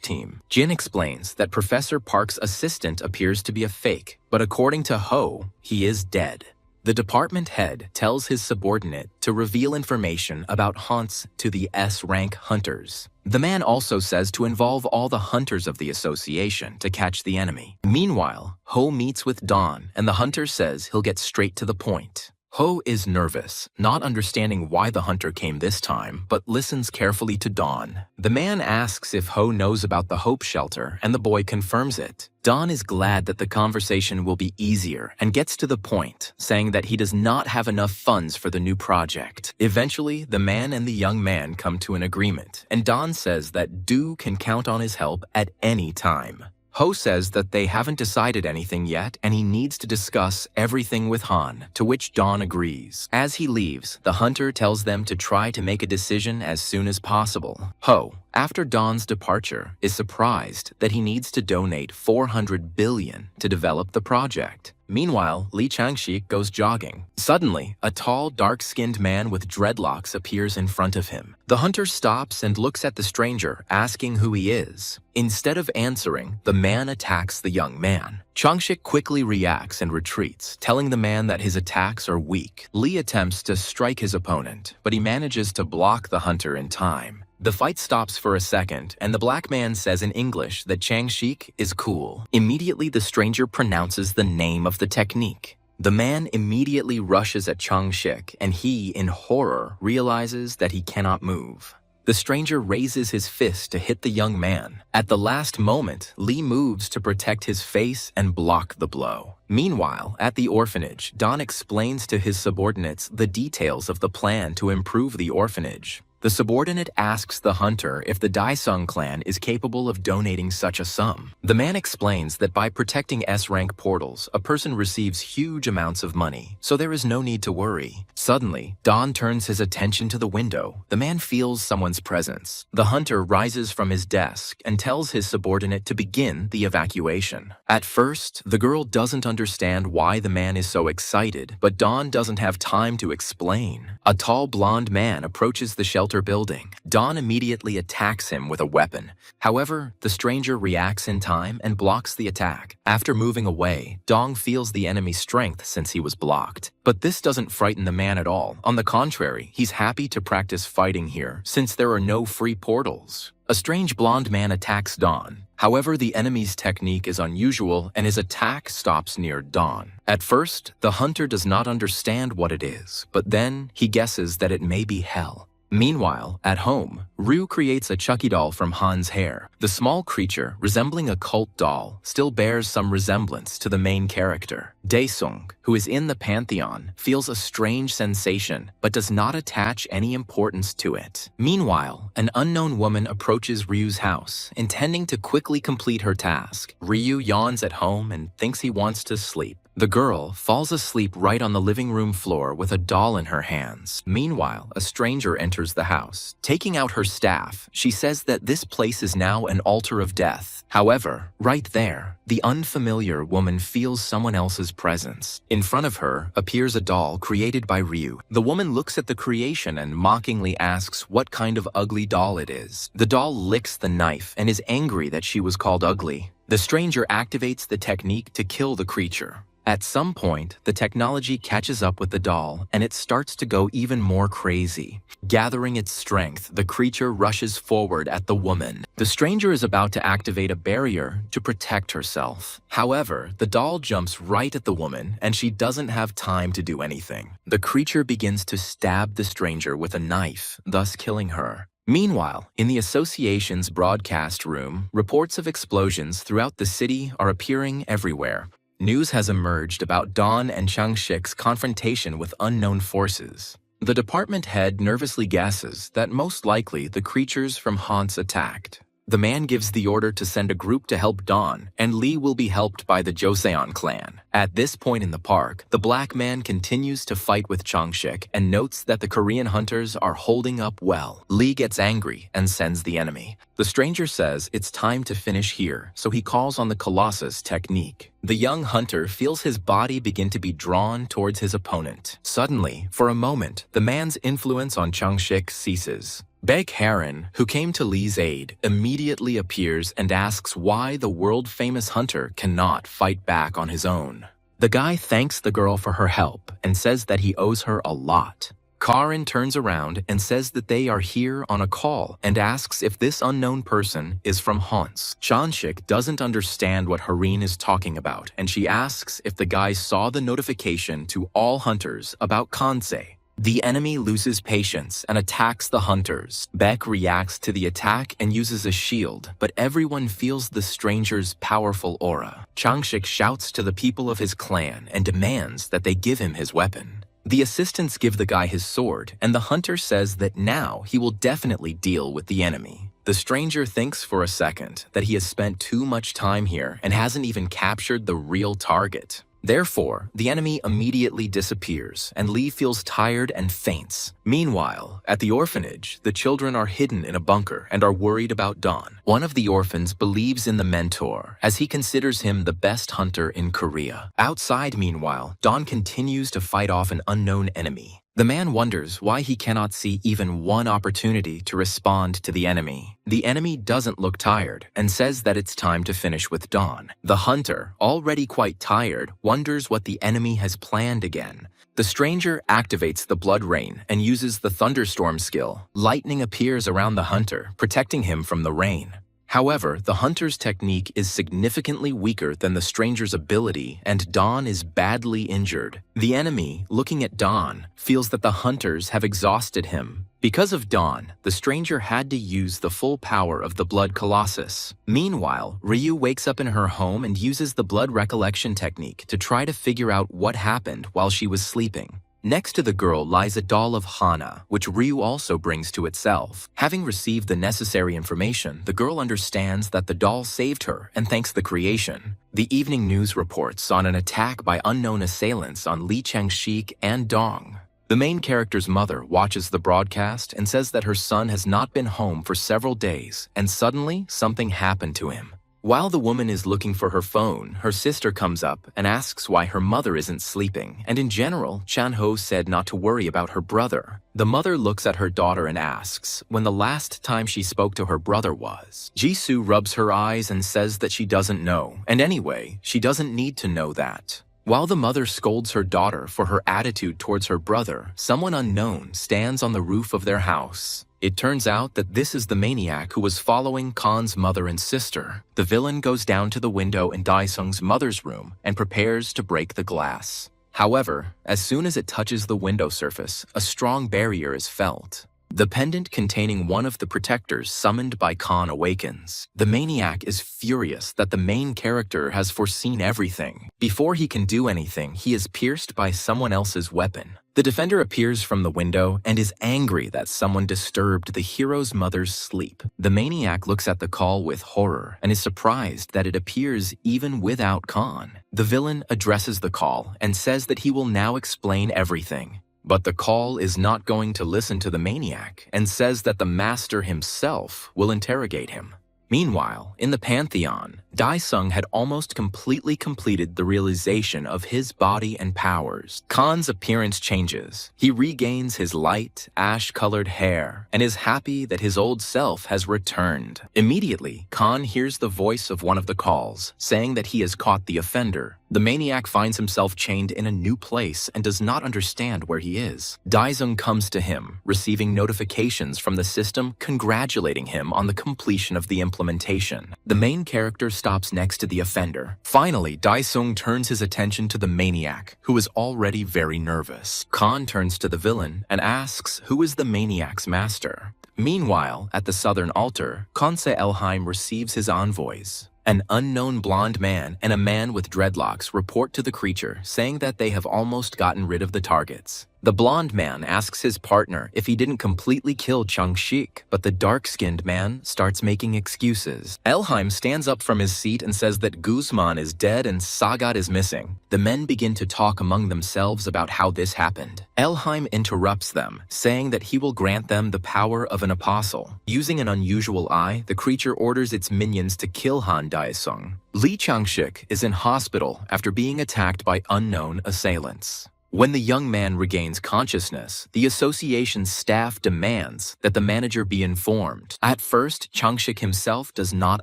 team. Jin explains that Professor Park's assistant appears to be a fake, but according to Ho, he is dead. The department head tells his subordinate to reveal information about haunts to the S-rank hunters. The man also says to involve all the hunters of the association to catch the enemy. Meanwhile, Ho meets with Don, and the hunter says he'll get straight to the point. Ho is nervous, not understanding why the hunter came this time, but listens carefully to Don. The man asks if Ho knows about the Hope Shelter, and the boy confirms it. Don is glad that the conversation will be easier and gets to the point, saying that he does not have enough funds for the new project. Eventually, the man and the young man come to an agreement, and Don says that Do can count on his help at any time. Ho says that they haven't decided anything yet and he needs to discuss everything with Han, to which Don agrees. As he leaves, the hunter tells them to try to make a decision as soon as possible. Ho, after Don's departure, is surprised that he needs to donate 400 billion to develop the project. Meanwhile, Lee Chang-shik goes jogging. Suddenly, a tall, dark-skinned man with dreadlocks appears in front of him. The hunter stops and looks at the stranger, asking who he is. Instead of answering, the man attacks the young man. Chang-shik quickly reacts and retreats, telling the man that his attacks are weak. Lee attempts to strike his opponent, but he manages to block the hunter in time. The fight stops for a second, and the black man says in English that Chang-shik is cool. Immediately, the stranger pronounces the name of the technique. The man immediately rushes at Chang-shik, and he, in horror, realizes that he cannot move. The stranger raises his fist to hit the young man. At the last moment, Lee moves to protect his face and block the blow. Meanwhile, at the orphanage, Don explains to his subordinates the details of the plan to improve the orphanage. The subordinate asks the hunter if the Daesung clan is capable of donating such a sum. The man explains that by protecting S-rank portals, a person receives huge amounts of money, so there is no need to worry. Suddenly, Don turns his attention to the window. The man feels someone's presence. The hunter rises from his desk and tells his subordinate to begin the evacuation. At first, the girl doesn't understand why the man is so excited, but Don doesn't have time to explain. A tall blonde man approaches the shelter building. Don immediately attacks him with a weapon. However, the stranger reacts in time and blocks the attack. After moving away, Dong feels the enemy's strength since he was blocked. But this doesn't frighten the man at all. On the contrary, he's happy to practice fighting here since there are no free portals. A strange blonde man attacks Don. However, the enemy's technique is unusual and his attack stops near Don. At first, the hunter does not understand what it is, but then he guesses that it may be hell. Meanwhile, at home, Ryu creates a Chucky doll from Han's hair. The small creature, resembling a cult doll, still bears some resemblance to the main character. Daesung, who is in the pantheon, feels a strange sensation but does not attach any importance to it. Meanwhile, an unknown woman approaches Ryu's house, intending to quickly complete her task. Ryu yawns at home and thinks he wants to sleep. The girl falls asleep right on the living room floor with a doll in her hands. Meanwhile, a stranger enters the house. Taking out her staff, she says that this place is now an altar of death. However, right there, the unfamiliar woman feels someone else's presence. In front of her appears a doll created by Ryu. The woman looks at the creation and mockingly asks what kind of ugly doll it is. The doll licks the knife and is angry that she was called ugly. The stranger activates the technique to kill the creature. At some point, the technology catches up with the doll, and it starts to go even more crazy. Gathering its strength, the creature rushes forward at the woman. The stranger is about to activate a barrier to protect herself. However, the doll jumps right at the woman, and she doesn't have time to do anything. The creature begins to stab the stranger with a knife, thus killing her. Meanwhile, in the association's broadcast room, reports of explosions throughout the city are appearing everywhere. News has emerged about Dawn and Changshik's confrontation with unknown forces. The department head nervously guesses that most likely the creatures from Hans attacked. The man gives the order to send a group to help Dawn, and Lee will be helped by the Joseon clan. At this point in the park, the black man continues to fight with Changshik and notes that the Korean hunters are holding up well. Lee gets angry and sends the enemy. The stranger says it's time to finish here, so he calls on the Colossus technique. The young hunter feels his body begin to be drawn towards his opponent. Suddenly, for a moment, the man's influence on Changshik ceases. Baek Heron, who came to Lee's aid, immediately appears and asks why the world-famous hunter cannot fight back on his own. The guy thanks the girl for her help and says that he owes her a lot. Karin turns around and says that they are here on a call and asks if this unknown person is from Hans. Changshik doesn't understand what Harin is talking about, and she asks if the guy saw the notification to all hunters about Kansei. The enemy loses patience and attacks the hunters. Beck reacts to the attack and uses a shield, but everyone feels the stranger's powerful aura. Changshik shouts to the people of his clan and demands that they give him his weapon. The assistants give the guy his sword, and the hunter says that now he will definitely deal with the enemy. The stranger thinks for a second that he has spent too much time here and hasn't even captured the real target. Therefore, the enemy immediately disappears, and Lee feels tired and faints. Meanwhile, at the orphanage, the children are hidden in a bunker and are worried about Dawn. One of the orphans believes in the mentor, as he considers him the best hunter in Korea. Outside, meanwhile, Dawn continues to fight off an unknown enemy. The man wonders why he cannot see even one opportunity to respond to the enemy. The enemy doesn't look tired and says that it's time to finish with Dawn. The hunter, already quite tired, wonders what the enemy has planned again. The stranger activates the blood rain and uses the thunderstorm skill. Lightning appears around the hunter, protecting him from the rain. However, the hunter's technique is significantly weaker than the stranger's ability, and Dawn is badly injured. The enemy, looking at Dawn, feels that the hunters have exhausted him. Because of Dawn, the stranger had to use the full power of the Blood Colossus. Meanwhile, Ryu wakes up in her home and uses the blood recollection technique to try to figure out what happened while she was sleeping. Next to the girl lies a doll of Hana, which Ryu also brings to itself. Having received the necessary information, the girl understands that the doll saved her and thanks the creation. The evening news reports on an attack by unknown assailants on Lee Chang-shik and Dong. The main character's mother watches the broadcast and says that her son has not been home for several days, and suddenly something happened to him. While the woman is looking for her phone, her sister comes up and asks why her mother isn't sleeping, and in general, Chan-ho said not to worry about her brother. The mother looks at her daughter and asks when the last time she spoke to her brother was. Jisoo rubs her eyes and says that she doesn't know, and anyway, she doesn't need to know that. While the mother scolds her daughter for her attitude towards her brother, someone unknown stands on the roof of their house. It turns out that this is the maniac who was following Khan's mother and sister. The villain goes down to the window in Dae-sung's mother's room and prepares to break the glass. However, as soon as it touches the window surface, a strong barrier is felt. The pendant containing one of the protectors summoned by Khan awakens. The maniac is furious that the main character has foreseen everything. Before he can do anything, he is pierced by someone else's weapon. The defender appears from the window and is angry that someone disturbed the hero's mother's sleep. The maniac looks at the call with horror and is surprised that it appears even without Khan. The villain addresses the call and says that he will now explain everything. But the call is not going to listen to the maniac and says that the master himself will interrogate him. Meanwhile, in the Pantheon, Daesung had almost completely completed the realization of his body and powers. Khan's appearance changes. He regains his light, ash-colored hair and is happy that his old self has returned. Immediately, Khan hears the voice of one of the calls, saying that he has caught the offender. The maniac finds himself chained in a new place and does not understand where he is. Daesung comes to him, receiving notifications from the system congratulating him on the completion of the implementation. The main character stops next to the offender. Finally, Daesung turns his attention to the maniac, who is already very nervous. Khan turns to the villain and asks who is the maniac's master. Meanwhile, at the southern altar, Khonse Elheim receives his envoys. An unknown blonde man and a man with dreadlocks report to the creature, saying that they have almost gotten rid of the targets. The blonde man asks his partner if he didn't completely kill Changshik, but the dark-skinned man starts making excuses. Elheim stands up from his seat and says that Guzman is dead and Sagat is missing. The men begin to talk among themselves about how this happened. Elheim interrupts them, saying that he will grant them the power of an apostle. Using an unusual eye, the creature orders its minions to kill Han Daesung. Li Changshik is in hospital after being attacked by unknown assailants. When the young man regains consciousness, the association's staff demands that the manager be informed. At first, Changshik himself does not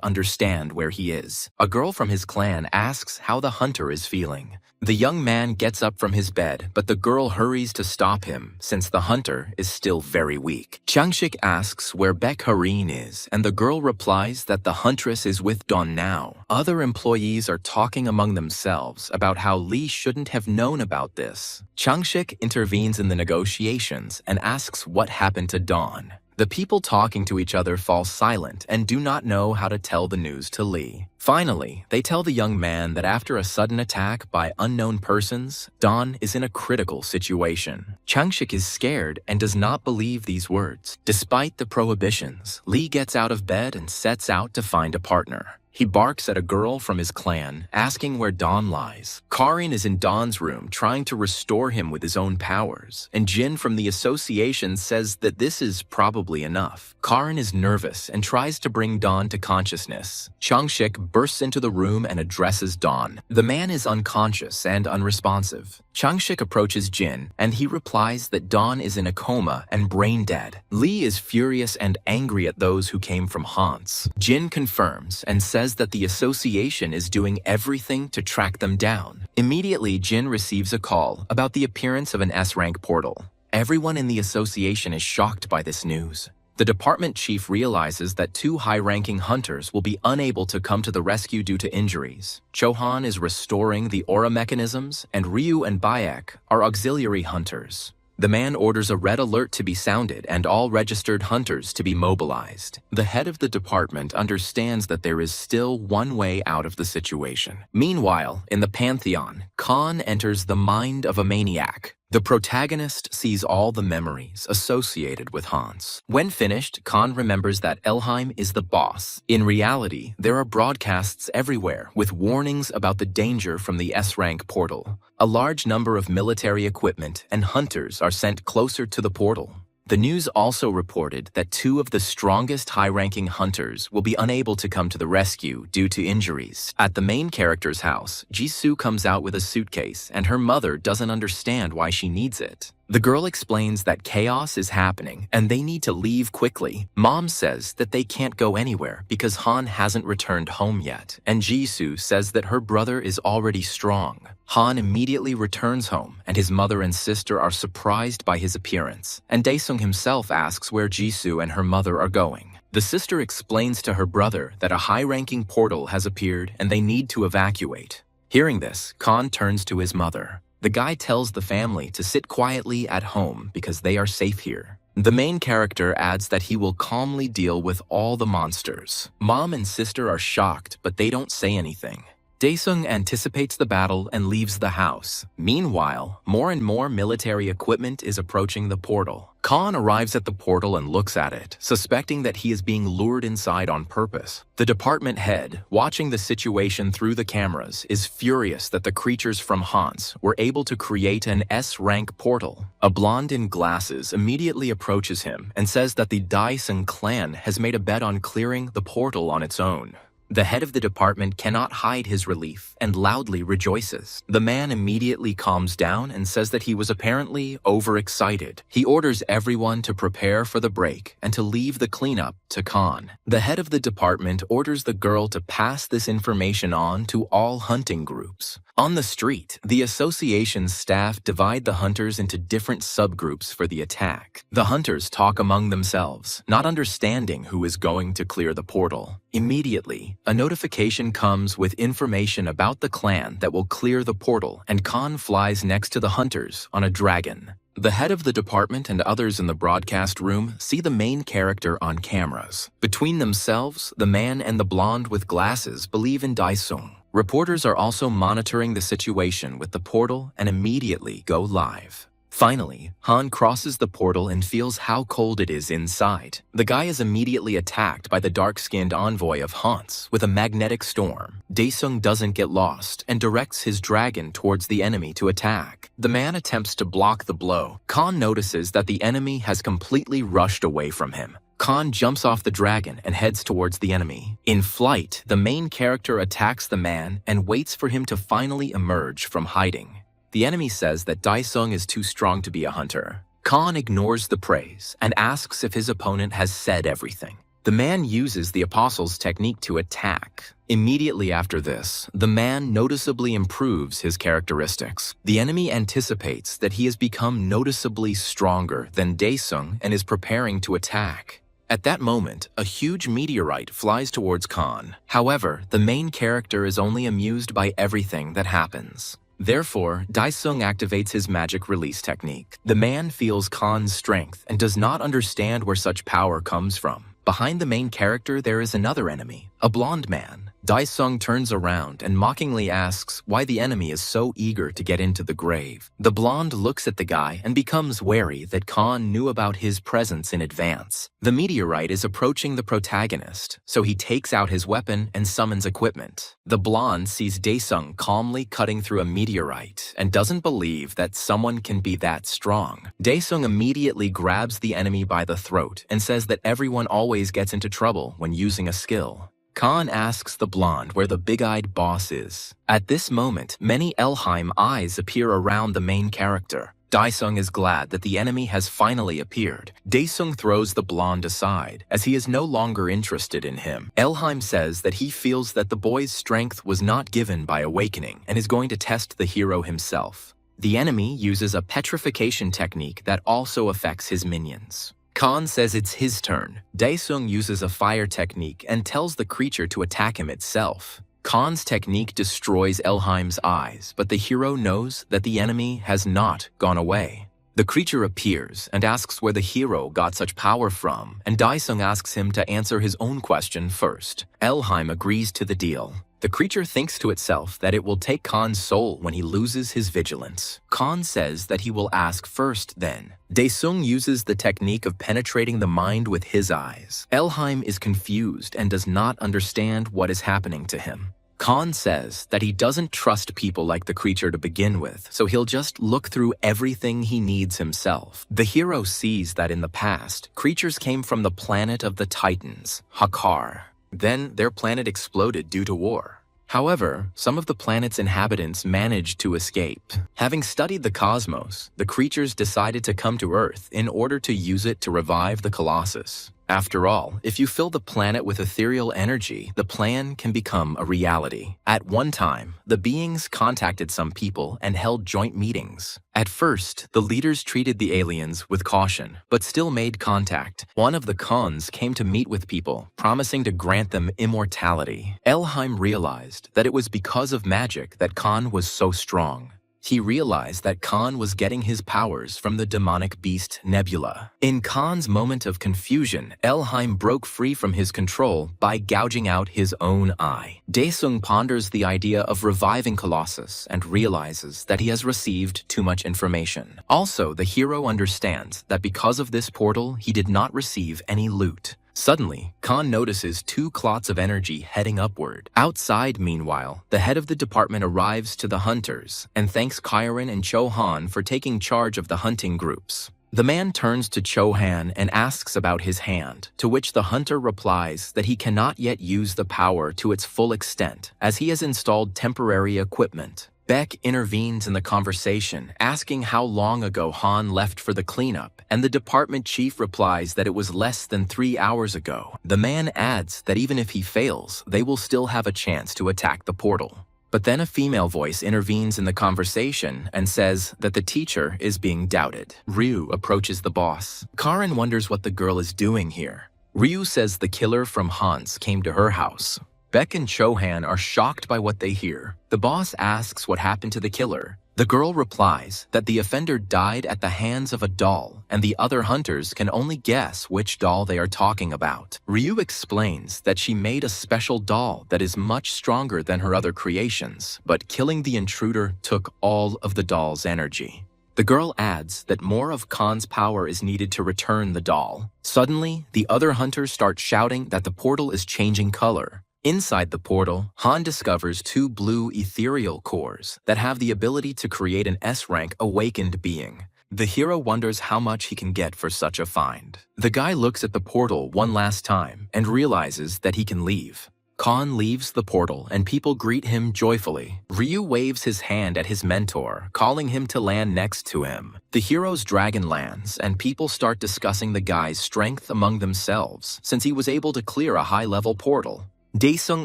understand where he is. A girl from his clan asks how the hunter is feeling. The young man gets up from his bed, but the girl hurries to stop him since the hunter is still very weak. Changshik asks where Baek Harin is, and the girl replies that the huntress is with Dawn now. Other employees are talking among themselves about how Li shouldn't have known about this. Changshik intervenes in the negotiations and asks what happened to Dawn. The people talking to each other fall silent and do not know how to tell the news to Li. Finally, they tell the young man that after a sudden attack by unknown persons, Dawn is in a critical situation. Changshik is scared and does not believe these words. Despite the prohibitions, Li gets out of bed and sets out to find a partner. He barks at a girl from his clan, asking where Dawn lies. Karin is in Dawn's room trying to restore him with his own powers, and Jin from the association says that this is probably enough. Karin is nervous and tries to bring Dawn to consciousness. Changshik bursts into the room and addresses Dawn. The man is unconscious and unresponsive. Changshik approaches Jin, and he replies that Dawn is in a coma and brain dead. Li is furious and angry at those who came from Hans. Jin confirms and says that the association is doing everything to track them down. Immediately, Jin receives a call about the appearance of an S-rank portal. Everyone in the association is shocked by this news. The department chief realizes that two high-ranking hunters will be unable to come to the rescue due to injuries. Chohan is restoring the aura mechanisms, and Ryu and Bayek are auxiliary hunters. The man orders a red alert to be sounded and all registered hunters to be mobilized. The head of the department understands that there is still one way out of the situation. Meanwhile, in the Pantheon, Khan enters the mind of a maniac. The protagonist sees all the memories associated with Hans. When finished, Khan remembers that Elheim is the boss. In reality, there are broadcasts everywhere with warnings about the danger from the S-rank portal. A large number of military equipment and hunters are sent closer to the portal. The news also reported that two of the strongest high-ranking hunters will be unable to come to the rescue due to injuries. At the main character's house, Jisoo comes out with a suitcase, and her mother doesn't understand why she needs it. The girl explains that chaos is happening and they need to leave quickly. Mom says that they can't go anywhere because Han hasn't returned home yet, and Jisoo says that her brother is already strong. Han immediately returns home, and his mother and sister are surprised by his appearance, and Daesung himself asks where Jisoo and her mother are going. The sister explains to her brother that a high-ranking portal has appeared and they need to evacuate. Hearing this, Khan turns to his mother. The guy tells the family to sit quietly at home because they are safe here. The main character adds that he will calmly deal with all the monsters. Mom and sister are shocked, but they don't say anything. Daesung anticipates the battle and leaves the house. Meanwhile, more and more military equipment is approaching the portal. Khan arrives at the portal and looks at it, suspecting that he is being lured inside on purpose. The department head, watching the situation through the cameras, is furious that the creatures from Hans were able to create an S-rank portal. A blonde in glasses immediately approaches him and says that the Daesung clan has made a bet on clearing the portal on its own. The head of the department cannot hide his relief and loudly rejoices. The man immediately calms down and says that he was apparently overexcited. He orders everyone to prepare for the break and to leave the cleanup to Khan. The head of the department orders the girl to pass this information on to all hunting groups. On the street, the association's staff divide the hunters into different subgroups for the attack. The hunters talk among themselves, not understanding who is going to clear the portal. Immediately, a notification comes with information about the clan that will clear the portal, and Khan flies next to the hunters on a dragon. The head of the department and others in the broadcast room see the main character on cameras. Between themselves, the man and the blonde with glasses believe in Daesung. Reporters are also monitoring the situation with the portal and immediately go live. Finally, Han crosses the portal and feels how cold it is inside. The guy is immediately attacked by the dark-skinned envoy of Hans with a magnetic storm. Daesung doesn't get lost and directs his dragon towards the enemy to attack. The man attempts to block the blow. Khan notices that the enemy has completely rushed away from him. Khan jumps off the dragon and heads towards the enemy. In flight, the main character attacks the man and waits for him to finally emerge from hiding. The enemy says that Daesung is too strong to be a hunter. Khan ignores the praise and asks if his opponent has said everything. The man uses the apostle's technique to attack. Immediately after this, the man noticeably improves his characteristics. The enemy anticipates that he has become noticeably stronger than Daesung and is preparing to attack. At that moment, a huge meteorite flies towards Khan. However, the main character is only amused by everything that happens. Therefore, Daesung activates his magic release technique. The man feels Khan's strength and does not understand where such power comes from. Behind the main character, there is another enemy, a blonde man. Daesung turns around and mockingly asks why the enemy is so eager to get into the grave. The blonde looks at the guy and becomes wary that Khan knew about his presence in advance. The meteorite is approaching the protagonist, so he takes out his weapon and summons equipment. The blonde sees Daesung calmly cutting through a meteorite and doesn't believe that someone can be that strong. Daesung immediately grabs the enemy by the throat and says that everyone always gets into trouble when using a skill. Khan asks the blonde where the big-eyed boss is. At this moment, many Elheim eyes appear around the main character. Daesung is glad that the enemy has finally appeared. Daesung throws the blonde aside, as he is no longer interested in him. Elheim says that he feels that the boy's strength was not given by awakening and is going to test the hero himself. The enemy uses a petrification technique that also affects his minions. Khan says it's his turn. Daesung uses a fire technique and tells the creature to attack him itself. Khan's technique destroys Elheim's eyes, but the hero knows that the enemy has not gone away. The creature appears and asks where the hero got such power from, and Daesung asks him to answer his own question first. Elheim agrees to the deal. The creature thinks to itself that it will take Khan's soul when he loses his vigilance. Khan says that he will ask first then. Daesung uses the technique of penetrating the mind with his eyes. Elheim is confused and does not understand what is happening to him. Khan says that he doesn't trust people like the creature to begin with, so he'll just look through everything he needs himself. The hero sees that in the past, creatures came from the planet of the Titans, Hakar. Then their planet exploded due to war. However, some of the planet's inhabitants managed to escape. Having studied the cosmos, the creatures decided to come to Earth in order to use it to revive the Colossus. After all, if you fill the planet with ethereal energy, the plan can become a reality. At one time, the beings contacted some people and held joint meetings. At first, the leaders treated the aliens with caution, but still made contact. One of the Khans came to meet with people, promising to grant them immortality. Elheim realized that it was because of magic that Khan was so strong. he realized that Khan was getting his powers from the demonic beast Nebula. In Khan's moment of confusion, Elheim broke free from his control by gouging out his own eye. Daesung ponders the idea of reviving Colossus and realizes that he has received too much information. Also, the hero understands that because of this portal, he did not receive any loot. Suddenly, Khan notices two clots of energy heading upward. Outside, meanwhile, the head of the department arrives to the hunters and thanks Kyron and Chohan for taking charge of the hunting groups. The man turns to Chohan and asks about his hand, to which the hunter replies that he cannot yet use the power to its full extent, as he has installed temporary equipment. Beck intervenes in the conversation, asking how long ago Han left for the cleanup, and the department chief replies that it was less than 3 hours ago. The man adds that even if he fails, they will still have a chance to attack the portal. But then a female voice intervenes in the conversation and says that the teacher is being doubted. Ryu approaches the boss. Karin wonders what the girl is doing here. Ryu says the killer from Hans came to her house. Beck and Chohan are shocked by what they hear. The boss asks what happened to the killer. The girl replies that the offender died at the hands of a doll, and the other hunters can only guess which doll they are talking about. Ryu explains that she made a special doll that is much stronger than her other creations, but killing the intruder took all of the doll's energy. The girl adds that more of Khan's power is needed to return the doll. Suddenly, the other hunters start shouting that the portal is changing color. Inside the portal, Han discovers two blue ethereal cores that have the ability to create an S-rank awakened being. The hero wonders how much he can get for such a find. The guy looks at the portal one last time and realizes that he can leave. Khan leaves the portal and people greet him joyfully. Ryu waves his hand at his mentor, calling him to land next to him. The hero's dragon lands and people start discussing the guy's strength among themselves since he was able to clear a high-level portal. Daesung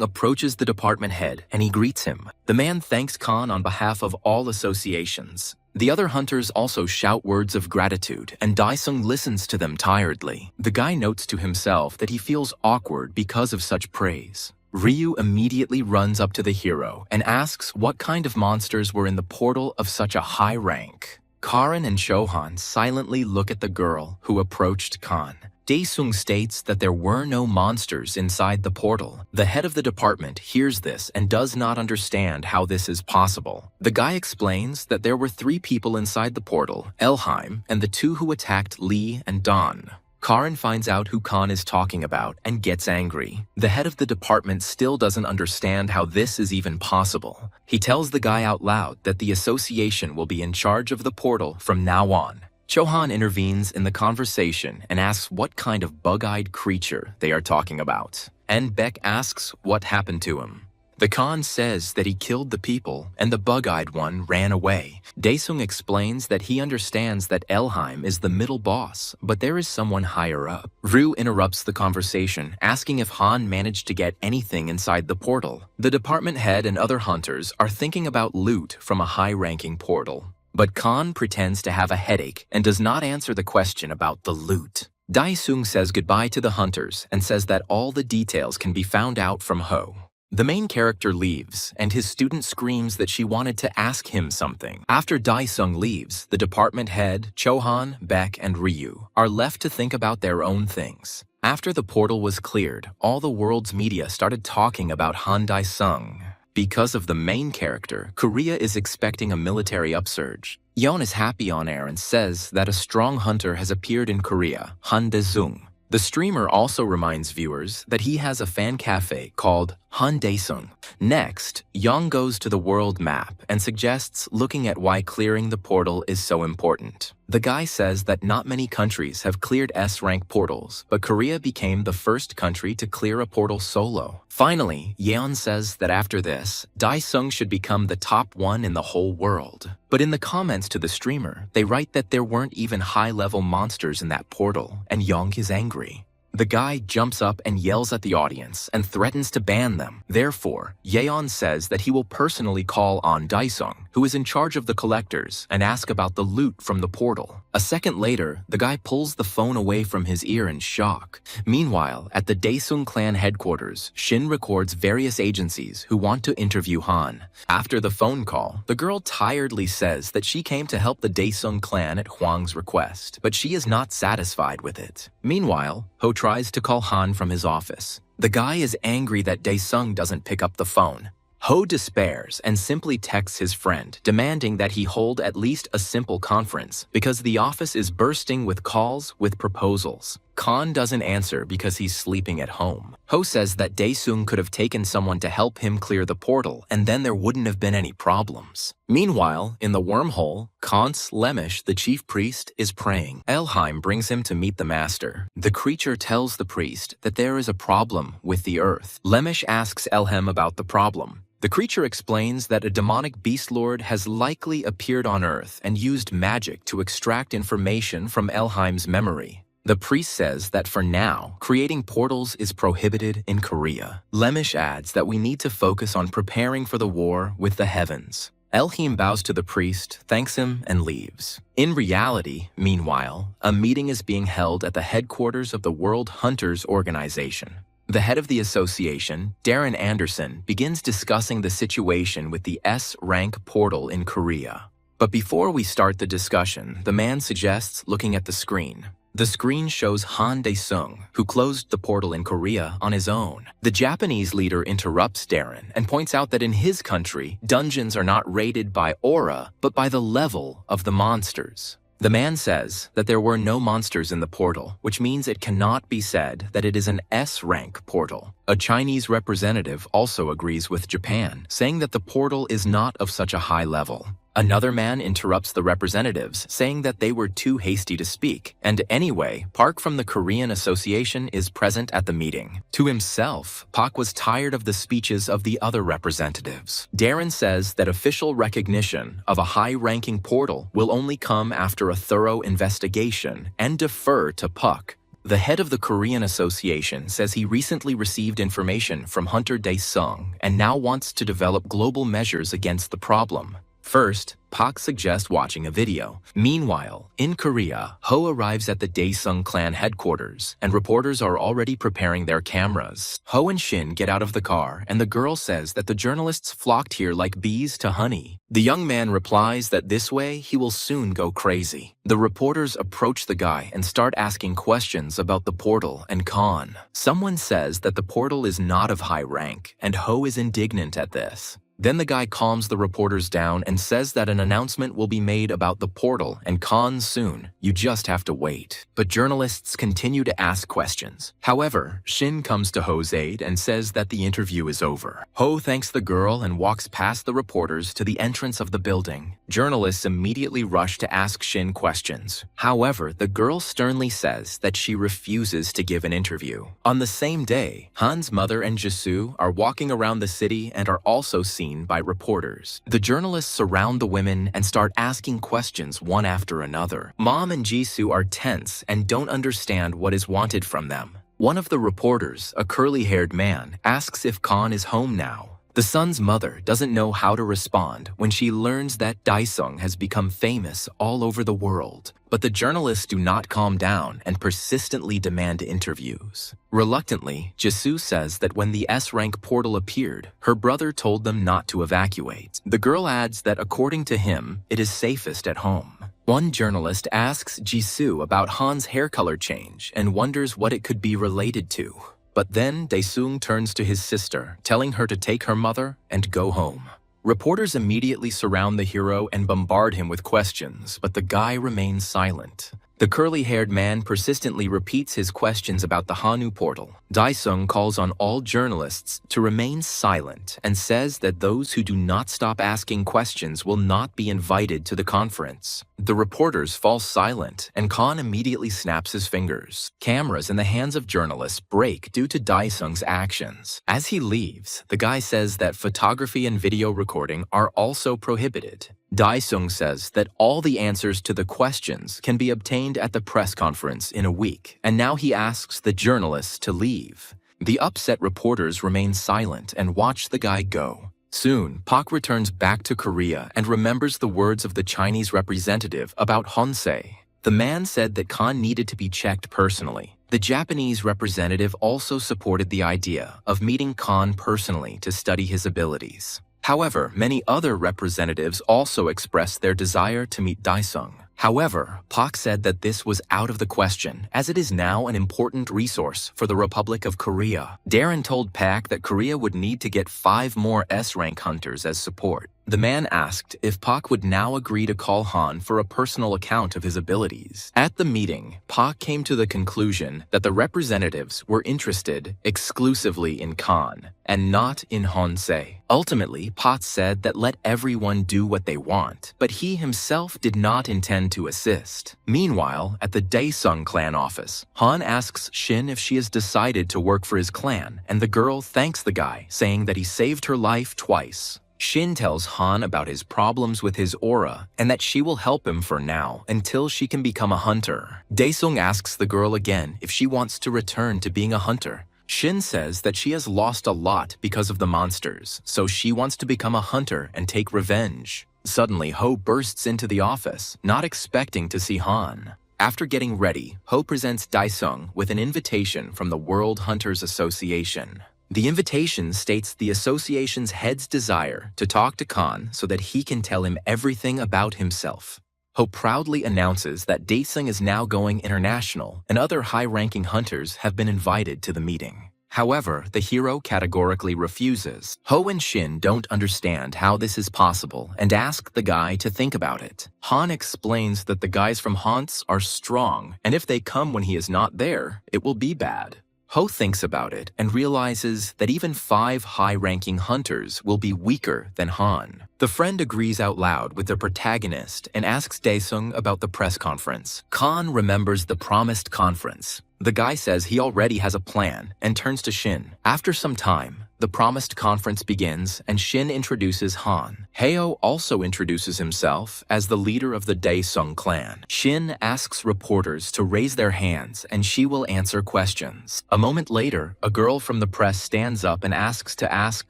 approaches the department head and he greets him. The man thanks Khan on behalf of all associations. The other hunters also shout words of gratitude, and Daesung listens to them tiredly. The guy notes to himself that he feels awkward because of such praise. Ryu immediately runs up to the hero and asks what kind of monsters were in the portal of such a high rank. Karin and Chohan silently look at the girl who approached Khan. Daesung states that there were no monsters inside the portal. The head of the department hears this and does not understand how this is possible. The guy explains that there were 3 people inside the portal, Elheim, and the 2 who attacked Lee and Don. Karin finds out who Khan is talking about and gets angry. The head of the department still doesn't understand how this is even possible. He tells the guy out loud that the association will be in charge of the portal from now on. Chohan intervenes in the conversation and asks what kind of bug-eyed creature they are talking about. And Beck asks what happened to him. The Khan says that he killed the people and the bug-eyed one ran away. Daesung explains that he understands that Elheim is the middle boss, but there is someone higher up. Ryu interrupts the conversation, asking if Han managed to get anything inside the portal. The department head and other hunters are thinking about loot from a high-ranking portal. But Khan pretends to have a headache and does not answer the question about the loot. Daesung says goodbye to the hunters and says that all the details can be found out from Ho. The main character leaves, and his student screams that she wanted to ask him something. After Daesung leaves, the department head, Chohan, Beck, and Ryu are left to think about their own things. After the portal was cleared, all the world's media started talking about Han Daesung. Because of the main character, Korea is expecting a military upsurge. Yeon is happy on air and says that a strong hunter has appeared in Korea, Han Daesung. The streamer also reminds viewers that he has a fan cafe called Han Daesung. Next, Yeon goes to the world map and suggests looking at why clearing the portal is so important. The guy says that not many countries have cleared S-rank portals, but Korea became the first country to clear a portal solo. Finally, Yeon says that after this, Daesung should become the top one in the whole world. But in the comments to the streamer, they write that there weren't even high-level monsters in that portal, and Yeon is angry. The guy jumps up and yells at the audience and threatens to ban them. Therefore, Yeon says that he will personally call on Daesung who is in charge of the collectors, and ask about the loot from the portal. A second later, the guy pulls the phone away from his ear in shock. Meanwhile, at the Daesung clan headquarters, Shin records various agencies who want to interview Han. After the phone call, the girl tiredly says that she came to help the Daesung clan at Huang's request, but she is not satisfied with it. Meanwhile, Ho tries to call Han from his office. The guy is angry that Daesung doesn't pick up the phone. Ho despairs and simply texts his friend, demanding that he hold at least a simple conference because the office is bursting with calls with proposals. Khan doesn't answer because he's sleeping at home. Ho says that Daesung could have taken someone to help him clear the portal, and then there wouldn't have been any problems. Meanwhile, in the wormhole, Kant's Lemish, the chief priest, is praying. Elheim brings him to meet the master. The creature tells the priest that there is a problem with the earth. Lemish asks Elheim about the problem. The creature explains that a demonic beast lord has likely appeared on Earth and used magic to extract information from Elheim's memory. The priest says that for now, creating portals is prohibited in Korea. Lemish adds that we need to focus on preparing for the war with the heavens. Elheim bows to the priest, thanks him, and leaves. In reality, meanwhile, a meeting is being held at the headquarters of the World Hunters Organization. The head of the association, Darren Anderson, begins discussing the situation with the S-rank portal in Korea. But before we start the discussion, the man suggests looking at the screen. The screen shows Han Dae-sung, who closed the portal in Korea on his own. The Japanese leader interrupts Darren and points out that in his country, dungeons are not rated by aura, but by the level of the monsters. The man says that there were no monsters in the portal, which means it cannot be said that it is an S-rank portal. A Chinese representative also agrees with Japan, saying that the portal is not of such a high level. Another man interrupts the representatives, saying that they were too hasty to speak, and anyway, Park from the Korean Association is present at the meeting. To himself, Park was tired of the speeches of the other representatives. Darren says that official recognition of a high-ranking portal will only come after a thorough investigation and defer to Park. The head of the Korean Association says he recently received information from Hunter Dae-sung and now wants to develop global measures against the problem. First, Pak suggests watching a video. Meanwhile, in Korea, Ho arrives at the Daesung clan headquarters, and reporters are already preparing their cameras. Ho and Shin get out of the car, and the girl says that the journalists flocked here like bees to honey. The young man replies that this way he will soon go crazy. The reporters approach the guy and start asking questions about the portal and Khan. Someone says that the portal is not of high rank, and Ho is indignant at this. Then the guy calms the reporters down and says that an announcement will be made about the portal and Khan soon. You just have to wait. But journalists continue to ask questions. However, Shin comes to Ho's aid and says that the interview is over. Ho thanks the girl and walks past the reporters to the entrance of the building. Journalists immediately rush to ask Shin questions. However, the girl sternly says that she refuses to give an interview. On the same day, Han's mother and Jisoo are walking around the city and are also seen by reporters. The journalists surround the women and start asking questions one after another. Mom and Jisoo are tense and don't understand what is wanted from them. One of the reporters, a curly-haired man, asks if Khan is home now. The son's mother doesn't know how to respond when she learns that Daesung has become famous all over the world. But the journalists do not calm down and persistently demand interviews. Reluctantly, Jisoo says that when the S-rank portal appeared, her brother told them not to evacuate. The girl adds that according to him, it is safest at home. One journalist asks Jisoo about Han's hair color change and wonders what it could be related to. But then Daesung turns to his sister, telling her to take her mother and go home. Reporters immediately surround the hero and bombard him with questions, but the guy remains silent. The curly-haired man persistently repeats his questions about the Hanu portal. Daesung calls on all journalists to remain silent and says that those who do not stop asking questions will not be invited to the conference. The reporters fall silent, and Khan immediately snaps his fingers. Cameras in the hands of journalists break due to Daesung's actions. As he leaves, the guy says that photography and video recording are also prohibited. Daesung says that all the answers to the questions can be obtained at the press conference in a week, and now he asks the journalists to leave. The upset reporters remain silent and watch the guy go. Soon, Pak returns back to Korea and remembers the words of the Chinese representative about Honsei. The man said that Khan needed to be checked personally. The Japanese representative also supported the idea of meeting Khan personally to study his abilities. However, many other representatives also expressed their desire to meet Daesung. However, Pak said that this was out of the question, as it is now an important resource for the Republic of Korea. Darren told Pak that Korea would need to get 5 more S-rank hunters as support. The man asked if Pak would now agree to call Han for a personal account of his abilities. At the meeting, Pak came to the conclusion that the representatives were interested exclusively in Khan and not in Honsei. Ultimately, Pak said that let everyone do what they want, but he himself did not intend to assist. Meanwhile, at the Daesung clan office, Han asks Shin if she has decided to work for his clan, and the girl thanks the guy, saying that he saved her life twice. Shin tells Han about his problems with his aura and that she will help him for now until she can become a hunter. Daesung asks the girl again if she wants to return to being a hunter. Shin says that she has lost a lot because of the monsters, so she wants to become a hunter and take revenge. Suddenly, Ho bursts into the office, not expecting to see Han. After getting ready, Ho presents Daesung with an invitation from the World Hunters Association. The invitation states the association's head's desire to talk to Khan so that he can tell him everything about himself. Ho proudly announces that Daesung is now going international and other high-ranking hunters have been invited to the meeting. However, the hero categorically refuses. Ho and Shin don't understand how this is possible and ask the guy to think about it. Han explains that the guys from Hans are strong, and if they come when he is not there, it will be bad. Ho thinks about it and realizes that even 5 high-ranking hunters will be weaker than Han. The friend agrees out loud with the protagonist and asks Daesung about the press conference. Khan remembers the promised conference. The guy says he already has a plan and turns to Shin. After some time, the promised conference begins and Shin introduces Han. Heo also introduces himself as the leader of the Daesung clan. Shin asks reporters to raise their hands and she will answer questions. A moment later, a girl from the press stands up and asks to ask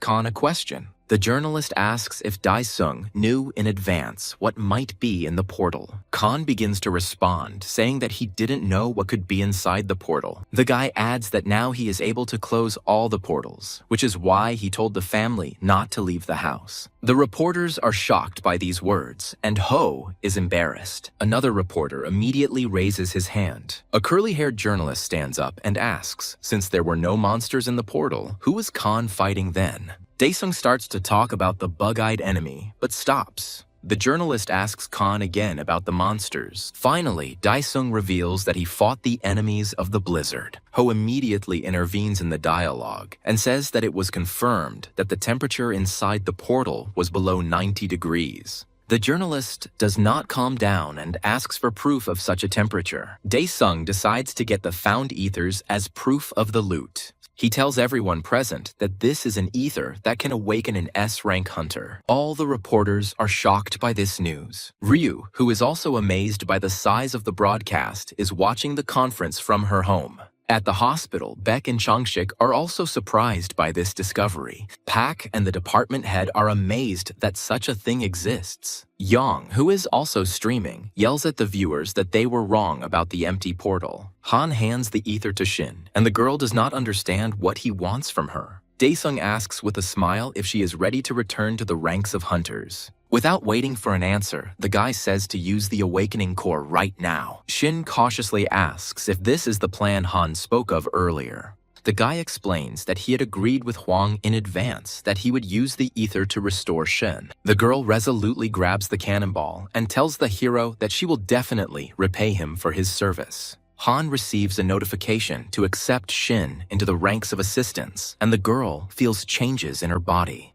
Khan a question. The journalist asks if Daesung knew in advance what might be in the portal. Khan begins to respond, saying that he didn't know what could be inside the portal. The guy adds that now he is able to close all the portals, which is why he told the family not to leave the house. The reporters are shocked by these words, and Ho is embarrassed. Another reporter immediately raises his hand. A curly-haired journalist stands up and asks, since there were no monsters in the portal, who was Khan fighting then? Daesung starts to talk about the bug-eyed enemy, but stops. The journalist asks Khan again about the monsters. Finally, Daesung reveals that he fought the enemies of the blizzard. Ho immediately intervenes in the dialogue and says that it was confirmed that the temperature inside the portal was below 90 degrees. The journalist does not calm down and asks for proof of such a temperature. Daesung decides to get the found ethers as proof of the loot. He tells everyone present that this is an ether that can awaken an S-rank hunter. All the reporters are shocked by this news. Ryu, who is also amazed by the size of the broadcast, is watching the conference from her home. At the hospital, Beck and Changshik are also surprised by this discovery. Pak and the department head are amazed that such a thing exists. Yang, who is also streaming, yells at the viewers that they were wrong about the empty portal. Han hands the ether to Shin, and the girl does not understand what he wants from her. Daesung asks with a smile if she is ready to return to the ranks of hunters. Without waiting for an answer, the guy says to use the awakening core right now. Shin cautiously asks if this is the plan Han spoke of earlier. The guy explains that he had agreed with Huang in advance that he would use the ether to restore Shin. The girl resolutely grabs the cannonball and tells the hero that she will definitely repay him for his service. Han receives a notification to accept Shin into the ranks of assistants, and the girl feels changes in her body.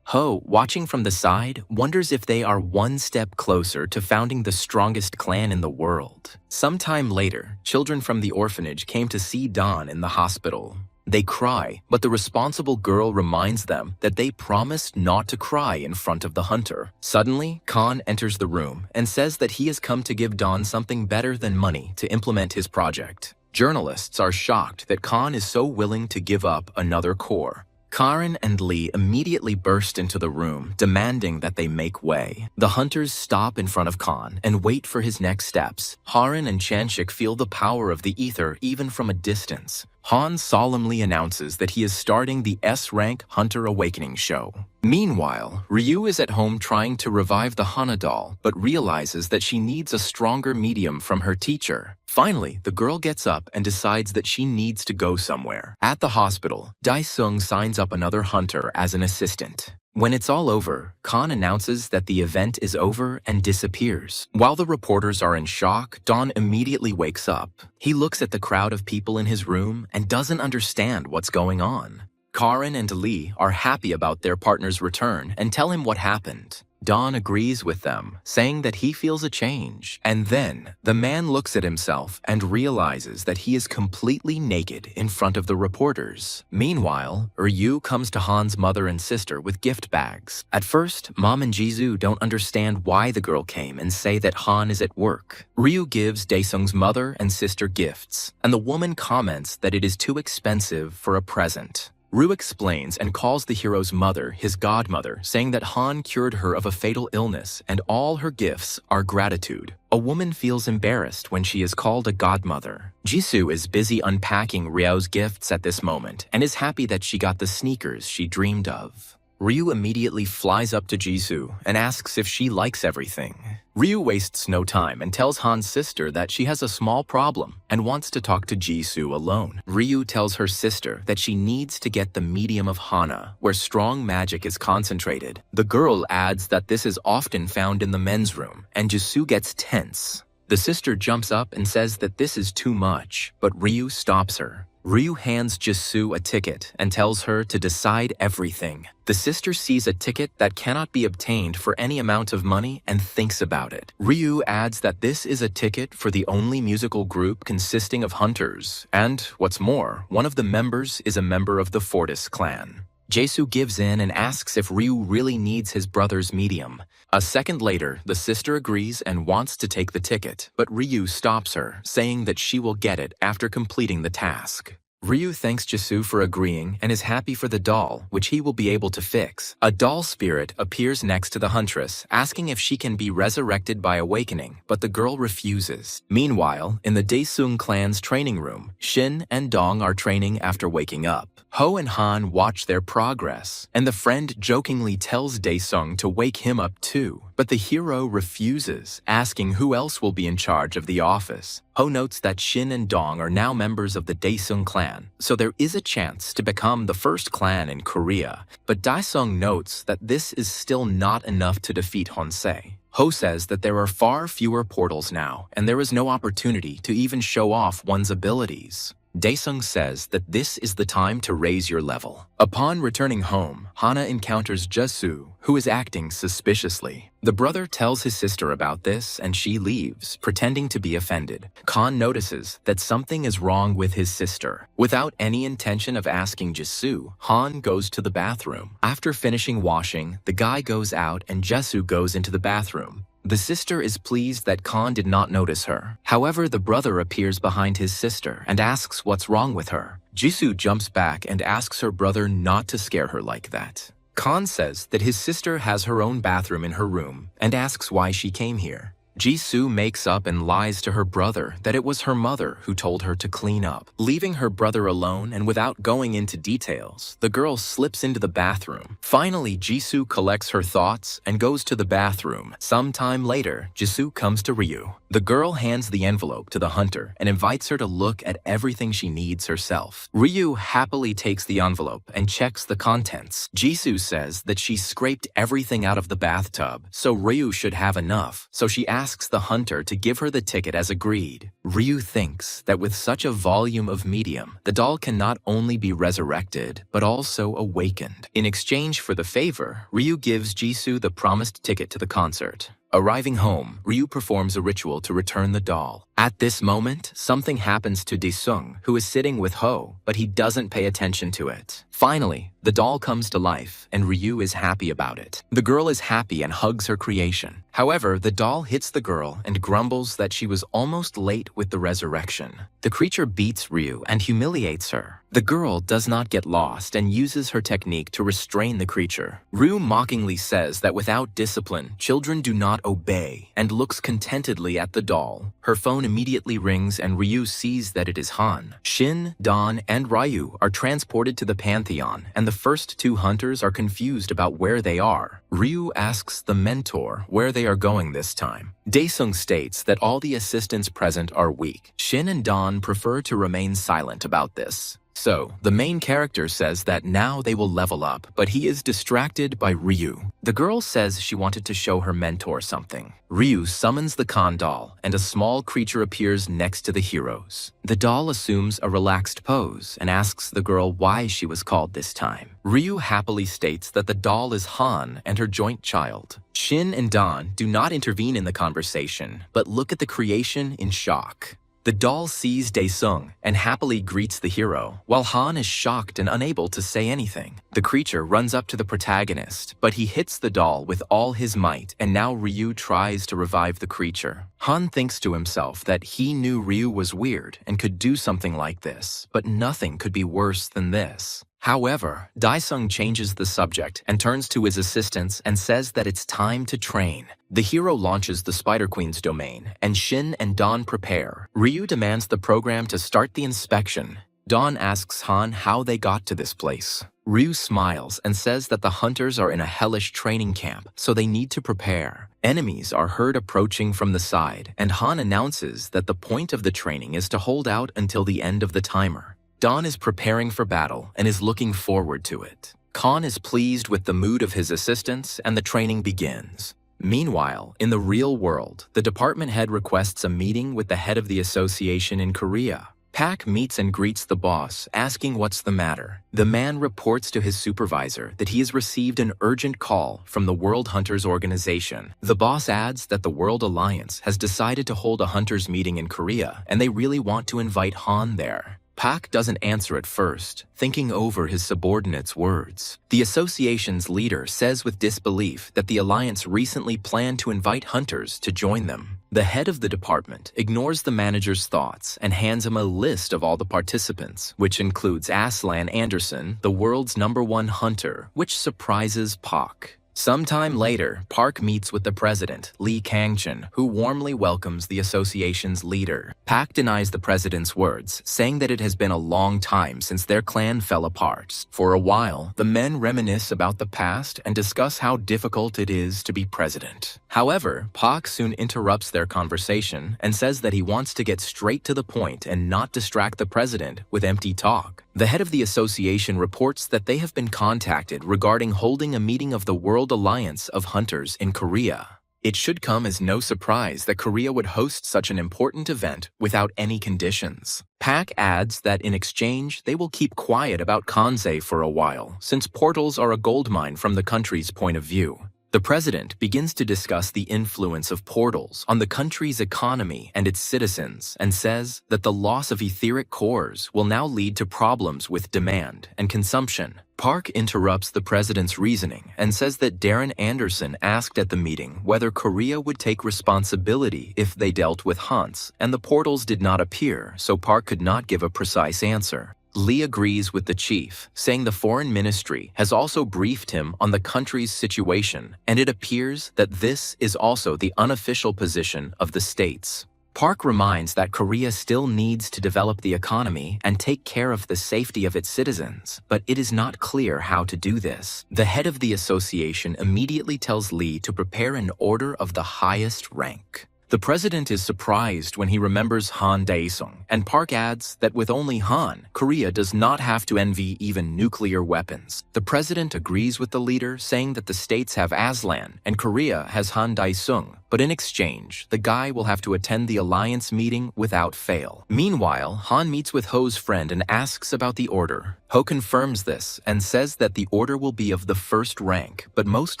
Ho, watching from the side, wonders if they are one step closer to founding the strongest clan in the world. Sometime later, children from the orphanage came to see Dawn in the hospital. They cry, but the responsible girl reminds them that they promised not to cry in front of the hunter. Suddenly, Khan enters the room and says that he has come to give Dawn something better than money to implement his project. Journalists are shocked that Khan is so willing to give up another core. Karen and Lee immediately burst into the room, demanding that they make way. The hunters stop in front of Khan and wait for his next steps. Haran and Chanchik feel the power of the ether even from a distance. Han solemnly announces that he is starting the S-rank Hunter Awakening show. Meanwhile, Ryu is at home trying to revive the Hana doll, but realizes that she needs a stronger medium from her teacher. Finally, the girl gets up and decides that she needs to go somewhere. At the hospital, Dae-sung signs up another hunter as an assistant. When it's all over, Khan announces that the event is over and disappears. While the reporters are in shock, Dawn immediately wakes up. He looks at the crowd of people in his room and doesn't understand what's going on. Karen and Lee are happy about their partner's return and tell him what happened. Dawn agrees with them, saying that he feels a change. And then, the man looks at himself and realizes that he is completely naked in front of the reporters. Meanwhile, Ryu comes to Han's mother and sister with gift bags. At first, Mom and Jisoo don't understand why the girl came and say that Han is at work. Ryu gives Dae-sung's mother and sister gifts, and the woman comments that it is too expensive for a present. Ryu explains and calls the hero's mother his godmother, saying that Han cured her of a fatal illness and all her gifts are gratitude. A woman feels embarrassed when she is called a godmother. Jisoo is busy unpacking Ryu's gifts at this moment and is happy that she got the sneakers she dreamed of. Ryu immediately flies up to Jisoo and asks if she likes everything. Ryu wastes no time and tells Han's sister that she has a small problem and wants to talk to Jisoo alone. Ryu tells her sister that she needs to get the medium of Hana, where strong magic is concentrated. The girl adds that this is often found in the men's room, and Jisoo gets tense. The sister jumps up and says that this is too much, but Ryu stops her. Ryu hands Jisoo a ticket and tells her to decide everything. The sister sees a ticket that cannot be obtained for any amount of money and thinks about it. Ryu adds that this is a ticket for the only musical group consisting of hunters, and, what's more, one of the members is a member of the Fortis clan. Jisoo gives in and asks if Ryu really needs his brother's medium. A second later, the sister agrees and wants to take the ticket, but Ryu stops her, saying that she will get it after completing the task. Ryu thanks Jisoo for agreeing and is happy for the doll, which he will be able to fix. A doll spirit appears next to the huntress, asking if she can be resurrected by awakening, but the girl refuses. Meanwhile, in the Dae-sung clan's training room, Shin and Dong are training after waking up. Ho and Han watch their progress, and the friend jokingly tells Dae-sung to wake him up too. But the hero refuses, asking who else will be in charge of the office. Ho notes that Shin and Dong are now members of the Dae-sung clan, so there is a chance to become the first clan in Korea. But Dae-sung notes that this is still not enough to defeat Honsei. Ho says that there are far fewer portals now, and there is no opportunity to even show off one's abilities. Dae-sung says that this is the time to raise your level. Upon returning home, Hana encounters Jisoo, who is acting suspiciously. The brother tells his sister about this and she leaves, pretending to be offended. Khan notices that something is wrong with his sister. Without any intention of asking Jisoo, Han goes to the bathroom. After finishing washing, the guy goes out and Jisoo goes into the bathroom. The sister is pleased that Khan did not notice her. However, the brother appears behind his sister and asks what's wrong with her. Jisoo jumps back and asks her brother not to scare her like that. Khan says that his sister has her own bathroom in her room and asks why she came here. Jisoo makes up and lies to her brother that it was her mother who told her to clean up. Leaving her brother alone and without going into details, the girl slips into the bathroom. Finally, Jisoo collects her thoughts and goes to the bathroom. Sometime later, Jisoo comes to Ryu. The girl hands the envelope to the hunter and invites her to look at everything she needs herself. Ryu happily takes the envelope and checks the contents. Jisoo says that she scraped everything out of the bathtub, so Ryu should have enough, so she asks the hunter to give her the ticket as agreed. Ryu thinks that with such a volume of medium, the doll can not only be resurrected, but also awakened. In exchange for the favor, Ryu gives Jisoo the promised ticket to the concert. Arriving home, Ryu performs a ritual to return the doll. At this moment, something happens to Dae-sung, who is sitting with Ho, but he doesn't pay attention to it. Finally, the doll comes to life, and Ryu is happy about it. The girl is happy and hugs her creation. However, the doll hits the girl and grumbles that she was almost late with the resurrection. The creature beats Ryu and humiliates her. The girl does not get lost and uses her technique to restrain the creature. Ryu mockingly says that without discipline, children do not obey, and looks contentedly at the doll. Her phone immediately rings and Ryu sees that it is Han. Shin, Don, and Ryu are transported to the Pantheon, and the first two hunters are confused about where they are. Ryu asks the mentor where they are going this time. Daesung states that all the assistants present are weak. Shin and Don prefer to remain silent about this. So, the main character says that now they will level up, but he is distracted by Ryu. The girl says she wanted to show her mentor something. Ryu summons the Khan doll, and a small creature appears next to the heroes. The doll assumes a relaxed pose and asks the girl why she was called this time. Ryu happily states that the doll is Han and her joint child. Shin and Don do not intervene in the conversation, but look at the creation in shock. The doll sees Daesung and happily greets the hero, while Han is shocked and unable to say anything. The creature runs up to the protagonist, but he hits the doll with all his might, and now Ryu tries to revive the creature. Han thinks to himself that he knew Ryu was weird and could do something like this, but nothing could be worse than this. However, Daesung changes the subject and turns to his assistants and says that it's time to train. The hero launches the Spider Queen's domain, and Shin and Don prepare. Ryu demands the program to start the inspection. Don asks Han how they got to this place. Ryu smiles and says that the hunters are in a hellish training camp, so they need to prepare. Enemies are heard approaching from the side, and Han announces that the point of the training is to hold out until the end of the timer. Don is preparing for battle and is looking forward to it. Khan is pleased with the mood of his assistants, and the training begins. Meanwhile, in the real world, the department head requests a meeting with the head of the association in Korea. Pak meets and greets the boss, asking what's the matter. The man reports to his supervisor that he has received an urgent call from the World Hunters Organization. The boss adds that the World Alliance has decided to hold a hunters meeting in Korea, and they really want to invite Han there. Pak doesn't answer at first, thinking over his subordinate's words. The association's leader says with disbelief that the alliance recently planned to invite hunters to join them. The head of the department ignores the manager's thoughts and hands him a list of all the participants, which includes Aslan Anderson, the world's #1 hunter, which surprises Pak. Sometime later, Park meets with the president, Lee Kangchin, who warmly welcomes the association's leader. Pak denies the president's words, saying that it has been a long time since their clan fell apart. For a while, the men reminisce about the past and discuss how difficult it is to be president. However, Pak soon interrupts their conversation and says that he wants to get straight to the point and not distract the president with empty talk. The head of the association reports that they have been contacted regarding holding a meeting of the World Alliance of Hunters in Korea. It should come as no surprise that Korea would host such an important event without any conditions. Pak adds that in exchange, they will keep quiet about Kansai for a while, since portals are a goldmine from the country's point of view. The president begins to discuss the influence of portals on the country's economy and its citizens, and says that the loss of etheric cores will now lead to problems with demand and consumption. Park interrupts the president's reasoning and says that Darren Anderson asked at the meeting whether Korea would take responsibility if they dealt with Hunts, and the portals did not appear, so Park could not give a precise answer. Lee agrees with the chief, saying the foreign ministry has also briefed him on the country's situation, and it appears that this is also the unofficial position of the states. Park reminds that Korea still needs to develop the economy and take care of the safety of its citizens, but it is not clear how to do this. The head of the association immediately tells Lee to prepare an order of the highest rank. The president is surprised when he remembers Han Daesung, and Park adds that with only Han, Korea does not have to envy even nuclear weapons. The president agrees with the leader, saying that the states have Aslan and Korea has Han Daesung, but in exchange, the guy will have to attend the alliance meeting without fail. Meanwhile, Han meets with Ho's friend and asks about the order. Ho confirms this and says that the order will be of the first rank, but most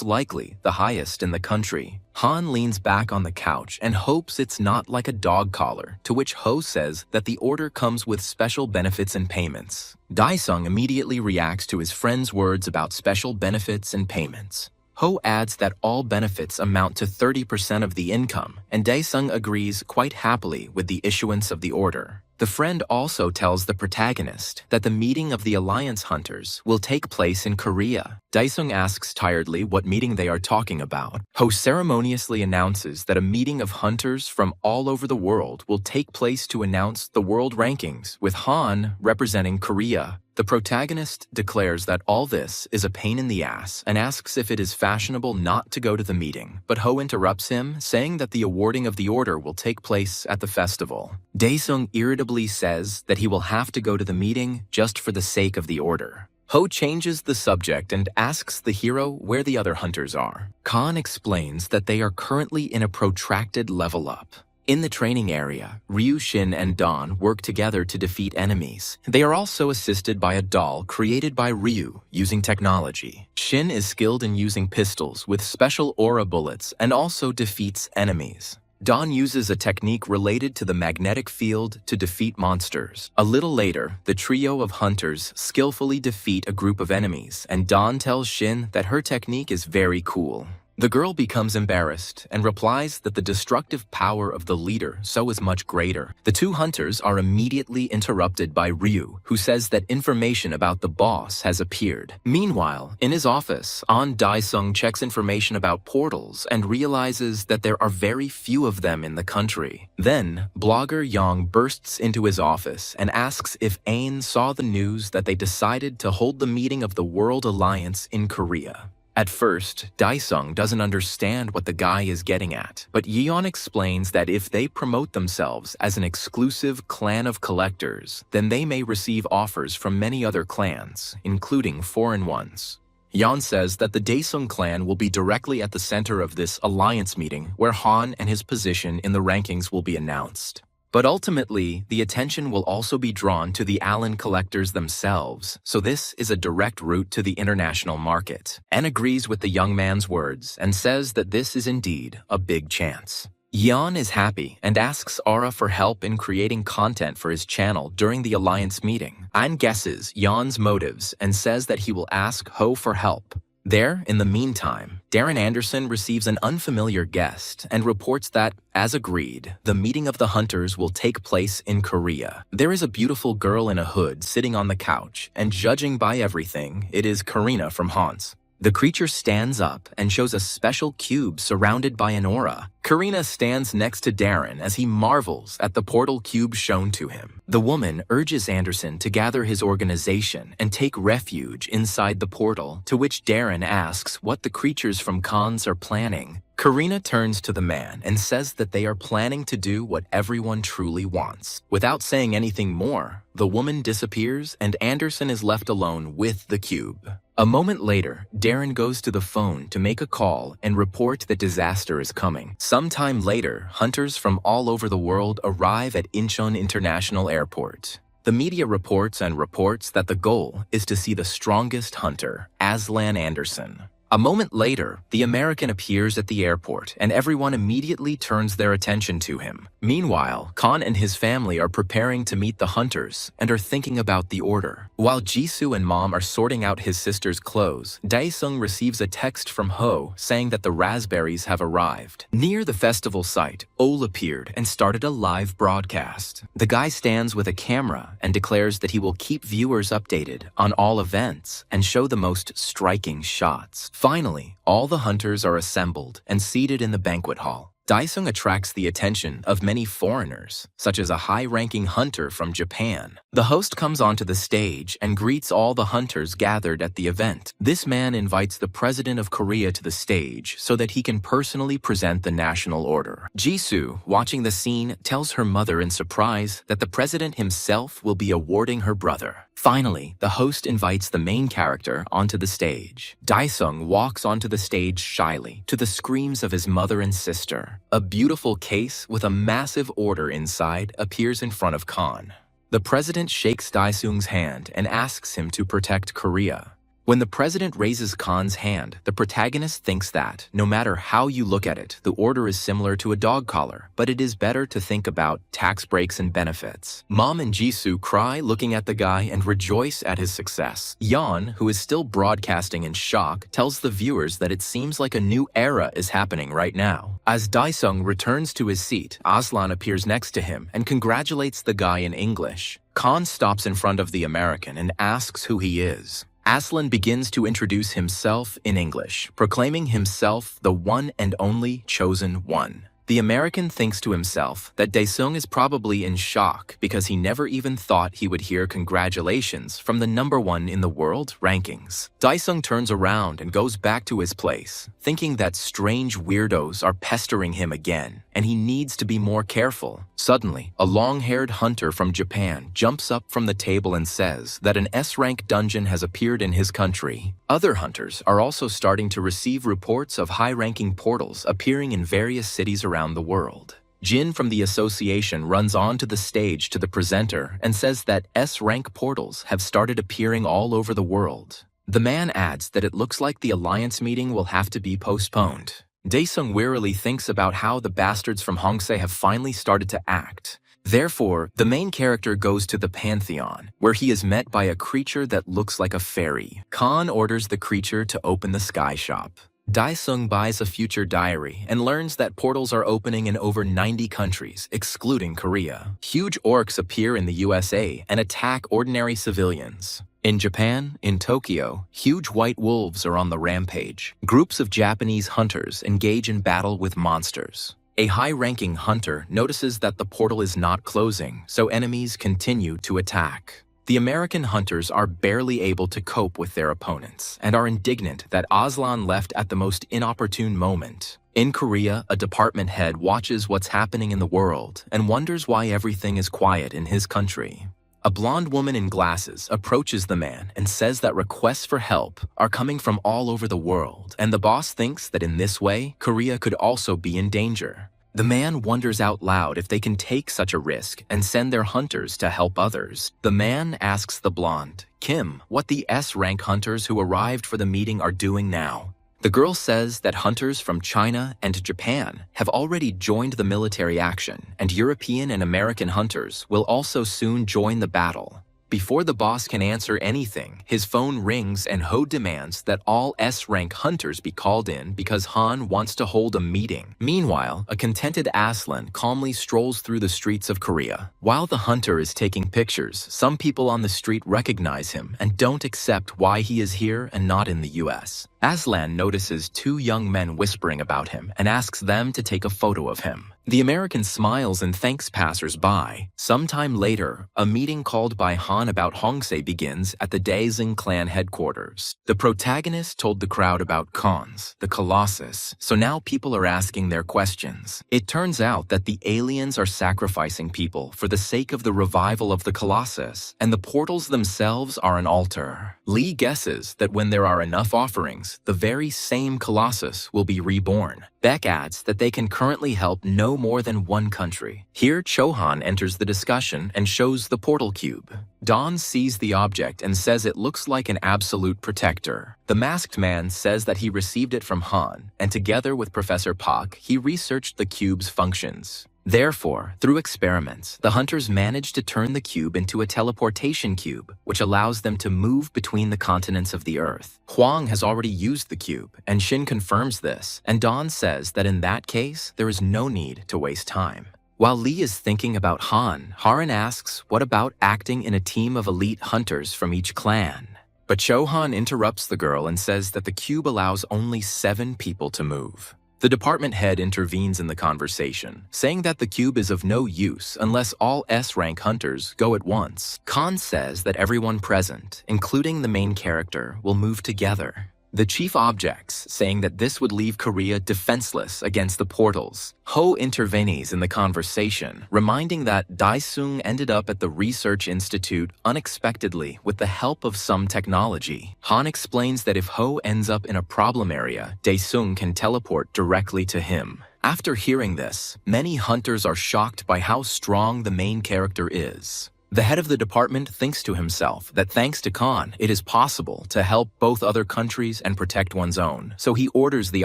likely the highest in the country. Han leans back on the couch and hopes it's not like a dog collar, to which Ho says that the order comes with special benefits and payments. Daesung immediately reacts to his friend's words about special benefits and payments. Ho adds that all benefits amount to 30% of the income, and Dae-sung agrees quite happily with the issuance of the order. The friend also tells the protagonist that the meeting of the Alliance Hunters will take place in Korea. Dae-sung asks tiredly what meeting they are talking about. Ho ceremoniously announces that a meeting of hunters from all over the world will take place to announce the world rankings, with Han representing Korea. The protagonist declares that all this is a pain in the ass and asks if it is fashionable not to go to the meeting, but Ho interrupts him, saying that the awarding of the order will take place at the festival. Dae-sung irritably says that he will have to go to the meeting just for the sake of the order. Ho changes the subject and asks the hero where the other hunters are. Khan explains that they are currently in a protracted level up. In the training area, Ryu, Shin, and Dawn work together to defeat enemies. They are also assisted by a doll created by Ryu using technology. Shin is skilled in using pistols with special aura bullets and also defeats enemies. Dawn uses a technique related to the magnetic field to defeat monsters. A little later, the trio of hunters skillfully defeat a group of enemies, and Dawn tells Shin that her technique is very cool. The girl becomes embarrassed and replies that the destructive power of the leader so is much greater. The two hunters are immediately interrupted by Ryu, who says that information about the boss has appeared. Meanwhile, in his office, Dae-sung checks information about portals and realizes that there are very few of them in the country. Then, blogger Yang bursts into his office and asks if Ain saw the news that they decided to hold the meeting of the World Alliance in Korea. At first, Dae-sung doesn't understand what the guy is getting at, but Yeon explains that if they promote themselves as an exclusive clan of collectors, then they may receive offers from many other clans, including foreign ones. Yeon says that the Dae-sung clan will be directly at the center of this alliance meeting, where Han and his position in the rankings will be announced. But ultimately, the attention will also be drawn to the Allen collectors themselves, so this is a direct route to the international market. An agrees with the young man's words and says that this is indeed a big chance. Yeon is happy and asks Aura for help in creating content for his channel during the alliance meeting. An guesses Yeon's motives and says that he will ask Ho for help. There, in the meantime, Darren Anderson receives an unfamiliar guest and reports that, as agreed, the meeting of the hunters will take place in Korea. There is a beautiful girl in a hood sitting on the couch, and judging by everything, it is Karina from Hans. The creature stands up and shows a special cube surrounded by an aura. Karina stands next to Darren as he marvels at the portal cube shown to him. The woman urges Anderson to gather his organization and take refuge inside the portal, to which Darren asks what the creatures from Khans are planning. Karina turns to the man and says that they are planning to do what everyone truly wants. Without saying anything more, the woman disappears and Anderson is left alone with the cube. A moment later, Darren goes to the phone to make a call and report that disaster is coming. Sometime later, hunters from all over the world arrive at Incheon International Airport. The media reports that the goal is to see the strongest hunter, Aslan Anderson. A moment later, the American appears at the airport and everyone immediately turns their attention to him. Meanwhile, Khan and his family are preparing to meet the hunters and are thinking about the order. While Jisoo and Mom are sorting out his sister's clothes, Dae-sung receives a text from Ho saying that the raspberries have arrived. Near the festival site, Ol appeared and started a live broadcast. The guy stands with a camera and declares that he will keep viewers updated on all events and show the most striking shots. Finally, all the hunters are assembled and seated in the banquet hall. Dae-sung attracts the attention of many foreigners, such as a high-ranking hunter from Japan. The host comes onto the stage and greets all the hunters gathered at the event. This man invites the president of Korea to the stage so that he can personally present the national order. Jisoo, watching the scene, tells her mother in surprise that the president himself will be awarding her brother. Finally, the host invites the main character onto the stage. Dae-sung walks onto the stage shyly, to the screams of his mother and sister. A beautiful case with a massive order inside appears in front of Khan. The president shakes Dae-sung's hand and asks him to protect Korea. When the president raises Khan's hand, the protagonist thinks that, no matter how you look at it, the order is similar to a dog collar, but it is better to think about tax breaks and benefits. Mom and Jisoo cry looking at the guy and rejoice at his success. Yeon, who is still broadcasting in shock, tells the viewers that it seems like a new era is happening right now. As Daesung returns to his seat, Aslan appears next to him and congratulates the guy in English. Khan stops in front of the American and asks who he is. Aslan begins to introduce himself in English, proclaiming himself the one and only chosen one. The American thinks to himself that Daesung is probably in shock because he never even thought he would hear congratulations from the #1 in the world rankings. Daesung turns around and goes back to his place, thinking that strange weirdos are pestering him again, and he needs to be more careful. Suddenly, a long-haired hunter from Japan jumps up from the table and says that an S-rank dungeon has appeared in his country. Other hunters are also starting to receive reports of high-ranking portals appearing in various cities around the world. Jin from the association runs onto the stage to the presenter and says that S-rank portals have started appearing all over the world. The man adds that it looks like the alliance meeting will have to be postponed. Daesung wearily thinks about how the bastards from Hongse have finally started to act. Therefore, the main character goes to the Pantheon, where he is met by a creature that looks like a fairy. Khan orders the creature to open the sky shop. Daesung buys a future diary and learns that portals are opening in over 90 countries, excluding Korea. Huge orcs appear in the USA and attack ordinary civilians. In Japan, in Tokyo, huge white wolves are on the rampage. Groups of Japanese hunters engage in battle with monsters. A high-ranking hunter notices that the portal is not closing, so enemies continue to attack. The American hunters are barely able to cope with their opponents and are indignant that Aslan left at the most inopportune moment. In Korea, a department head watches what's happening in the world and wonders why everything is quiet in his country. A blonde woman in glasses approaches the man and says that requests for help are coming from all over the world, and the boss thinks that in this way, Korea could also be in danger. The man wonders out loud if they can take such a risk and send their hunters to help others. The man asks the blonde, Kim, what the S-rank hunters who arrived for the meeting are doing now. The girl says that hunters from China and Japan have already joined the military action, and European and American hunters will also soon join the battle. Before the boss can answer anything, his phone rings and Ho demands that all S-rank hunters be called in because Han wants to hold a meeting. Meanwhile, a contented Aslan calmly strolls through the streets of Korea. While the hunter is taking pictures, some people on the street recognize him and don't accept why he is here and not in the US. Aslan notices two young men whispering about him and asks them to take a photo of him. The American smiles and thanks passers-by. Sometime later, a meeting called by Han about Hongse begins at the Daesung clan headquarters. The protagonist told the crowd about Khans, the Colossus, so now people are asking their questions. It turns out that the aliens are sacrificing people for the sake of the revival of the Colossus, and the portals themselves are an altar. Lee guesses that when there are enough offerings, the very same Colossus will be reborn. Beck adds that they can currently help no more than one country. Here, Chohan enters the discussion and shows the portal cube. Dawn sees the object and says it looks like an absolute protector. The masked man says that he received it from Han, and together with Professor Pak, he researched the cube's functions. Therefore, through experiments, the hunters managed to turn the cube into a teleportation cube, which allows them to move between the continents of the Earth. Huang has already used the cube, and Shin confirms this, and Dawn says that in that case, there is no need to waste time. While Lee is thinking about Han, Haran asks, what about acting in a team of elite hunters from each clan? But Chohan interrupts the girl and says that the cube allows only 7 people to move. The department head intervenes in the conversation, saying that the cube is of no use unless all S-rank hunters go at once. Khan says that everyone present, including the main character, will move together. The chief objects, saying that this would leave Korea defenseless against the portals. Ho intervenes in the conversation, reminding that Daesung ended up at the Research Institute unexpectedly with the help of some technology. Han explains that if Ho ends up in a problem area, Daesung can teleport directly to him. After hearing this, many hunters are shocked by how strong the main character is. The head of the department thinks to himself that thanks to Khan, it is possible to help both other countries and protect one's own, so he orders the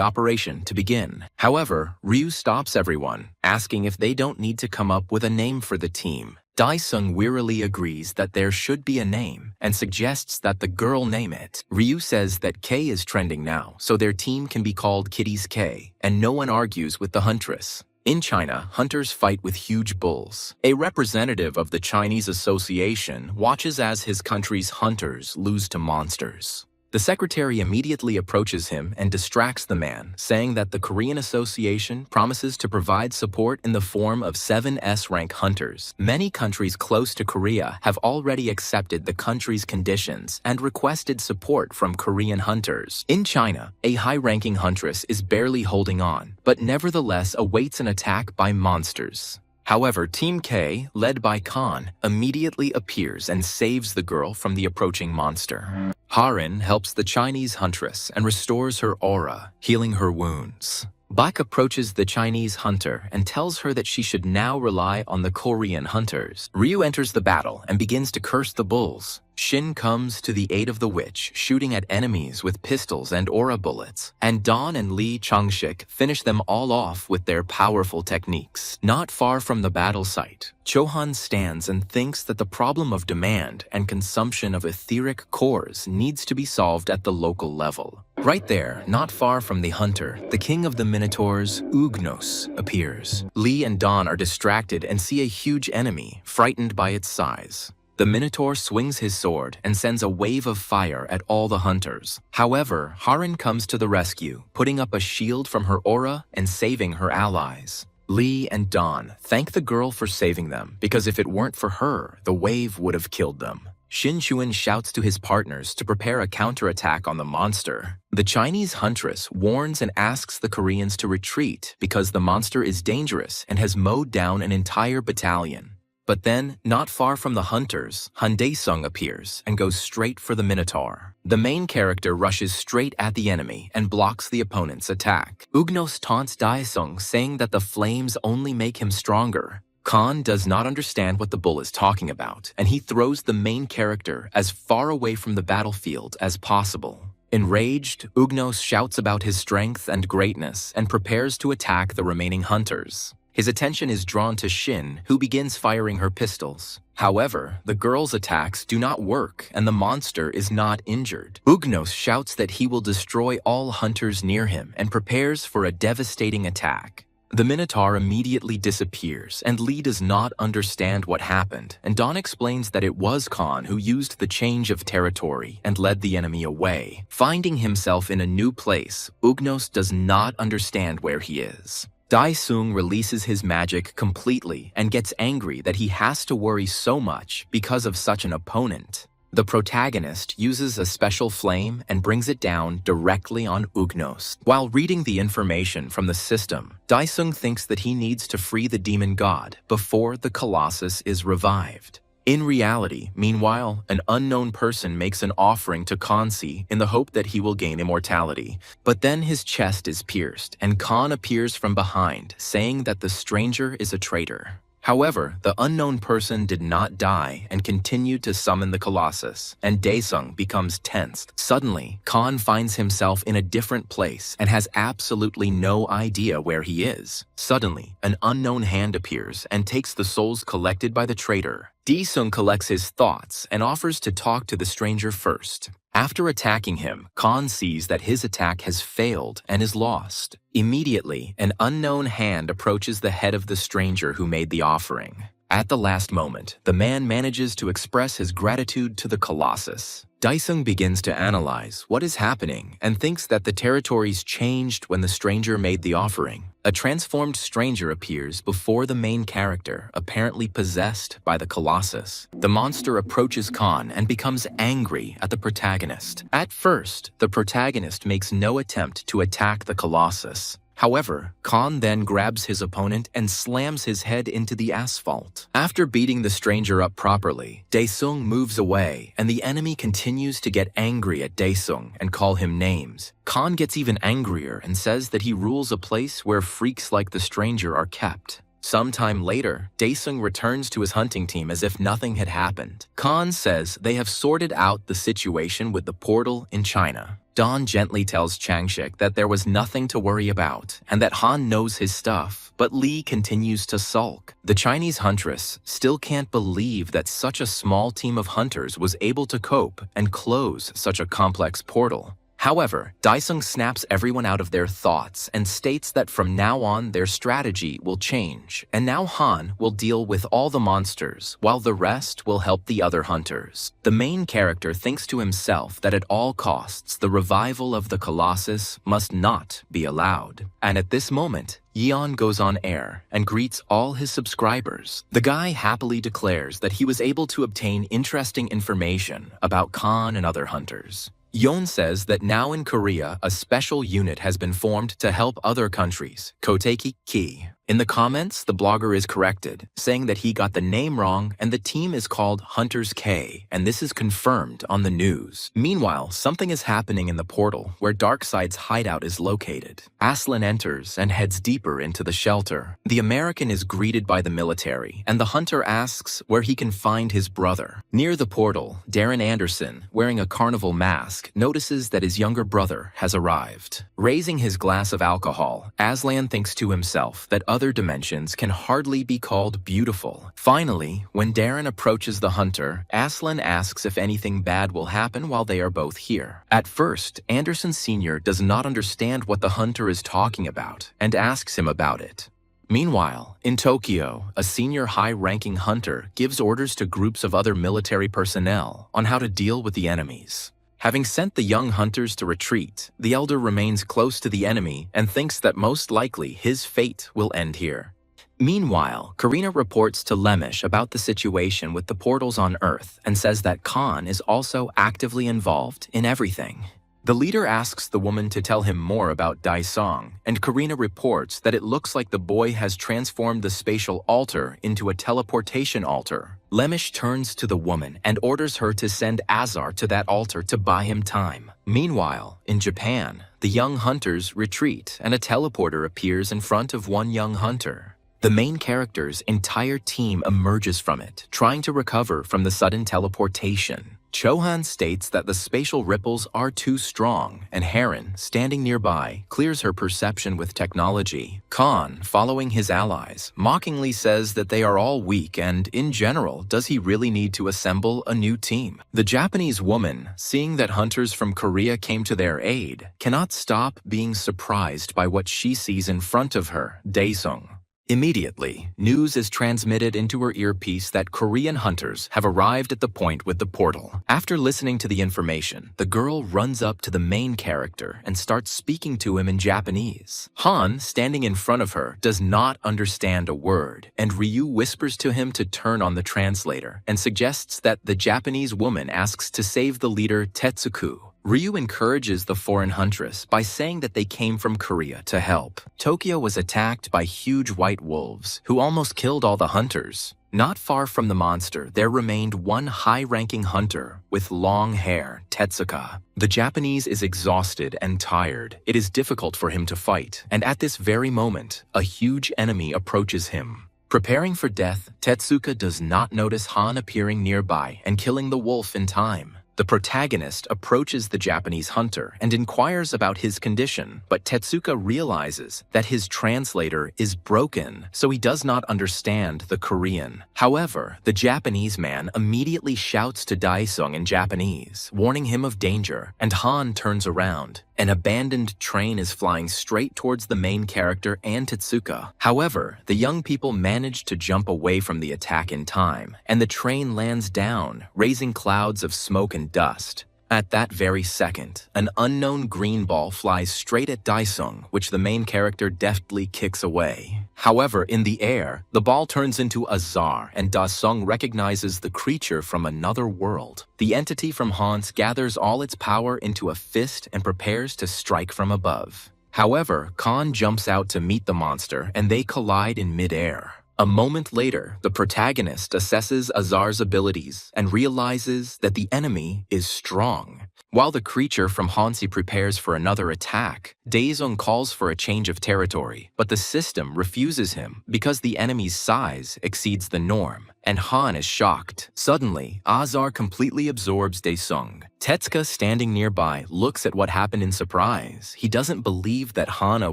operation to begin. However, Ryu stops everyone, asking if they don't need to come up with a name for the team. Dae-sung wearily agrees that there should be a name and suggests that the girl name it. Ryu says that K is trending now, so their team can be called Kitties K, and no one argues with the huntress. In China, hunters fight with huge bulls. A representative of the Chinese Association watches as his country's hunters lose to monsters. The secretary immediately approaches him and distracts the man, saying that the Korean Association promises to provide support in the form of 7 S-rank hunters. Many countries close to Korea have already accepted the country's conditions and requested support from Korean hunters. In China, a high-ranking huntress is barely holding on, but nevertheless awaits an attack by monsters. However, Team K, led by Khan, immediately appears and saves the girl from the approaching monster. Harin helps the Chinese huntress and restores her aura, healing her wounds. Bak approaches the Chinese hunter and tells her that she should now rely on the Korean hunters. Ryu enters the battle and begins to curse the bulls. Shin comes to the aid of the witch, shooting at enemies with pistols and aura bullets, and Dawn and Lee Changshik finish them all off with their powerful techniques. Not far from the battle site, Chohan stands and thinks that the problem of demand and consumption of etheric cores needs to be solved at the local level. Right there, not far from the hunter, the king of the Minotaurs, Ugnos, appears. Lee and Dawn are distracted and see a huge enemy, frightened by its size. The Minotaur swings his sword and sends a wave of fire at all the hunters. However, Harin comes to the rescue, putting up a shield from her aura and saving her allies. Lee and Dawn thank the girl for saving them, because if it weren't for her, the wave would have killed them. Shin Chuan shouts to his partners to prepare a counterattack on the monster. The Chinese huntress warns and asks the Koreans to retreat because the monster is dangerous and has mowed down an entire battalion. But then, not far from the hunters, Han Dae-sung appears and goes straight for the Minotaur. The main character rushes straight at the enemy and blocks the opponent's attack. Ugnos taunts Dae-sung, saying that the flames only make him stronger. Khan does not understand what the bull is talking about, and he throws the main character as far away from the battlefield as possible. Enraged, Ugnos shouts about his strength and greatness and prepares to attack the remaining hunters. His attention is drawn to Shin, who begins firing her pistols. However, the girl's attacks do not work and the monster is not injured. Ugnos shouts that he will destroy all hunters near him and prepares for a devastating attack. The Minotaur immediately disappears, and Lee does not understand what happened, and Dawn explains that it was Khan who used the change of territory and led the enemy away. Finding himself in a new place, Ugnos does not understand where he is. Dae-sung releases his magic completely and gets angry that he has to worry so much because of such an opponent. The protagonist uses a special flame and brings it down directly on Ugnos. While reading the information from the system, Dae-sung thinks that he needs to free the demon god before the Colossus is revived. In reality, meanwhile, an unknown person makes an offering to Kansi in the hope that he will gain immortality. But then his chest is pierced, and Khan appears from behind, saying that the stranger is a traitor. However, the unknown person did not die and continued to summon the Colossus, and Dae-sung becomes tensed. Suddenly, Khan finds himself in a different place and has absolutely no idea where he is. Suddenly, an unknown hand appears and takes the souls collected by the traitor. Dae-sung collects his thoughts and offers to talk to the stranger first. After attacking him, Khan sees that his attack has failed and is lost. Immediately, an unknown hand approaches the head of the stranger who made the offering. At the last moment, the man manages to express his gratitude to the Colossus. Dae-sung begins to analyze what is happening and thinks that the territories changed when the stranger made the offering. A transformed stranger appears before the main character, apparently possessed by the Colossus. The monster approaches Khan and becomes angry at the protagonist. At first, the protagonist makes no attempt to attack the Colossus. However, Khan then grabs his opponent and slams his head into the asphalt. After beating the stranger up properly, Dae-sung moves away, and the enemy continues to get angry at Dae-sung and call him names. Khan gets even angrier and says that he rules a place where freaks like the stranger are kept. Sometime later, Daesung returns to his hunting team as if nothing had happened. Khan says they have sorted out the situation with the portal in China. Dawn gently tells Changshik that there was nothing to worry about and that Han knows his stuff, but Li continues to sulk. The Chinese huntress still can't believe that such a small team of hunters was able to cope and close such a complex portal. However, Daesung snaps everyone out of their thoughts and states that from now on their strategy will change, and now Han will deal with all the monsters, while the rest will help the other hunters. The main character thinks to himself that at all costs the revival of the Colossus must not be allowed. And at this moment, Yeon goes on air and greets all his subscribers. The guy happily declares that he was able to obtain interesting information about Khan and other hunters. Yeon says that now in Korea, a special unit has been formed to help other countries, Koteki Ki. In the comments, the blogger is corrected, saying that he got the name wrong and the team is called Hunters K, and this is confirmed on the news. Meanwhile, something is happening in the portal where Darkseid's hideout is located. Aslan enters and heads deeper into the shelter. The American is greeted by the military, and the hunter asks where he can find his brother. Near the portal, Darren Anderson, wearing a carnival mask, notices that his younger brother has arrived. Raising his glass of alcohol, Aslan thinks to himself that other dimensions can hardly be called beautiful. Finally, when Darren approaches the hunter, Aslan asks if anything bad will happen while they are both here. At first, Anderson Sr. does not understand what the hunter is talking about and asks him about it. Meanwhile, in Tokyo, a senior high-ranking hunter gives orders to groups of other military personnel on how to deal with the enemies. Having sent the young hunters to retreat, the elder remains close to the enemy and thinks that most likely his fate will end here. Meanwhile, Karina reports to Lemish about the situation with the portals on Earth and says that Khan is also actively involved in everything. The leader asks the woman to tell him more about Daesung, and Karina reports that it looks like the boy has transformed the spatial altar into a teleportation altar. Lemish turns to the woman and orders her to send Azar to that altar to buy him time. Meanwhile, in Japan, the young hunters retreat and a teleporter appears in front of one young hunter. The main character's entire team emerges from it, trying to recover from the sudden teleportation. Chohan states that the spatial ripples are too strong, and Heron, standing nearby, clears her perception with technology. Khan, following his allies, mockingly says that they are all weak and, in general, does he really need to assemble a new team? The Japanese woman, seeing that hunters from Korea came to their aid, cannot stop being surprised by what she sees in front of her, Daesung. Immediately, news is transmitted into her earpiece that Korean hunters have arrived at the point with the portal. After listening to the information, the girl runs up to the main character and starts speaking to him in Japanese. Han, standing in front of her, does not understand a word, and Ryu whispers to him to turn on the translator and suggests that the Japanese woman asks to save the leader Tetsuku. Ryu encourages the foreign huntress by saying that they came from Korea to help. Tokyo was attacked by huge white wolves, who almost killed all the hunters. Not far from the monster, there remained one high-ranking hunter with long hair, Tetsuka. The Japanese is exhausted and tired. It is difficult for him to fight, and at this very moment, a huge enemy approaches him. Preparing for death, Tetsuka does not notice Han appearing nearby and killing the wolf in time. The protagonist approaches the Japanese hunter and inquires about his condition, but Tetsuka realizes that his translator is broken, so he does not understand the Korean. However, the Japanese man immediately shouts to Daesung in Japanese, warning him of danger, and Han turns around. An abandoned train is flying straight towards the main character and Tetsuka. However, the young people manage to jump away from the attack in time, and the train lands down, raising clouds of smoke and dust. At that very second, an unknown green ball flies straight at Daesung, which the main character deftly kicks away. However, in the air, the ball turns into a czar, and Daesung recognizes the creature from another world. The entity from Hans gathers all its power into a fist and prepares to strike from above. However, Khan jumps out to meet the monster, and they collide in mid-air. A moment later, the protagonist assesses Azar's abilities and realizes that the enemy is strong. While the creature from Hansi prepares for another attack, Daesung calls for a change of territory, but the system refuses him because the enemy's size exceeds the norm, and Han is shocked. Suddenly, Azar completely absorbs Daesung. Tetsuka, standing nearby, looks at what happened in surprise. He doesn't believe that Hana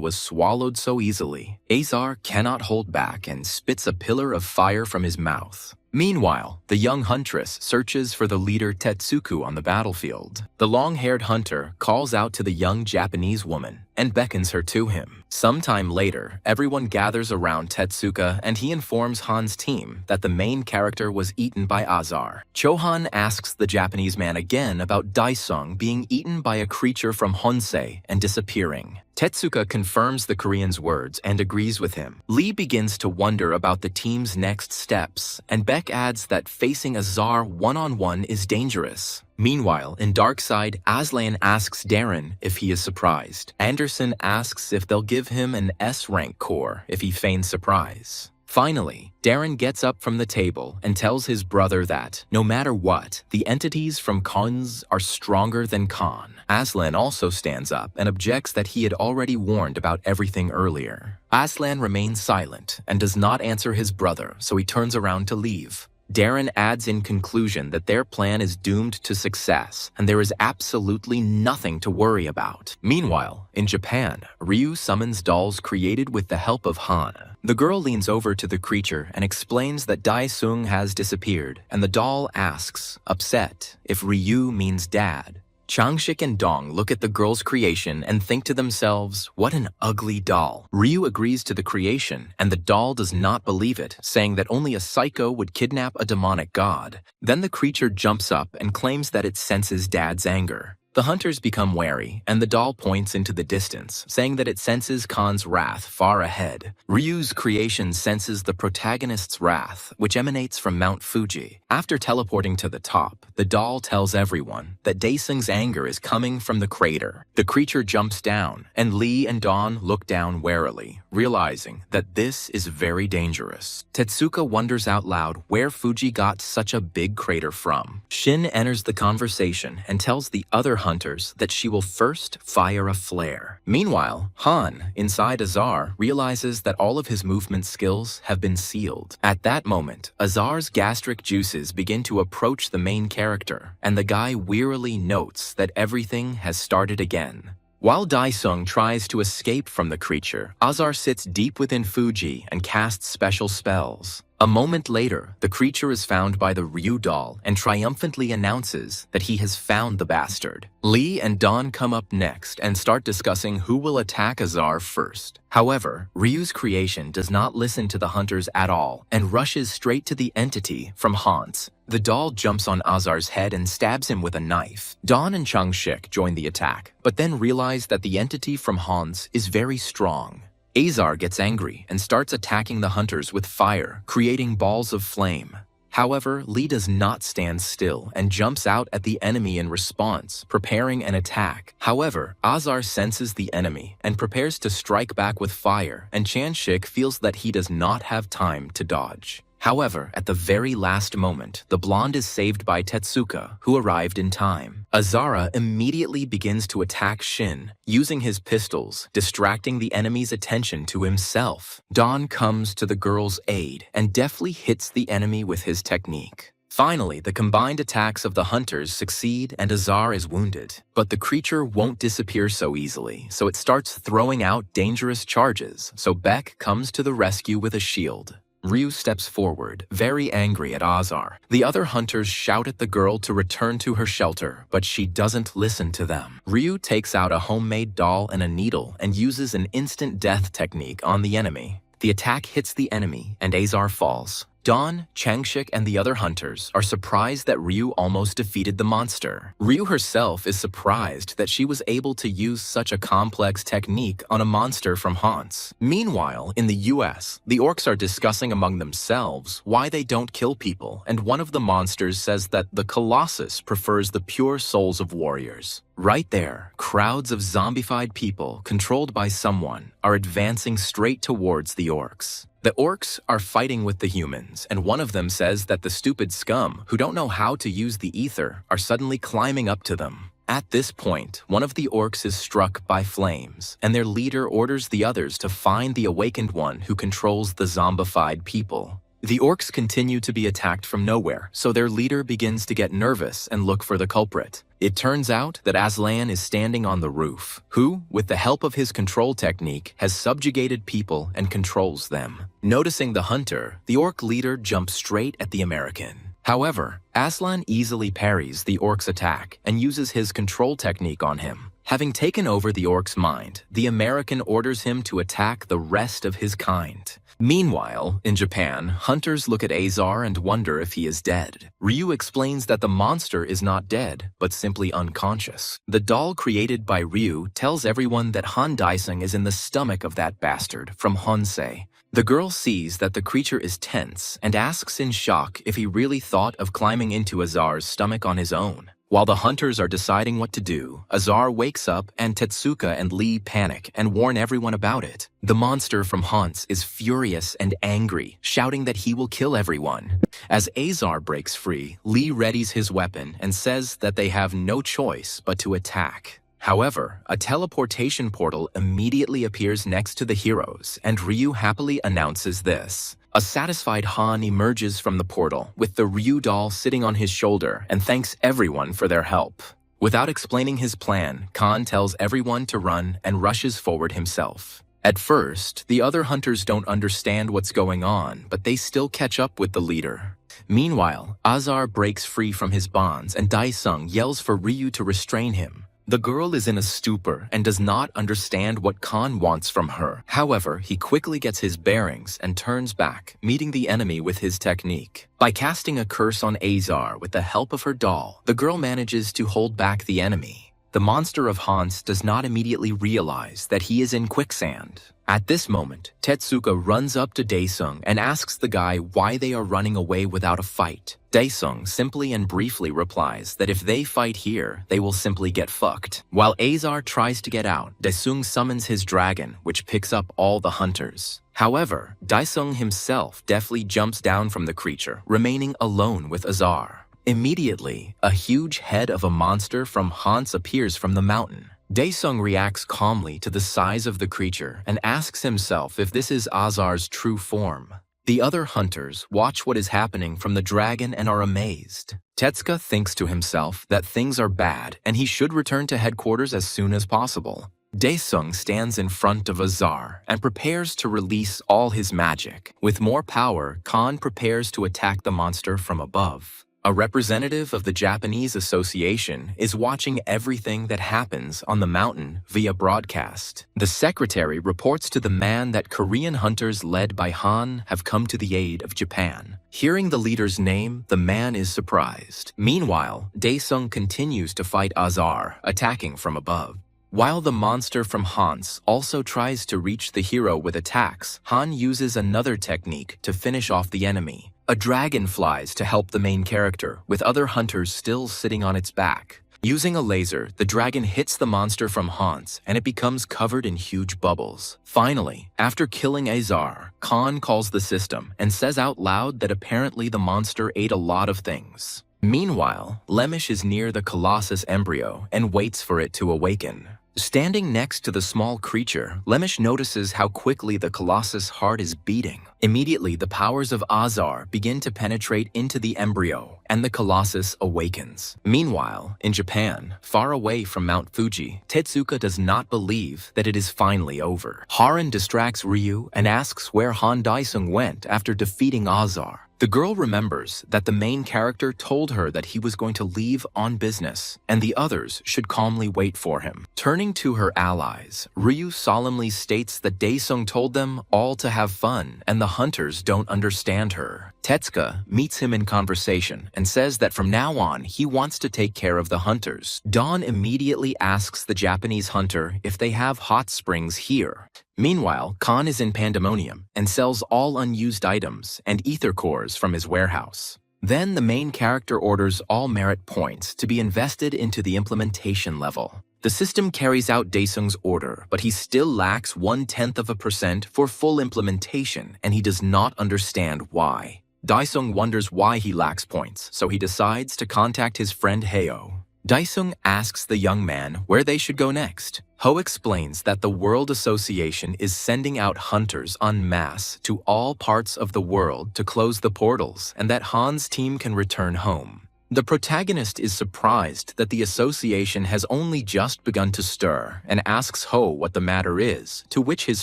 was swallowed so easily. Azar cannot hold back and spits a pillar of fire from his mouth. Meanwhile, the young huntress searches for the leader Tetsuku on the battlefield. The long-haired hunter calls out to the young Japanese woman and beckons her to him. Sometime later, everyone gathers around Tetsuka and he informs Han's team that the main character was eaten by Azar. Chohan asks the Japanese man again about Daesung being eaten by a creature from Honsei and disappearing. Tetsuka confirms the Korean's words and agrees with him. Lee begins to wonder about the team's next steps, and Beck adds that facing Azar one-on-one is dangerous. Meanwhile, in Darkside, Aslan asks Darren if he is surprised. Anderson asks if they'll give him an S-rank core if he feigns surprise. Finally, Darren gets up from the table and tells his brother that, no matter what, the entities from Khans are stronger than Khan. Aslan also stands up and objects that he had already warned about everything earlier. Aslan remains silent and does not answer his brother, so he turns around to leave. Darren adds in conclusion that their plan is doomed to success, and there is absolutely nothing to worry about. Meanwhile, in Japan, Ryu summons dolls created with the help of Han. The girl leans over to the creature and explains that Daesung has disappeared, and the doll asks, upset, if Ryu means dad. Changshik and Dong look at the girl's creation and think to themselves, what an ugly doll. Ryu agrees to the creation, and the doll does not believe it, saying that only a psycho would kidnap a demonic god. Then the creature jumps up and claims that it senses Dad's anger. The hunters become wary, and the doll points into the distance, saying that it senses Khan's wrath far ahead. Ryu's creation senses the protagonist's wrath, which emanates from Mount Fuji. After teleporting to the top, the doll tells everyone that Daesung's anger is coming from the crater. The creature jumps down, and Lee and Dawn look down warily, realizing that this is very dangerous. Tetsuka wonders out loud where Fuji got such a big crater from. Shin enters the conversation and tells the other hunters that she will first fire a flare. Meanwhile, Han, inside Azar, realizes that all of his movement skills have been sealed. At that moment, Azar's gastric juices begin to approach the main character, and the guy wearily notes that everything has started again. While Daesung tries to escape from the creature, Azar sits deep within Fuji and casts special spells. A moment later, the creature is found by the Ryu doll and triumphantly announces that he has found the bastard. Lee and Dawn come up next and start discussing who will attack Azar first. However, Ryu's creation does not listen to the hunters at all and rushes straight to the entity from Hans. The doll jumps on Azar's head and stabs him with a knife. Dawn and Changshik join the attack, but then realize that the entity from Hans is very strong. Azar gets angry and starts attacking the hunters with fire, creating balls of flame. However, Lee does not stand still and jumps out at the enemy in response, preparing an attack. However, Azar senses the enemy and prepares to strike back with fire, and Changshik feels that he does not have time to dodge. However, at the very last moment, the blonde is saved by Tetsuka, who arrived in time. Azara immediately begins to attack Shin, using his pistols, distracting the enemy's attention to himself. Dawn comes to the girl's aid and deftly hits the enemy with his technique. Finally, the combined attacks of the hunters succeed and Azar is wounded. But the creature won't disappear so easily, so it starts throwing out dangerous charges, so Beck comes to the rescue with a shield. Ryu steps forward, very angry at Azar. The other hunters shout at the girl to return to her shelter, but she doesn't listen to them. Ryu takes out a homemade doll and a needle and uses an instant death technique on the enemy. The attack hits the enemy, and Azar falls. Dawn, Changshik, and the other hunters are surprised that Ryu almost defeated the monster. Ryu herself is surprised that she was able to use such a complex technique on a monster from Hans. Meanwhile, in the US, the orcs are discussing among themselves why they don't kill people, and one of the monsters says that the Colossus prefers the pure souls of warriors. Right there, crowds of zombified people, controlled by someone, are advancing straight towards the orcs. The orcs are fighting with the humans, and one of them says that the stupid scum who don't know how to use the ether are suddenly climbing up to them. At this point, one of the orcs is struck by flames, and their leader orders the others to find the awakened one who controls the zombified people. The orcs continue to be attacked from nowhere, so their leader begins to get nervous and look for the culprit. It turns out that Aslan is standing on the roof, who, with the help of his control technique, has subjugated people and controls them. Noticing the hunter, the orc leader jumps straight at the American. However, Aslan easily parries the orc's attack and uses his control technique on him. Having taken over the orc's mind, the American orders him to attack the rest of his kind. Meanwhile, in Japan, hunters look at Azar and wonder if he is dead. Ryu explains that the monster is not dead, but simply unconscious. The doll created by Ryu tells everyone that Han Daisung is in the stomach of that bastard from Honsei. The girl sees that the creature is tense and asks in shock if he really thought of climbing into Azar's stomach on his own. While the hunters are deciding what to do, Azar wakes up and Tetsuka and Lee panic and warn everyone about it. The monster from Hans is furious and angry, shouting that he will kill everyone. As Azar breaks free, Lee readies his weapon and says that they have no choice but to attack. However, a teleportation portal immediately appears next to the heroes, and Ryu happily announces this. A satisfied Han emerges from the portal with the Ryu doll sitting on his shoulder and thanks everyone for their help. Without explaining his plan, Khan tells everyone to run and rushes forward himself. At first, the other hunters don't understand what's going on, but they still catch up with the leader. Meanwhile, Azar breaks free from his bonds and Daisung yells for Ryu to restrain him. The girl is in a stupor and does not understand what Khan wants from her. However, he quickly gets his bearings and turns back, meeting the enemy with his technique. By casting a curse on Azar with the help of her doll, the girl manages to hold back the enemy. The monster of Hans does not immediately realize that he is in quicksand. At this moment, Tetsuka runs up to Daesung and asks the guy why they are running away without a fight. Daesung simply and briefly replies that if they fight here, they will simply get fucked. While Azar tries to get out, Daesung summons his dragon, which picks up all the hunters. However, Daesung himself deftly jumps down from the creature, remaining alone with Azar. Immediately, a huge head of a monster from Hans appears from the mountain. Daesung reacts calmly to the size of the creature and asks himself if this is Azar's true form. The other hunters watch what is happening from the dragon and are amazed. Tetsuka thinks to himself that things are bad and he should return to headquarters as soon as possible. Daesung stands in front of Azar and prepares to release all his magic. With more power, Khan prepares to attack the monster from above. A representative of the Japanese Association is watching everything that happens on the mountain via broadcast. The secretary reports to the man that Korean hunters led by Han have come to the aid of Japan. Hearing the leader's name, the man is surprised. Meanwhile, Daesung continues to fight Azar, attacking from above. While the monster from Hans also tries to reach the hero with attacks, Han uses another technique to finish off the enemy. A dragon flies to help the main character, with other hunters still sitting on its back. Using a laser, the dragon hits the monster from Hans, and it becomes covered in huge bubbles. Finally, after killing Azar, Khan calls the system and says out loud that apparently the monster ate a lot of things. Meanwhile, Lemish is near the Colossus embryo and waits for it to awaken. Standing next to the small creature, Lemish notices how quickly the Colossus' heart is beating. Immediately, the powers of Azar begin to penetrate into the embryo, and the Colossus awakens. Meanwhile, in Japan, far away from Mount Fuji, Tetsuka does not believe that it is finally over. Haran distracts Ryu and asks where Han Daisung went after defeating Azar. The girl remembers that the main character told her that he was going to leave on business, and the others should calmly wait for him. Turning to her allies, Ryu solemnly states that Daesung told them all to have fun, and the hunters don't understand her. Tetsuka meets him in conversation and says that from now on, he wants to take care of the hunters. Dawn immediately asks the Japanese hunter if they have hot springs here. Meanwhile, Khan is in Pandemonium and sells all unused items and ether cores from his warehouse. Then the main character orders all merit points to be invested into the implementation level. The system carries out Daesung's order, but he still lacks 0.1% for full implementation, and he does not understand why. Daesung wonders why he lacks points, so he decides to contact his friend Heo. Daesung asks the young man where they should go next. Ho explains that the World Association is sending out hunters en masse to all parts of the world to close the portals, and that Han's team can return home. The protagonist is surprised that the association has only just begun to stir and asks Ho what the matter is, to which his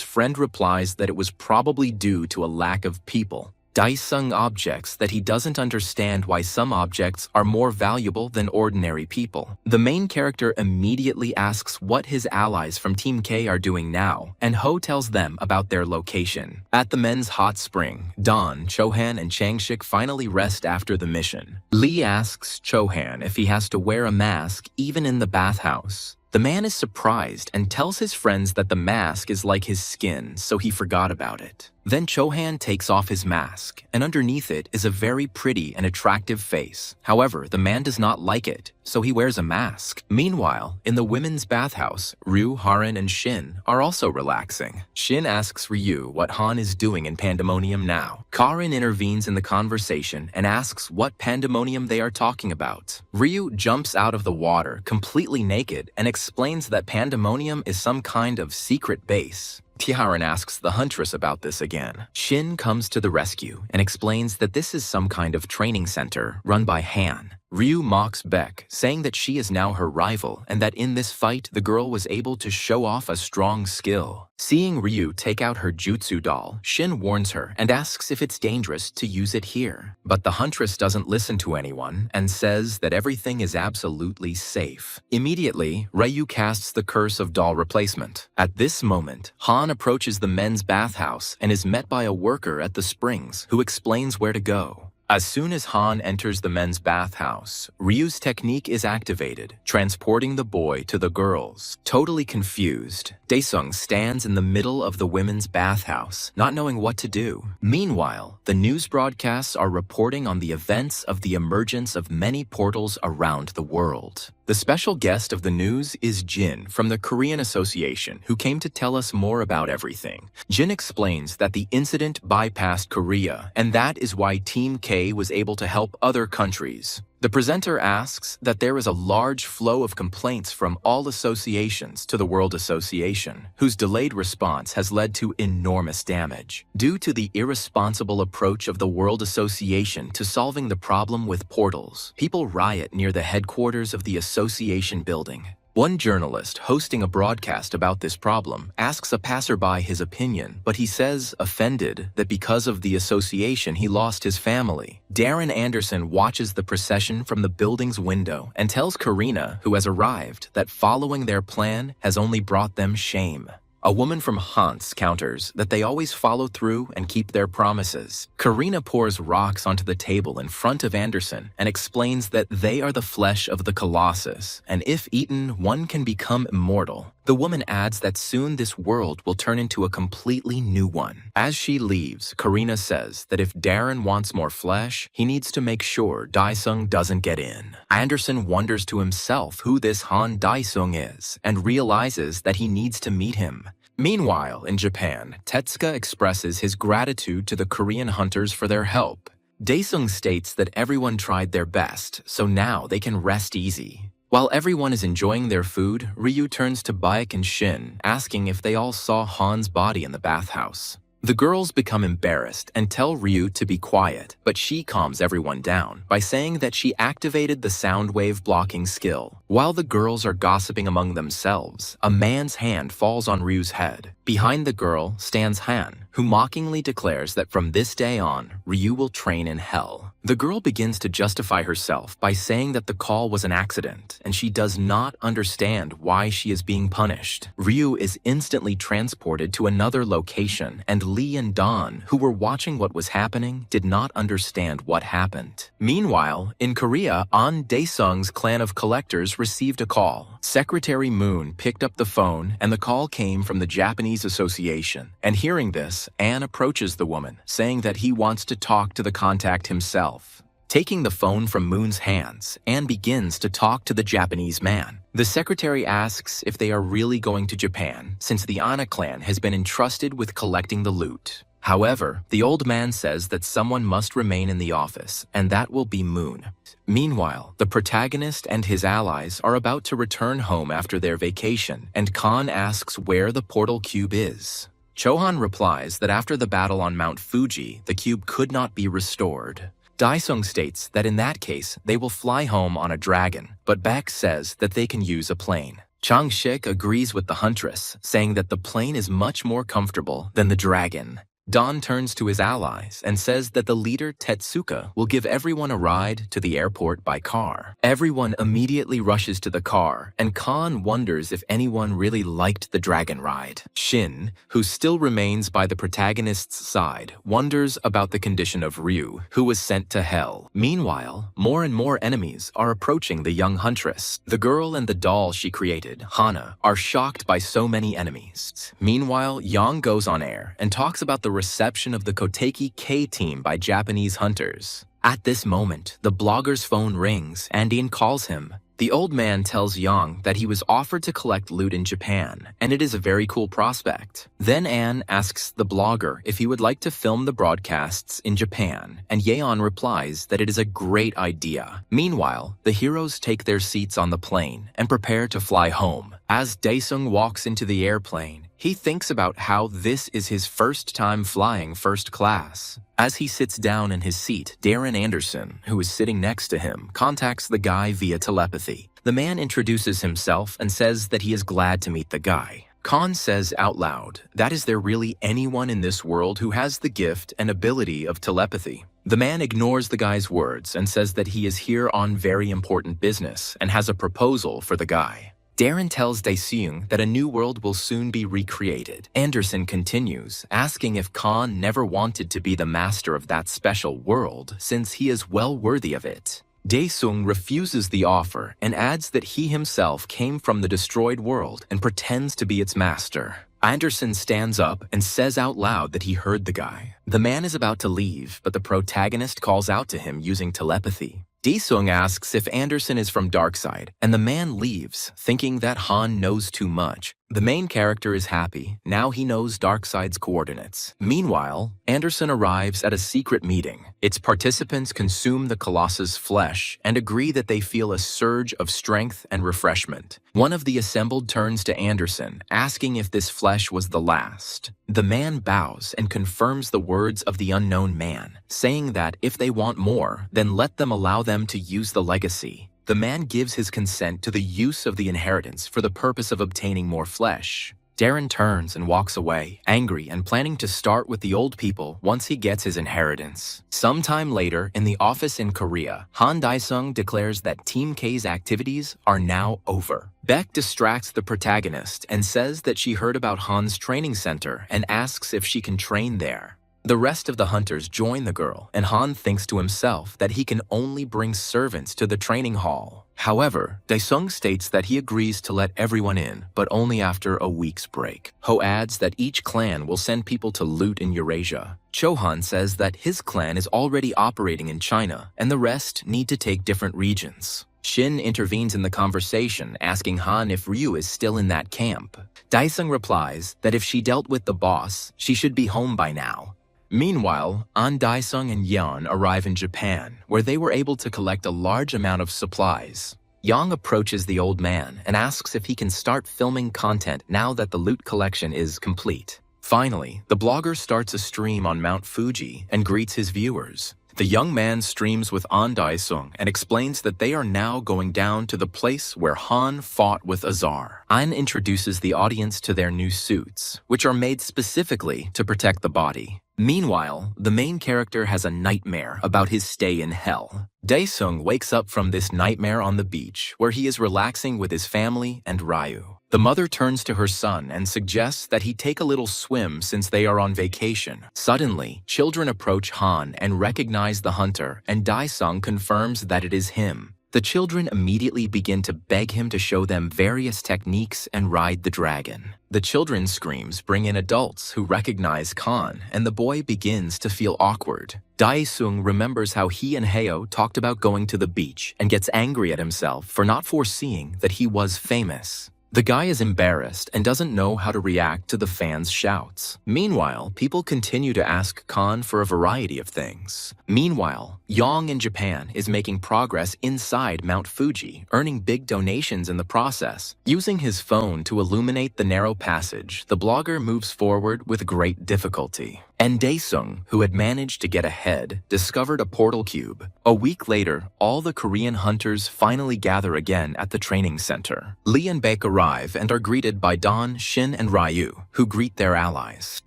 friend replies that it was probably due to a lack of people. Daesung objects that he doesn't understand why some objects are more valuable than ordinary people. The main character immediately asks what his allies from Team K are doing now, and Ho tells them about their location. At the men's hot spring, Don, Chohan, and Changshik finally rest after the mission. Lee asks Chohan if he has to wear a mask even in the bathhouse. The man is surprised and tells his friends that the mask is like his skin, so he forgot about it. Then Chohan takes off his mask, and underneath it is a very pretty and attractive face. However, the man does not like it, so he wears a mask. Meanwhile, in the women's bathhouse, Ryu, Haran, and Shin are also relaxing. Shin asks Ryu what Han is doing in Pandemonium now. Karin intervenes in the conversation and asks what Pandemonium they are talking about. Ryu jumps out of the water completely naked and explains that Pandemonium is some kind of secret base. Tiharan asks the Huntress about this again. Shin comes to the rescue and explains that this is some kind of training center run by Han. Ryu mocks Beck, saying that she is now her rival and that in this fight the girl was able to show off a strong skill. Seeing Ryu take out her jutsu doll, Shin warns her and asks if it's dangerous to use it here. But the Huntress doesn't listen to anyone and says that everything is absolutely safe. Immediately, Ryu casts the curse of doll replacement. At this moment, Han approaches the men's bathhouse and is met by a worker at the springs who explains where to go. As soon as Han enters the men's bathhouse, Ryu's technique is activated, transporting the boy to the girls. Totally confused, Daesung stands in the middle of the women's bathhouse, not knowing what to do. Meanwhile, the news broadcasts are reporting on the events of the emergence of many portals around the world. The special guest of the news is Jin from the Korean Association, who came to tell us more about everything. Jin explains that the incident bypassed Korea, and that is why Team K was able to help other countries. The presenter asks that there is a large flow of complaints from all associations to the World Association, whose delayed response has led to enormous damage. Due to the irresponsible approach of the World Association to solving the problem with portals, people riot near the headquarters of the association building. One journalist hosting a broadcast about this problem asks a passerby his opinion, but he says, offended, that because of the association he lost his family. Darren Anderson watches the procession from the building's window and tells Karina, who has arrived, that following their plan has only brought them shame. A woman from Hans counters that they always follow through and keep their promises. Karina pours rocks onto the table in front of Anderson and explains that they are the flesh of the Colossus, and if eaten, one can become immortal. The woman adds that soon this world will turn into a completely new one. As she leaves, Karina says that if Darren wants more flesh, he needs to make sure Daesung doesn't get in. Anderson wonders to himself who this Han Daesung is and realizes that he needs to meet him. Meanwhile, in Japan, Tetsuka expresses his gratitude to the Korean hunters for their help. Daesung states that everyone tried their best, so now they can rest easy. While everyone is enjoying their food, Ryu turns to Baek and Shin, asking if they all saw Han's body in the bathhouse. The girls become embarrassed and tell Ryu to be quiet, but she calms everyone down by saying that she activated the sound wave blocking skill. While the girls are gossiping among themselves, a man's hand falls on Ryu's head. Behind the girl stands Han, who mockingly declares that from this day on, Ryu will train in hell. The girl begins to justify herself by saying that the call was an accident, and she does not understand why she is being punished. Ryu is instantly transported to another location, and Lee and Don, who were watching what was happening, did not understand what happened. Meanwhile, in Korea, An Daesung's clan of collectors received a call. Secretary Moon picked up the phone, and the call came from the Japanese Association. And hearing this, An approaches the woman, saying that he wants to talk to the contact himself. Taking the phone from Moon's hands, An begins to talk to the Japanese man. The secretary asks if they are really going to Japan, since the Ana clan has been entrusted with collecting the loot. However, the old man says that someone must remain in the office, and that will be Moon. Meanwhile, the protagonist and his allies are about to return home after their vacation, and Khan asks where the portal cube is. Chohan replies that after the battle on Mount Fuji, the cube could not be restored. Daesung states that in that case, they will fly home on a dragon, but Baek says that they can use a plane. Chang Shik agrees with the huntress, saying that the plane is much more comfortable than the dragon. Don turns to his allies and says that the leader Tetsuka will give everyone a ride to the airport by car. Everyone immediately rushes to the car, and Khan wonders if anyone really liked the dragon ride. Shin, who still remains by the protagonist's side, wonders about the condition of Ryu, who was sent to hell. Meanwhile, more and more enemies are approaching the young huntress. The girl and the doll she created, Hana, are shocked by so many enemies. Meanwhile, Yang goes on air and talks about the reception of the Koteki K team by Japanese hunters. At this moment, the blogger's phone rings and Ian calls him. The old man tells Yang that he was offered to collect loot in Japan, and it is a very cool prospect. Then Anne asks the blogger if he would like to film the broadcasts in Japan, and Yeon replies that it is a great idea. Meanwhile, the heroes take their seats on the plane and prepare to fly home. As Daesung walks into the airplane, he thinks about how this is his first time flying first class. As he sits down in his seat, Darren Anderson, who is sitting next to him, contacts the guy via telepathy. The man introduces himself and says that he is glad to meet the guy. Khan says out loud, that is there really anyone in this world who has the gift and ability of telepathy? The man ignores the guy's words and says that he is here on very important business and has a proposal for the guy. Darren tells Daesung that a new world will soon be recreated. Anderson continues, asking if Khan never wanted to be the master of that special world, since he is well worthy of it. Daesung refuses the offer and adds that he himself came from the destroyed world and pretends to be its master. Anderson stands up and says out loud that he heard the guy. The man is about to leave, but the protagonist calls out to him using telepathy. Daesung asks if Anderson is from Darkside, and the man leaves, thinking that Han knows too much. The main character is happy, now he knows Darkside's coordinates. Meanwhile, Anderson arrives at a secret meeting. Its participants consume the Colossus' flesh and agree that they feel a surge of strength and refreshment. One of the assembled turns to Anderson, asking if this flesh was the last. The man bows and confirms the words of the unknown man, saying that if they want more, then let them allow them to use the legacy. The man gives his consent to the use of the inheritance for the purpose of obtaining more flesh. Darren turns and walks away, angry and planning to start with the old people once he gets his inheritance. Sometime later, in the office in Korea, Han Daesung declares that Team K's activities are now over. Baek distracts the protagonist and says that she heard about Han's training center and asks if she can train there. The rest of the hunters join the girl, and Han thinks to himself that he can only bring servants to the training hall. However, Daesung states that he agrees to let everyone in, but only after a week's break. Ho adds that each clan will send people to loot in Eurasia. Chohan says that his clan is already operating in China, and the rest need to take different regions. Shin intervenes in the conversation, asking Han if Ryu is still in that camp. Daesung replies that if she dealt with the boss, she should be home by now. Meanwhile, An Daesung and Yeon arrive in Japan, where they were able to collect a large amount of supplies. Yang approaches the old man and asks if he can start filming content now that the loot collection is complete. Finally, the blogger starts a stream on Mount Fuji and greets his viewers. The young man streams with An Daesung and explains that they are now going down to the place where Han fought with Azar. An introduces the audience to their new suits, which are made specifically to protect the body. Meanwhile, the main character has a nightmare about his stay in hell. Daesung wakes up from this nightmare on the beach, where he is relaxing with his family and Ryu. The mother turns to her son and suggests that he take a little swim since they are on vacation. Suddenly, children approach Han and recognize the hunter, and Daesung confirms that it is him. The children immediately begin to beg him to show them various techniques and ride the dragon. The children's screams bring in adults who recognize Khan, and the boy begins to feel awkward. Dae-sung remembers how he and Heo talked about going to the beach and gets angry at himself for not foreseeing that he was famous. The guy is embarrassed and doesn't know how to react to the fans' shouts. Meanwhile, people continue to ask Khan for a variety of things. Meanwhile, Yang in Japan is making progress inside Mount Fuji, earning big donations in the process. Using his phone to illuminate the narrow passage, the blogger moves forward with great difficulty. And Dae-sung, who had managed to get ahead, discovered a portal cube. A week later, all the Korean hunters finally gather again at the training center. Lee and Baek arrive and are greeted by Don, Shin, and Ryu, who greet their allies.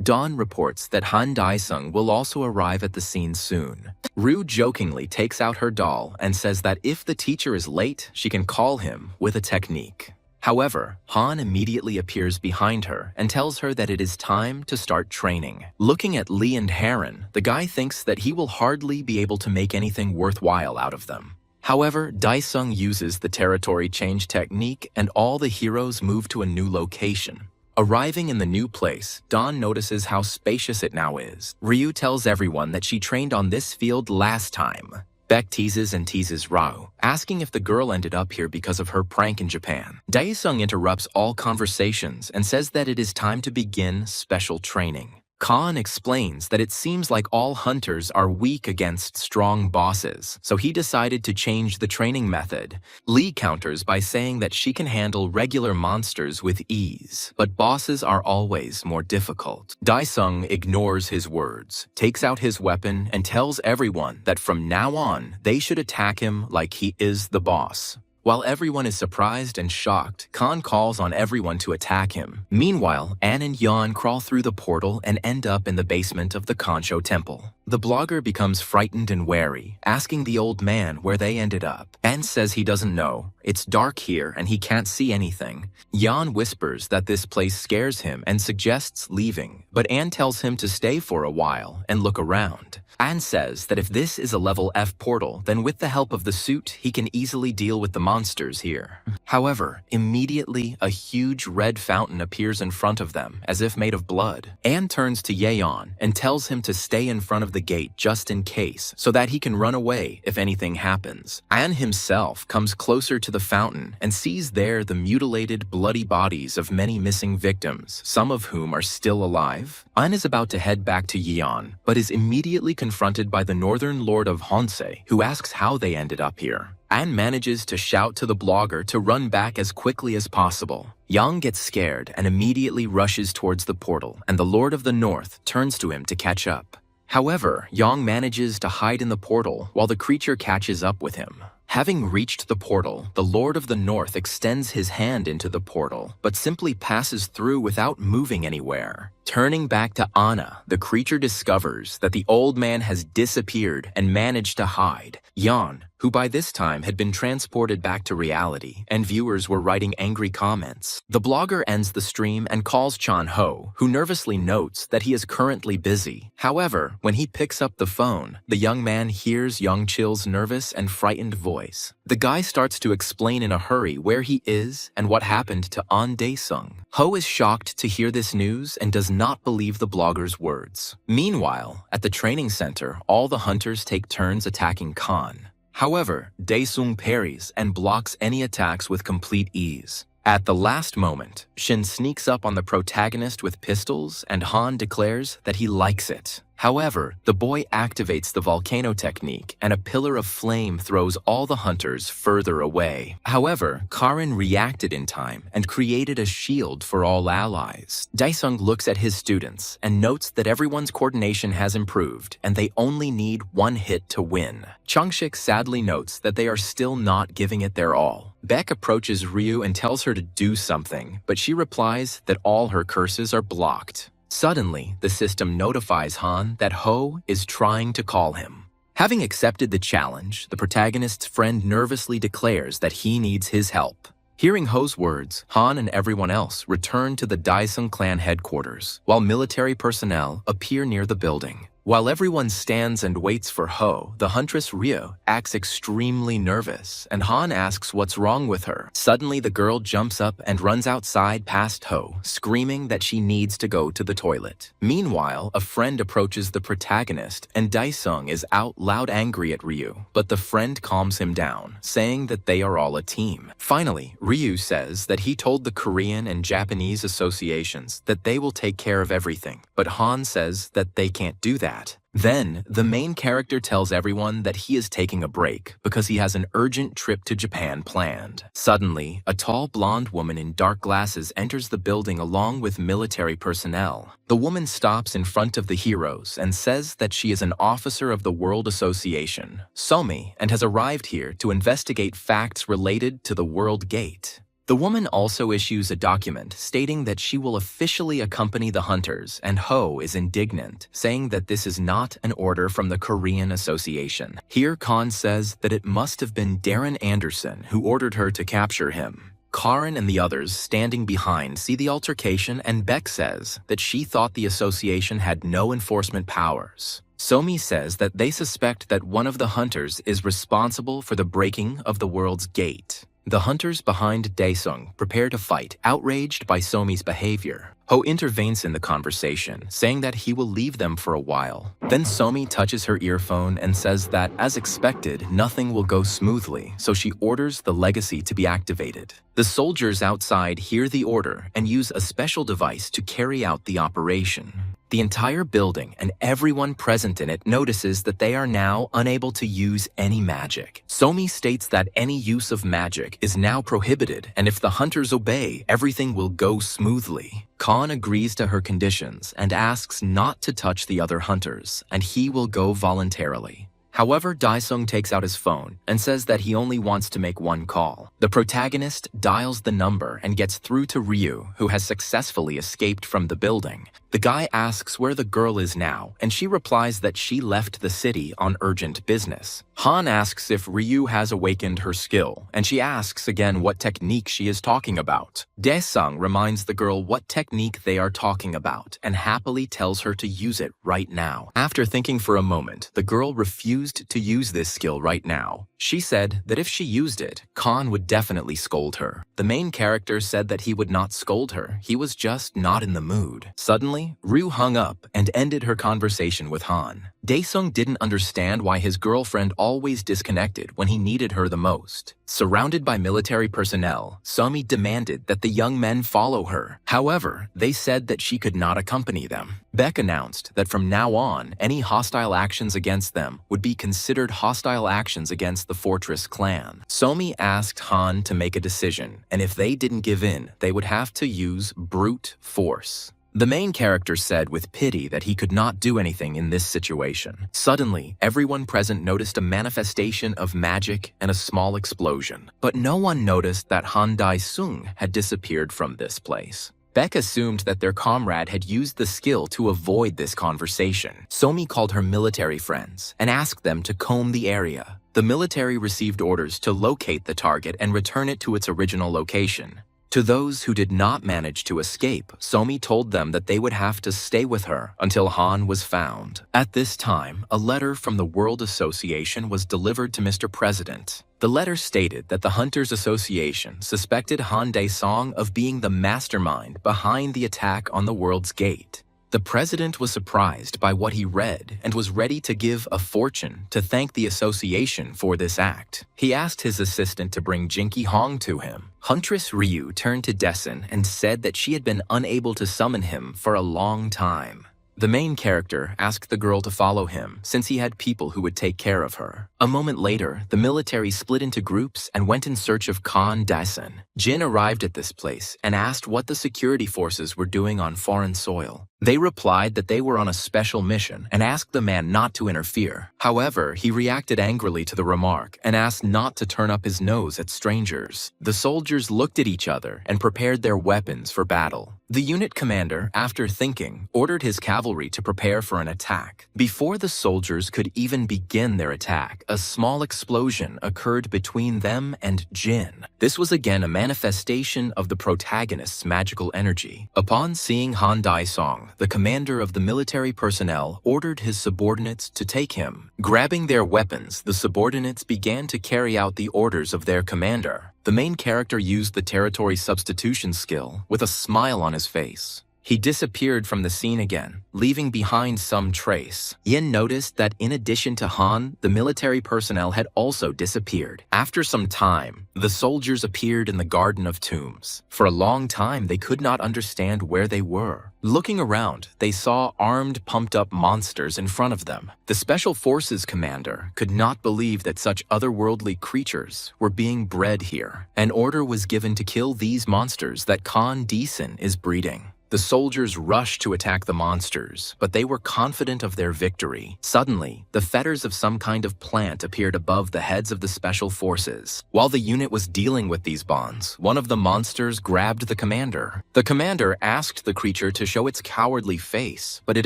Don reports that Han Dae-sung will also arrive at the scene soon. Ryu jokingly takes out her doll and says that if the teacher is late, she can call him with a technique. However, Han immediately appears behind her and tells her that it is time to start training. Looking at Lee and Heron, the guy thinks that he will hardly be able to make anything worthwhile out of them. However, Dae-sung uses the territory change technique and all the heroes move to a new location. Arriving in the new place, Dawn notices how spacious it now is. Ryu tells everyone that she trained on this field last time. Baek teases and teases Rao, asking if the girl ended up here because of her prank in Japan. Dae-sung interrupts all conversations and says that it is time to begin special training. Khan explains that it seems like all hunters are weak against strong bosses, so he decided to change the training method. Lee counters by saying that she can handle regular monsters with ease, but bosses are always more difficult. Dae-sung ignores his words, takes out his weapon, and tells everyone that from now on, they should attack him like he is the boss. While everyone is surprised and shocked, Khan calls on everyone to attack him. Meanwhile, Ann and Yeon crawl through the portal and end up in the basement of the Kansho temple. The blogger becomes frightened and wary, asking the old man where they ended up. Ann says he doesn't know. It's dark here and he can't see anything. Yeon whispers that this place scares him and suggests leaving, but Ann tells him to stay for a while and look around. Ann says that if this is a level F portal, then with the help of the suit, he can easily deal with the monsters here. However, immediately a huge red fountain appears in front of them, as if made of blood. Ann turns to Yeon and tells him to stay in front of the gate just in case, so that he can run away if anything happens. Ann himself comes closer to the fountain and sees there the mutilated, bloody bodies of many missing victims, some of whom are still alive. Ann is about to head back to Yeon, but is immediately confronted by the Northern Lord of Honsei, who asks how they ended up here. Ann manages to shout to the blogger to run back as quickly as possible. Yang gets scared and immediately rushes towards the portal, and the Lord of the North turns to him to catch up. However, Yang manages to hide in the portal while the creature catches up with him. Having reached the portal, the Lord of the North extends his hand into the portal, but simply passes through without moving anywhere. Turning back to Anna, the creature discovers that the old man has disappeared and managed to hide. Yan, who by this time had been transported back to reality, and viewers were writing angry comments. The blogger ends the stream and calls Chan Ho, who nervously notes that he is currently busy. However, when he picks up the phone, the young man hears Young Chil's nervous and frightened voice. The guy starts to explain in a hurry where he is and what happened to An Dae-sung. Ho is shocked to hear this news and does not believe the blogger's words. Meanwhile, at the training center, all the hunters take turns attacking Khan. However, Dae-sung parries and blocks any attacks with complete ease. At the last moment, Shin sneaks up on the protagonist with pistols, and Han declares that he likes it. However, the boy activates the volcano technique, and a pillar of flame throws all the hunters further away. However, Karin reacted in time and created a shield for all allies. Dae-sung looks at his students and notes that everyone's coordination has improved, and they only need one hit to win. Chungshik sadly notes that they are still not giving it their all. Baek approaches Ryu and tells her to do something, but she replies that all her curses are blocked. Suddenly, the system notifies Han that Ho is trying to call him. Having accepted the challenge, the protagonist's friend nervously declares that he needs his help. Hearing Ho's words, Han and everyone else return to the Dae-sung clan headquarters, while military personnel appear near the building. While everyone stands and waits for Ho, the huntress Ryu acts extremely nervous, and Han asks what's wrong with her. Suddenly, the girl jumps up and runs outside past Ho, screaming that she needs to go to the toilet. Meanwhile, a friend approaches the protagonist, and Daesung is out loud angry at Ryu, but the friend calms him down, saying that they are all a team. Finally, Ryu says that he told the Korean and Japanese associations that they will take care of everything, but Han says that they can't do that. Then, the main character tells everyone that he is taking a break because he has an urgent trip to Japan planned. Suddenly, a tall blonde woman in dark glasses enters the building along with military personnel. The woman stops in front of the heroes and says that she is an officer of the World Association, Somi, and has arrived here to investigate facts related to the World Gate. The woman also issues a document stating that she will officially accompany the hunters, and Ho is indignant, saying that this is not an order from the Korean Association. Here Khan says that it must have been Darren Anderson who ordered her to capture him. Karin and the others standing behind see the altercation, and Beck says that she thought the association had no enforcement powers. Somi says that they suspect that one of the hunters is responsible for the breaking of the world's gate. The hunters behind Daesung prepare to fight, outraged by Somi's behavior. Ho intervenes in the conversation, saying that he will leave them for a while. Then Somi touches her earphone and says that, as expected, nothing will go smoothly, so she orders the legacy to be activated. The soldiers outside hear the order and use a special device to carry out the operation. The entire building and everyone present in it notices that they are now unable to use any magic. Somi states that any use of magic is now prohibited, and if the hunters obey, everything will go smoothly. Khan agrees to her conditions and asks not to touch the other hunters, and he will go voluntarily. However, Daesung takes out his phone and says that he only wants to make one call. The protagonist dials the number and gets through to Ryu, who has successfully escaped from the building. The guy asks where the girl is now, and she replies that she left the city on urgent business. Han asks if Ryu has awakened her skill, and she asks again what technique she is talking about. Daesung reminds the girl what technique they are talking about, and happily tells her to use it right now. After thinking for a moment, the girl refused to use this skill right now. She said that if she used it, Khan would definitely scold her. The main character said that he would not scold her, he was just not in the mood. Suddenly, Ryu hung up and ended her conversation with Han. Daesung didn't understand why his girlfriend always disconnected when he needed her the most. Surrounded by military personnel, Somi demanded that the young men follow her. However, they said that she could not accompany them. Beck announced that from now on, any hostile actions against them would be considered hostile actions against the Fortress clan. Somi asked Han to make a decision, and if they didn't give in, they would have to use brute force. The main character said with pity that he could not do anything in this situation. Suddenly, everyone present noticed a manifestation of magic and a small explosion, but no one noticed that Han Daesung had disappeared from this place. Beck assumed that their comrade had used the skill to avoid this conversation. Somi called her military friends and asked them to comb the area. The military received orders to locate the target and return it to its original location. To those who did not manage to escape, Somi told them that they would have to stay with her until Han was found. At this time, a letter from the World Association was delivered to Mr. President. The letter stated that the Hunters Association suspected Han Daesung of being the mastermind behind the attack on the World's Gate. The president was surprised by what he read and was ready to give a fortune to thank the association for this act. He asked his assistant to bring Jinky Hong to him. Huntress Ryu turned to Dessen and said that she had been unable to summon him for a long time. The main character asked the girl to follow him since he had people who would take care of her. A moment later, the military split into groups and went in search of Khan Daesun. Jin arrived at this place and asked what the security forces were doing on foreign soil. They replied that they were on a special mission and asked the man not to interfere. However, he reacted angrily to the remark and asked not to turn up his nose at strangers. The soldiers looked at each other and prepared their weapons for battle. The unit commander, after thinking, ordered his cavalry to prepare for an attack. Before the soldiers could even begin their attack, a small explosion occurred between them and Jin. This was again a manifestation of the protagonist's magical energy. Upon seeing Han Daesung, the commander of the military personnel, ordered his subordinates to take him. Grabbing their weapons, the subordinates began to carry out the orders of their commander. The main character used the territory substitution skill with a smile on his face. He disappeared from the scene again, leaving behind some trace. Yin noticed that in addition to Han, the military personnel had also disappeared. After some time, the soldiers appeared in the Garden of Tombs. For a long time, they could not understand where they were. Looking around, they saw armed, pumped-up monsters in front of them. The Special Forces commander could not believe that such otherworldly creatures were being bred here. An order was given to kill these monsters that Khan Deason is breeding. The soldiers rushed to attack the monsters, but they were confident of their victory. Suddenly, the fetters of some kind of plant appeared above the heads of the special forces. While the unit was dealing with these bonds, one of the monsters grabbed the commander. The commander asked the creature to show its cowardly face, but it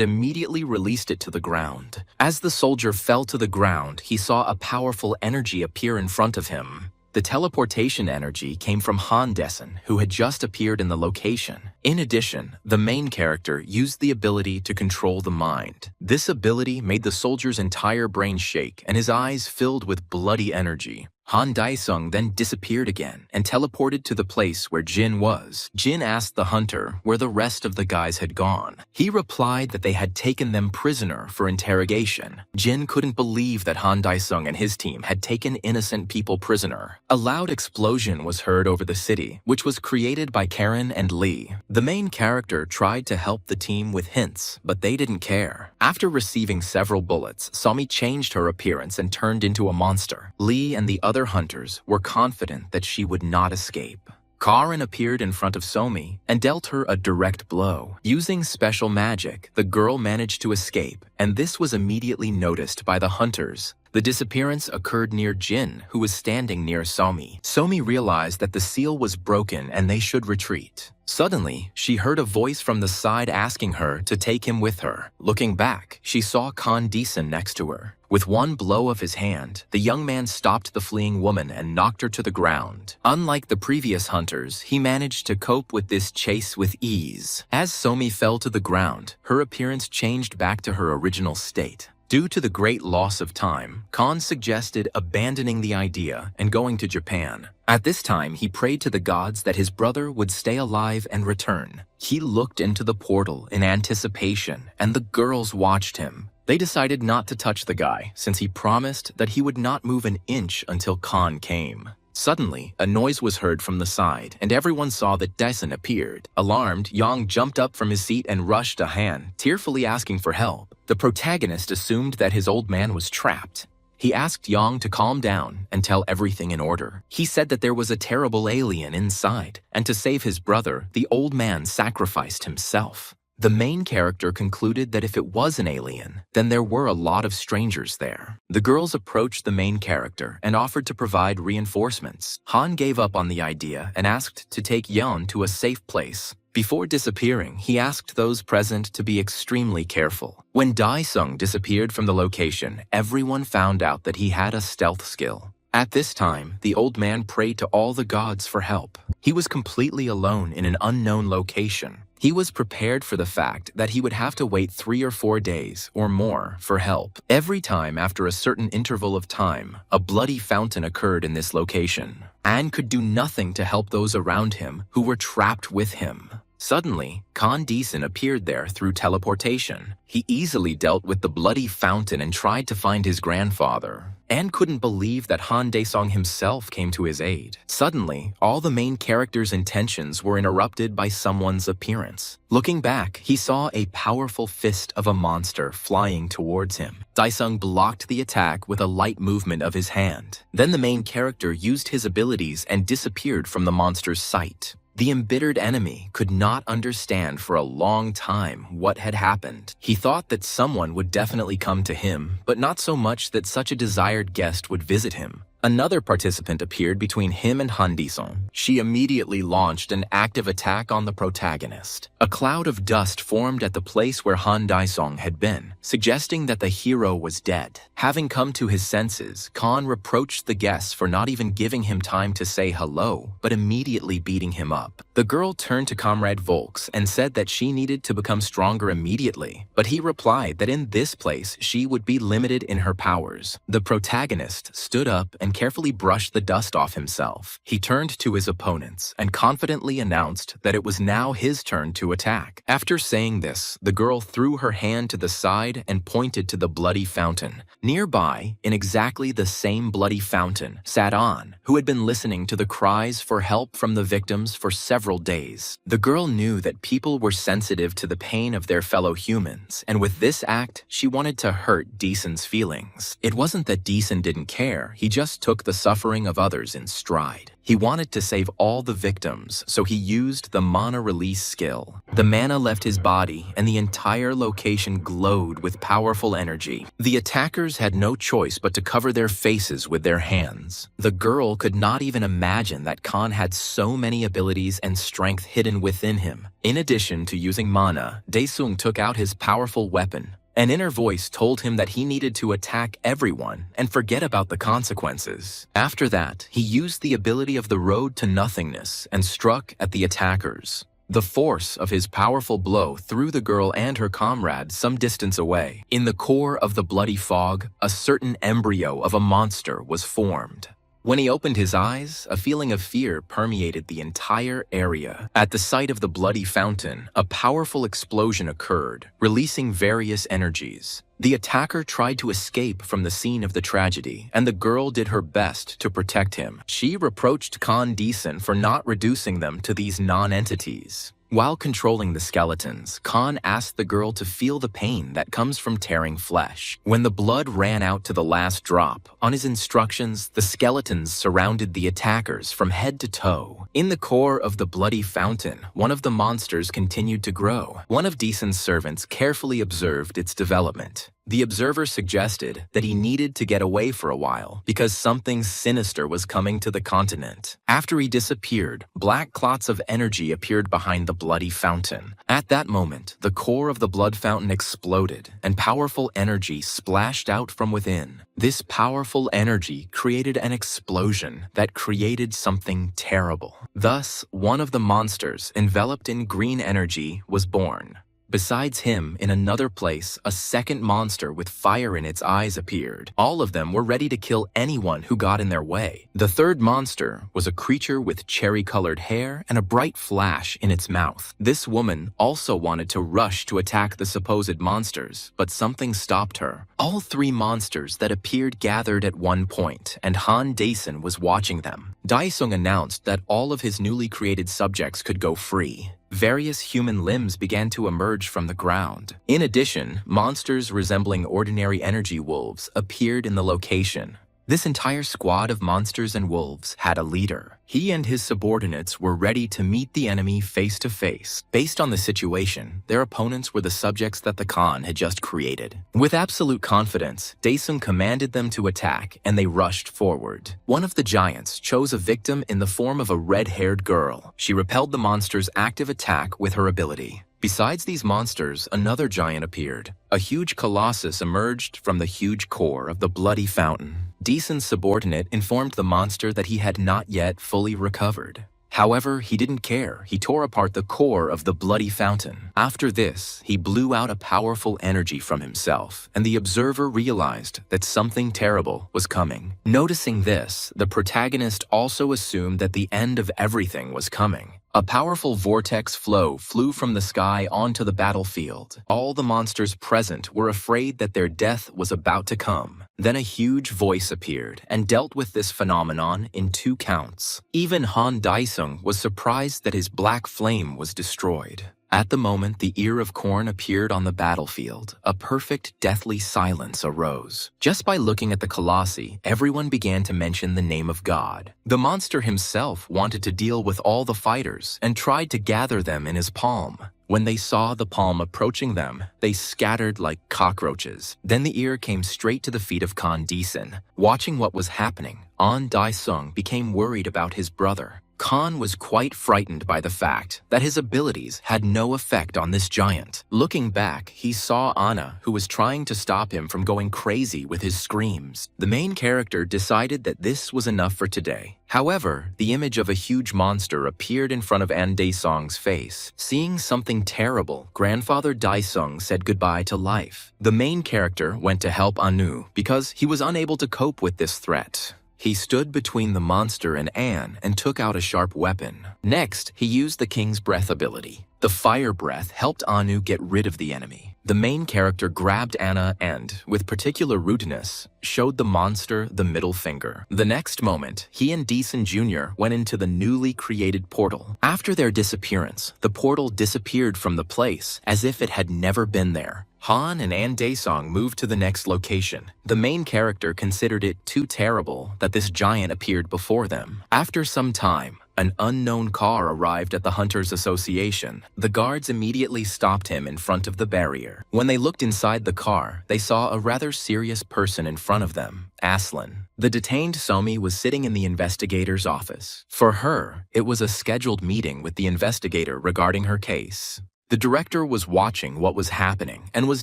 immediately released it to the ground. As the soldier fell to the ground, he saw a powerful energy appear in front of him. The teleportation energy came from Han Deason, who had just appeared in the location. In addition, the main character used the ability to control the mind. This ability made the soldier's entire brain shake, and his eyes filled with bloody energy. Han Daisung then disappeared again and teleported to the place where Jin was. Jin asked the hunter where the rest of the guys had gone. He replied that they had taken them prisoner for interrogation. Jin couldn't believe that Han Daisung and his team had taken innocent people prisoner. A loud explosion was heard over the city, which was created by Karen and Lee. The main character tried to help the team with hints, but they didn't care. After receiving several bullets, Somi changed her appearance and turned into a monster. Lee and the other hunters were confident that she would not escape. Karin appeared in front of Somi and dealt her a direct blow. Using special magic, the girl managed to escape, and this was immediately noticed by the hunters. The disappearance occurred near Jin, who was standing near Somi. Somi realized that the seal was broken and they should retreat. Suddenly, she heard a voice from the side asking her to take him with her. Looking back, she saw Khan Deason next to her. With one blow of his hand, the young man stopped the fleeing woman and knocked her to the ground. Unlike the previous hunters, he managed to cope with this chase with ease. As Somi fell to the ground, her appearance changed back to her original state. Due to the great loss of time, Khan suggested abandoning the idea and going to Japan. At this time, he prayed to the gods that his brother would stay alive and return. He looked into the portal in anticipation, and the girls watched him. They decided not to touch the guy, since he promised that he would not move an inch until Khan came. Suddenly, a noise was heard from the side, and everyone saw that Daesun appeared. Alarmed, Yang jumped up from his seat and rushed to Han, tearfully asking for help. The protagonist assumed that his old man was trapped. He asked Yang to calm down and tell everything in order. He said that there was a terrible alien inside, and to save his brother, the old man sacrificed himself. The main character concluded that if it was an alien, then there were a lot of strangers there. The girls approached the main character and offered to provide reinforcements. Han gave up on the idea and asked to take Yeon to a safe place. Before disappearing, he asked those present to be extremely careful. When Daesung disappeared from the location, everyone found out that he had a stealth skill. At this time, the old man prayed to all the gods for help. He was completely alone in an unknown location. He was prepared for the fact that he would have to wait 3 or 4 days or more for help. Every time after a certain interval of time, a bloody fountain occurred in this location. An could do nothing to help those around him who were trapped with him. Suddenly, Khan Deason appeared there through teleportation. He easily dealt with the bloody fountain and tried to find his grandfather. An couldn't believe that Han Daesung himself came to his aid. Suddenly, all the main character's intentions were interrupted by someone's appearance. Looking back, he saw a powerful fist of a monster flying towards him. Daesung blocked the attack with a light movement of his hand. Then the main character used his abilities and disappeared from the monster's sight. The embittered enemy could not understand for a long time what had happened. He thought that someone would definitely come to him, but not so much that such a desired guest would visit him. Another participant appeared between him and Han Disong. She immediately launched an active attack on the protagonist. A cloud of dust formed at the place where Han Disong had been, suggesting that the hero was dead. Having come to his senses, Khan reproached the guests for not even giving him time to say hello, but immediately beating him up. The girl turned to Comrade Volks and said that she needed to become stronger immediately, but he replied that in this place she would be limited in her powers. The protagonist stood up and carefully brushed the dust off himself. He turned to his opponents and confidently announced that it was now his turn to attack. After saying this, the girl threw her hand to the side and pointed to the bloody fountain. Nearby, in exactly the same bloody fountain, sat An, who had been listening to the cries for help from the victims for several days. The girl knew that people were sensitive to the pain of their fellow humans, and with this act, she wanted to hurt Deeson's feelings. It wasn't that Deeson didn't care, he just took the suffering of others in stride. He wanted to save all the victims, so he used the mana release skill. The mana left his body, and the entire location glowed with powerful energy. The attackers had no choice but to cover their faces with their hands. The girl could not even imagine that Khan had so many abilities and strength hidden within him. In addition to using mana, Daesung took out his powerful weapon. An inner voice told him that he needed to attack everyone and forget about the consequences. After that, he used the ability of the road to nothingness and struck at the attackers. The force of his powerful blow threw the girl and her comrade some distance away. In the core of the bloody fog, a certain embryo of a monster was formed. When he opened his eyes, a feeling of fear permeated the entire area. At the sight of the bloody fountain, a powerful explosion occurred, releasing various energies. The attacker tried to escape from the scene of the tragedy, and the girl did her best to protect him. She reproached Khan Deeson for not reducing them to these non-entities. While controlling the skeletons, Khan asked the girl to feel the pain that comes from tearing flesh. When the blood ran out to the last drop, on his instructions, the skeletons surrounded the attackers from head to toe. In the core of the bloody fountain, one of the monsters continued to grow. One of Deeson's servants carefully observed its development. The observer suggested that he needed to get away for a while because something sinister was coming to the continent. After he disappeared, black clots of energy appeared behind the bloody fountain. At that moment, the core of the blood fountain exploded and powerful energy splashed out from within. This powerful energy created an explosion that created something terrible. Thus, one of the monsters enveloped in green energy was born. Besides him, in another place, a second monster with fire in its eyes appeared. All of them were ready to kill anyone who got in their way. The third monster was a creature with cherry-colored hair and a bright flash in its mouth. This woman also wanted to rush to attack the supposed monsters, but something stopped her. All three monsters that appeared gathered at one point, and Han Daeson was watching them. Daesung announced that all of his newly created subjects could go free. Various human limbs began to emerge from the ground. In addition, monsters resembling ordinary energy wolves appeared in the location. This entire squad of monsters and wolves had a leader. He and his subordinates were ready to meet the enemy face to face. Based on the situation, their opponents were the subjects that the Khan had just created. With absolute confidence, Daesung commanded them to attack, and they rushed forward. One of the giants chose a victim in the form of a red-haired girl. She repelled the monster's active attack with her ability. Besides these monsters, another giant appeared. A huge colossus emerged from the huge core of the bloody fountain. Deeson's subordinate informed the monster that he had not yet fully recovered. However, he didn't care. He tore apart the core of the bloody fountain. After this, he blew out a powerful energy from himself, and the observer realized that something terrible was coming. Noticing this, the protagonist also assumed that the end of everything was coming. A powerful vortex flow flew from the sky onto the battlefield. All the monsters present were afraid that their death was about to come. Then a huge voice appeared and dealt with this phenomenon in 2 counts. Even Han Daesung was surprised that his black flame was destroyed. At the moment the ear of corn appeared on the battlefield, a perfect deathly silence arose. Just by looking at the colossi, everyone began to mention the name of God. The monster himself wanted to deal with all the fighters and tried to gather them in his palm. When they saw the palm approaching them, they scattered like cockroaches. Then the ear came straight to the feet of Khan Deesan. Watching what was happening, An Dae-sung became worried about his brother. Khan was quite frightened by the fact that his abilities had no effect on this giant. Looking back, he saw Anna, who was trying to stop him from going crazy with his screams. The main character decided that this was enough for today. However, the image of a huge monster appeared in front of An Dae-sung's face. Seeing something terrible, Grandfather Dae-sung said goodbye to life. The main character went to help Anu because he was unable to cope with this threat. He stood between the monster and Anne and took out a sharp weapon. Next, he used the King's Breath ability. The fire breath helped Anu get rid of the enemy. The main character grabbed Anna and, with particular rudeness, showed the monster the middle finger. The next moment, he and Deesan Jr. went into the newly created portal. After their disappearance, the portal disappeared from the place as if it had never been there. Han and An Dae-sung moved to the next location. The main character considered it too terrible that this giant appeared before them. After some time, an unknown car arrived at the Hunters Association. The guards immediately stopped him in front of the barrier. When they looked inside the car, they saw a rather serious person in front of them, Aslan. The detained Somi was sitting in the investigator's office. For her, it was a scheduled meeting with the investigator regarding her case. The director was watching what was happening and was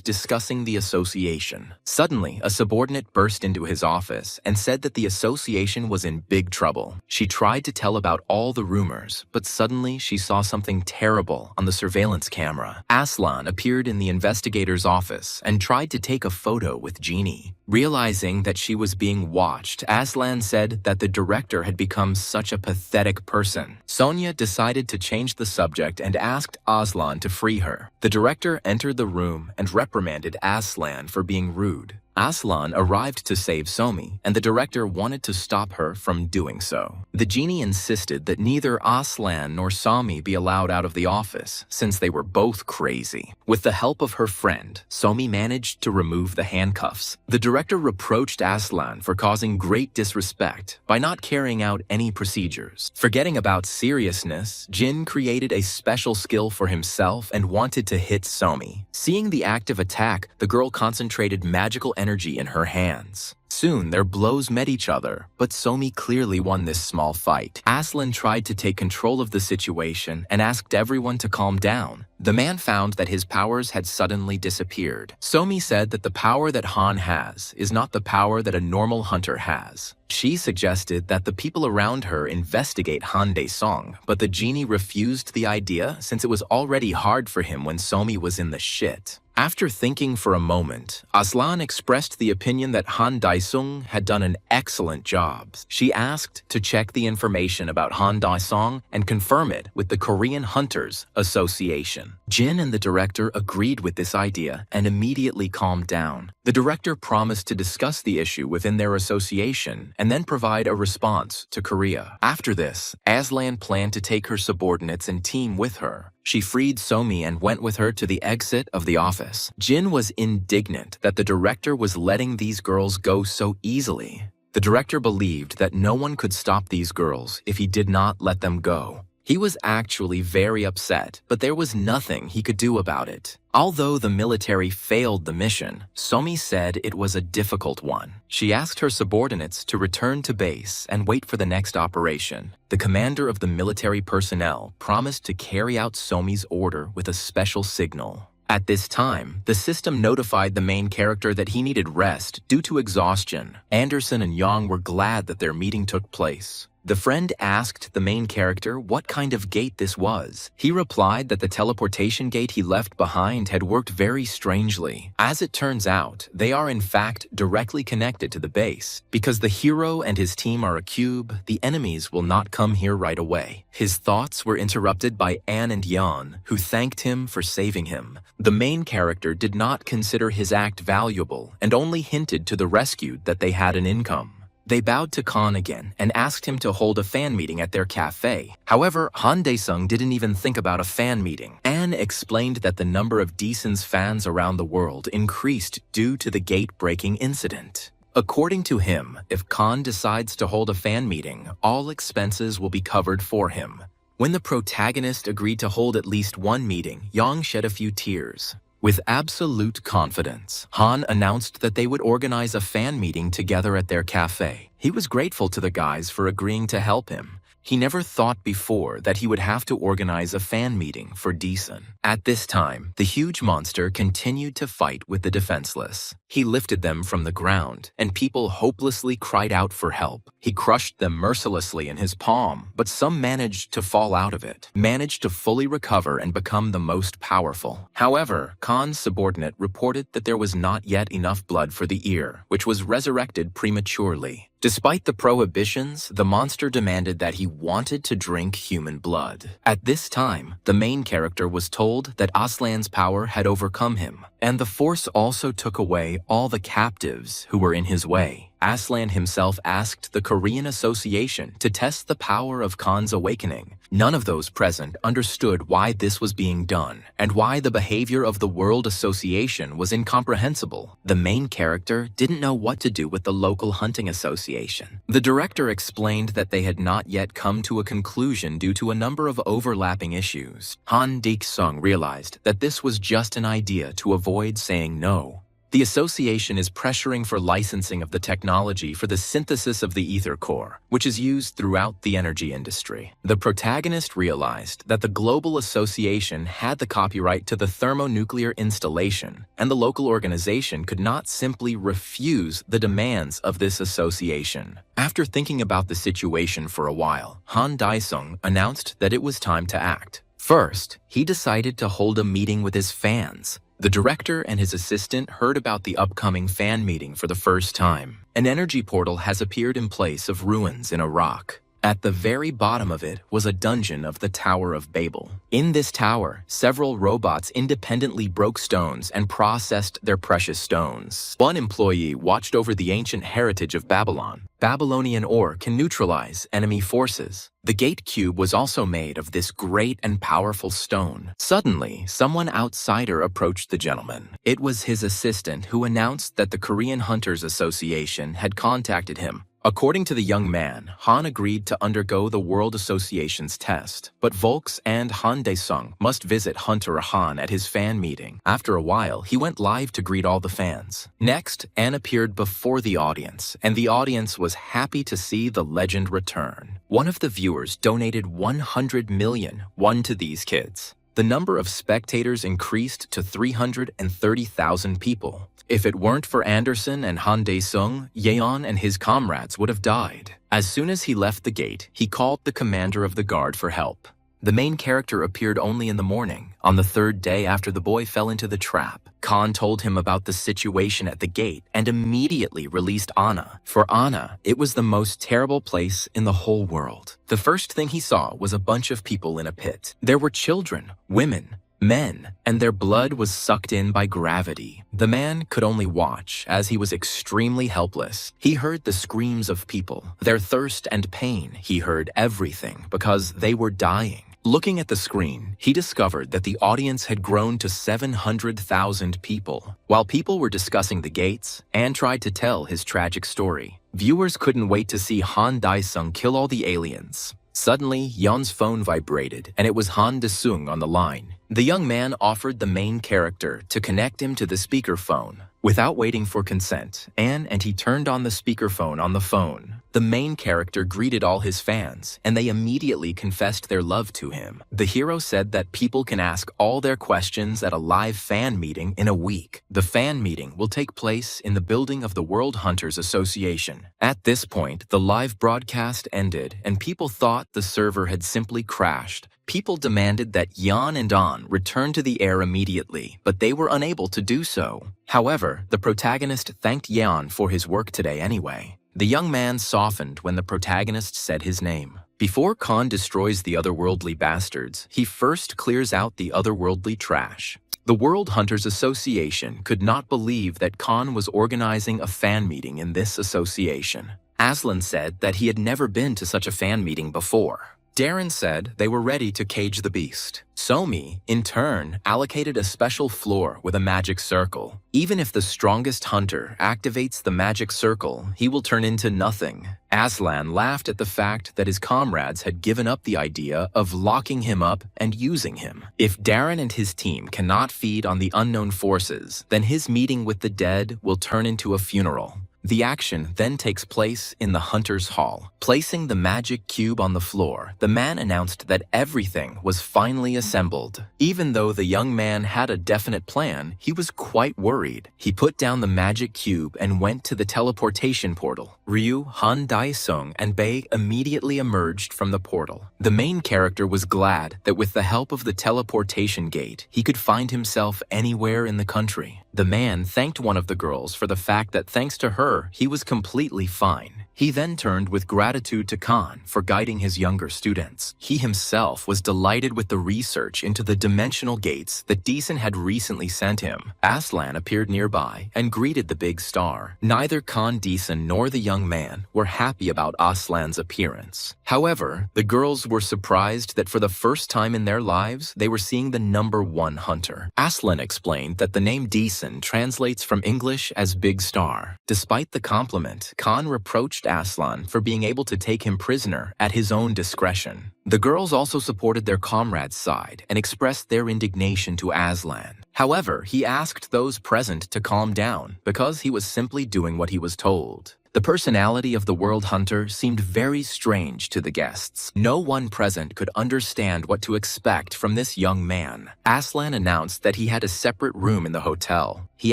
discussing the association. Suddenly, a subordinate burst into his office and said that the association was in big trouble. She tried to tell about all the rumors, but suddenly she saw something terrible on the surveillance camera. Aslan appeared in the investigator's office and tried to take a photo with Jeannie. Realizing that she was being watched, Aslan said that the director had become such a pathetic person. Sonia decided to change the subject and asked Aslan to free her. The director entered the room and reprimanded Aslan for being rude. Aslan arrived to save Somi, and the director wanted to stop her from doing so. The genie insisted that neither Aslan nor Somi be allowed out of the office, since they were both crazy. With the help of her friend, Somi managed to remove the handcuffs. The director reproached Aslan for causing great disrespect by not carrying out any procedures. Forgetting about seriousness, Jin created a special skill for himself and wanted to hit Somi. Seeing the active attack, the girl concentrated magical energy in her hands. Soon, their blows met each other, but Somi clearly won this small fight. Aslan tried to take control of the situation and asked everyone to calm down. The man found that his powers had suddenly disappeared. Somi said that the power that Han has is not the power that a normal hunter has. She suggested that the people around her investigate Han Dae-sung, but the genie refused the idea since it was already hard for him when Somi was in the shit. After thinking for a moment, Aslan expressed the opinion that Han Dae-sung had done an excellent job. She asked to check the information about Han Dae-sung and confirm it with the Korean Hunters Association. Jin and the director agreed with this idea and immediately calmed down. The director promised to discuss the issue within their association and then provide a response to Korea. After this, Aslan planned to take her subordinates and team with her. She freed Somi and went with her to the exit of the office. Jin was indignant that the director was letting these girls go so easily. The director believed that no one could stop these girls if he did not let them go. He was actually very upset, but there was nothing he could do about it. Although the military failed the mission, Somi said it was a difficult one. She asked her subordinates to return to base and wait for the next operation. The commander of the military personnel promised to carry out Somi's order with a special signal. At this time, the system notified the main character that he needed rest due to exhaustion. Anderson and Yang were glad that their meeting took place. The friend asked the main character what kind of gate this was. He replied that the teleportation gate he left behind had worked very strangely. As it turns out, they are in fact directly connected to the base. Because the hero and his team are a cube, the enemies will not come here right away. His thoughts were interrupted by Anne and Yan, who thanked him for saving him. The main character did not consider his act valuable and only hinted to the rescued that they had an income. They bowed to Khan again and asked him to hold a fan meeting at their cafe. However, Han Dae-sung didn't even think about a fan meeting. Anne explained that the number of Deesan's fans around the world increased due to the gate-breaking incident. According to him, if Khan decides to hold a fan meeting, all expenses will be covered for him. When the protagonist agreed to hold at least one meeting, Yang shed a few tears. With absolute confidence, Han announced that they would organize a fan meeting together at their cafe. He was grateful to the guys for agreeing to help him. He never thought before that he would have to organize a fan meeting for Deesun. At this time, the huge monster continued to fight with the defenseless. He lifted them from the ground, and people hopelessly cried out for help. He crushed them mercilessly in his palm, but some managed to fall out of it, managed to fully recover and become the most powerful. However, Khan's subordinate reported that there was not yet enough blood for the ear, which was resurrected prematurely. Despite the prohibitions, the monster demanded that he wanted to drink human blood. At this time, the main character was told that Aslan's power had overcome him, and the force also took away all the captives who were in his way. Aslan himself asked the Korean Association to test the power of Khan's awakening. None of those present understood why this was being done, and why the behavior of the World Association was incomprehensible. The main character didn't know what to do with the local hunting association. The director explained that they had not yet come to a conclusion due to a number of overlapping issues. Han Dik-sung realized that this was just an idea to avoid saying no. The association is pressuring for licensing of the technology for the synthesis of the ether core, which is used throughout the energy industry. The protagonist realized that the global association had the copyright to the thermonuclear installation, and the local organization could not simply refuse the demands of this association. After thinking about the situation for a while, Han Dae-sung announced that it was time to act. First, he decided to hold a meeting with his fans. The director and his assistant heard about the upcoming fan meeting for the first time. An energy portal has appeared in place of ruins in a rock. At the very bottom of it was a dungeon of the Tower of Babel. In this tower, several robots independently broke stones and processed their precious stones. One employee watched over the ancient heritage of Babylon. Babylonian ore can neutralize enemy forces. The gate cube was also made of this great and powerful stone. Suddenly, someone outsider approached the gentleman. It was his assistant who announced that the Korean Hunters Association had contacted him. According to the young man, Han agreed to undergo the World Association's test, but Volks and Han Dae-sung must visit Hunter Han at his fan meeting. After a while, he went live to greet all the fans. Next, Anne appeared before the audience, and the audience was happy to see the legend return. One of the viewers donated 100 million won to these kids. The number of spectators increased to 330,000 people. If it weren't for Anderson and Han Dae-sung, Yeon and his comrades would have died. As soon as he left the gate, he called the commander of the guard for help. The main character appeared only in the morning. On the third day after the boy fell into the trap, Khan told him about the situation at the gate and immediately released Anna. For Anna, it was the most terrible place in the whole world. The first thing he saw was a bunch of people in a pit. There were children, women, men, and their blood was sucked in by gravity. The man could only watch, as he was extremely helpless. He heard the screams of people, their thirst and pain. He heard everything because they were dying. Looking at the screen, he discovered that the audience had grown to 700,000 people. While people were discussing the gates, Anne tried to tell his tragic story. Viewers couldn't wait to see Han Dae-sung kill all the aliens. Suddenly, Yeon's phone vibrated, and it was Han Dae-sung on the line. The young man offered the main character to connect him to the speakerphone. Without waiting for consent, Anne and he turned on the speakerphone on the phone. The main character greeted all his fans, and they immediately confessed their love to him. The hero said that people can ask all their questions at a live fan meeting in a week. The fan meeting will take place in the building of the World Hunters Association. At this point, the live broadcast ended, and people thought the server had simply crashed. People demanded that Yan and An return to the air immediately, but they were unable to do so. However, the protagonist thanked Yan for his work today anyway. The young man softened when the protagonist said his name. Before Khan destroys the otherworldly bastards, he first clears out the otherworldly trash. The World Hunters Association could not believe that Khan was organizing a fan meeting in this association. Aslan said that he had never been to such a fan meeting before. Darren said they were ready to cage the beast. Somi, in turn, allocated a special floor with a magic circle. Even if the strongest hunter activates the magic circle, he will turn into nothing. Aslan laughed at the fact that his comrades had given up the idea of locking him up and using him. If Darren and his team cannot feed on the unknown forces, then his meeting with the dead will turn into a funeral. The action then takes place in the Hunter's Hall. Placing the magic cube on the floor, the man announced that everything was finally assembled. Even though the young man had a definite plan, he was quite worried. He put down the magic cube and went to the teleportation portal. Ryu, Han Dae-sung, and Bae immediately emerged from the portal. The main character was glad that with the help of the teleportation gate, he could find himself anywhere in the country. The man thanked one of the girls for the fact that thanks to her, he was completely fine. He then turned with gratitude to Khan for guiding his younger students. He himself was delighted with the research into the dimensional gates that Deeson had recently sent him. Aslan appeared nearby and greeted the big star. Neither Khan Deeson nor the young man were happy about Aslan's appearance. However, the girls were surprised that for the first time in their lives, they were seeing the #1 hunter. Aslan explained that the name Deeson translates from English as Big Star. Despite the compliment, Khan reproached Aslan for being able to take him prisoner at his own discretion. The girls also supported their comrade's side and expressed their indignation to Aslan. However, he asked those present to calm down because he was simply doing what he was told. The personality of the World Hunter seemed very strange to the guests. No one present could understand what to expect from this young man. Aslan announced that he had a separate room in the hotel. He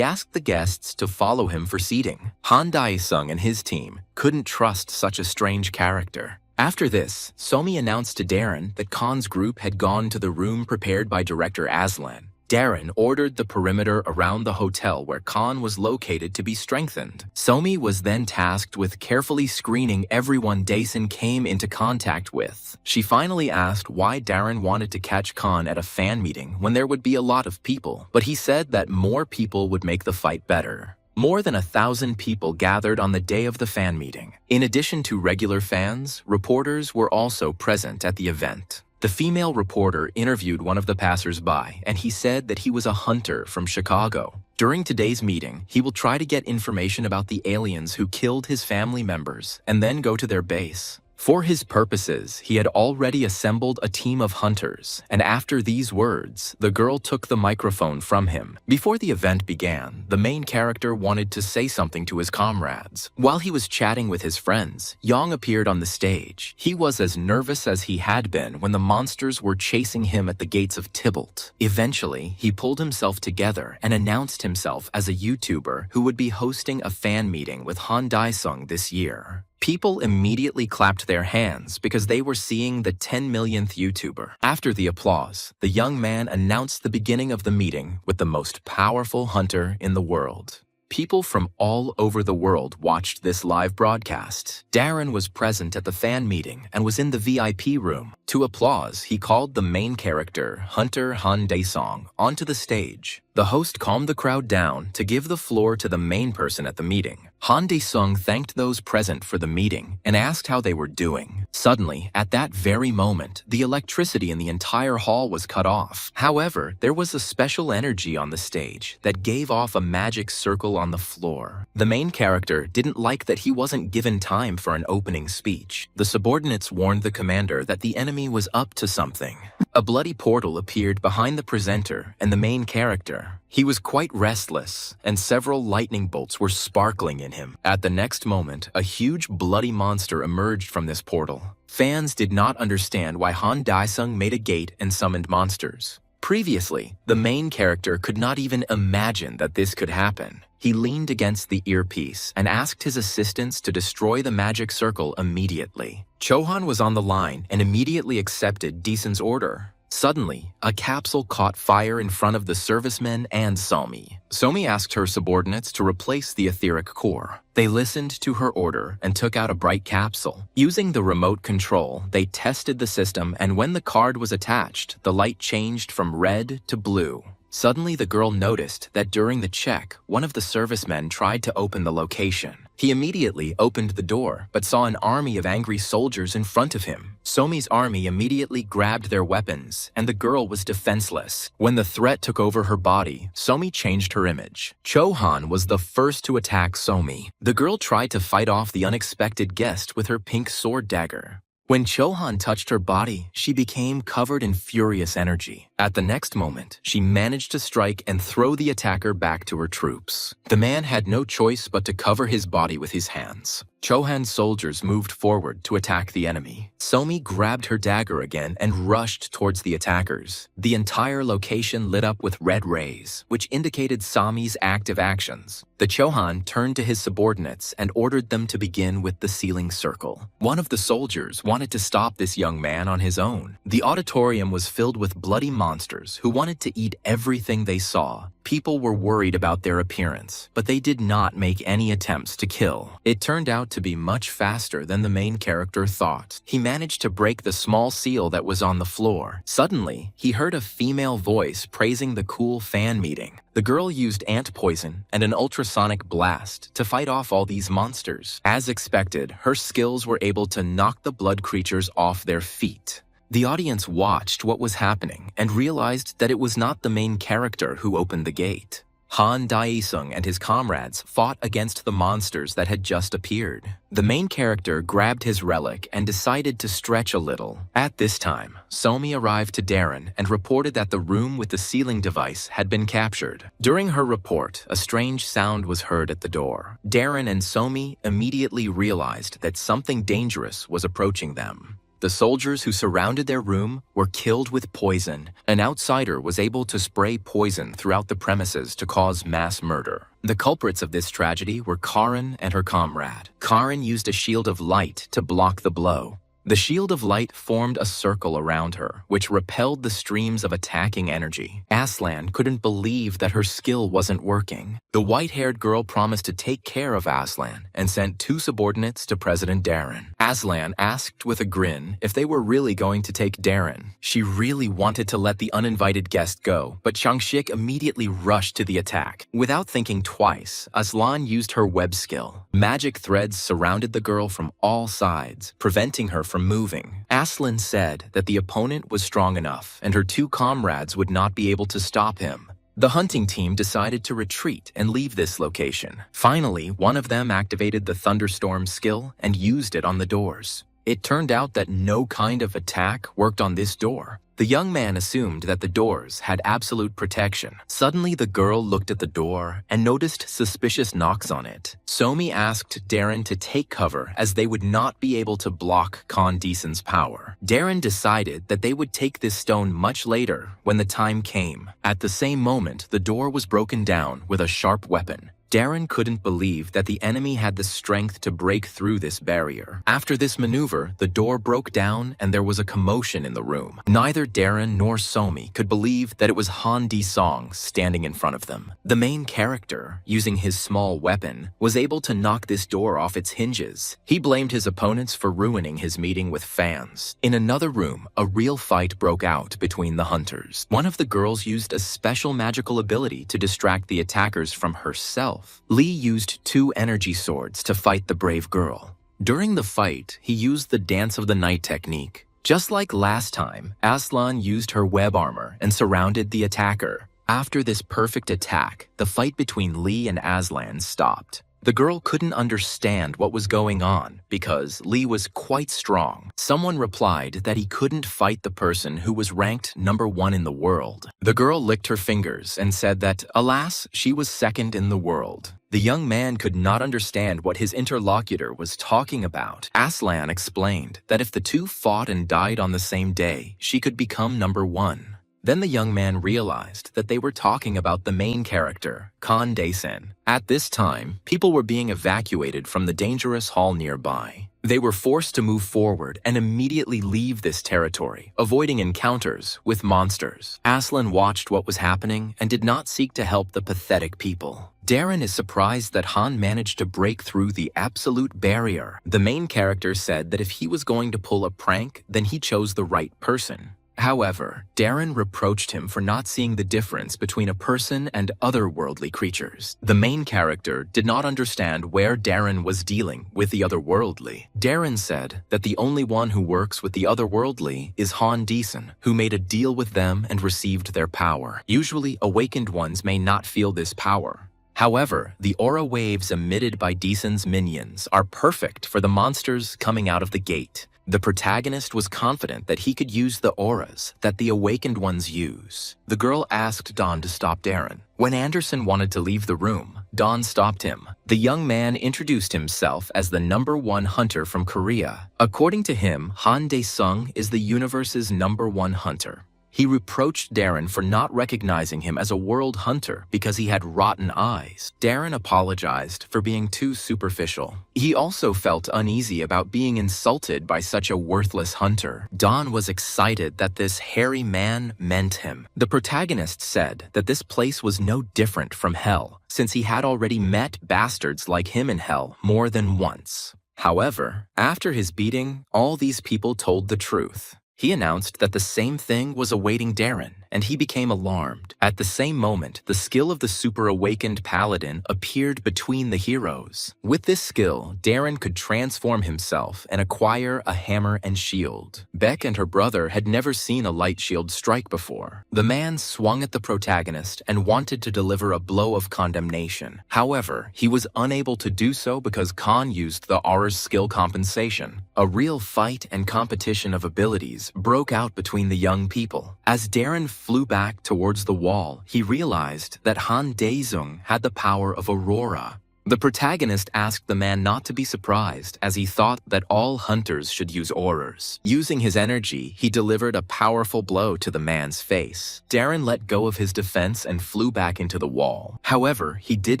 asked the guests to follow him for seating. Han Dae-sung and his team couldn't trust such a strange character. After this, Somi announced to Darren that Khan's group had gone to the room prepared by director Aslan. Darren ordered the perimeter around the hotel where Khan was located to be strengthened. Somi was then tasked with carefully screening everyone Daeson came into contact with. She finally asked why Darren wanted to catch Khan at a fan meeting when there would be a lot of people, but he said that more people would make the fight better. More than 1,000 people gathered on the day of the fan meeting. In addition to regular fans, reporters were also present at the event. The female reporter interviewed one of the passers-by, and he said that he was a hunter from Chicago. During today's meeting, he will try to get information about the aliens who killed his family members and then go to their base. For his purposes, he had already assembled a team of hunters, and after these words, the girl took the microphone from him. Before the event began, the main character wanted to say something to his comrades. While he was chatting with his friends, Yong appeared on the stage. He was as nervous as he had been when the monsters were chasing him at the gates of Tybalt. Eventually, he pulled himself together and announced himself as a YouTuber who would be hosting a fan meeting with Han Dae-sung this year. People immediately clapped their hands because they were seeing the 10 millionth YouTuber. After the applause, the young man announced the beginning of the meeting with the most powerful hunter in the world. People from all over the world watched this live broadcast. Darren was present at the fan meeting and was in the VIP room. To applause, he called the main character, Hunter Han Dae-sung, onto the stage. The host calmed the crowd down to give the floor to the main person at the meeting. Han Dae-sung thanked those present for the meeting and asked how they were doing. Suddenly, at that very moment, the electricity in the entire hall was cut off. However, there was a special energy on the stage that gave off a magic circle on the floor. The main character didn't like that he wasn't given time for an opening speech. The subordinates warned the commander that the enemy was up to something. A bloody portal appeared behind the presenter and the main character. He was quite restless, and several lightning bolts were sparkling in him. At the next moment, a huge bloody monster emerged from this portal. Fans did not understand why Han Dae-sung made a gate and summoned monsters. Previously, the main character could not even imagine that this could happen. He leaned against the earpiece and asked his assistants to destroy the magic circle immediately. Chohan was on the line and immediately accepted Deeson's order. Suddenly, a capsule caught fire in front of the servicemen and Somi. Somi asked her subordinates to replace the etheric core. They listened to her order and took out a bright capsule. Using the remote control, they tested the system, and when the card was attached, the light changed from red to blue. Suddenly, the girl noticed that during the check, one of the servicemen tried to open the location. He immediately opened the door, but saw an army of angry soldiers in front of him. Somi's army immediately grabbed their weapons, and the girl was defenseless. When the threat took over her body, Somi changed her image. Chohan was the first to attack Somi. The girl tried to fight off the unexpected guest with her pink sword dagger. When Chohan touched her body, she became covered in furious energy. At the next moment, she managed to strike and throw the attacker back to her troops. The man had no choice but to cover his body with his hands. Chohan's soldiers moved forward to attack the enemy. Somi grabbed her dagger again and rushed towards the attackers. The entire location lit up with red rays, which indicated Somi's active actions. The Chohan turned to his subordinates and ordered them to begin with the ceiling circle. One of the soldiers wanted to stop this young man on his own. The auditorium was filled with bloody monsters who wanted to eat everything they saw. People were worried about their appearance, but they did not make any attempts to kill. It turned out to be much faster than the main character thought. He managed to break the small seal that was on the floor. Suddenly, he heard a female voice praising the cool fan meeting. The girl used ant poison and an ultrasonic blast to fight off all these monsters. As expected, her skills were able to knock the blood creatures off their feet. The audience watched what was happening and realized that it was not the main character who opened the gate. Han Dae-sung and his comrades fought against the monsters that had just appeared. The main character grabbed his relic and decided to stretch a little. At this time, Somi arrived to Darren and reported that the room with the sealing device had been captured. During her report, a strange sound was heard at the door. Darren and Somi immediately realized that something dangerous was approaching them. The soldiers who surrounded their room were killed with poison. An outsider was able to spray poison throughout the premises to cause mass murder. The culprits of this tragedy were Karin and her comrade. Karin used a shield of light to block the blow. The shield of light formed a circle around her, which repelled the streams of attacking energy. Aslan couldn't believe that her skill wasn't working. The white-haired girl promised to take care of Aslan and sent 2 subordinates to President Darren. Aslan asked with a grin if they were really going to take Darren. She really wanted to let the uninvited guest go, but Changshik immediately rushed to the attack. Without thinking twice, Aslan used her web skill. Magic threads surrounded the girl from all sides, preventing her from moving. Aslan said that the opponent was strong enough and her 2 comrades would not be able to stop him. The hunting team decided to retreat and leave this location. Finally, one of them activated the thunderstorm skill and used it on the doors. It turned out that no kind of attack worked on this door. The young man assumed that the doors had absolute protection. Suddenly, the girl looked at the door and noticed suspicious knocks on it. Somi asked Darren to take cover as they would not be able to block Condesen's power. Darren decided that they would take this stone much later when the time came. At the same moment, the door was broken down with a sharp weapon. Darren couldn't believe that the enemy had the strength to break through this barrier. After this maneuver, the door broke down and there was a commotion in the room. Neither Darren nor Somi could believe that it was Han Di-song standing in front of them. The main character, using his small weapon, was able to knock this door off its hinges. He blamed his opponents for ruining his meeting with fans. In another room, a real fight broke out between the hunters. One of the girls used a special magical ability to distract the attackers from herself. Lee used 2 energy swords to fight the brave girl. During the fight, he used the Dance of the Night technique. Just like last time, Aslan used her web armor and surrounded the attacker. After this perfect attack, the fight between Lee and Aslan stopped. The girl couldn't understand what was going on because Lee was quite strong. Someone replied that he couldn't fight the person who was ranked number 1 in the world. The girl licked her fingers and said that, alas, she was second in the world. The young man could not understand what his interlocutor was talking about. Aslan explained that if the 2 fought and died on the same day, she could become number 1. Then the young man realized that they were talking about the main character, Condesen. At this time, people were being evacuated from the dangerous hall nearby. They were forced to move forward and immediately leave this territory, avoiding encounters with monsters. Aslan watched what was happening and did not seek to help the pathetic people. Darren is surprised that Han managed to break through the absolute barrier. The main character said that if he was going to pull a prank, then he chose the right person. However, Darren reproached him for not seeing the difference between a person and otherworldly creatures. The main character did not understand where Darren was dealing with the otherworldly. Darren said that the only one who works with the otherworldly is Han Deason, who made a deal with them and received their power. Usually, awakened ones may not feel this power. However, the aura waves emitted by Deason's minions are perfect for the monsters coming out of the gate. The protagonist was confident that he could use the auras that the awakened ones use. The girl asked Dawn to stop Darren. When Anderson wanted to leave the room, Dawn stopped him. The young man introduced himself as the #1 hunter from Korea. According to him, Han Dae-sung is the universe's #1 hunter. He reproached Darren for not recognizing him as a world hunter because he had rotten eyes. Darren apologized for being too superficial. He also felt uneasy about being insulted by such a worthless hunter. Dawn was excited that this hairy man meant him. The protagonist said that this place was no different from hell, since he had already met bastards like him in hell more than once. However, after his beating, all these people told the truth. He announced that the same thing was awaiting Darren, and he became alarmed. At the same moment, the skill of the super-awakened paladin appeared between the heroes. With this skill, Darren could transform himself and acquire a hammer and shield. Beck and her brother had never seen a light shield strike before. The man swung at the protagonist and wanted to deliver a blow of condemnation. However, he was unable to do so because Khan used the aura's skill compensation. A real fight and competition of abilities broke out between the young people. As Darren flew back towards the wall, he realized that Han Dae-sung had the power of Aurora. The protagonist asked the man not to be surprised, as he thought that all hunters should use auras. Using his energy, he delivered a powerful blow to the man's face. Darren let go of his defense and flew back into the wall. However, he did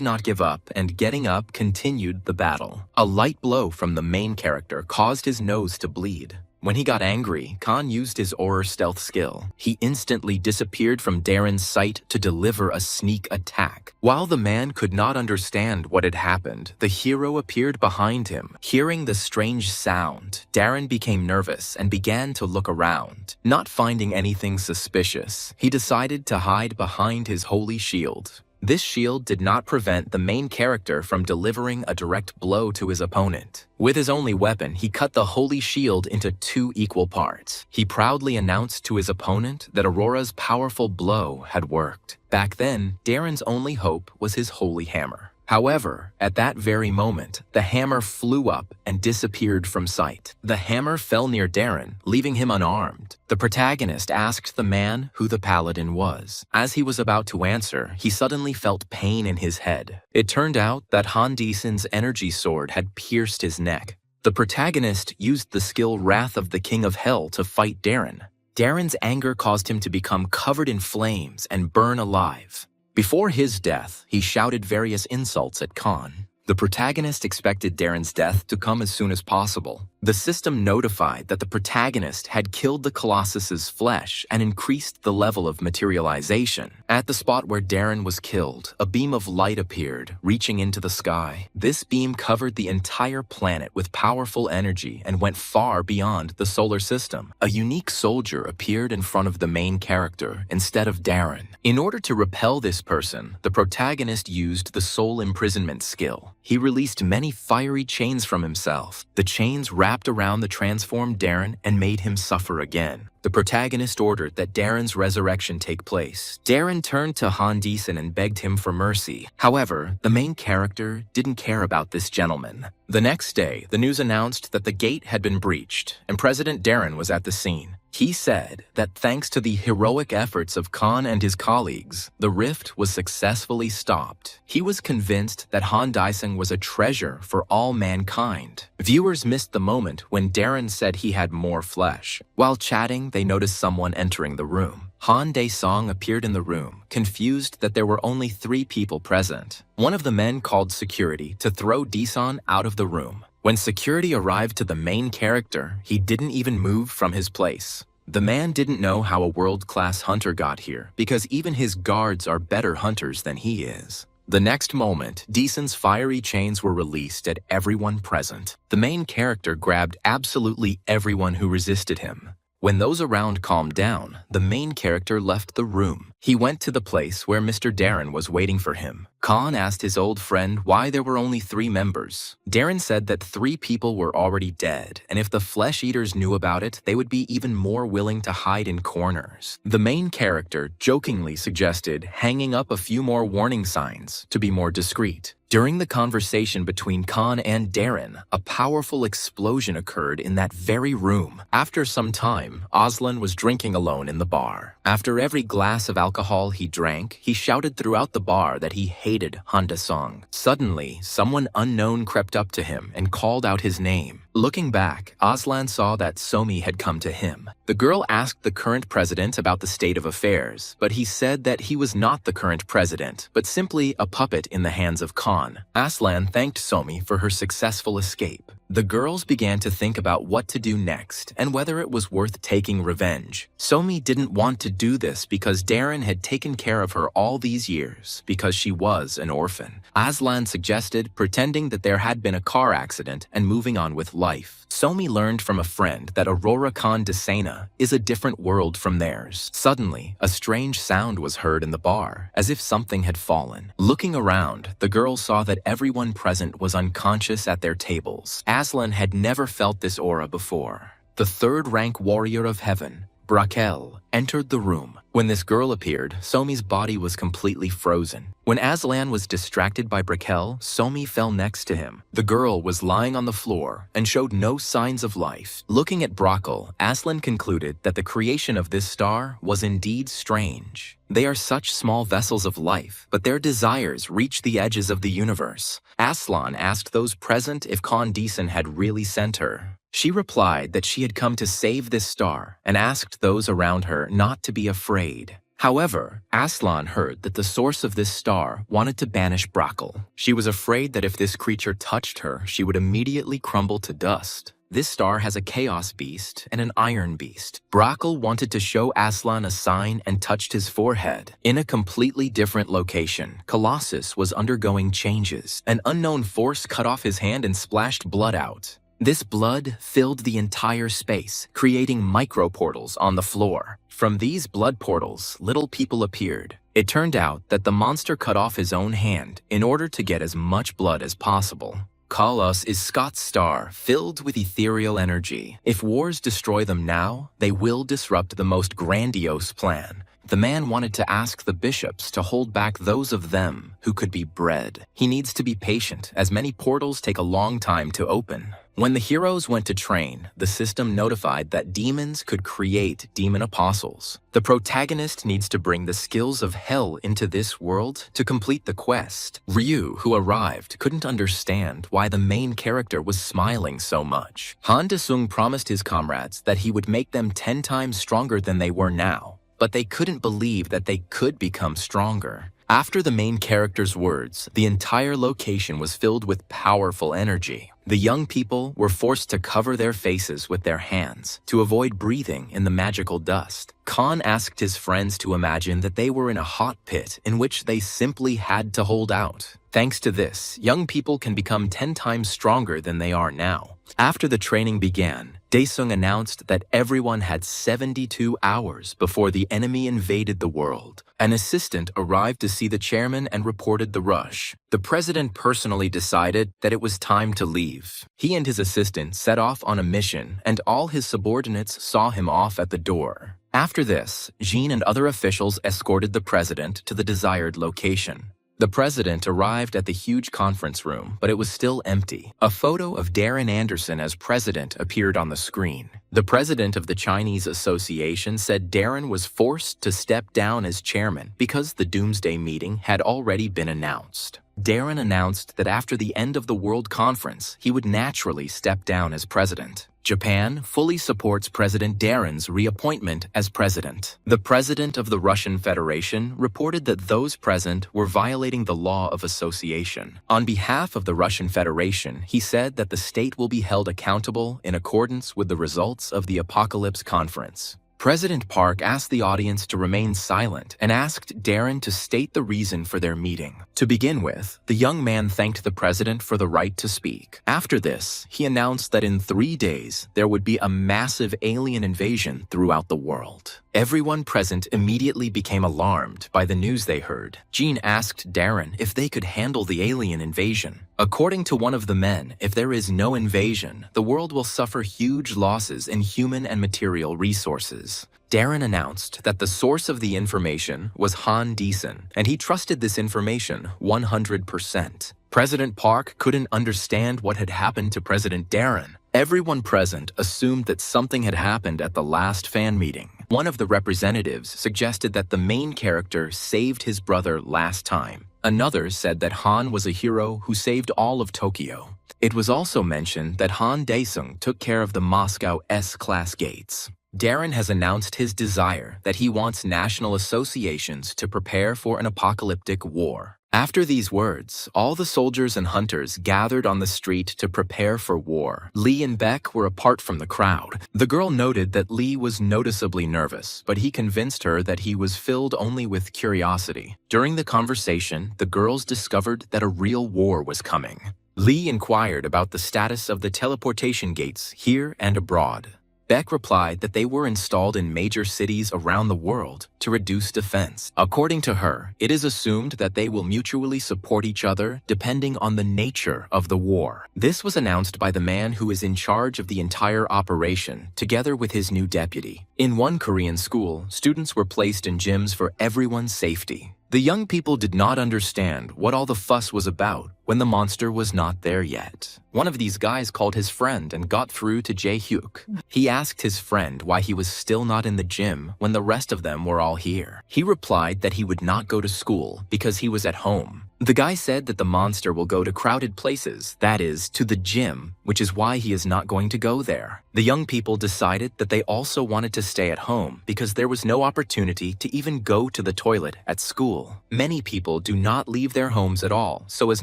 not give up, and getting up continued the battle. A light blow from the main character caused his nose to bleed. When he got angry, Khan used his aura stealth skill. He instantly disappeared from Darren's sight to deliver a sneak attack. While the man could not understand what had happened, the hero appeared behind him. Hearing the strange sound, Darren became nervous and began to look around. Not finding anything suspicious, he decided to hide behind his holy shield. This shield did not prevent the main character from delivering a direct blow to his opponent. With his only weapon, he cut the holy shield into 2 equal parts. He proudly announced to his opponent that Aurora's powerful blow had worked. Back then, Darren's only hope was his holy hammer. However, at that very moment, the hammer flew up and disappeared from sight. The hammer fell near Darren, leaving him unarmed. The protagonist asked the man who the paladin was. As he was about to answer, he suddenly felt pain in his head. It turned out that Han Deason's energy sword had pierced his neck. The protagonist used the skill Wrath of the King of Hell to fight Darren. Darren's anger caused him to become covered in flames and burn alive. Before his death, he shouted various insults at Khan. The protagonist expected Darren's death to come as soon as possible. The system notified that the protagonist had killed the Colossus's flesh and increased the level of materialization. At the spot where Darren was killed, a beam of light appeared, reaching into the sky. This beam covered the entire planet with powerful energy and went far beyond the solar system. A unique soldier appeared in front of the main character instead of Darren. In order to repel this person, the protagonist used the soul imprisonment skill. He released many fiery chains from himself. The chains wrapped around the transformed Darren and made him suffer again. The protagonist ordered that Darren's resurrection take place. Darren turned to Han Deason and begged him for mercy. However, the main character didn't care about this gentleman. The next day, the news announced that the gate had been breached, and President Darren was at the scene. He said that thanks to the heroic efforts of Khan and his colleagues, the rift was successfully stopped. He was convinced that Han Dae-sung was a treasure for all mankind. Viewers missed the moment when Darren said he had more flesh. While chatting, they noticed someone entering the room. Han Dae-sung appeared in the room, confused that there were only 3 people present. One of the men called security to throw Dae-sung out of the room. When security arrived to the main character, he didn't even move from his place. The man didn't know how a world-class hunter got here, because even his guards are better hunters than he is. The next moment, Dae-sung's fiery chains were released at everyone present. The main character grabbed absolutely everyone who resisted him. When those around calmed down, the main character left the room. He went to the place where Mr. Darren was waiting for him. Khan asked his old friend why there were only 3 members. Darren said that 3 people were already dead, and if the flesh eaters knew about it, they would be even more willing to hide in corners. The main character jokingly suggested hanging up a few more warning signs to be more discreet. During the conversation between Khan and Darren, a powerful explosion occurred in that very room. After some time, Aslan was drinking alone in the bar. After every glass of alcohol he drank, he shouted throughout the bar that he hated Handa Song. Suddenly, someone unknown crept up to him and called out his name. Looking back, Aslan saw that Somi had come to him. The girl asked the current president about the state of affairs, but he said that he was not the current president, but simply a puppet in the hands of Khan. Aslan thanked Somi for her successful escape. The girls began to think about what to do next and whether it was worth taking revenge. Somi didn't want to do this because Darren had taken care of her all these years because she was an orphan. Aslan suggested pretending that there had been a car accident and moving on with life. Somi learned from a friend that Aurora Khan Desena is a different world from theirs. Suddenly, a strange sound was heard in the bar, as if something had fallen. Looking around, the girls saw that everyone present was unconscious at their tables. Aslan had never felt this aura before. The 3rd-rank warrior of heaven, Brakel, entered the room. When this girl appeared, Somi's body was completely frozen. When Aslan was distracted by Brakel, Somi fell next to him. The girl was lying on the floor and showed no signs of life. Looking at Brakel, Aslan concluded that the creation of this star was indeed strange. They are such small vessels of life, but their desires reach the edges of the universe. Aslan asked those present if Khan Deesan had really sent her. She replied that she had come to save this star and asked those around her not to be afraid. However, Aslan heard that the source of this star wanted to banish Brakel. She was afraid that if this creature touched her, she would immediately crumble to dust. This star has a Chaos Beast and an Iron Beast. Brakel wanted to show Aslan a sign and touched his forehead. In a completely different location, Colossus was undergoing changes. An unknown force cut off his hand and splashed blood out. This blood filled the entire space, creating micro-portals on the floor. From these blood portals, little people appeared. It turned out that the monster cut off his own hand in order to get as much blood as possible. Kalos is Scott's star, filled with ethereal energy. If wars destroy them now, they will disrupt the most grandiose plan. The man wanted to ask the bishops to hold back those of them who could be bred. He needs to be patient, as many portals take a long time to open. When the heroes went to train, the system notified that demons could create demon apostles. The protagonist needs to bring the skills of hell into this world to complete the quest. Ryu, who arrived, couldn't understand why the main character was smiling so much. Han De-sung promised his comrades that he would make them 10 times stronger than they were now, but they couldn't believe that they could become stronger. After the main character's words, the entire location was filled with powerful energy. The young people were forced to cover their faces with their hands to avoid breathing in the magical dust. Khan asked his friends to imagine that they were in a hot pit in which they simply had to hold out. Thanks to this, young people can become 10 times stronger than they are now. After the training began, Daesung announced that everyone had 72 hours before the enemy invaded the world. An assistant arrived to see the chairman and reported the rush. The president personally decided that it was time to leave. He and his assistant set off on a mission, and all his subordinates saw him off at the door. After this, Jean and other officials escorted the president to the desired location. The president arrived at the huge conference room, but it was still empty. A photo of Darren Anderson as president appeared on the screen. The president of the Chinese Association said Darren was forced to step down as chairman because the Doomsday meeting had already been announced. Darren announced that after the end of the World Conference, he would naturally step down as president. Japan fully supports President Darren's reappointment as president. The president of the Russian Federation reported that those present were violating the law of association. On behalf of the Russian Federation, he said that the state will be held accountable in accordance with the results of the Apocalypse Conference. President Park asked the audience to remain silent and asked Darren to state the reason for their meeting. To begin with, the young man thanked the president for the right to speak. After this, he announced that in 3 days, there would be a massive alien invasion throughout the world. Everyone present immediately became alarmed by the news they heard. Jean asked Darren if they could handle the alien invasion. According to one of the men, if there is no invasion, the world will suffer huge losses in human and material resources. Darren announced that the source of the information was Han Deason, and he trusted this information 100%. President Park couldn't understand what had happened to President Darren. Everyone present assumed that something had happened at the last fan meeting. One of the representatives suggested that the main character saved his brother last time. Another said that Han was a hero who saved all of Tokyo. It was also mentioned that Han Daesung took care of the Moscow S-class gates. Darren has announced his desire that he wants national associations to prepare for an apocalyptic war. After these words, all the soldiers and hunters gathered on the street to prepare for war. Lee and Beck were apart from the crowd. The girl noted that Lee was noticeably nervous, but he convinced her that he was filled only with curiosity. During the conversation, the girls discovered that a real war was coming. Lee inquired about the status of the teleportation gates here and abroad. Beck replied that they were installed in major cities around the world to reduce defense. According to her, it is assumed that they will mutually support each other depending on the nature of the war. This was announced by the man who is in charge of the entire operation, together with his new deputy. In one Korean school, students were placed in gyms for everyone's safety. The young people did not understand what all the fuss was about when the monster was not there yet. One of these guys called his friend and got through to Jae-hyuk. He asked his friend why he was still not in the gym when the rest of them were all here. He replied that he would not go to school because he was at home. The guy said that the monster will go to crowded places, that is, to the gym, which is why he is not going to go there. The young people decided that they also wanted to stay at home because there was no opportunity to even go to the toilet at school. Many people do not leave their homes at all so as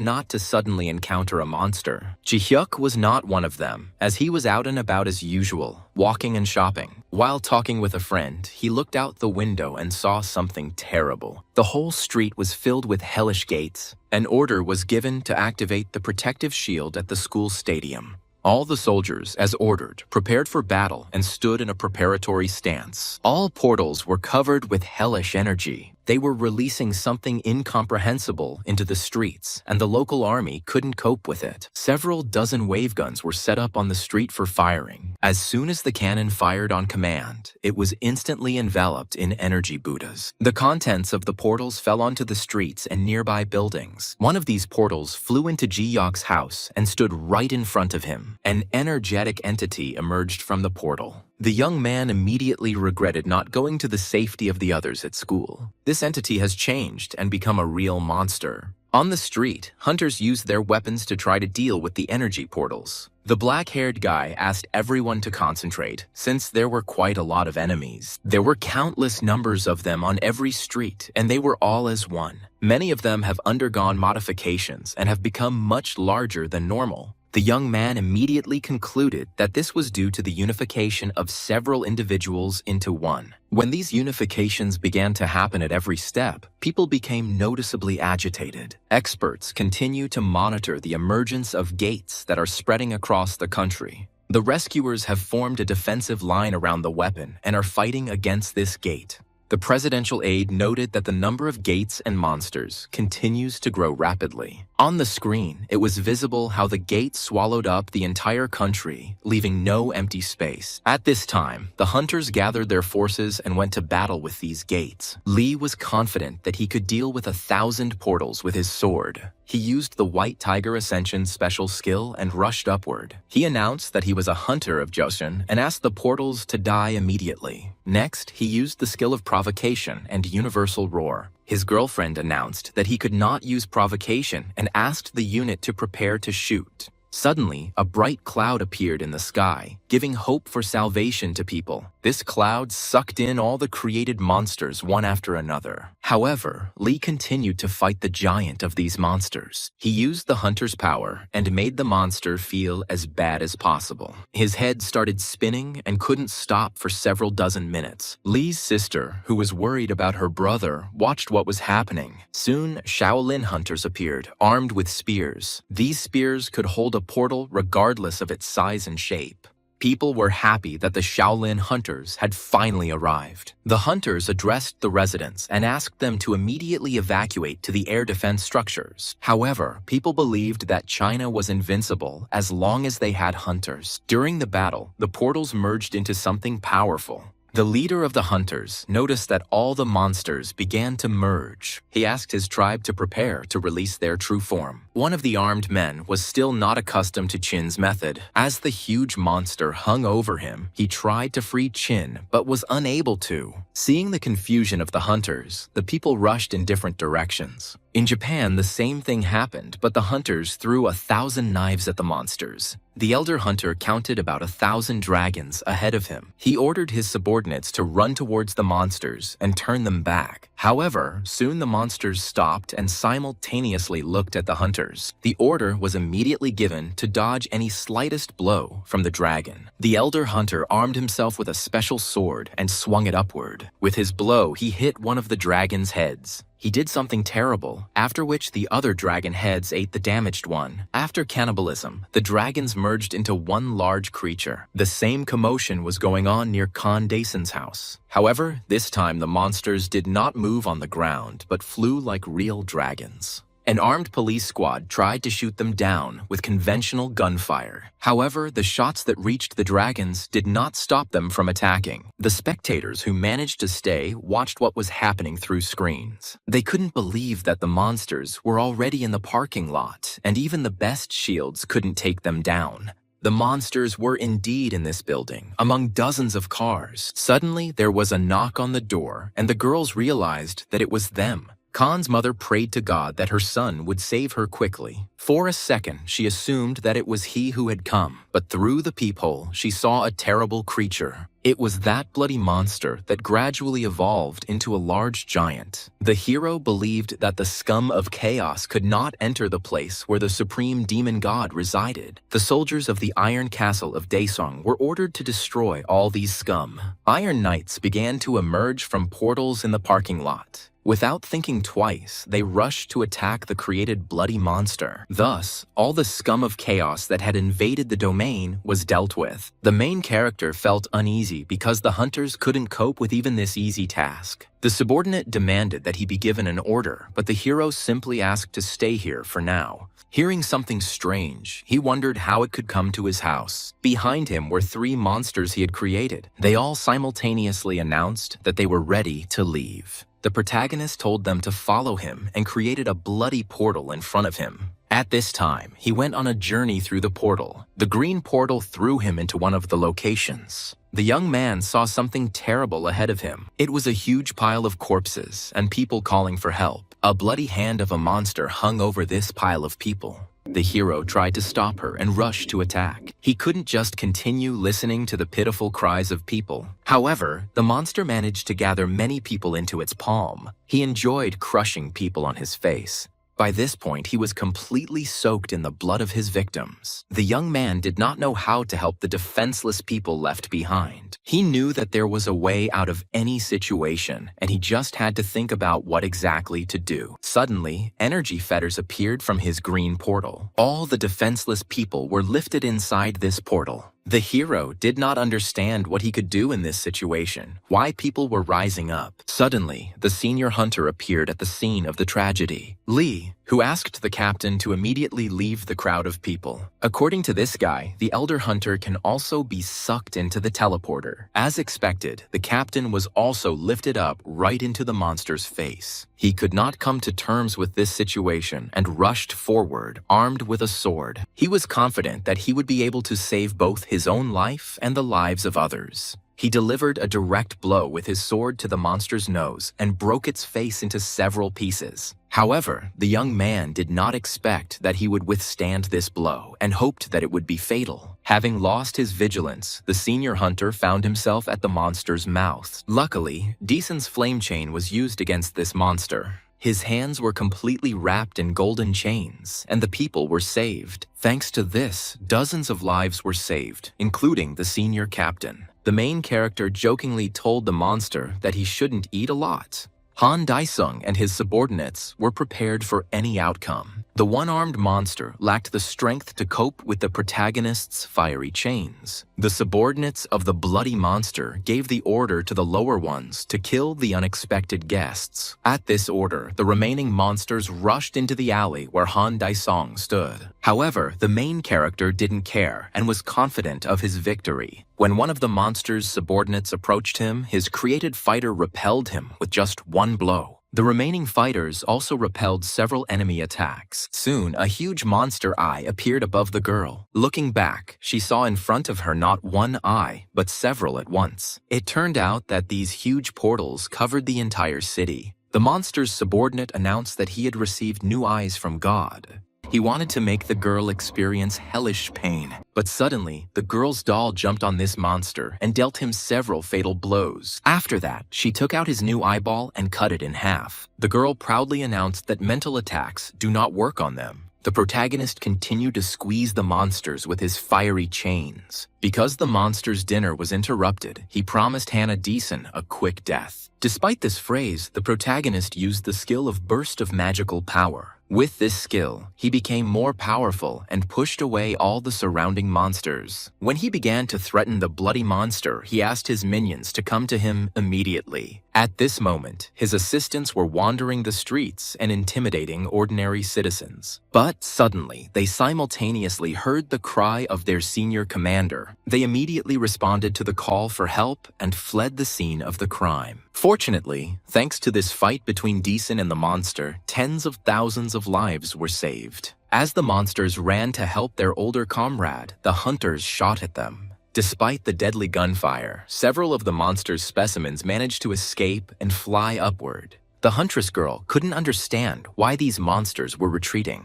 not to suddenly encounter a monster. Ji-hyuk was not one of them, as he was out and about as usual, walking and shopping. While talking with a friend, he looked out the window and saw something terrible. The whole street was filled with hellish gates. An order was given to activate the protective shield at the school stadium. All the soldiers, as ordered, prepared for battle and stood in a preparatory stance. All portals were covered with hellish energy. They were releasing something incomprehensible into the streets, and the local army couldn't cope with it. Several dozen wave guns were set up on the street for firing. As soon as the cannon fired on command, it was instantly enveloped in energy Buddhas. The contents of the portals fell onto the streets and nearby buildings. One of these portals flew into Ji-hyuk's house and stood right in front of him. An energetic entity emerged from the portal. The young man immediately regretted not going to the safety of the others at school. This entity has changed and become a real monster. On the street, hunters used their weapons to try to deal with the energy portals. The black-haired guy asked everyone to concentrate, since there were quite a lot of enemies. There were countless numbers of them on every street, and they were all as one. Many of them have undergone modifications and have become much larger than normal. The young man immediately concluded that this was due to the unification of several individuals into one. When these unifications began to happen at every step, people became noticeably agitated. Experts continue to monitor the emergence of gates that are spreading across the country. The rescuers have formed a defensive line around the weapon and are fighting against this gate. The presidential aide noted that the number of gates and monsters continues to grow rapidly. On the screen, it was visible how the gate swallowed up the entire country, leaving no empty space. At this time, the hunters gathered their forces and went to battle with these gates. Lee was confident that he could deal with 1,000 portals with his sword. He used the White Tiger Ascension special skill and rushed upward. He announced that he was a hunter of Joseon and asked the portals to die immediately. Next, he used the skill of provocation and universal roar. His girlfriend announced that he could not use provocation and asked the unit to prepare to shoot. Suddenly, a bright cloud appeared in the sky. giving hope for salvation to people. This cloud sucked in all the created monsters one after another. However, Lee continued to fight the giant of these monsters. He used the hunter's power and made the monster feel as bad as possible. His head started spinning and couldn't stop for several dozen minutes. Lee's sister, who was worried about her brother, watched what was happening. Soon, Shaolin hunters appeared, armed with spears. These spears could hold a portal regardless of its size and shape. People were happy that the Shaolin hunters had finally arrived. The hunters addressed the residents and asked them to immediately evacuate to the air defense structures. However, people believed that China was invincible as long as they had hunters. During the battle, the portals merged into something powerful. The leader of the hunters noticed that all the monsters began to merge. He asked his tribe to prepare to release their true form. One of the armed men was still not accustomed to Qin's method. As the huge monster hung over him, he tried to free Qin but was unable to. Seeing the confusion of the hunters, the people rushed in different directions. In Japan, the same thing happened, but the hunters threw 1,000 knives at the monsters. The elder hunter counted about 1,000 dragons ahead of him. He ordered his subordinates to run towards the monsters and turn them back. However, soon the monsters stopped and simultaneously looked at the hunters. The order was immediately given to dodge any slightest blow from the dragon. The elder hunter armed himself with a special sword and swung it upward. With his blow, he hit one of the dragon's heads. He did something terrible, after which the other dragon heads ate the damaged one. After cannibalism, the dragons merged into one large creature. The same commotion was going on near Khan Dason's house. However, this time the monsters did not move on the ground, but flew like real dragons. An armed police squad tried to shoot them down with conventional gunfire. However, the shots that reached the dragons did not stop them from attacking. The spectators who managed to stay watched what was happening through screens. They couldn't believe that the monsters were already in the parking lot, and even the best shields couldn't take them down. The monsters were indeed in this building, among dozens of cars. Suddenly, there was a knock on the door, and the girls realized that it was them. Khan's mother prayed to God that her son would save her quickly. For a second, she assumed that it was he who had come, but through the peephole, she saw a terrible creature. It was that bloody monster that gradually evolved into a large giant. The hero believed that the scum of chaos could not enter the place where the supreme demon god resided. The soldiers of the Iron Castle of Daesong were ordered to destroy all these scum. Iron Knights began to emerge from portals in the parking lot. Without thinking twice, they rushed to attack the created bloody monster. Thus, all the scum of chaos that had invaded the domain was dealt with. The main character felt uneasy because the hunters couldn't cope with even this easy task. The subordinate demanded that he be given an order, but the hero simply asked to stay here for now. Hearing something strange, he wondered how it could come to his house. Behind him were 3 monsters he had created. They all simultaneously announced that they were ready to leave. The protagonist told them to follow him and created a bloody portal in front of him. At this time, he went on a journey through the portal. The green portal threw him into one of the locations. The young man saw something terrible ahead of him. It was a huge pile of corpses and people calling for help. A bloody hand of a monster hung over this pile of people. The hero tried to stop her and rushed to attack. He couldn't just continue listening to the pitiful cries of people. However, the monster managed to gather many people into its palm. He enjoyed crushing people on his face. By this point, he was completely soaked in the blood of his victims. The young man did not know how to help the defenseless people left behind. He knew that there was a way out of any situation, and he just had to think about what exactly to do. Suddenly, energy fetters appeared from his green portal. All the defenseless people were lifted inside this portal. The hero did not understand what he could do in this situation, why people were rising up. Suddenly, the senior hunter appeared at the scene of the tragedy. Lee, who asked the captain to immediately leave the crowd of people. According to this guy, the elder hunter can also be sucked into the teleporter. As expected, the captain was also lifted up right into the monster's face. He could not come to terms with this situation and rushed forward, armed with a sword. He was confident that he would be able to save both his own life and the lives of others. He delivered a direct blow with his sword to the monster's nose and broke its face into several pieces. However, the young man did not expect that he would withstand this blow and hoped that it would be fatal. Having lost his vigilance, the senior hunter found himself at the monster's mouth. Luckily, Deeson's flame chain was used against this monster. His hands were completely wrapped in golden chains, and the people were saved. Thanks to this, dozens of lives were saved, including the senior captain. The main character jokingly told the monster that he shouldn't eat a lot. Han Daisung and his subordinates were prepared for any outcome. The one-armed monster lacked the strength to cope with the protagonist's fiery chains. The subordinates of the bloody monster gave the order to the lower ones to kill the unexpected guests. At this order, the remaining monsters rushed into the alley where Han Daisung stood. However, the main character didn't care and was confident of his victory. When one of the monster's subordinates approached him, his created fighter repelled him with just one blow. The remaining fighters also repelled several enemy attacks. Soon, a huge monster eye appeared above the girl. Looking back, she saw in front of her not one eye, but several at once. It turned out that these huge portals covered the entire city. The monster's subordinate announced that he had received new eyes from God. He wanted to make the girl experience hellish pain, but suddenly, the girl's doll jumped on this monster and dealt him several fatal blows. After that, she took out his new eyeball and cut it in half. The girl proudly announced that mental attacks do not work on them. The protagonist continued to squeeze the monsters with his fiery chains. Because the monster's dinner was interrupted, he promised Hannah Deeson a quick death. Despite this phrase, the protagonist used the skill of Burst of Magical Power. With this skill, he became more powerful and pushed away all the surrounding monsters. When he began to threaten the bloody monster, he asked his minions to come to him immediately. At this moment, his assistants were wandering the streets and intimidating ordinary citizens. But suddenly, they simultaneously heard the cry of their senior commander. They immediately responded to the call for help and fled the scene of the crime. Fortunately, thanks to this fight between Deeson and the monster, tens of thousands of lives were saved. As the monsters ran to help their older comrade, the hunters shot at them. Despite the deadly gunfire, several of the monster's specimens managed to escape and fly upward. The huntress girl couldn't understand why these monsters were retreating.